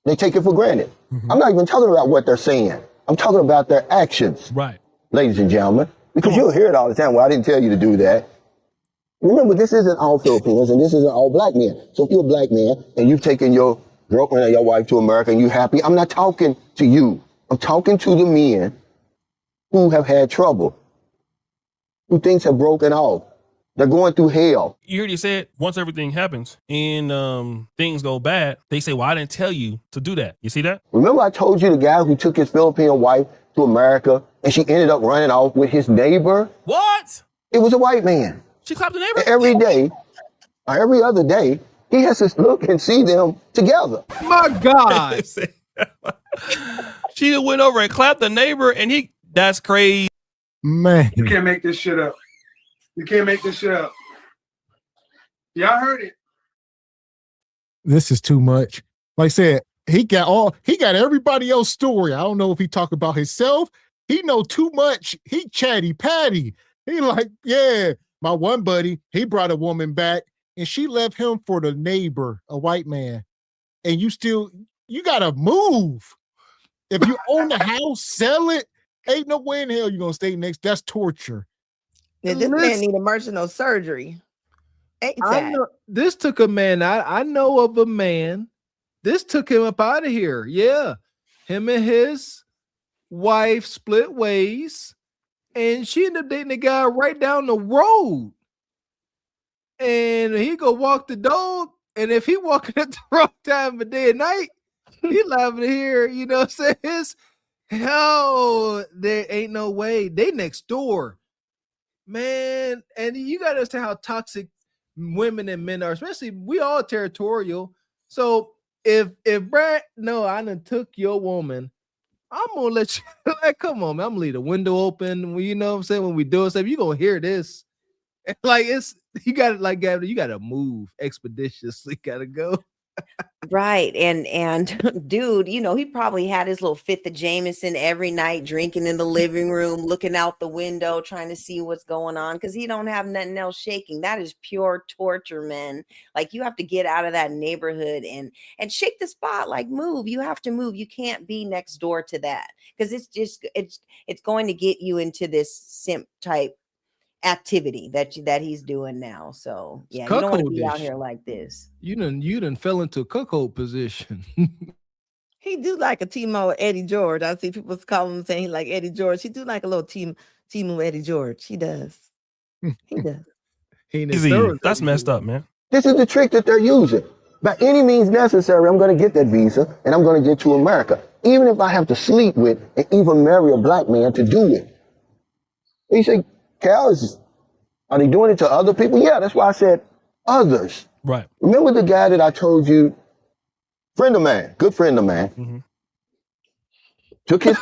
They take it for granted. I'm not even talking about what they're saying. I'm talking about their actions. Right. Ladies and gentlemen, because you'll hear it all the time. Well, I didn't tell you to do that. Remember, this isn't all Filipinos and this isn't all black men. So if you're a black man and you've taken your girlfriend or your wife to America and you're happy, I'm not talking to you. I'm talking to the men who have had trouble, who things have broken off. They're going through hell. You already said once everything happens and things go bad, they say, well, I didn't tell you to do that. You see that? Remember I told you the guy who took his Filipino wife to America and she ended up running off with his neighbor? What? It was a white man. She clapped the neighbor? Every day, or every other day, he has to look and see them together. My God. She went over and clapped the neighbor and that's crazy. Man. You can't make this shit up. You can't make this shit up. Y'all heard it. This is too much. Like I said, he got everybody else's story. I don't know if he talk about himself. He know too much. He chatty patty. He like, yeah, my one buddy, he brought a woman back and she left him for the neighbor, a white man. And you gotta move. If you own the house, sell it. Ain't no way in hell you're gonna stay next. That's torture. Yeah, this man need emergency surgery. This took a man. I know of a man. This took him up out of here. Yeah. Him and his wife split ways. And she ended up dating a guy right down the road. And he go walk the dog. And if he walking at the wrong time of day and night, he liable to hear, you know what I'm saying? Hell, there ain't no way. They next door. Man, and you gotta understand how toxic women and men are, especially we all territorial. So if Brad, no, I done took your woman, I'm gonna let you like, come on, man. I'm gonna leave the window open. You know what I'm saying? When we do stuff, you're gonna hear this. Like you gotta like Gavin, you gotta move expeditiously, gotta go. Right. And dude, you know, he probably had his little fifth of Jameson every night, drinking in the living room, looking out the window, trying to see what's going on because he don't have nothing else shaking. That is pure torture, man. Like you have to get out of that neighborhood and shake the spot, like move. You have to move. You can't be next door to that because it's going to get you into this simp type activity that he's doing now. So yeah, you don't want to be out here like this. You done fell into a cuckold position. He do like a Timo Eddie George. I see people calling him saying he like Eddie George. He do like a little Timo Eddie George. He does. He does. Easy. That's messed up, man. This is the trick that they're using. By any means necessary, I'm going to get that visa and I'm going to get to America. Even if I have to sleep with and even marry a black man to do it. And you say, Cal, are they doing it to other people? Yeah, that's why I said others. Right. Remember the guy that I told you, good friend of mine, took his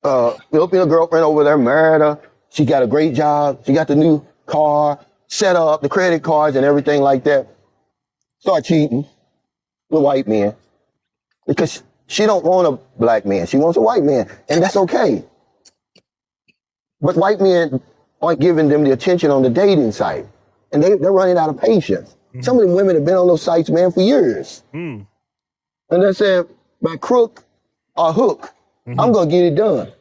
Filipino girlfriend over there, married her. She got a great job. She got the new car, set up, the credit cards and everything like that. Start cheating with white men because she don't want a black man. She wants a white man, and that's okay. But white men aren't giving them the attention on the dating site, and they're running out of patience. Some of the women have been on those sites, man, for years. And they said, by crook or hook, I'm going to get it done.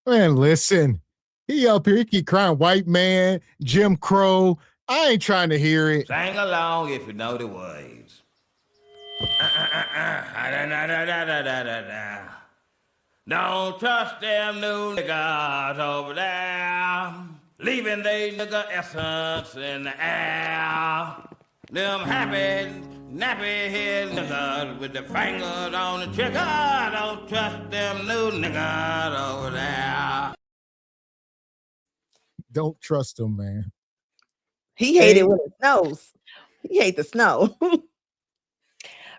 Man, listen, he up here, he keep crying, white man, Jim Crow. I ain't trying to hear it. Sing along if you know the words. Don't trust them new niggas over there, leaving they nigga essence in the air. Them happy, nappy head niggas with the fingers on the trigger. Don't trust them new niggas over there. Don't trust him, man. He hated when it snows. He hate the snow.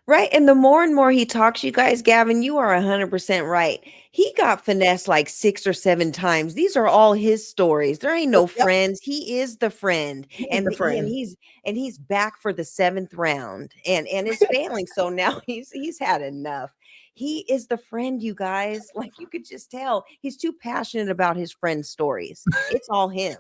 Right. And the more and more he talks, you guys, Gavin, you are 100% right. He got finessed like 6 or 7 times. These are all his stories. There ain't no friends. He is the friend. And he's back for the 7th round and is failing. So now he's had enough. He is the friend, you guys. Like you could just tell he's too passionate about his friend's stories. It's all him.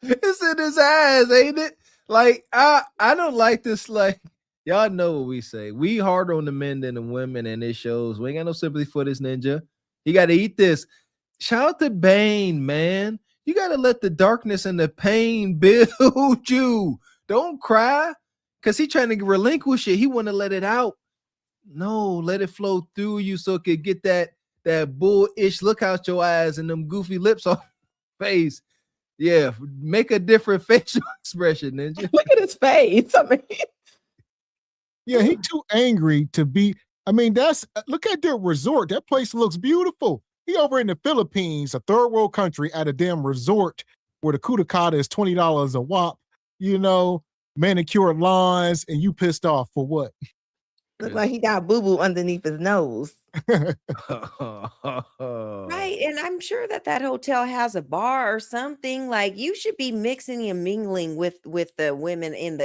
It's in his eyes, ain't it? Like I don't like this. Like y'all know what we say. We harder on the men than the women, and it shows. We ain't got no sympathy for this ninja. He got to eat this. Shout out to Bane, man. You got to let the darkness and the pain build you. Don't cry, cause he trying to relinquish it. He want to let it out. No, let it flow through you so it could get that bullish look out your eyes and them goofy lips off your face. Yeah, make a different facial expression, ninja. Look at his face. I mean, yeah, he too angry to be. I mean, look at their resort. That place looks beautiful. He over in the Philippines, a third world country, at a damn resort where the kudakata is $20 a wop. You know, manicured lawns, and you pissed off for what? Look like he got boo-boo underneath his nose. Right. And I'm sure that hotel has a bar or something. Like you should be mixing and mingling with the women on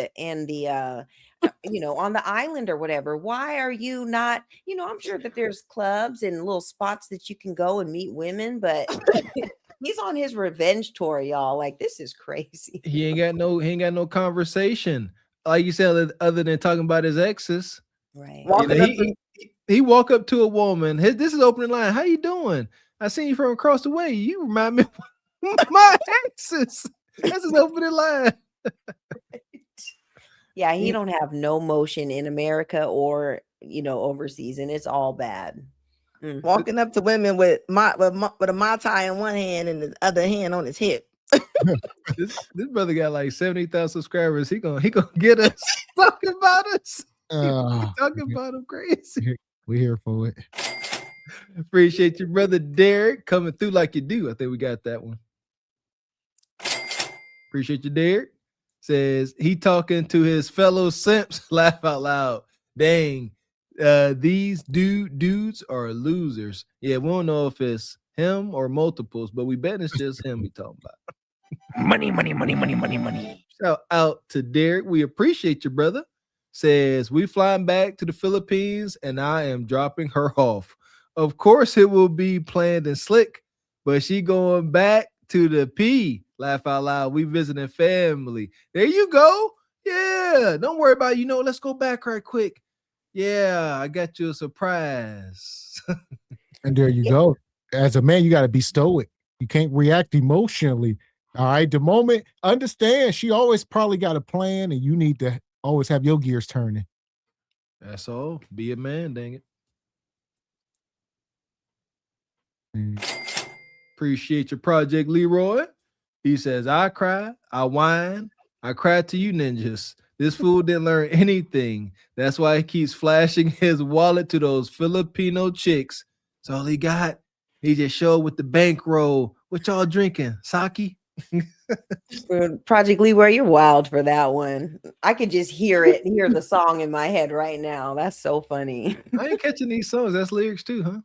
the island or whatever. Why are you not, I'm sure that there's clubs and little spots that you can go and meet women, but he's on his revenge tour, y'all. Like this is crazy. He ain't got no conversation. Like you said, other than talking about his exes. Right. He walk up to a woman. This is opening line. How you doing? I seen you from across the way. You remind me of my exes. That's his opening line. Yeah, he don't have no motion in America or overseas, and it's all bad. Walking up to women with a Mai Tai in one hand and the other hand on his hip. This brother got like 70,000 subscribers. He gonna get us talking about us. Talking about him crazy. We're here for it. Appreciate your brother Derek coming through like you do. I think we got that one. Appreciate you, Derek. Says he talking to his fellow simps. Laugh out loud. Dang, these dudes are losers. Yeah, we don't know if it's him or multiples, but we bet it's just him we talking about. Money. Shout out to Derek. We appreciate you, brother. Says we flying back to the Philippines and I am dropping her off. Of course it will be planned and slick, but she going back to the P. Laugh out loud. We visiting family. There you go. Yeah. Don't worry about it. Let's go back right quick. Yeah, I got you a surprise. And there you go. As a man, you got to be stoic. You can't react emotionally. All right. The moment, understand she always probably got a plan and you need to always have your gears turning. That's all. Be a man, dang it. Appreciate your project, Leroy. He says, I cry, I whine, I cry to you ninjas. This fool didn't learn anything. That's why he keeps flashing his wallet to those Filipino chicks. That's all he got. He just showed with the bankroll. What y'all drinking? Sake? Project Leroy, you're wild for that one. I could just hear the song in my head right now. That's so funny. I ain't catching these songs. That's lyrics too, huh?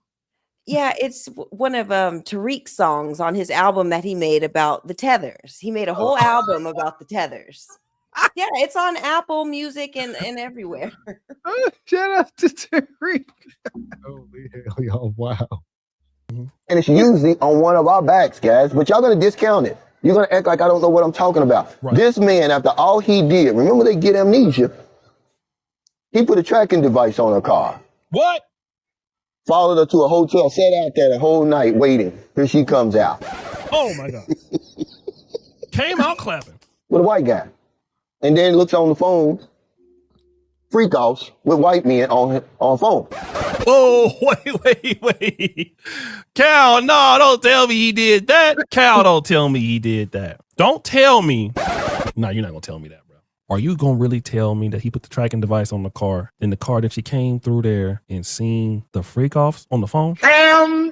Yeah, it's one of Tariq's songs on his album that he made about the tethers. He made a whole album about the tethers. Yeah, it's on Apple Music and everywhere. Shout out to Tariq. Holy hell, y'all! Wow. And it's usually on one of our backs, guys. But y'all gonna discount it. You're gonna act like I don't know what I'm talking about. Right. This man, after all he did, remember they get amnesia. He put a tracking device on her car. What? Followed her to a hotel, sat out there the whole night waiting till she comes out. Oh my God. Came out clapping. With a white guy. And then looks on the phone, freak offs with white men on phone. Oh, wait. Cal, no, don't tell me he did that. Cal, don't tell me he did that. Don't tell me. No, you're not going to tell me that, bro. Are you going to really tell me that he put the tracking device on the car, in the car that she came through there and seen the freak offs on the phone? Damn.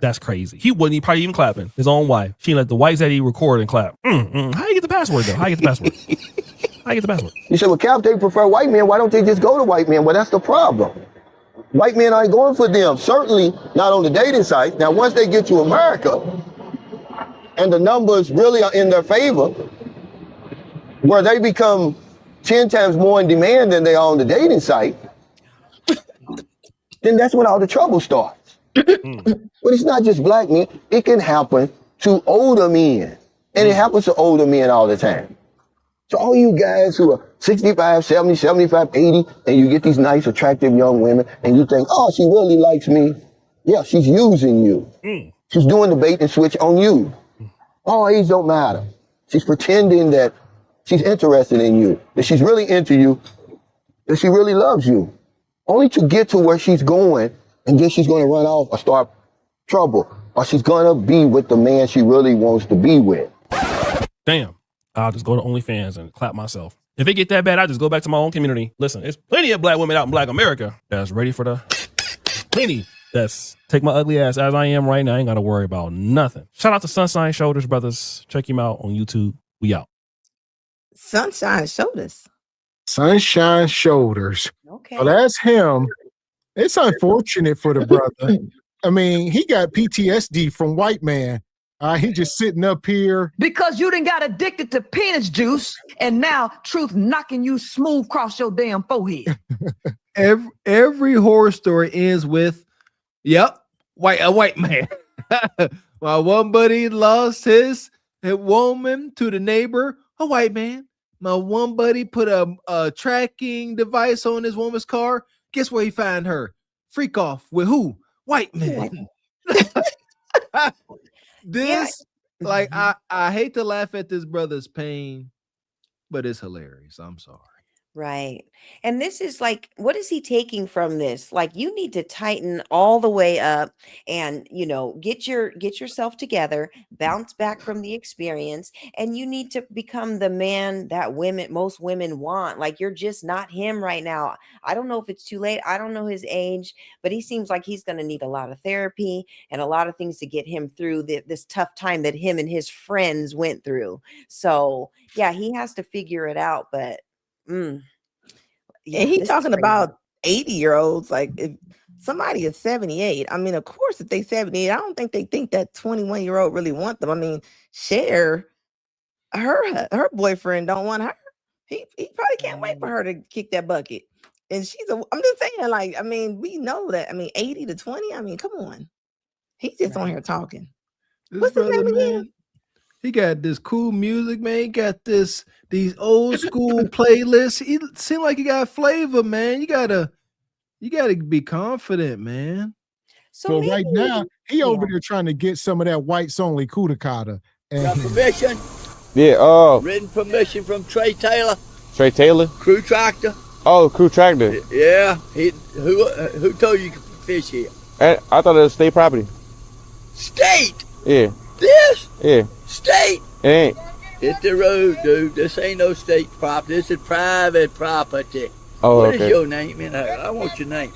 That's crazy. He wasn't probably even clapping. His own wife. She let the whites that he record and clap. How you get the password, though? How you get the password? You said, well, Cap, they prefer white men. Why don't they just go to white men? Well, that's the problem. White men aren't going for them. Certainly not on the dating site. Now, once they get to America and the numbers really are in their favor, where they become 10 times more in demand than they are on the dating site, then that's when all the trouble starts. But it's not just black men. It can happen to older men. And it happens to older men all the time. So all you guys who are 65, 70, 75, 80, and you get these nice, attractive young women, and you think, oh, she really likes me. Yeah, she's using you. She's doing the bait and switch on you. Oh, age don't matter. She's pretending that she's interested in you, that she's really into you, that she really loves you. Only to get to where she's going, and then she's going to run off or start trouble, or she's going to be with the man she really wants to be with. Damn. I'll just go to OnlyFans and clap myself. If it get that bad, I'll just go back to my own community. Listen, there's plenty of black women out in Black America that's ready for the plenty. That's take my ugly ass as I am right now. I ain't got to worry about nothing. Shout out to Sunshine Shoulders Brothers. Check him out on YouTube. We out. Sunshine Shoulders. Sunshine Shoulders. Okay. Well, that's him. It's unfortunate for the brother. I mean, he got PTSD from white man. He just sitting up here. Because you done got addicted to penis juice, and now truth knocking you smooth across your damn forehead. Every horror story ends with, yep, a white man. My one buddy lost his woman to the neighbor, a white man. My one buddy put a tracking device on his woman's car. Guess where he found her? Freak off with who? White man. Like, I hate to laugh at this brother's pain, but it's hilarious. I'm sorry. Right. And this is like, what is he taking from this? Like, you need to tighten all the way up and, get yourself together, bounce back from the experience, and you need to become the man that most women want. Like, you're just not him right now. I don't know if it's too late. I don't know his age, but he seems like he's going to need a lot of therapy and a lot of things to get him through this tough time that him and his friends went through. So yeah, he has to figure it out, but and he talking about 80-year-olds. Like, if somebody is 78, I mean, of course, if they 78, I don't think they think that 21-year-old really want them. I mean, Cher, her boyfriend don't want her. He probably can't wait for her to kick that bucket. And I'm just saying, like, I mean, we know that. I mean, 80 to 20. I mean, come on. He's just on here talking. What's his name again? He got this cool music, man. He got these old school playlists. He seems like he got flavor, man. You gotta be confident, man. So right now, he over there trying to get some of that whites only Kudakata. Got permission? Yeah. Written permission from Trey Taylor. Trey Taylor? Crew Tractor. Oh, Crew Tractor. Yeah. Who told you could fish here? I thought it was state property. State? Yeah. This? Yeah. State? It ain't. Hit the road, dude. This ain't no state property. This is private property. Oh, What okay. is your name? I want your name.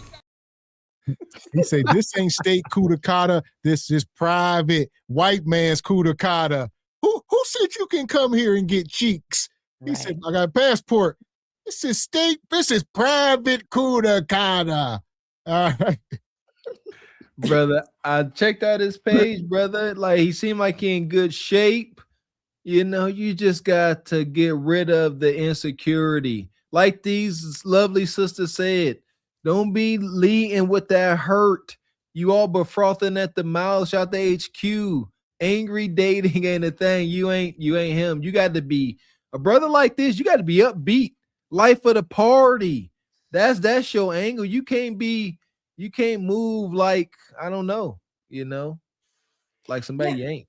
He said, this ain't state Kudakata. This is private white man's Kudakata. Who said you can come here and get cheeks? He said, I got a passport. This is private Kudakata. All right. Brother, I checked out his page, brother. Like, he seemed like he in good shape. You know, you just got to get rid of the insecurity. Like these lovely sisters said, don't be leading with that hurt. You all but frothing at the mouth. Shout the HQ. Angry dating ain't a thing. You ain't him. You got to be a brother like this. You got to be upbeat. Life of the party. That's your angle. You can't move like, I don't know, like somebody you ain't.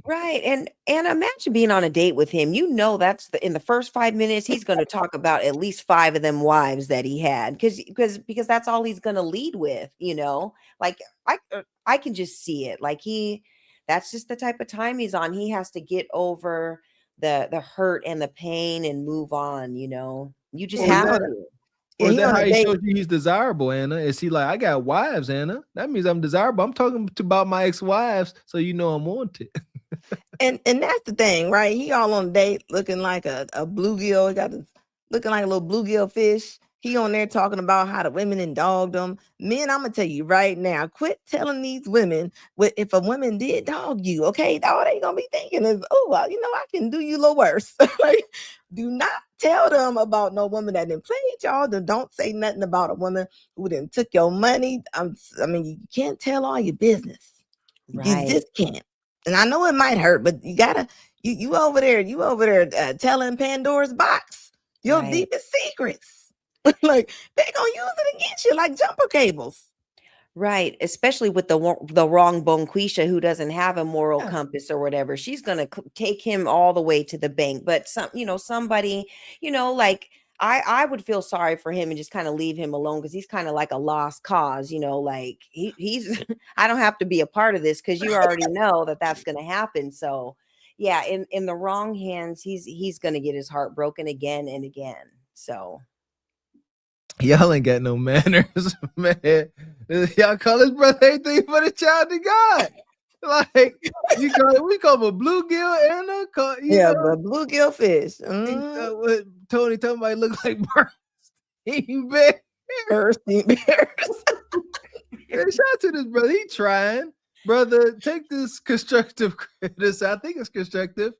Right. And imagine being on a date with him. That's in the first 5 minutes, he's going to talk about at least 5 of them wives that he had. Because that's all he's going to lead with, like I can just see it. Like that's just the type of time he's on. He has to get over the hurt and the pain and move on, you just have to. Or is that how he shows you he's desirable, Anna? Is he like, I got wives, Anna? That means I'm desirable. I'm talking about my ex-wives, so I'm wanted. And that's the thing, right? He all on a date looking like a bluegill. Looking like a little bluegill fish. He on there talking about how the women and dogged him. Men, I'm gonna tell you right now, quit telling these women if a woman did dog you, okay? All they gonna be thinking is, oh, well, I can do you a little worse. Like, do not tell them about no woman that didn't play with y'all. Don't say nothing about a woman who didn't took your money. You can't tell all your business. Right. You just can't. And I know it might hurt, but you gotta, you over there telling Pandora's box your deepest secrets. Like, they're gonna use it against you like jumper cables. Right, especially with the wrong Bonquisha, who doesn't have a moral compass or whatever. She's gonna take him all the way to the bank. But somebody, like I would feel sorry for him and just kind of leave him alone, because he's kind of like a lost cause. Like he's I don't have to be a part of this, because you already know that's gonna happen. So yeah, in the wrong hands, he's gonna get his heart broken again and again. So. Y'all ain't got no manners, man. Y'all call his brother anything but a child of God. Like, we call him a bluegill and but bluegill fish. What Tony talking about look like bursting bears. Bursting bears. Shout out to this brother. He trying. Brother, take this constructive criticism. I think it's constructive.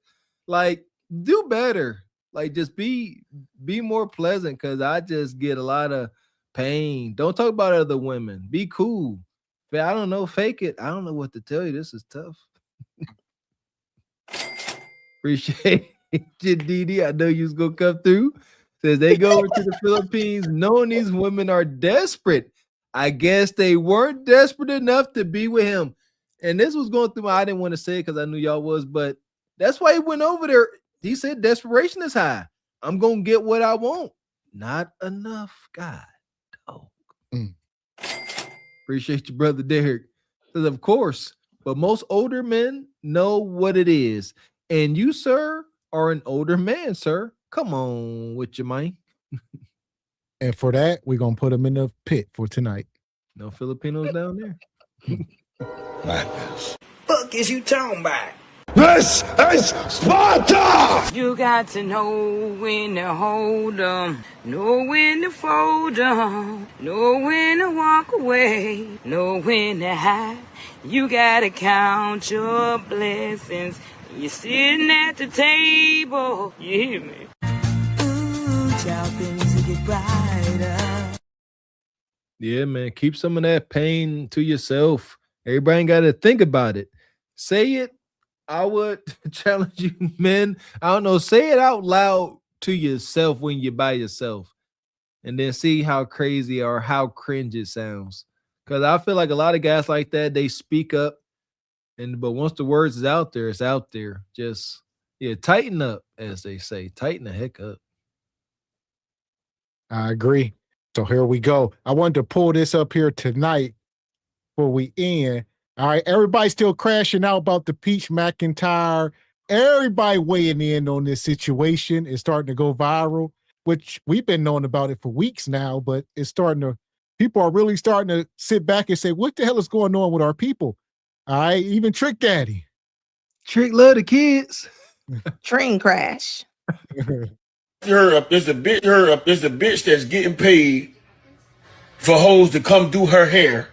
Like, do better. Like, just be more pleasant, because I just get a lot of pain. Don't talk about other women. Be cool. But I don't know. Fake it. I don't know what to tell you. This is tough. Appreciate you, DD. I know you was going to come through. Says they go over to the Philippines knowing these women are desperate. I guess they weren't desperate enough to be with him. And this was going through I didn't want to say it because I knew y'all was, but that's why he went over there. He said desperation is high. I'm going to get what I want. Not enough, God. Oh. Appreciate you, brother Derek. Says, of course, but most older men know what it is. And you, sir, are an older man, sir. Come on with your mind. And for that, we're going to put him in the pit for tonight. No Filipinos down there. Madness. Fuck is you talking about? This is Sparta! You got to know when to hold 'em, know when to fold 'em, know when to walk away, know when to hide. You gotta count your blessings. You're sitting at the table. You hear me? Ooh, child, things will get brighter. Yeah, man. Keep some of that pain to yourself. Everybody got to think about it. Say it. I would challenge you, men. I don't know. Say it out loud to yourself when you're by yourself, and then see how crazy or how cringe it sounds. Because I feel like a lot of guys like that, they speak up, but once the words is out there, it's out there. Just tighten up, as they say. Tighten the heck up. I agree. So here we go. I wanted to pull this up here tonight before we end. All right, everybody's still crashing out about the Peach McIntyre. Everybody weighing in on this situation is starting to go viral, which we've been knowing about it for weeks now, but it's people are really starting to sit back and say, what the hell is going on with our people? All right, even Trick Daddy. Trick love the kids. Train crash. Her up is the bitch that's getting paid for hoes to come do her hair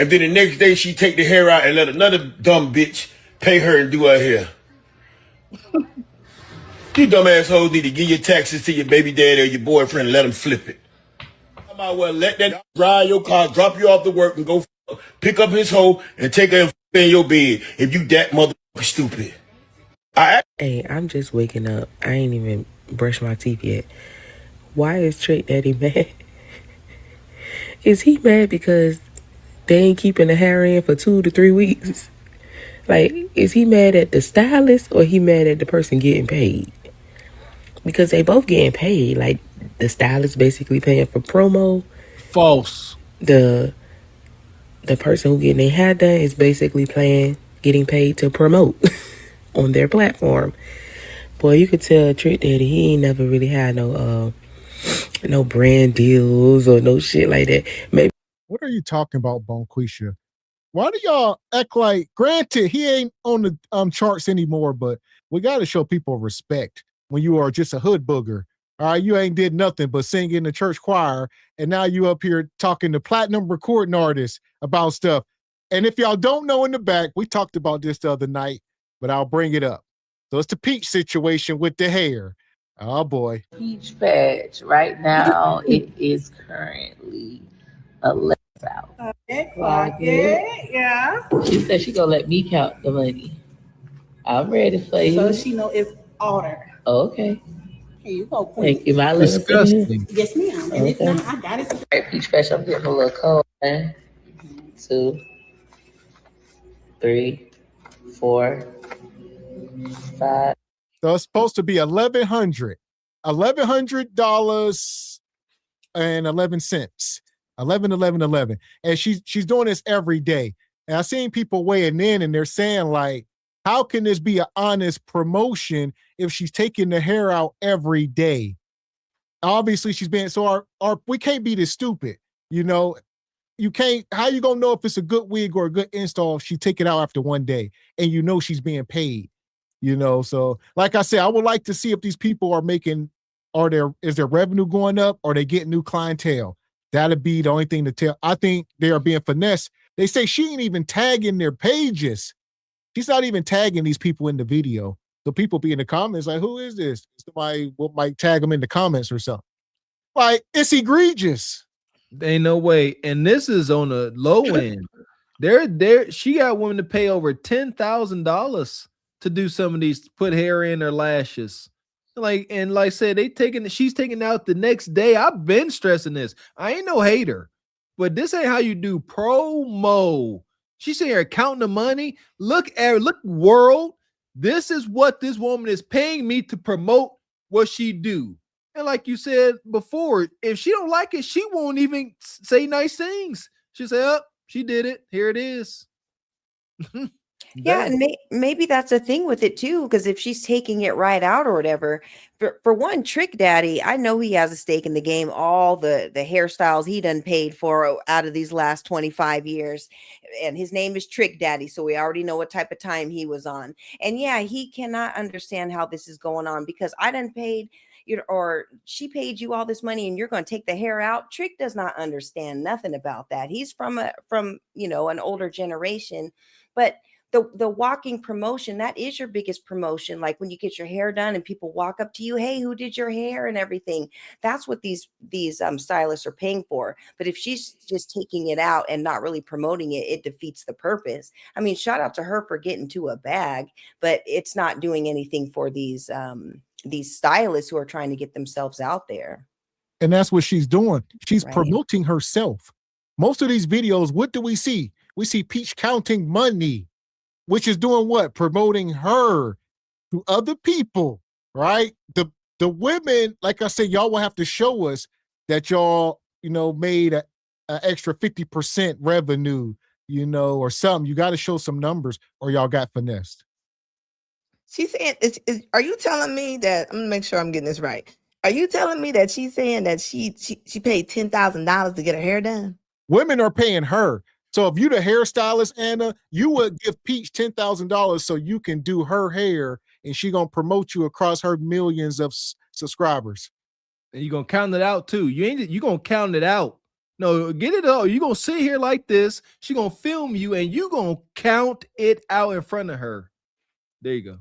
and then the next day she take the hair out and let another dumb bitch pay her and do her hair. You dumb assholes need to give your taxes to your baby daddy or your boyfriend and let them flip it. I might well let that drive your car, drop you off to work, and go pick up his hoe and take her and in your bed if you that motherfucker stupid. Hey, I'm just waking up. I ain't even brushed my teeth yet. Why is Trick Daddy mad? Is he mad because they ain't keeping the hair in for 2 to 3 weeks? Like, is he mad at the stylist or he mad at the person getting paid? Because they both getting paid. Like, the stylist basically paying for promo. False. The person who getting their hair done is basically getting paid to promote on their platform. Boy, you could tell Trick Daddy, he ain't never really had no brand deals or no shit like that. Maybe. What are you talking about, Bonquisha? Why do y'all act like, granted, he ain't on the charts anymore, but we got to show people respect when you are just a hood booger. All right, you ain't did nothing but sing in the church choir, and now you up here talking to platinum recording artists about stuff. And if y'all don't know in the back, we talked about this the other night, but I'll bring it up. So it's the Peach situation with the hair. Oh, boy. Peach patch. Right now, it is currently 11 out. Okay, clock it. Yeah. She said she gonna let me count the money. I'm ready for you. So she know it's order. Okay. Here you go, Queen. Thank you, my little Disgusting. Yes, ma'am. And if not, I got it. All right, Peach patch, I'm getting a little cold, man. 2, 3, 4, 5. So it's supposed to be $1,100 and 11 cents. 11. And she's doing this every day. And I've seen people weighing in and they're saying, like, how can this be an honest promotion if she's taking the hair out every day? Obviously she's being, so we can't be this stupid. You know, you can't, how you gonna know if it's a good wig or a good install if she take it out after one day and you know she's being paid? You know, so like I said, I would like to see if these people are is their revenue going up or they getting new clientele? That'd be the only thing to tell. I think they are being finessed. They say she ain't even tagging their pages. She's not even tagging these people in the video. The people be in the comments like, who is this? Somebody might tag them in the comments or something. Like, it's egregious. Ain't no way. And this is on the low end. She got women to pay over $10,000 to do some of these, put hair in their lashes. Like I said, she's taking out the next day. I've been stressing this. I ain't no hater, but this ain't how you do promo. She's sitting here counting the money. Look, world. This is what this woman is paying me to promote what she do. And like you said before, if she don't like it, she won't even say nice things. She'll say, oh, she did it. Here it is. Yeah, and maybe that's a thing with it too, because if she's taking it right out or whatever, for one, Trick Daddy, I know he has a stake in the game. All the hairstyles he done paid for out of these last 25 years, and his name is Trick Daddy, so we already know what type of time he was on. And yeah, he cannot understand how this is going on because I done paid or she paid you all this money and you're going to take the hair out. Trick does not understand nothing about that. He's from an older generation, but the walking promotion, that is your biggest promotion. Like when you get your hair done and people walk up to you, hey, who did your hair and everything? That's what these stylists are paying for. But if she's just taking it out and not really promoting it, it defeats the purpose. I mean, shout out to her for getting to a bag, but it's not doing anything for these stylists who are trying to get themselves out there. And that's what she's doing. She's promoting herself. Most of these videos, what do we see? We see Peach counting money, which is doing what? Promoting her to other people, right? The women, like I said, y'all will have to show us that y'all, made an extra 50% revenue, or something. You got to show some numbers or y'all got finessed. She's saying, are you telling me that, I'm gonna make sure I'm getting this right. Are you telling me that she's saying that she paid $10,000 to get her hair done? Women are paying her. So if you the hairstylist, Anna, you would give Peach $10,000 so you can do her hair and she gonna promote you across her millions of subscribers. And you're gonna count it out too. You gonna count it out. No, get it all. You're gonna sit here like this. She gonna film you, and you gonna count it out in front of her. There you go.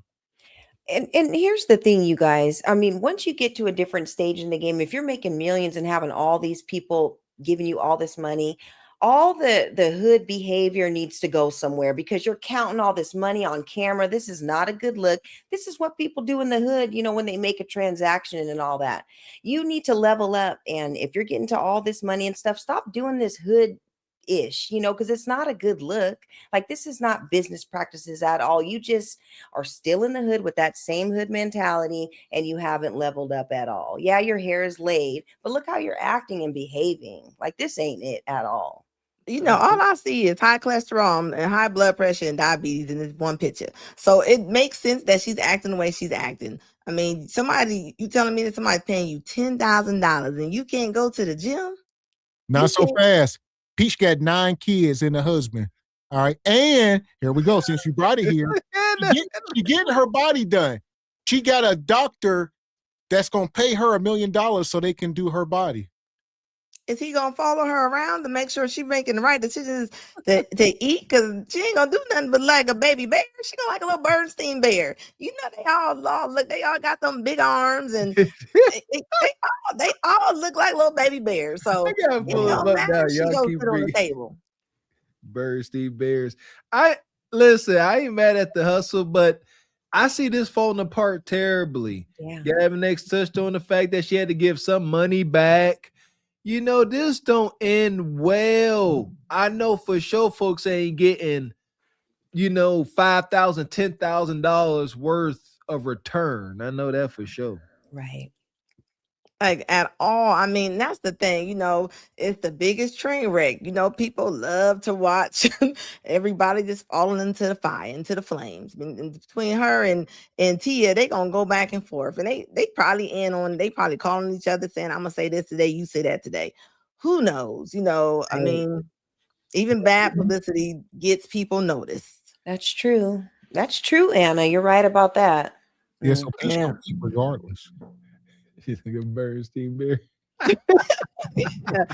And here's the thing, you guys. I mean, once you get to a different stage in the game, if you're making millions and having all these people giving you all this money, all the hood behavior needs to go somewhere because you're counting all this money on camera. This is not a good look. This is what people do in the hood, you know, when they make a transaction and all that. You need to level up. And if you're getting to all this money and stuff, stop doing this hood ish, you know, because it's not a good look. Like, this is not business practices at all. You just are still in the hood with that same hood mentality, and you haven't leveled up at all. Yeah, your hair is laid, but look how you're acting and behaving. Like, this ain't it at all. You know, all I see is high cholesterol and high blood pressure and diabetes in this one picture. So it makes sense that she's acting the way she's acting. I mean, you telling me that somebody's paying you $10,000 and you can't go to the gym? Not so fast. Peach got 9 kids and a husband. All right. And here we go. Since you brought it here, she getting her body done. She got a doctor that's going to pay her $1 million so they can do her body. Is he gonna follow her around to make sure she's making the right decisions to eat? Because she ain't gonna do nothing but like a baby bear. She gonna like a little Bernstein bear. You know, they all got them big arms, and they all look like little baby bears. So it don't matter. She gonna sit on the table. Bernstein Bears. I ain't mad at the hustle, but I see this falling apart terribly. Yeah. Gavin X touched on the fact that she had to give some money back. You know, this don't end well. I know for sure folks ain't getting, you know, $5,000, $10,000 worth of return. I know that for sure. Right. Like at all. I mean, that's the thing, you know, it's the biggest train wreck. You know, people love to watch everybody just falling into the fire, into the flames. Between her and Tia, they gonna go back and forth. And they probably they probably calling each other saying, I'm gonna say this today, you say that today. Who knows? You know, I mean, even bad publicity gets people noticed. That's true. That's true, Anna. You're right about that. Yeah, so Peach gonna keep regardless. She's like a Bernstein bear. Yeah.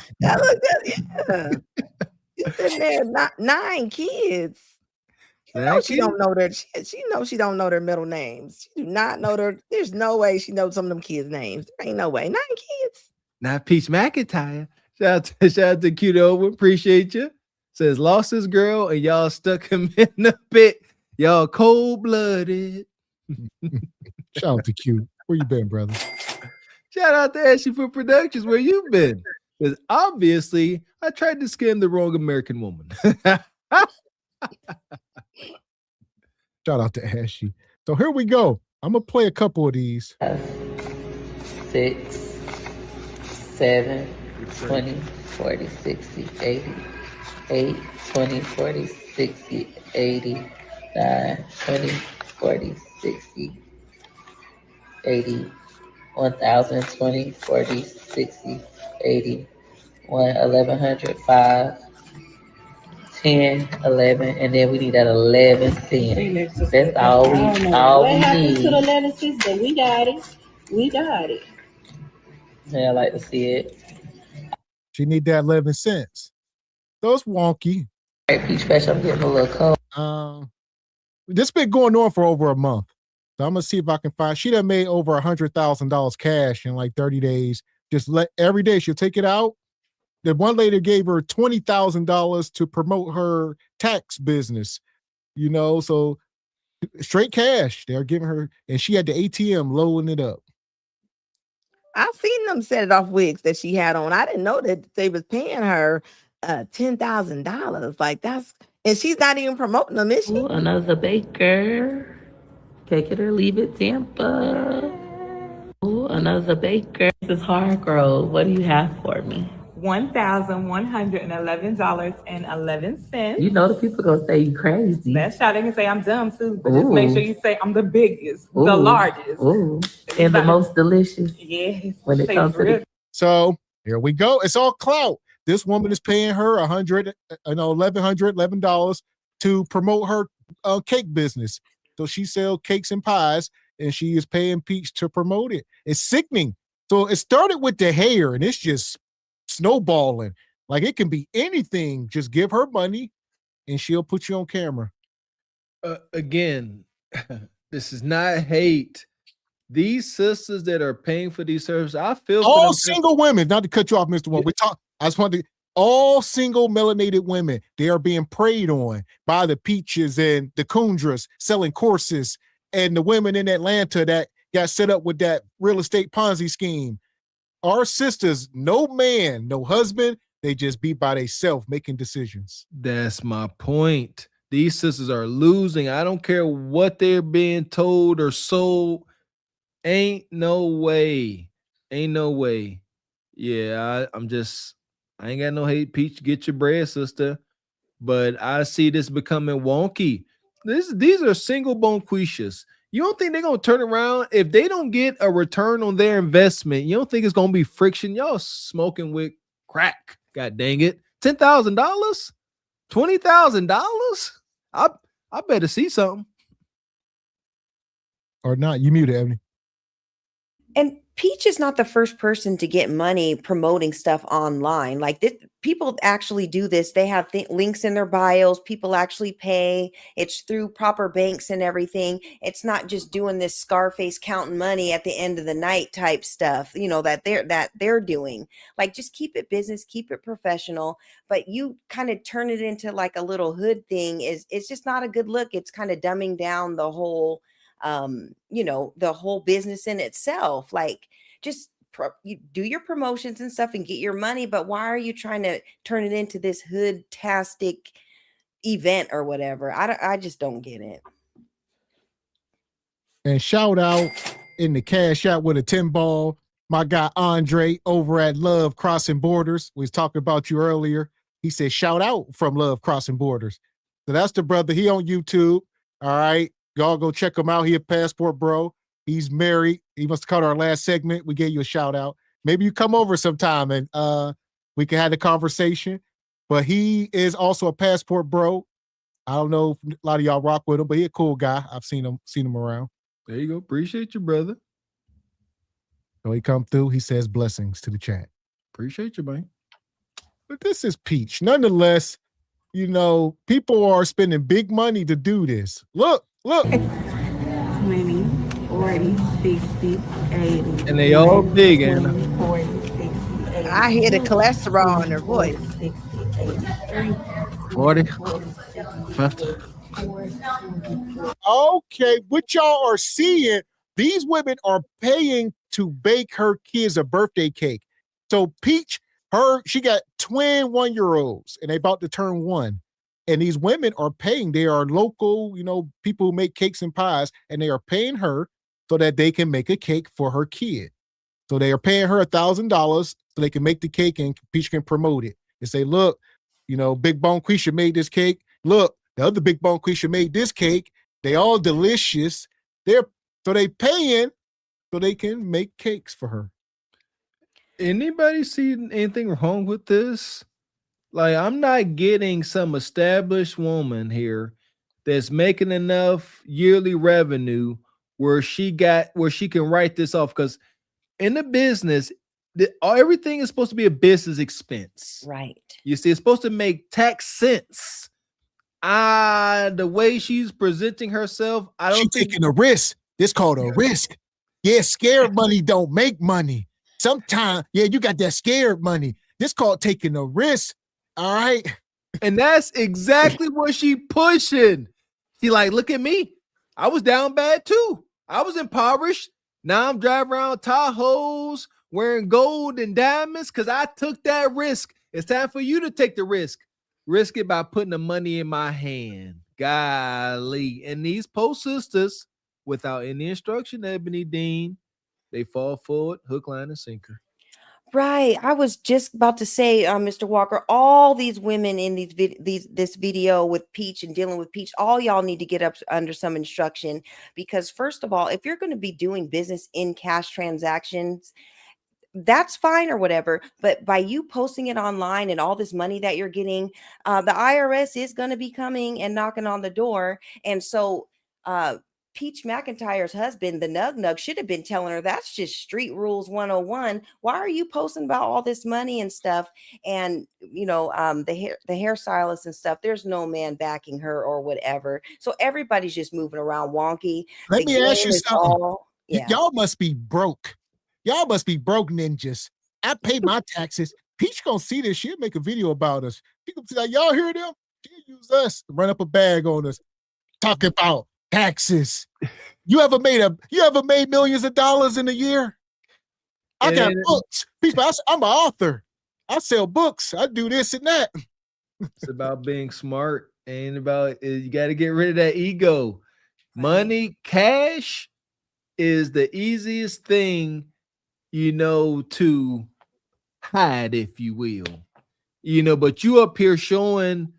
She's sitting there, 9 kids. You know she don't know their. She knows she don't know their middle names. She do not know their. There's no way she knows some of them kids' names. There ain't no way. 9 kids. Now Peach McIntyre. Shout out to Cute Over. Appreciate you. Says lost his girl and y'all stuck him in the pit. Y'all cold-blooded. Shout out to Cute. Where you been, brother? Shout out to Ashley for Productions. Where you been? Because obviously I tried to scam the wrong American woman. Shout out to Ashley. So here we go. I'm gonna play a couple of these. 6, 7, 20, 40, 60, 80, 8, 20, 40, 60, 80, 9, 20, 40, 60, 80, 1,000, 20, 40, 60, 80, 1,100, 5, 10, 11, and then we need that 11 cents. That's all we need. What happened to the 11 cents? But we got it. We got it. Yeah, I like to see it. She need that 11 cents. So it's wonky. All right, Peach Fresh, I'm getting a little cold. This been going on for over a month. So I'm gonna see if I can find. She done made over $100,000 cash in like 30 days. Just every day she'll take it out. The one lady gave her $20,000 to promote her tax business. You know, so straight cash they're giving her, and she had the ATM loading it up. I seen them set it off wigs that she had on. I didn't know that they was paying her $10,000. Like that's, and she's not even promoting them, is she? Ooh, another baker. Take it or leave it, Tampa. Ooh, another baker. This is Hargrove. What do you have for me? $1,111.11. You know the people gonna say you crazy. That's how they can say I'm dumb too, but just make sure you say I'm the biggest, the largest, and the most delicious. Yes. When it comes to the So here we go. It's all clout. This woman is paying her $1,111 to promote her cake business. So she sells cakes and pies, and she is paying Peach to promote it. It's sickening. So it started with the hair, and it's just snowballing. Like it can be anything. Just give her money and she'll put you on camera. Again, this is not hate. These sisters that are paying for these services, I feel for all them single women, not to cut you off, Mr. One. I just want to all single melanated women, they are being preyed on by the Peaches and the Kundras selling courses and the women in Atlanta that got set up with that real estate Ponzi scheme. Our sisters, no man, no husband, they just be by themselves making decisions. That's my point. These sisters are losing. I don't care what they're being told or sold. Ain't no way. Ain't no way. Yeah, I ain't got no hate, Peach. Get your bread, sister. But I see this becoming wonky. These are single bonquishas. You don't think they're gonna turn around if they don't get a return on their investment? You don't think it's gonna be friction? Y'all smoking with crack. God dang it. $10,000? $20,000? I better see something. Or not. You muted, Ebony. And Peach is not the first person to get money promoting stuff online. Like this, people actually do this. They have links in their bios. People actually pay. It's through proper banks and everything. It's not just doing this Scarface counting money at the end of the night type stuff, you know, that they're doing. Like, just keep it business, keep it professional. But you kind of turn it into like a little hood thing. It's just not a good look. It's kind of dumbing down the whole you know, the whole business in itself. Like, just you do your promotions and stuff and get your money, but why are you trying to turn it into this hood-tastic event or whatever? I just don't get it. And shout out in the cash out with a 10 ball, my guy Andre over at Love Crossing Borders. We was talking about you earlier. He said shout out from Love Crossing Borders. So that's the brother. He on YouTube. All right. Y'all go check him out. He a passport bro. He's married. He must have caught our last segment. We gave you a shout out. Maybe you come over sometime and we can have a conversation. But he is also a passport bro. I don't know if a lot of y'all rock with him, but he a cool guy. I've seen him around. There you go. Appreciate you, brother. So he come through. He says blessings to the chat. Appreciate you, man. But this is Peach. Nonetheless, you know, people are spending big money to do this. Look. 20, 40, 60, 80. And they all big, Anna. 40, 60, 80. I hear the cholesterol in her voice. 40, 50. Okay, what y'all are seeing, these women are paying to bake her kids a birthday cake. So Peach, she got twin 1-year-olds and they about to turn 1. And these women are paying. They are local, you know, people who make cakes and pies, and they are paying her so that they can make a cake for her kid. So they are paying her $1,000 so they can make the cake and Peach can promote it and say, look, you know, Big Bone Quisha made this cake. Look, the other Big Bone Quisha made this cake. They all delicious. So they paying so they can make cakes for her. Anybody see anything wrong with this? Like, I'm not getting some established woman here that's making enough yearly revenue where she can write this off, because in the business, everything is supposed to be a business expense. Right. You see, it's supposed to make tax sense. The way she's presenting herself, I don't think taking a risk. This called a risk. Yeah, scared money don't make money. Sometimes, yeah, you got that scared money. This called taking a risk. All right. And that's exactly what she pushing. She like, look at me. I was down bad too. I was impoverished. Now I'm driving around Tahoes, wearing gold and diamonds because I took that risk. It's time for you to take the risk. Risk it by putting the money in my hand. Golly. And these post sisters, without any instruction, Ebony Dean, they fall forward, hook, line, and sinker. Right. I was just about to say, Mr. Walker, all these women in this video with Peach and dealing with Peach, all y'all need to get up under some instruction, because first of all, if you're going to be doing business in cash transactions, that's fine or whatever. But by you posting it online and all this money that you're getting, the IRS is going to be coming and knocking on the door. And so Peach McIntyre's husband, the Nug Nug, should have been telling her that's just street rules 101. Why are you posting about all this money and stuff? And the hairstylist and stuff, there's no man backing her or whatever. So everybody's just moving around wonky. Let me ask you something. Yeah. Y'all must be broke. Y'all must be broke ninjas. I pay my taxes. Peach gonna see this. She'll make a video about us. People be like, y'all hear them? She'll use us to run up a bag on us. Talking about taxes. You ever made millions of dollars in a year? I got books. People, I'm an author. I sell books. I do this and that. It's about being smart. Ain't about you got to get rid of that ego. Money, cash is the easiest thing, to hide, if you will. But you up here showing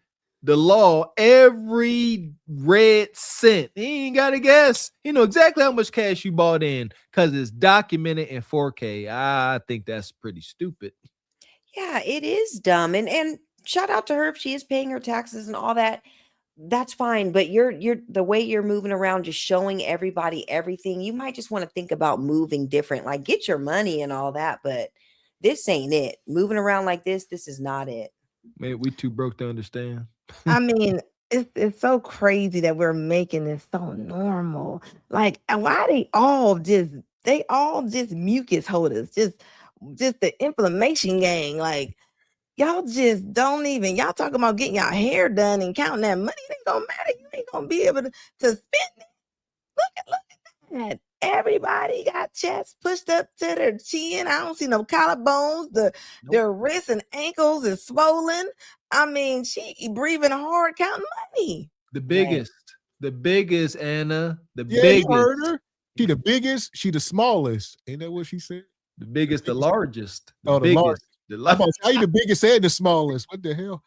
the law every red cent. He ain't got to guess. You know exactly how much cash you bought in because it's documented in 4K. I think that's pretty stupid. Yeah, it is dumb. And shout out to her if she is paying her taxes and all that. That's fine. But you're the way you're moving around, just showing everybody everything. You might just want to think about moving different, like get your money and all that. But this ain't it. Moving around like this is not it. Man, we too broke to understand. I mean, it's so crazy that we're making this so normal. Like, why they all just mucus holders, just the inflammation gang. Like, y'all just don't even, y'all talking about getting y'all hair done and counting that money. It ain't gonna matter. You ain't gonna be able to spend it. Look at that. Everybody got chests pushed up to their chin. I don't see no collarbones. Their wrists and ankles is swollen. I mean, she breathing hard, counting money. The biggest, Anna. The Yeah, biggest. you heard her. She the biggest. She the smallest. Ain't that what she said? The biggest, the largest. The biggest, largest. How you the biggest and the smallest? What the hell?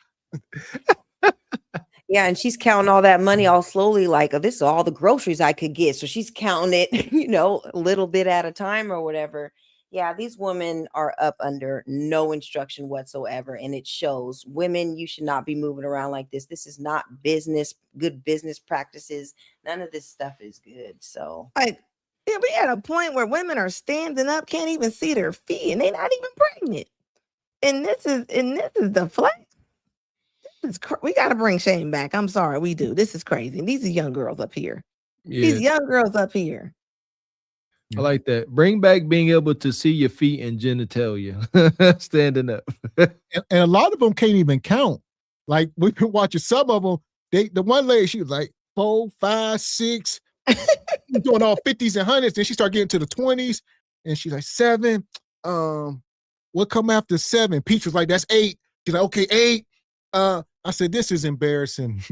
Yeah, and she's counting all that money all slowly, like, oh, this is all the groceries I could get. So she's counting it, a little bit at a time or whatever. Yeah, these women are up under no instruction whatsoever. And it shows. Women, you should not be moving around like this. This is not good business practices. None of this stuff is good. So we at a point where women are standing up, can't even see their feet, and they're not even pregnant. And this is the flex. We got to bring shame back. I'm sorry, we do. This is crazy. These are young girls up here. Yeah. These young girls up here. I like that. Bring back being able to see your feet and genitalia standing up. and a lot of them can't even count. Like we've been watching some of them. The one lady, she was like 4, 5, 6, doing all 50s and 100s. Then she started getting to the 20s, and she's like 7. What come after 7? Peach was like, that's 8. She's like, okay, 8. I said, this is embarrassing.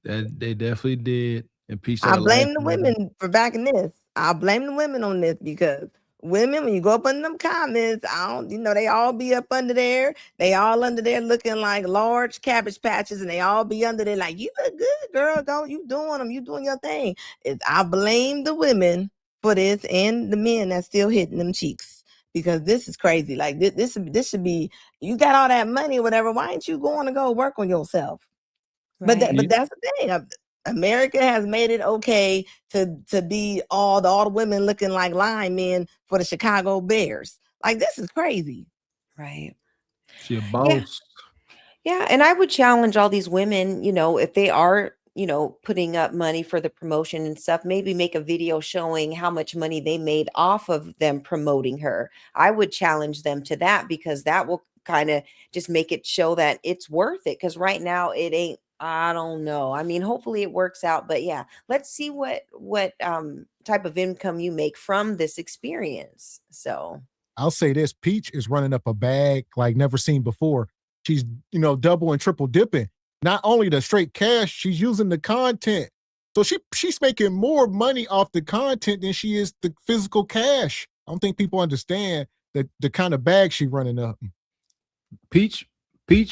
That they definitely did. And Peach, I blame the women for backing this. I blame the women on this because women, when you go up in them comments, they all be up under there. They all under there looking like large cabbage patches, and they all be under there like, you look good, girl. Don't you doing them? You doing your thing. I blame the women for this and the men that's still hitting them cheeks. Because this is crazy. Like this should be, you got all that money or whatever. Why ain't you going to go work on yourself? Right. But that's the thing. America has made it okay to be all the women looking like linemen for the Chicago Bears. Like, this is crazy. Right. She a boss. Yeah. And I would challenge all these women, if they are, putting up money for the promotion and stuff, maybe make a video showing how much money they made off of them promoting her. I would challenge them to that because that will kind of just make it show that it's worth it. Because right now it ain't, I don't know. I mean, hopefully it works out, but yeah, let's see what type of income you make from this experience. So I'll say this, Peach is running up a bag like never seen before. She's, double and triple dipping. Not only the straight cash, she's using the content. So she's making more money off the content than she is the physical cash. I don't think people understand the kind of bag she's running up. Peach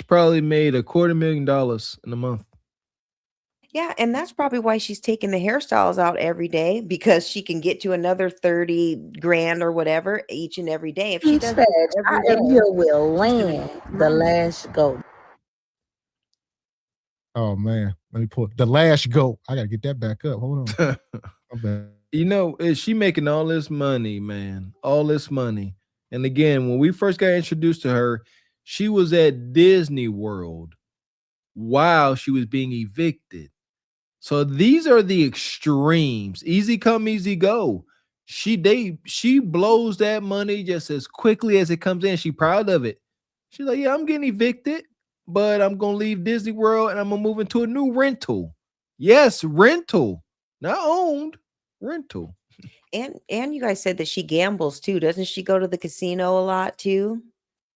probably made $250,000 in a month. Yeah, and that's probably why she's taking the hairstyles out every day, because she can get to another 30 grand or whatever each and every day. If she does said, I am here will land the last goat. Oh man, let me pull the last goat. I gotta get that back up. Hold on. You know, is she making all this money, man? All this money. And again, when we first got introduced to her, she was at Disney World while she was being evicted. So these are the extremes. Easy come, easy go. She blows that money just as quickly as it comes in. She proud of it. She's like, yeah, I'm getting evicted, but I'm gonna leave Disney World and I'm gonna move into a new rental. Yes, rental, not owned, rental. And you guys said that she gambles too. Doesn't she go to the casino a lot too?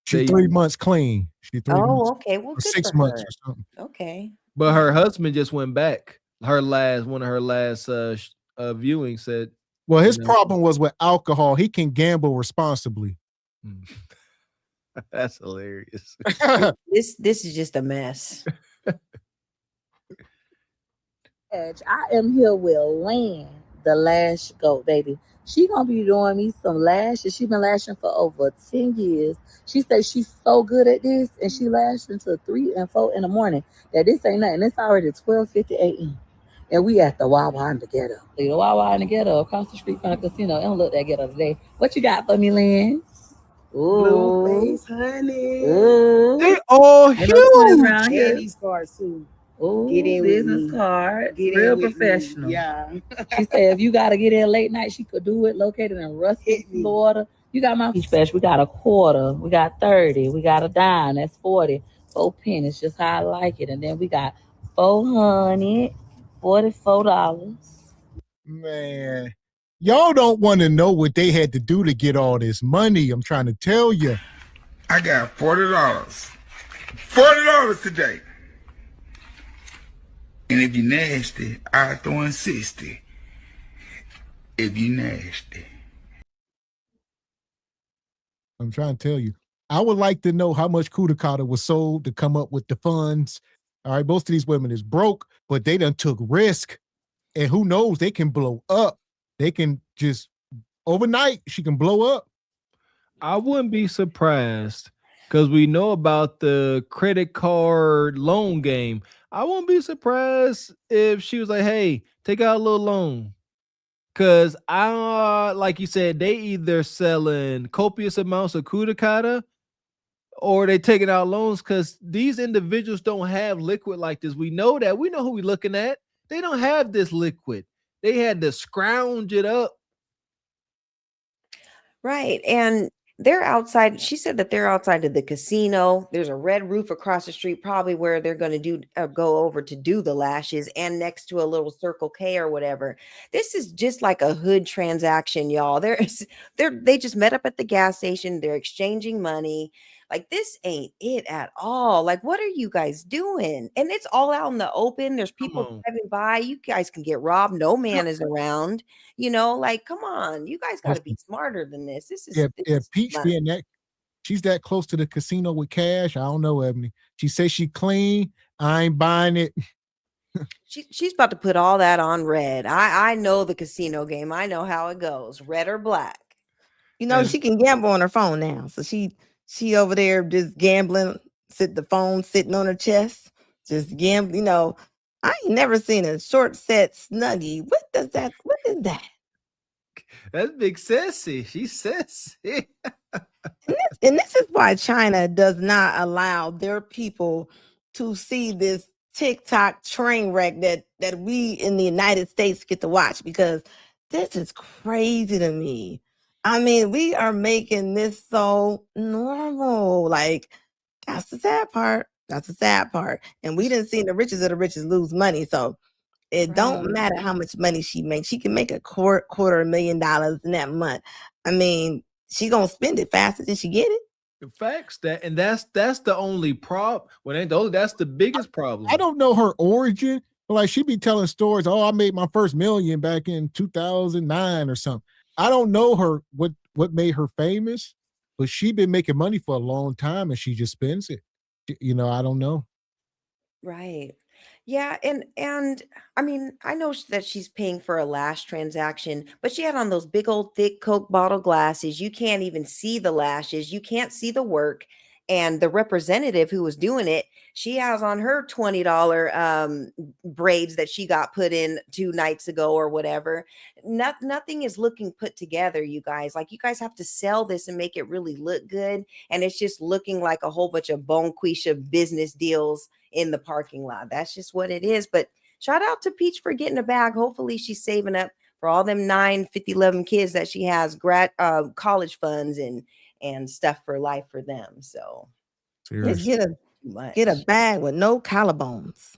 She's 3 months clean. She 3 months. Oh, okay. Well, Or good 6 for months her. or something. Okay. But her husband just went back. One of her last viewings said. Well, his you know, problem was with alcohol. He can gamble responsibly. That's hilarious. This is just a mess. I am here with Lynn, the lash goat, baby. She gonna be doing me some lashes. She been lashing for over 10 years. She says she's so good at this, and she lashed until 3 and 4 in the morning. That this ain't nothing. It's already 12:50 a.m. And we at the Wawa in the ghetto. The Wawa in the ghetto across the street from the casino. It don't look that ghetto today. What you got for me, Lynn? Blueface, honey. Ooh. They all And those ones huge. around here. These cards too. Ooh, Get in with business me. cards. Get in Real with me. professional. Yeah. She said if you got to get in late night, she could do it. Located in Ruskin, Florida. You got my special. We got a quarter. We got 30. We got a dime. That's 40. 4 pennies. Just how I like it. And then we got $444. Man, y'all don't want to know what they had to do to get all this money. I'm trying to tell you. I got $40. $40 today. And if you nasty, I throw in 60. If you nasty. I'm trying to tell you. I would like to know how much Kudakata was sold to come up with the funds. All right, most of these women is broke, but they done took risk. And who knows, they can blow up. They can just, overnight, she can blow up. I wouldn't be surprised because we know about the credit card loan game. I won't be surprised if she was like, hey, take out a little loan. Because like you said, they either selling copious amounts of Kudakata or they taking out loans because these individuals don't have liquid like this. We know that. We know who we're looking at. They don't have this liquid. They had to scrounge it up. Right. And they're outside. She said that they're outside of the casino. There's a red roof across the street, probably where they're going to go over to do the lashes, and next to a little Circle K or whatever. This is just like a hood transaction, y'all. They just met up at the gas station. They're exchanging money. Like, this ain't it at all. Like, what are you guys doing? And it's all out in the open. There's people driving by. You guys can get robbed. No man is around. You know, like, come on. You guys got to be smarter than this. This is If Peach being that, she's that close to the casino with cash, I don't know, Ebony. She says she clean. I ain't buying it. She's about to put all that on red. I know the casino game. I know how it goes. Red or black. You know, she can gamble on her phone now. So she over there just gambling, the phone sitting on her chest, just gambling. You know, I ain't never seen a short set snuggie. What is that? That's big sassy. She's sassy. And this is why China does not allow their people to see this TikTok train wreck that we in the United States get to watch, because this is crazy to me. I mean, we are making this so normal. Like, that's the sad part. That's the sad part. And we didn't see the richest of the richest lose money. So it don't matter how much money she makes. She can make a $250,000 in that month. I mean, she gonna spend it faster than she get it. The facts that's the only problem. That's the biggest problem. I don't know her origin, but like she be telling stories. Oh, I made my first million back in 2009 or something. I don't know her what made her famous, but she been making money for a long time and she just spends it. You know, I don't know. Right. Yeah, and I mean, I know that she's paying for a lash transaction, but she had on those big old thick Coke bottle glasses. You can't even see the lashes. You can't see the work. And the representative who was doing it, she has on her $20 braids that she got put in 2 nights ago or whatever. Nothing is looking put together, you guys. Like, you guys have to sell this and make it really look good. And it's just looking like a whole bunch of bonquisha business deals in the parking lot. That's just what it is. But shout out to Peach for getting a bag. Hopefully she's saving up for all them 11 kids that she has, college funds and stuff for life for them. So just get a bag with no collarbones.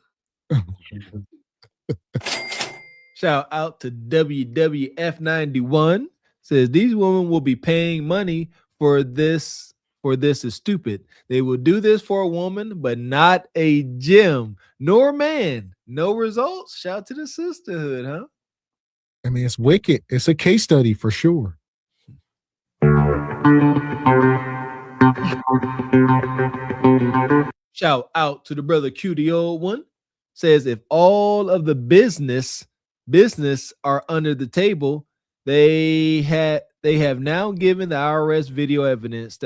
Shout out to WWF91. Says these women will be paying money for this. For this is stupid. They will do this for a woman, but not a gym nor man. No results. Shout to the sisterhood, huh? I mean, it's wicked. It's a case study for sure. Shout out to the brother Q, the old one. Says if all of the business are under the table, they have now given the IRS video evidence.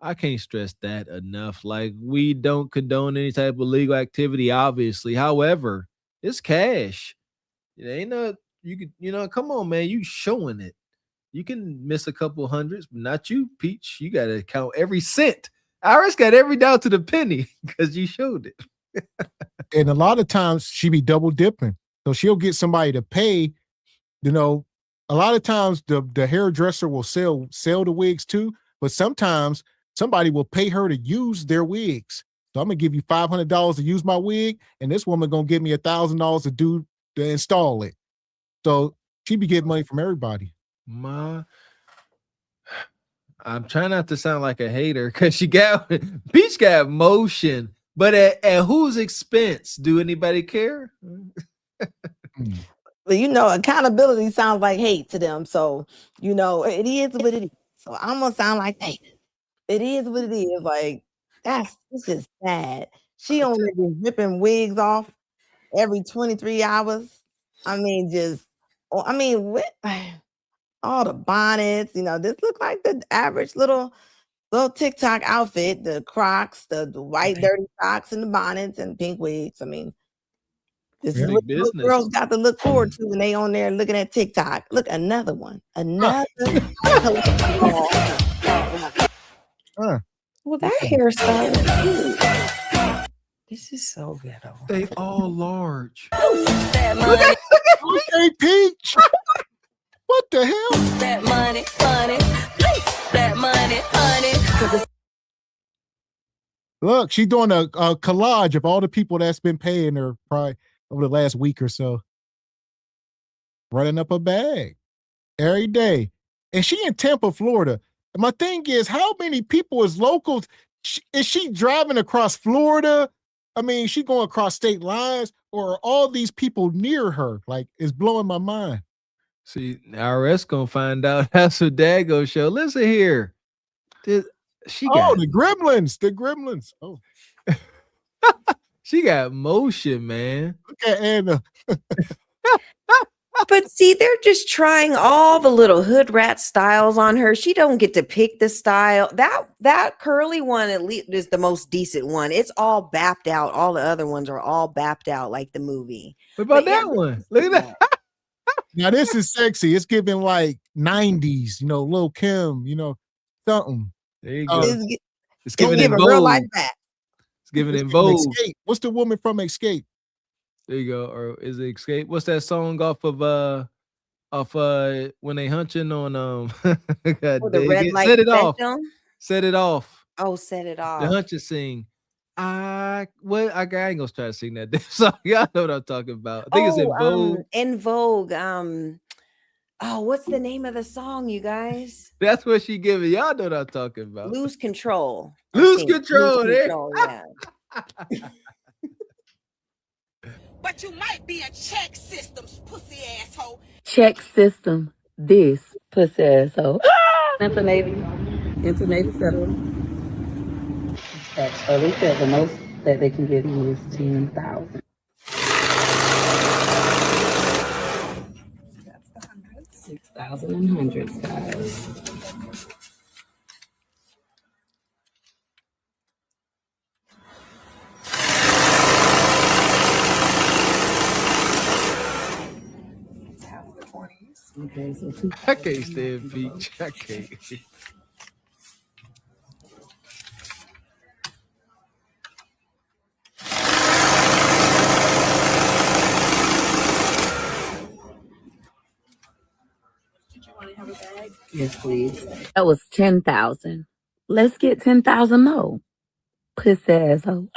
I can't stress that enough. Like, we don't condone any type of legal activity, obviously. However, it's cash. It ain't no, you could, come on, man, you showing it. You can miss a couple hundreds, but not you, Peach. You got to count every cent. IRS got every down to the penny because you showed it. And a lot of times she be double dipping. So she'll get somebody to pay, a lot of times the hairdresser will sell the wigs too, but sometimes somebody will pay her to use their wigs. So I'm going to give you $500 to use my wig, and this woman going to give me $1,000 to install it. So she be getting money from everybody. I'm trying not to sound like a hater because Peach got motion, but at whose expense? Do anybody care? But accountability sounds like hate to them. So, it is what it is. So I'm gonna sound like hate. It is what it is. Like, it's just sad. She only been ripping wigs off every 23 hours. What all the bonnets, this look like the average little TikTok outfit, the Crocs, the white dirty socks and the bonnets and pink wigs. This is what girls got to look forward to when they on there looking at TikTok. Look, another one. Well, that hairstyle. This is so ghetto. They all large. Look at Peach. What the hell? That money, honey. That money, honey. Look, she's doing a collage of all the people that's been paying her probably over the last week or so. Running up a bag every day. And she in Tampa, Florida. And my thing is, how many people is locals? Is she driving across Florida? Is she going across state lines? Or are all these people near her? Like, it's blowing my mind. See, IRS gonna find out. That's a Dago show. Listen here. The Gremlins. Oh. She got motion, man. Look at Anna. But see, they're just trying all the little hood rat styles on her. She don't get to pick the style. That curly one at least is the most decent one. It's all bapped out. All the other ones are all bapped out like the movie. What about that one? Look at that. Now this is sexy. It's giving like 90s, Lil Kim, something. There you go. It's giving in real life back. It's giving in Vogue. Escape. What's the woman from Escape? There you go. Or is it Escape? What's that song off of when they hunching on the red light? Set it off. Set it off. Oh, set it off. The hunching sing. I ain't gonna try to sing that damn song. Y'all know what I'm talking about. I think it's in Vogue. In Vogue. What's the name of the song, you guys? That's what she giving. Y'all know what I'm talking about. Lose Control. Lose Control. Yeah. But you might be a check systems, pussy asshole. Check system, this pussy asshole. Navy settlement. So they said the most that they can get me is 10,000. That's the hundreds. 6,000 and hundreds, guys. Okay, so I can't stand Peach. I can't. yes, please. That was 10,000. Let's get 10,000 more. Pussy asshole.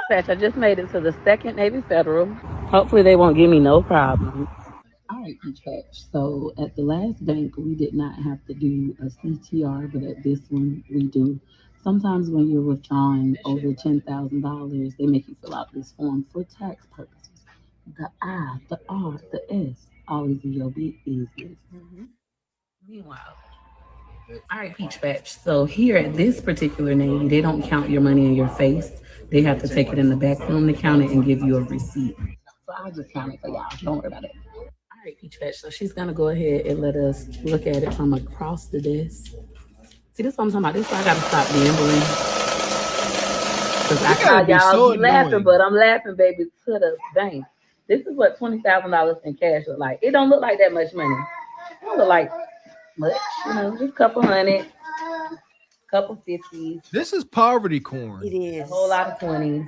Fetch, I just made it to the Second Navy Federal. Hopefully they won't give me no problem. All right, Peach Patch. So at the last bank, we did not have to do a CTR, but at this one, we do. Sometimes when you're withdrawing over $10,000, they make you fill out this form for tax purposes. The I, the R, the S, always do your business. Meanwhile, all right, Peach Patch. So here at this particular Navy, they don't count your money in your face. They have to take it in the back room to count it and give you a receipt. So I'll just count it for y'all. Don't worry about it. All right, Peach Patch. So she's gonna go ahead and let us look at it from across the desk. See, this is what I'm talking about. This is why I gotta stop gambling. Because I call y'all be laughing, but I'm laughing, baby, to the bank. This is what $20,000 in cash look like. It don't look like that much money. It don't look like much, just a couple hundred, couple 50s. This is poverty corn. It is. A whole lot of 20s.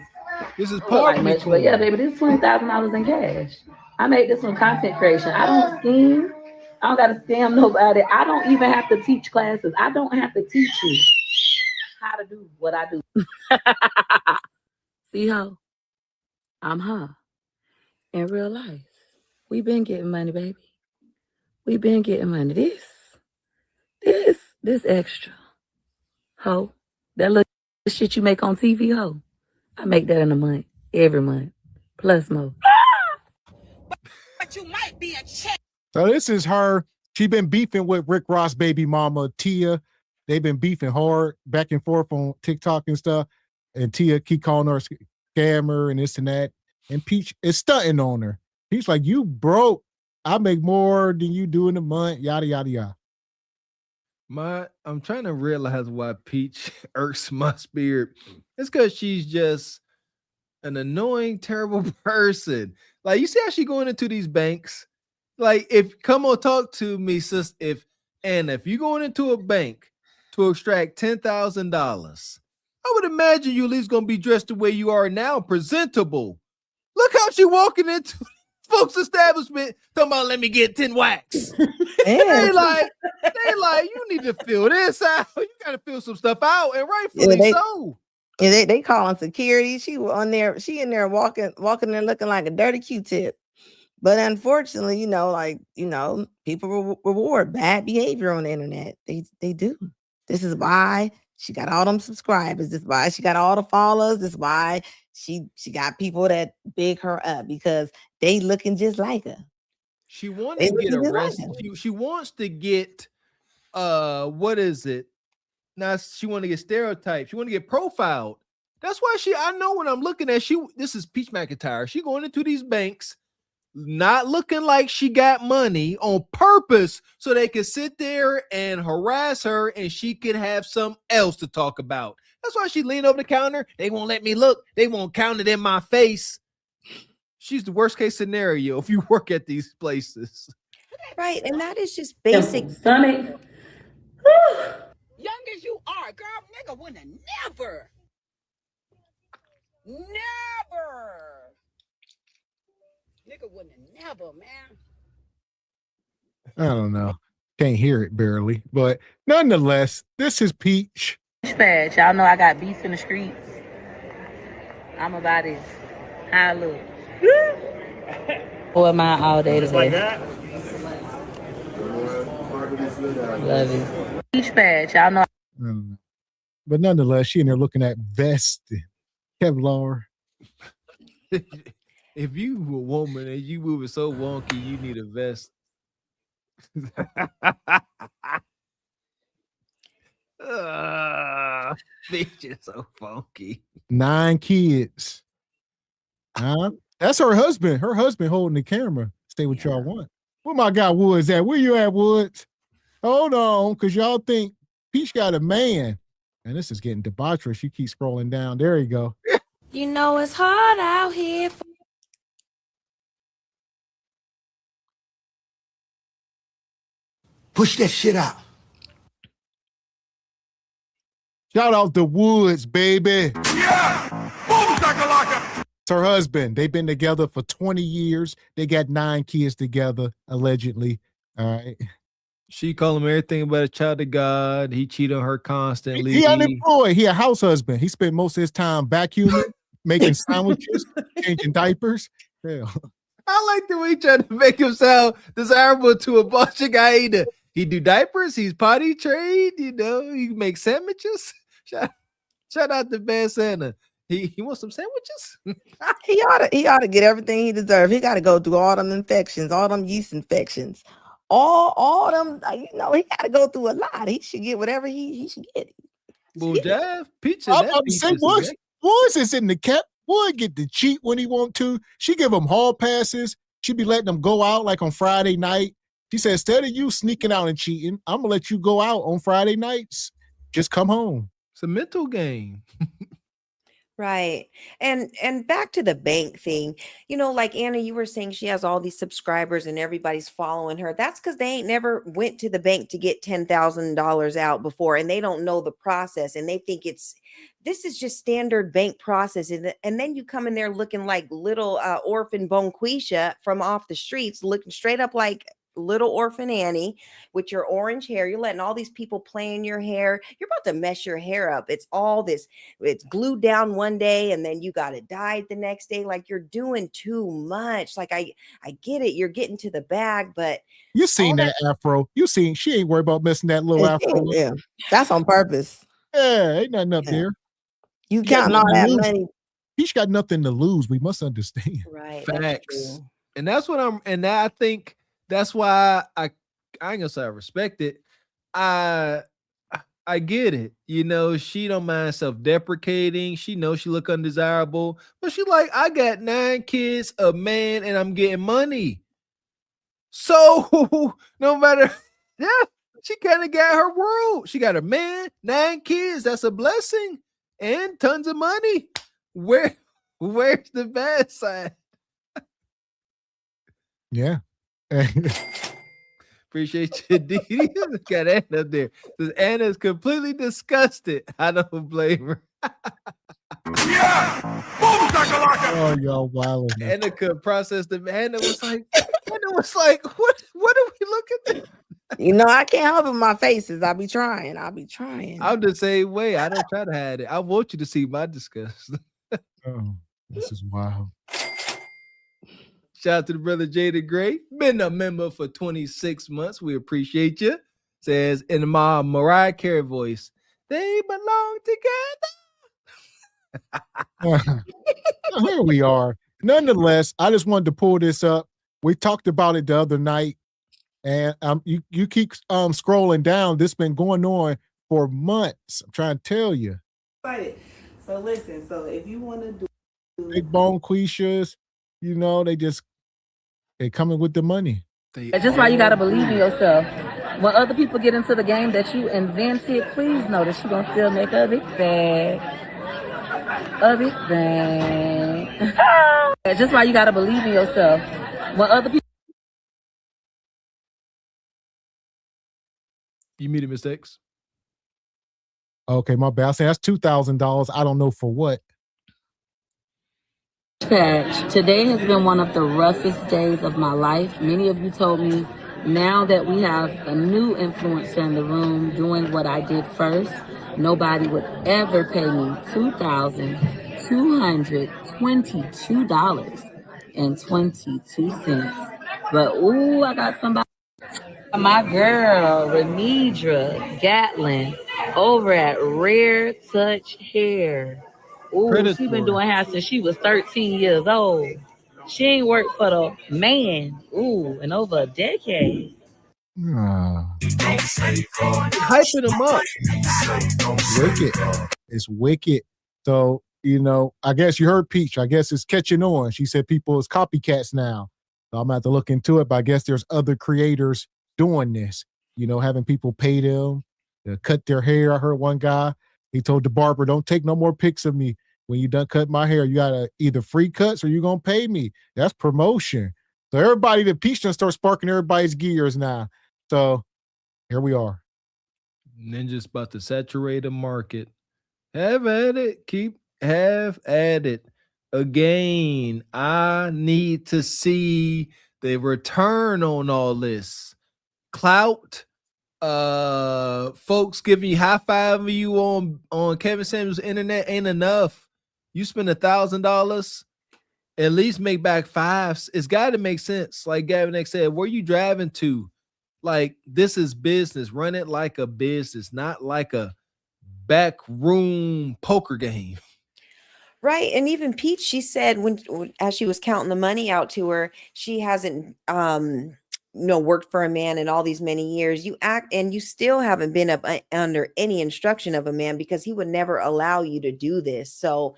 This is Don't look like poverty much, corn. but yeah, baby, this is $20,000 in cash. I made this one content creation. I don't scheme. I don't gotta scam nobody. I don't even have to teach classes. I don't have to teach you how to do what I do. See how I'm her in real life. We been getting money, baby. We been getting money. This extra. Ho. That little shit you make on TV, ho. I make that in a month. Every month. Plus more. But you might be a check. So this is her. She been beefing with Rick Ross' baby mama, Tia. They've been beefing hard back and forth on TikTok and stuff. And Tia keep calling her a scammer and this and that. And Peach is stunting on her. He's like, you broke. I make more than you do in a month. Yada, yada, yada. I'm trying to realize why Peach irks my spirit. It's because she's just an annoying, terrible person. Like, you see how she going into these banks? Like, come on, talk to me, sis. If you going into a bank to extract $10,000, I would imagine you at least gonna be dressed the way you are now, presentable. Look how she walking into folks' establishment, talking about let me get 10 wax. They like, you need to fill this out. You gotta fill some stuff out, and rightfully so. Yeah, they calling security. She in there walking there looking like a dirty Q-tip. But unfortunately, people reward bad behavior on the internet. They do. This is why she got all them subscribers. This is why she got all the followers. This is why she got people that big her up, because they looking just like her. She wants to get arrested. She wants to get what is it? Now she want to get stereotyped. She want to get profiled. That's why I know when I'm looking at this is Peach McIntyre. She going into these banks not looking like she got money on purpose so they can sit there and harass her and she can have something else to talk about. That's why she leaned over the counter. They won't let me look. They won't count it in my face. She's the worst case scenario if you work at these places. Right. And that is just basic. Stomach. Young as you are, girl, nigga would have never. Nigga wouldn't have never, man. I don't know. Can't hear it barely. But nonetheless, this is Peach. Patch. Y'all know I got beef in the streets. I'm about it. How I look. Boy, mine all day today. Like that? Love you. Peach Patch. Y'all know. But nonetheless, she in there looking at vest, Kevlar. If you a woman and you moving so wonky, you need a vest. Bitch is so funky. 9 kids. That's her husband. Her husband holding the camera. Stay what y'all want. Where my guy Woods at? Where you at, Woods? Hold on, because y'all think Peach got a man. And this is getting debaucherous. You keep scrolling down. There you go. You know it's hard out here. Push that shit out. Shout out the Woods, baby. Yeah! Boom, shakalaka! It's her husband. They've been together for 20 years. They got 9 kids together, allegedly. All right. She call him everything but a child of God. He cheat on her constantly. He unemployed. He a house husband. He spent most of his time vacuuming, making sandwiches, changing diapers. Yeah. I like the way he tried to make him sound desirable to a bunch of guys. He do diapers. He's potty trained. You know, he make sandwiches. Shout out to Bad Santa. He wants some sandwiches. He ought to get everything he deserves. He got to go through all them infections, all them yeast infections, all them. You know, he got to go through a lot. He should get whatever he should get. Well, Jeff, pizza. I'm about to say, Woods is in the cap. Wood get to cheat when he want to. She give him hall passes. She be letting them go out like on Friday night. She said, instead of you sneaking out and cheating, I'm gonna let you go out on Friday nights. Just come home. It's a mental game. Right. And back to the bank thing, you know, like Anna, you were saying she has all these subscribers and everybody's following her. That's because they ain't never went to the bank to get $10,000 out before, and they don't know the process, and they think this is just standard bank process. And then you come in there looking like little orphan Bonquisha from off the streets, looking straight up like little orphan Annie with your orange hair. You're letting all these people play in your hair. You're about to mess your hair up. It's all this, it's glued down one day and then you got it dyed the next day. Like, you're doing too much. Like, I get it. You're getting to the bag, but you seen that afro. You seen she ain't worried about messing that little afro. Yeah, that's on purpose. Yeah, ain't nothing up there. You counting all that money. He's got nothing to lose. We must understand. Right. Facts. And that's what I think that's why I ain't gonna say I respect it. I get it. You know, she don't mind self-deprecating. She knows she look undesirable, but she like, I got 9 kids, a man, and I'm getting money. So no matter, yeah, she kind of got her world. She got a man, 9 kids. That's a blessing, and tons of money. Where's the bad side? Yeah. Appreciate you, Dee. Got Anna up there. Anna's completely disgusted. I don't blame her. Yeah! Boom, shakalaka! Oh, y'all wild. Anna could process them. Anna was like, what are we looking at? You know, I can't help it. My faces. I be trying. I'm the same way. I don't try to hide it. I want you to see my disgust. Oh, this is wild. Shout out to the brother Jada Gray. Been a member for 26 months. We appreciate you. Says in my Mariah Carey voice, they belong together. Here we are. Nonetheless, I just wanted to pull this up. We talked about it the other night, and you keep scrolling down. This been going on for months. I'm trying to tell you. So listen. So if you want to do Big Bone Quishas, you know, they coming with the money. That's just why you gotta believe in yourself. When other people get into the game that you invented, please know that you're gonna still make a big bag. A big bag. That's just why you gotta believe in yourself. When other people You muted mistakes. Okay, my bad. I say that's $2,000. I don't know for what. Today has been one of the roughest days of my life. Many of you told me now that we have a new influencer in the room doing what I did first, nobody would ever pay me $2,222.22. But ooh, I got somebody. My girl, Renedra Gatlin, over at Rare Touch Hair. Ooh, she been doing hair since she was 13 years old. She ain't worked for the man, in over a decade. Hyping them up. Wicked. It's wicked. So, you know, I guess you heard Peach. I guess it's catching on. She said people is copycats now. So I'm going to have to look into it, but I guess there's other creators doing this, you know, having people pay them to cut their hair. I heard one guy, he told the barber, don't take no more pics of me. When you done cut my hair, you gotta either free cuts or you're gonna pay me. That's promotion. So everybody, the Peach done start sparking everybody's gears now. So Here we are. Ninja's about to saturate the market. Have at it. Have at it. Again, I need to see the return on all this. Clout, folks giving you high five you on Kevin Samuels' internet ain't enough. You spend $1,000, at least make back $5. It's got to make sense. Like Gavin X said, where you driving to? Like, this is business. Run it like a business, not like a back room poker game. Right. And even Peach, she said as she was counting the money out to her, she hasn't worked for a man in all these many years. You act and you still haven't been up under any instruction of a man because he would never allow you to do this. So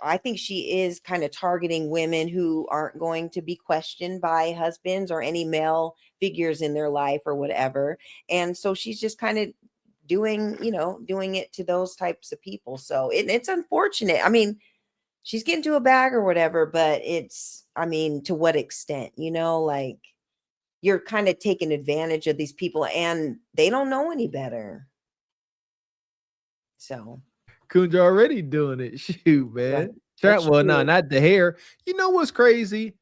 I think she is kind of targeting women who aren't going to be questioned by husbands or any male figures in their life or whatever. And so she's just kind of doing it to those types of people. So it's unfortunate. I mean, she's getting to a bag or whatever, but to what extent, like you're kind of taking advantage of these people and they don't know any better. So Kunja already doing it. Shoot, man. Right. Well, no, not the hair. You know what's crazy?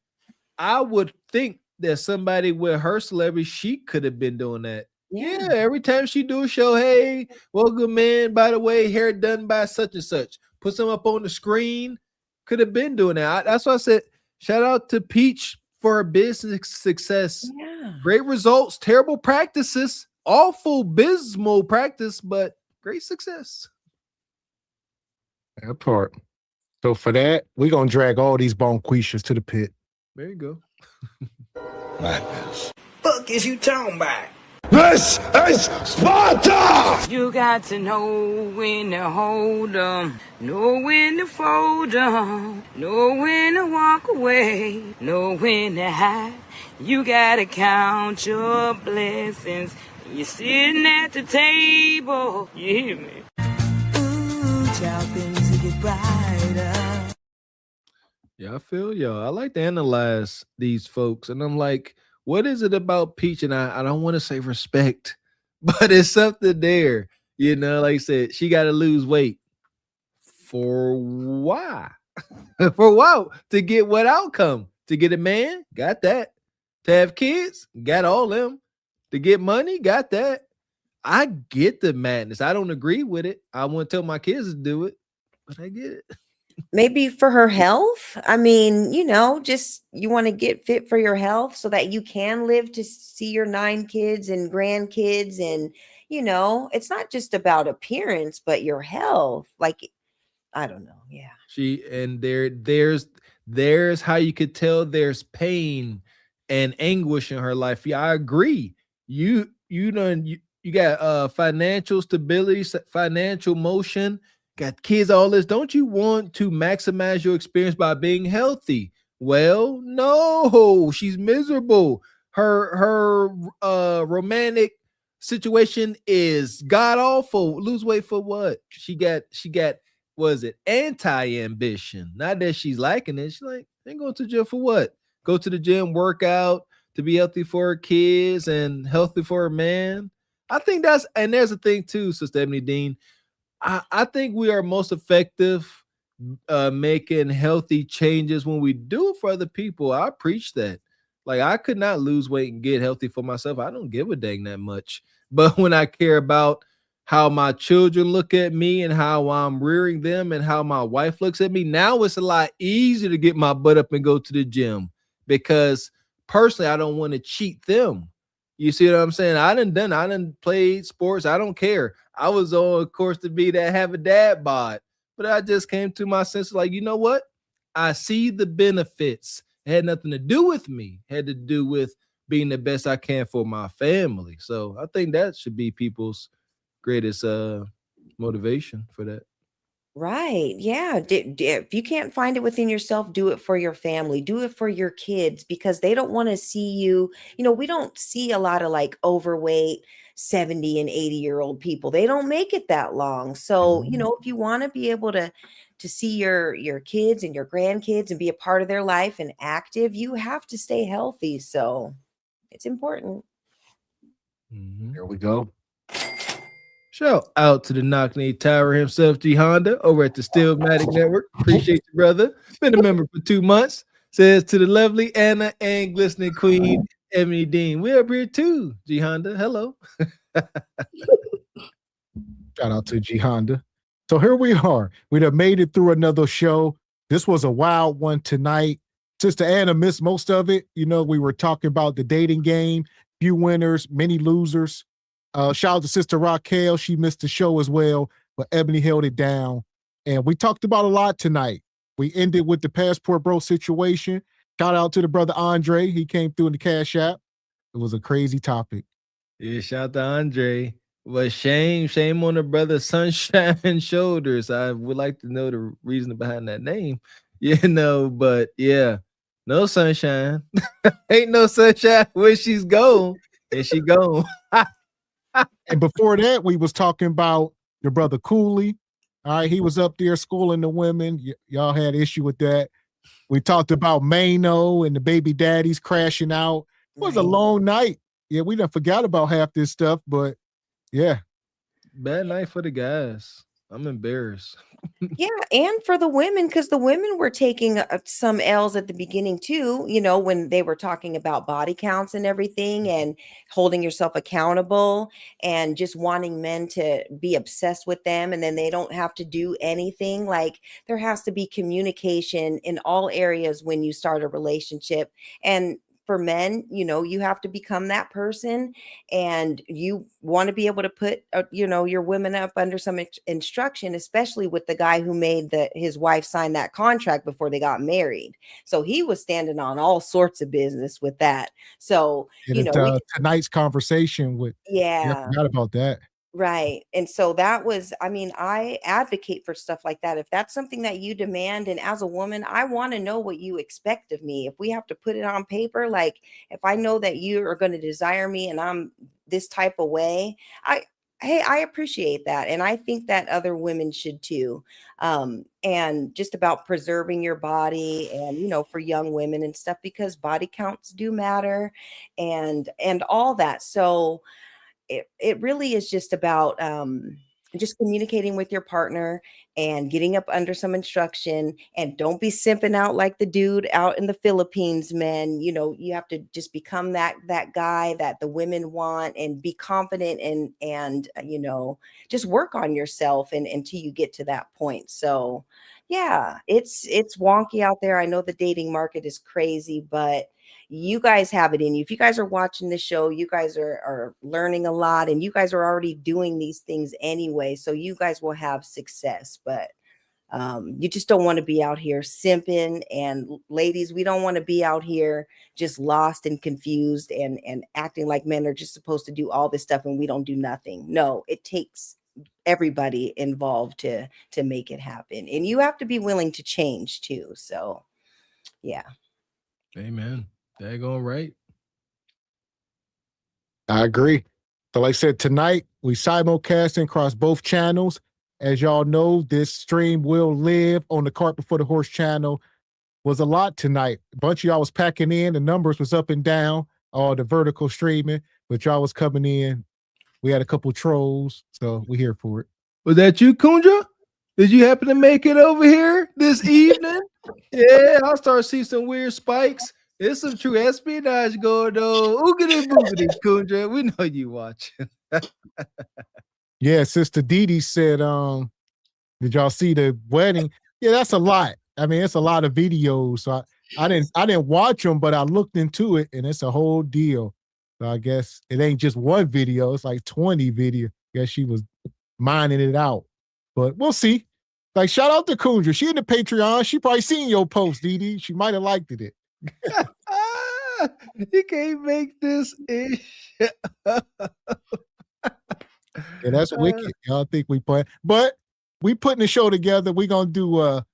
I would think that somebody with her celebrity, she could have been doing that. Yeah, every time she do a show, hey, welcome, man. By the way, hair done by such and such. Put some up on the screen. Could have been doing that. That's why I said, shout out to Peach for her business success. Yeah. Great results, terrible practices, awful abysmal practice, but great success. That part. So for that, we're going to drag all these bonquishas to the pit. There you go. Madness. Fuck is you talking about? This is Sparta! You got to know when to hold 'em, know when to fold 'em, know when to walk away, know when to hide. You gotta count your blessings when you're sitting at the table. You hear me? Ooh, child, things will get brighter. Yeah, I feel y'all. I like to analyze these folks, and I'm like, what is it about Peach? And I don't want to say respect, but it's something there. Like I said, she got to lose weight. For why? For what? To get what outcome? To get a man? Got that. To have kids? Got all them. To get money? Got that. I get the madness. I don't agree with it. I want to tell my kids to do it, but I get it. Maybe for her health. I mean, just you want to get fit for your health so that you can live to see your 9 kids and grandkids. And, it's not just about appearance, but your health. Like, I don't know. Yeah. There's how you could tell there's pain and anguish in her life. Yeah, I agree. You got financial stability, financial motion, got kids, all this. Don't you want to maximize your experience by being healthy? Well, no, she's miserable. Her romantic situation is god awful. Lose weight for what? She got was it anti-ambition? Not that she's liking it. She's like, ain't going to the gym for what? Go to the gym, work out to be healthy for her kids and healthy for her man. I think and there's a thing too, Sister Ebony Dean. I think we are most effective making healthy changes when we do it for other people. I preach that. Like, I could not lose weight and get healthy for myself. I don't give a dang that much. But when I care about how my children look at me and how I'm rearing them and how my wife looks at me, now it's a lot easier to get my butt up and go to the gym because personally, I don't want to cheat them. You see what I'm saying? I done played sports. I don't care. I was on course to be that have a dad bod, but I just came to my senses like, you know what? I see the benefits. It had nothing to do with me. It had to do with being the best I can for my family. So I think that should be people's greatest motivation for that. Right. Yeah. If you can't find it within yourself, do it for your family, do it for your kids, because they don't want to see you. We don't see a lot of like overweight 70 and 80-year-old people. They don't make it that long. So, if you want to be able to see your kids and your grandkids and be a part of their life and active, you have to stay healthy. So it's important. There we go. Shout out to the Knock-Knee Tower himself, G Honda, over at the Stillmatic Network. Appreciate you, brother. Been a member for 2 months. Says to the lovely Anna and glistening queen, Ebony Dean. We're up here too, G Honda. Hello. Shout out to G Honda. So here we are. We'd have made it through another show. This was a wild one tonight. Sister Anna missed most of it. You know, we were talking about the dating game, few winners, many losers. Shout out to Sister Raquel. She missed the show as well, but Ebony held it down. And we talked about a lot tonight. We ended with the Passport Bro situation. Shout out to the brother Andre. He came through in the Cash App. It was a crazy topic. Yeah, shout out to Andre. But shame on the brother Sunshine Shoulders. I would like to know the reason behind that name. But yeah, no sunshine. Ain't no sunshine where she's gone. And she gone. And before that, we was talking about your brother Cooley. All right, he was up there schooling the women. Y'all had issue with that. We talked about Mano and the baby daddies crashing out. It was a long night. Yeah, we done forgot about half this stuff, but yeah. Bad night for the guys. I'm embarrassed. Yeah, and for the women, because the women were taking some L's at the beginning too, when they were talking about body counts and everything and holding yourself accountable and just wanting men to be obsessed with them and then they don't have to do anything. Like there has to be communication in all areas when you start a relationship. And for men, you have to become that person and you want to be able to put, your women up under some instruction, especially with the guy who made his wife sign that contract before they got married. So he was standing on all sorts of business with that. So, tonight's conversation with, yeah, I forgot about that. Right. And so that was, I advocate for stuff like that. If that's something that you demand, and as a woman, I want to know what you expect of me. If we have to put it on paper, like if I know that you are going to desire me and I'm this type of way, I appreciate that. And I think that other women should too. And just about preserving your body and, for young women and stuff, because body counts do matter and all that. So it really is just about just communicating with your partner and getting up under some instruction, and don't be simping out like the dude out in the Philippines, men. You have to just become that guy that the women want and be confident and just work on yourself until you get to that point. So yeah, it's wonky out there. I know the dating market is crazy, but you guys have it in you. If you guys are watching the show, you guys are learning a lot and you guys are already doing these things anyway. So you guys will have success, but you just don't want to be out here simping. And ladies, we don't want to be out here just lost and confused and acting like men are just supposed to do all this stuff and we don't do nothing. No, it takes everybody involved to make it happen. And you have to be willing to change too. So yeah. Amen. Daggone right. I agree. So like I said, tonight we simulcasting across both channels. As y'all know, this stream will live on the Cart Before the Horse channel. Was a lot tonight. A bunch of y'all was packing in. The numbers was up and down, all the vertical streaming, but y'all was coming in. We had a couple trolls, so we're here for it. Was that you, Kunja? Did you happen to make it over here this evening? Yeah, I'll start to see some weird spikes. There's some true espionage going on. Oogity boogity, Kunja. We know you watching. Yeah, Sister Dee said, did y'all see the wedding? Yeah, that's a lot. I mean, it's a lot of videos. So I didn't watch them, but I looked into it and it's a whole deal. So I guess it ain't just one video, it's like 20 videos. I guess she was mining it out. But we'll see. Like, shout out to Kunja. She in the Patreon. She probably seen your post, Dee. She might have liked it. You can't make this ish. Yeah, that's wicked. Y'all think we play, but we putting the show together. We're gonna do a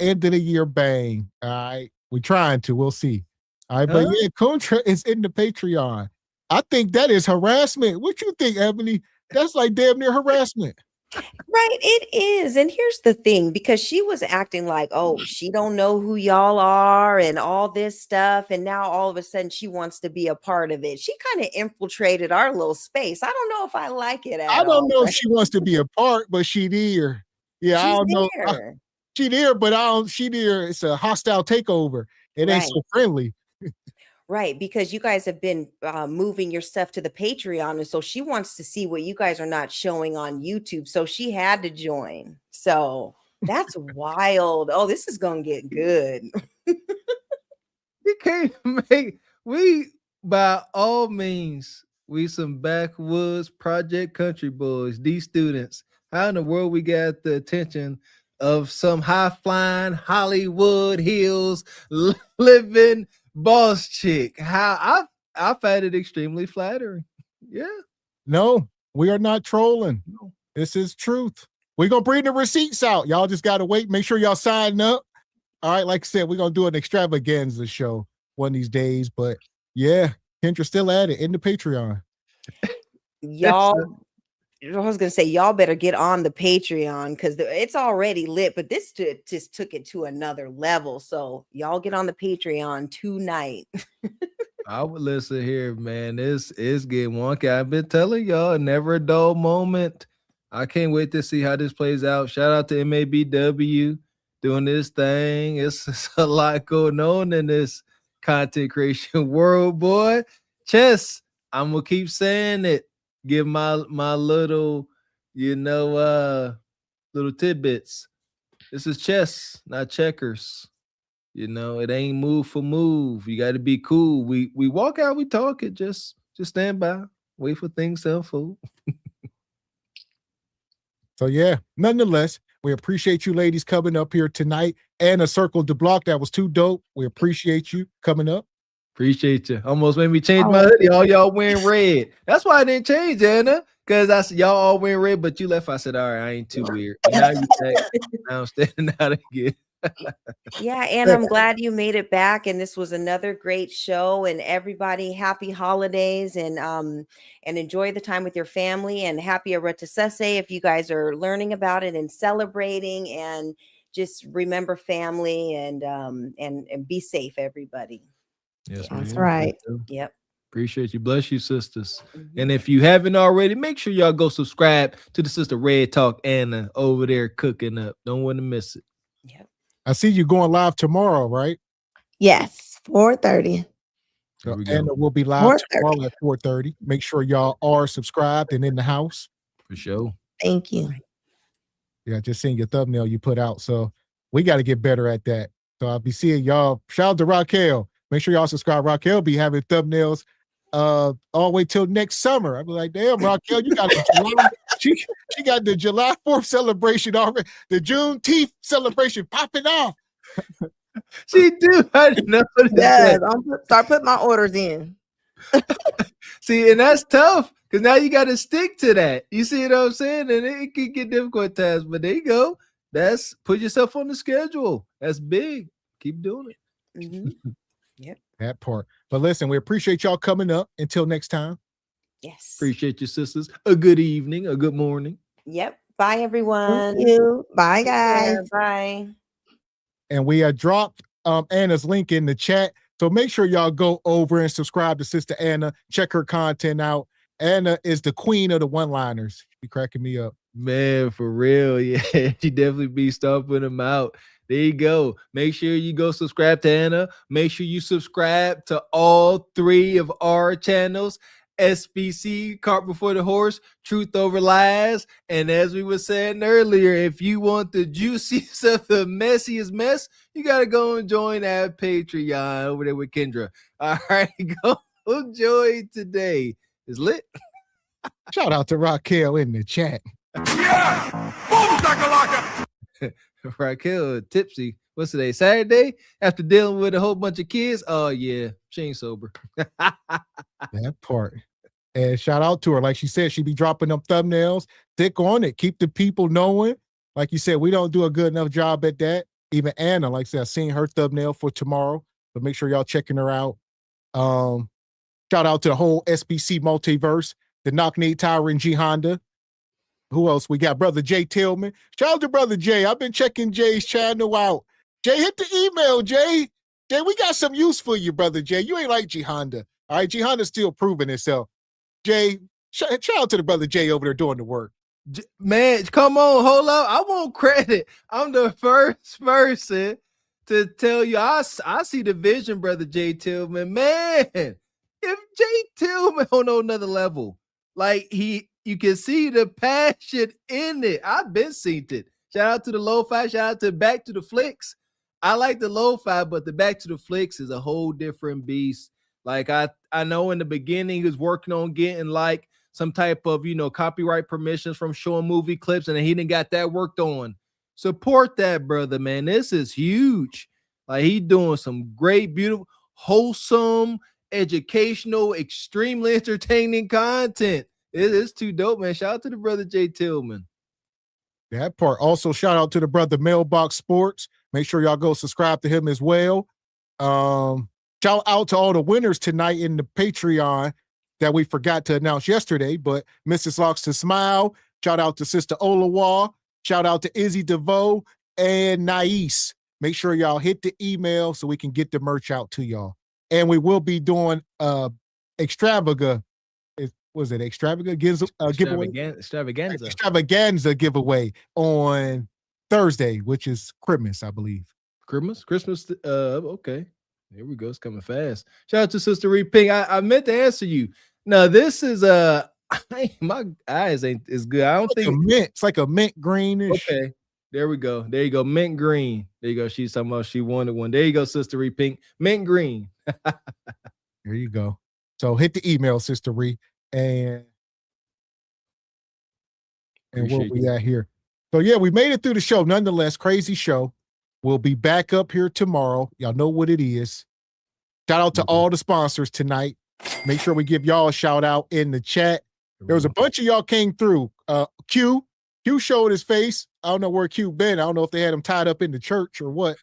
end of the year bang. All right, we're trying to. We'll see. All right, but yeah, Kunja is in the Patreon. I think that is harassment. What you think, Ebony? That's like damn near harassment. Right, it is. And here's the thing, because she was acting like, oh, she don't know who y'all are and all this stuff. And now all of a sudden she wants to be a part of it. She kind of infiltrated our little space. I don't know if I like it I at don't all. know if she wants to be a part, but she there. Yeah, I She's don't know. there. She there, but I don't. She there. It's a hostile takeover. It ain't Right. so friendly. Right, because you guys have been moving your stuff to the Patreon, and so she wants to see what you guys are not showing on YouTube. So she had to join. So that's wild. Oh, this is gonna get good. We can't by all means, we some backwoods project country boys, these students. How in the world we got the attention of some high flying Hollywood Hills living boss chick? How I find it extremely flattering. Yeah. No, we are not trolling. This is truth. We're gonna bring the receipts out. Y'all just gotta wait. Make sure y'all sign up. All right, like I said, we're gonna do an extravaganza show one of these days. But yeah, Kendra's still at it in the Patreon. Y'all, I was gonna say, y'all better get on the Patreon because it's already lit, but this just took it to another level. So y'all get on the Patreon tonight. I would listen here, man. It's getting wonky. I've been telling y'all, never a dull moment. I can't wait to see how this plays out. Shout out to MABW doing this thing. It's a lot going on in this content creation world, boy. Chess, I'm gonna keep saying it. Give my little, little tidbits. This is chess, not checkers. It ain't move for move. You got to be cool. We walk out, we talk it. Just stand by, wait for things to unfold. So yeah, nonetheless, we appreciate you ladies coming up here tonight. And a circle the block. That was too dope. We appreciate you coming up. Appreciate you. Almost made me change my hoodie. All y'all wearing red. That's why I didn't change, Anna. Because I said y'all all wearing red, but you left. I said, all right, I ain't too weird. Now you back. Now I'm standing out again. Yeah, and I'm glad you made it back. And this was another great show. And everybody, happy holidays and enjoy the time with your family. And happy Aratasese if you guys are learning about it and celebrating. And just remember family and be safe, everybody. Yes, That's ma'am. right. Yep. Appreciate you. Bless you, sisters. And if you haven't already, make sure y'all go subscribe to the Sister Red Talk Anna over there cooking up. Don't want to miss it. I see you going live tomorrow, right? Yes, 4:30. So Anna will be live tomorrow at 4:30. Make sure y'all are subscribed and in the house. For sure. Thank you. Yeah, just seeing your thumbnail you put out. So we got to get better at that. So I'll be seeing y'all. Shout out to Raquel. Make sure y'all subscribe. Raquel be having thumbnails all the way till next summer. I'll be like, damn, Raquel, you got the July, she got the July 4th celebration already, the Juneteenth celebration popping off. She do. I know that. Yes, I'm start putting my orders in. See, and that's tough because now you got to stick to that. You see what I'm saying? And it can get difficult at times, but there you go. That's put yourself on the schedule. That's big. Keep doing it. Mm-hmm. Yep. That part. But listen, we appreciate y'all coming up. Until next time. Yes. Appreciate you, sisters. A good evening, a good morning. Yep. Bye, everyone. Thank you. Bye, guys. Bye. And we dropped Anna's link in the chat. So make sure y'all go over and subscribe to Sister Anna. Check her content out. Anna is the queen of the one-liners. She cracking me up. Man, for real. Yeah, she definitely be stomping them out. There you go. Make sure you go subscribe to Anna. Make sure you subscribe to all 3 of our channels. SBC, Cart Before the Horse, Truth Over Lies. And as we were saying earlier, if you want the juiciest of the messiest mess, you got to go and join our Patreon over there with Kendra. All right, go join today. It's lit. Shout out to Raquel in the chat. Yeah! Boom, shakalaka! Raquel tipsy. What's today? Saturday? After dealing with a whole bunch of kids? Oh, yeah. She ain't sober. That part. And shout out to her. Like she said, she be dropping them thumbnails. Stick on it. Keep the people knowing. Like you said, we don't do a good enough job at that. Even Anna, like I said, I've seen her thumbnail for tomorrow. But make sure y'all checking her out. Shout out to the whole SBC multiverse, the Knock Nate Tower and G Honda. Who else? We got Brother Jay Tillman. Shout out to Brother Jay. I've been checking Jay's channel out. Jay, hit the email, Jay. Jay, we got some use for you, Brother Jay. You ain't like G Honda. All right, G Honda's still proving itself. Jay, shout out to the Brother Jay over there doing the work. Man, come on, hold up. I want credit. I'm the first person to tell you I see the vision, Brother Jay Tillman. Man, if Jay Tillman on another level, like you can see the passion in it. I've been seen it. Shout out to the lo-fi, shout out to Back to the Flicks. I like the lo-fi, but the Back to the Flicks is a whole different beast. Like I know in the beginning he was working on getting like some type of, copyright permissions from showing movie clips, and then he didn't got that worked on. Support that brother, man. This is huge. Like he doing some great, beautiful, wholesome, educational, extremely entertaining content. It's too dope, man. Shout out to the Brother Jay Tillman. That part. Also, shout out to the brother Mailbox Sports. Make sure y'all go subscribe to him as well. Shout out to all the winners tonight in the Patreon that we forgot to announce yesterday, but Mrs. Locks to Smile. Shout out to Sister Olawa. Shout out to Izzy DeVoe and Nais. Make sure y'all hit the email so we can get the merch out to y'all. And we will be doing extravaganza giveaway on Thursday, which is Christmas, I believe. Christmas. Okay, here we go. It's coming fast. Shout out to Sister Ree Pink. I meant to answer you. No, this is my eyes ain't as good. I don't think it's like a mint greenish. Okay, there we go. There you go, mint green. There you go. She's talking about she wanted one. There you go, Sister Ree Pink, mint green. There you go. So hit the email, Sister Ree. And where we at here? So yeah, we made it through the show. Nonetheless, crazy show. We'll be back up here tomorrow. Y'all know what it is. Shout out to all the sponsors tonight. Make sure we give y'all a shout out in the chat. There was a bunch of y'all came through. Q showed his face. I don't know where Q been. I don't know if they had him tied up in the church or what.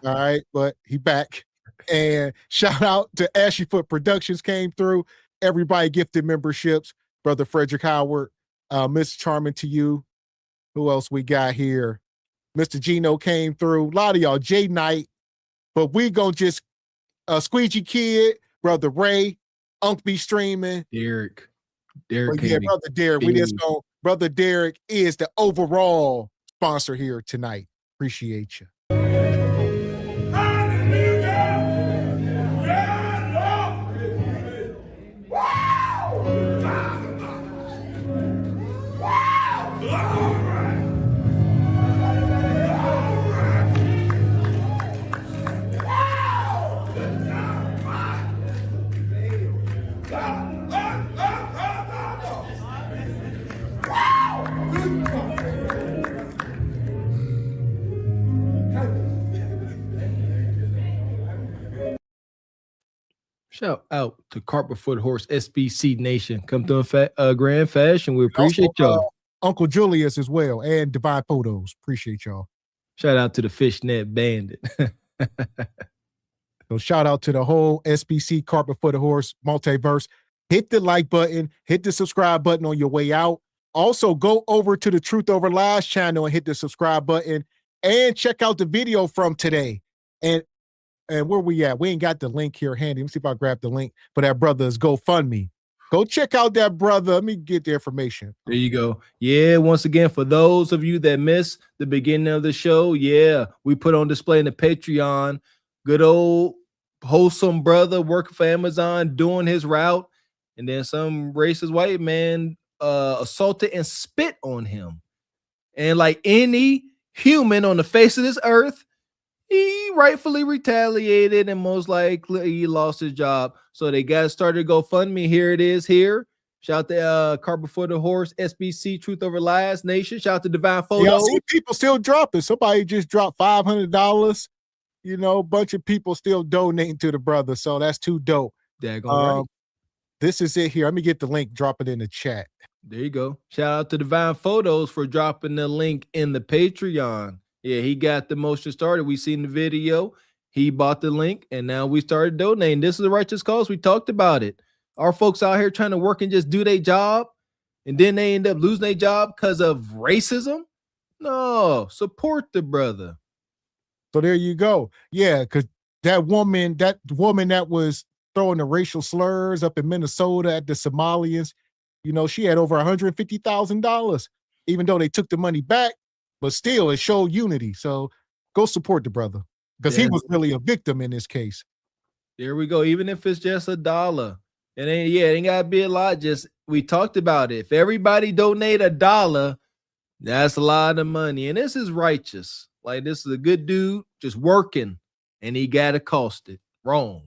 All right, but he back. And shout out to Ashy Foot Productions came through. Everybody gifted memberships. Brother Frederick Howard, Miss Charming to you. Who else we got here? Mr. Gino came through. A lot of y'all. J Knight. But we gonna just Squeegee Kid, Brother Ray, Unc be streaming. Derek. Yeah, Brother Derek. We just go. Brother Derek is the overall sponsor here tonight. Appreciate you. Shout out to Carpet Foot Horse SBC Nation. Come through in grand fashion. We appreciate y'all. Uncle Julius as well, and Divine Photos. Appreciate y'all. Shout out to the Fishnet Bandit. So shout out to the whole SBC Carpet Foot Horse multiverse. Hit the like button, hit the subscribe button on your way out. Also, go over to the Truth Over Lies channel and hit the subscribe button and check out the video from today. And where we at? We ain't got the link here handy. Let me see if I grab the link for that brother's GoFundMe. Go check out that brother. Let me get the information. There you go. Yeah, once again, for those of you that missed the beginning of the show, yeah, we put on display in the Patreon. Good old wholesome brother working for Amazon, doing his route. And then some racist white man assaulted and spit on him. And like any human on the face of this earth, he rightfully retaliated and most likely he lost his job. So they got started GoFundMe. Here it is here. Shout out to Carpet Foot Horse, SBC, Truth Over Lies Nation. Shout out to Divine Photos. Yeah, I see people still dropping. Somebody just dropped $500. You know, a bunch of people still donating to the brother. So that's too dope. Right. This is it here. Let me get the link, drop it in the chat. There you go. Shout out to Divine Photos for dropping the link in the Patreon. Yeah, he got the motion started. We seen the video. He bought the link, and now we started donating. This is a righteous cause. We talked about it. Our folks out here trying to work and just do their job. and then they end up losing their job because of racism. No, support the brother. So there you go. Yeah, because that woman that was throwing the racial slurs up in Minnesota at the Somalians, she had over $150,000, even though they took the money back, but still it showed unity. So go support the brother because he was really a victim in this case. There we go. Even if it's just $1. It ain't gotta be a lot. Just we talked about it. If everybody donate $1, that's a lot of money. And this is righteous. Like, this is a good dude just working, and he got accosted. Wrong.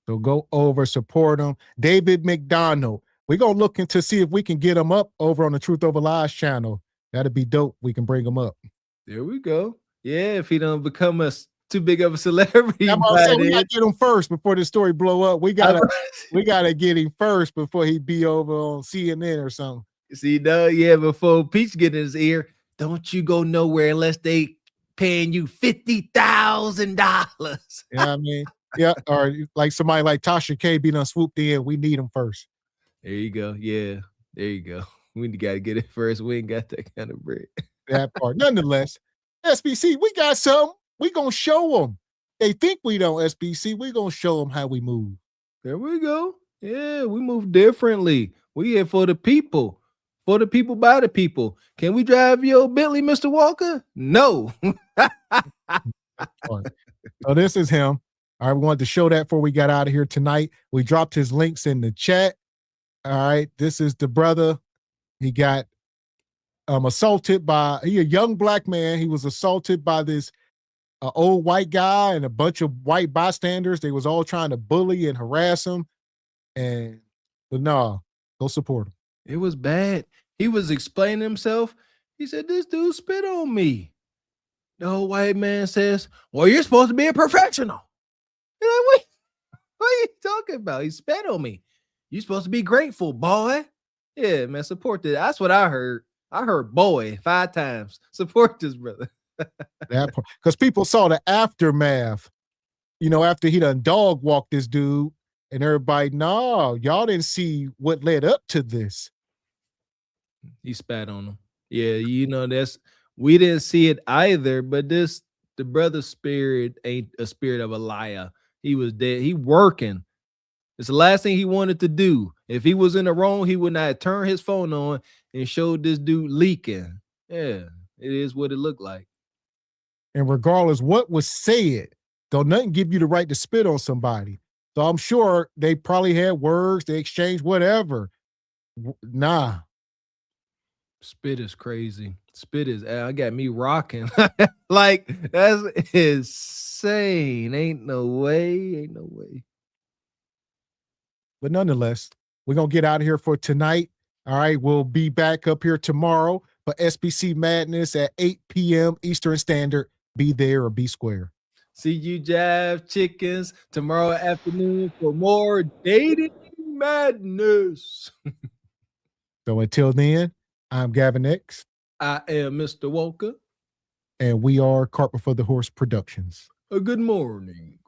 So go over, support him. David McDonald. We're going to look into see if we can get him up over on the Truth Over Lies channel. That'd be dope. We can bring him up. There we go. Yeah, if he don't become too big of a celebrity. We got to get him first before the story blow up. We got to get him first before he be over on CNN or something. See, before Peach get in his ear, don't you go nowhere unless they paying you $50,000. Yeah, I mean, yeah, or like somebody like Tasha K be done swooped in. We need him first. There you go. Yeah, there you go. We got to get it first. We ain't got that kind of bread. That part. Nonetheless, SBC, we got something. We gonna show them. They think we don't, SBC. We gonna show them how we move. There we go. Yeah, we move differently. We here for the people. For the people, by the people. Can we drive your Bentley, Mr. Walker? No. So this is him. All right, we wanted to show that before we got out of here tonight. We dropped his links in the chat. All right, this is the brother. He got assaulted by a young black man. He was assaulted by this old white guy and a bunch of white bystanders. They was all trying to bully and harass him. But no, go support him. It was bad. He was explaining himself. He said, this dude spit on me. The old white man says, well, you're supposed to be a professional. You're like, wait, what are you talking about? He spit on me. You're supposed to be grateful, boy. Yeah, man, support that. That's what I heard. I heard boy 5 times. Support this brother. That part. Because people saw the aftermath, after he done dog walked this dude, and everybody, no, y'all didn't see what led up to this. He spat on him. Yeah, we didn't see it either, but the brother's spirit ain't a spirit of a liar. He was dead. He working. It's the last thing he wanted to do. If he was in the wrong, he would not turn his phone on and showed this dude leaking. Yeah, it is what it looked like. And regardless what was said, don't nothing give you the right to spit on somebody. So I'm sure they probably had words, they exchanged whatever. Nah. Spit is crazy. I got me rocking. Like, that's insane. Ain't no way. But nonetheless, we're going to get out of here for tonight. All right. We'll be back up here tomorrow for SBC Madness at 8 p.m. Eastern Standard. Be there or be square. See you Jive Chickens tomorrow afternoon for more dating madness. So until then, I'm Gavin X. I am Mr. Walker. And we are Carpet for the Horse Productions. Good morning.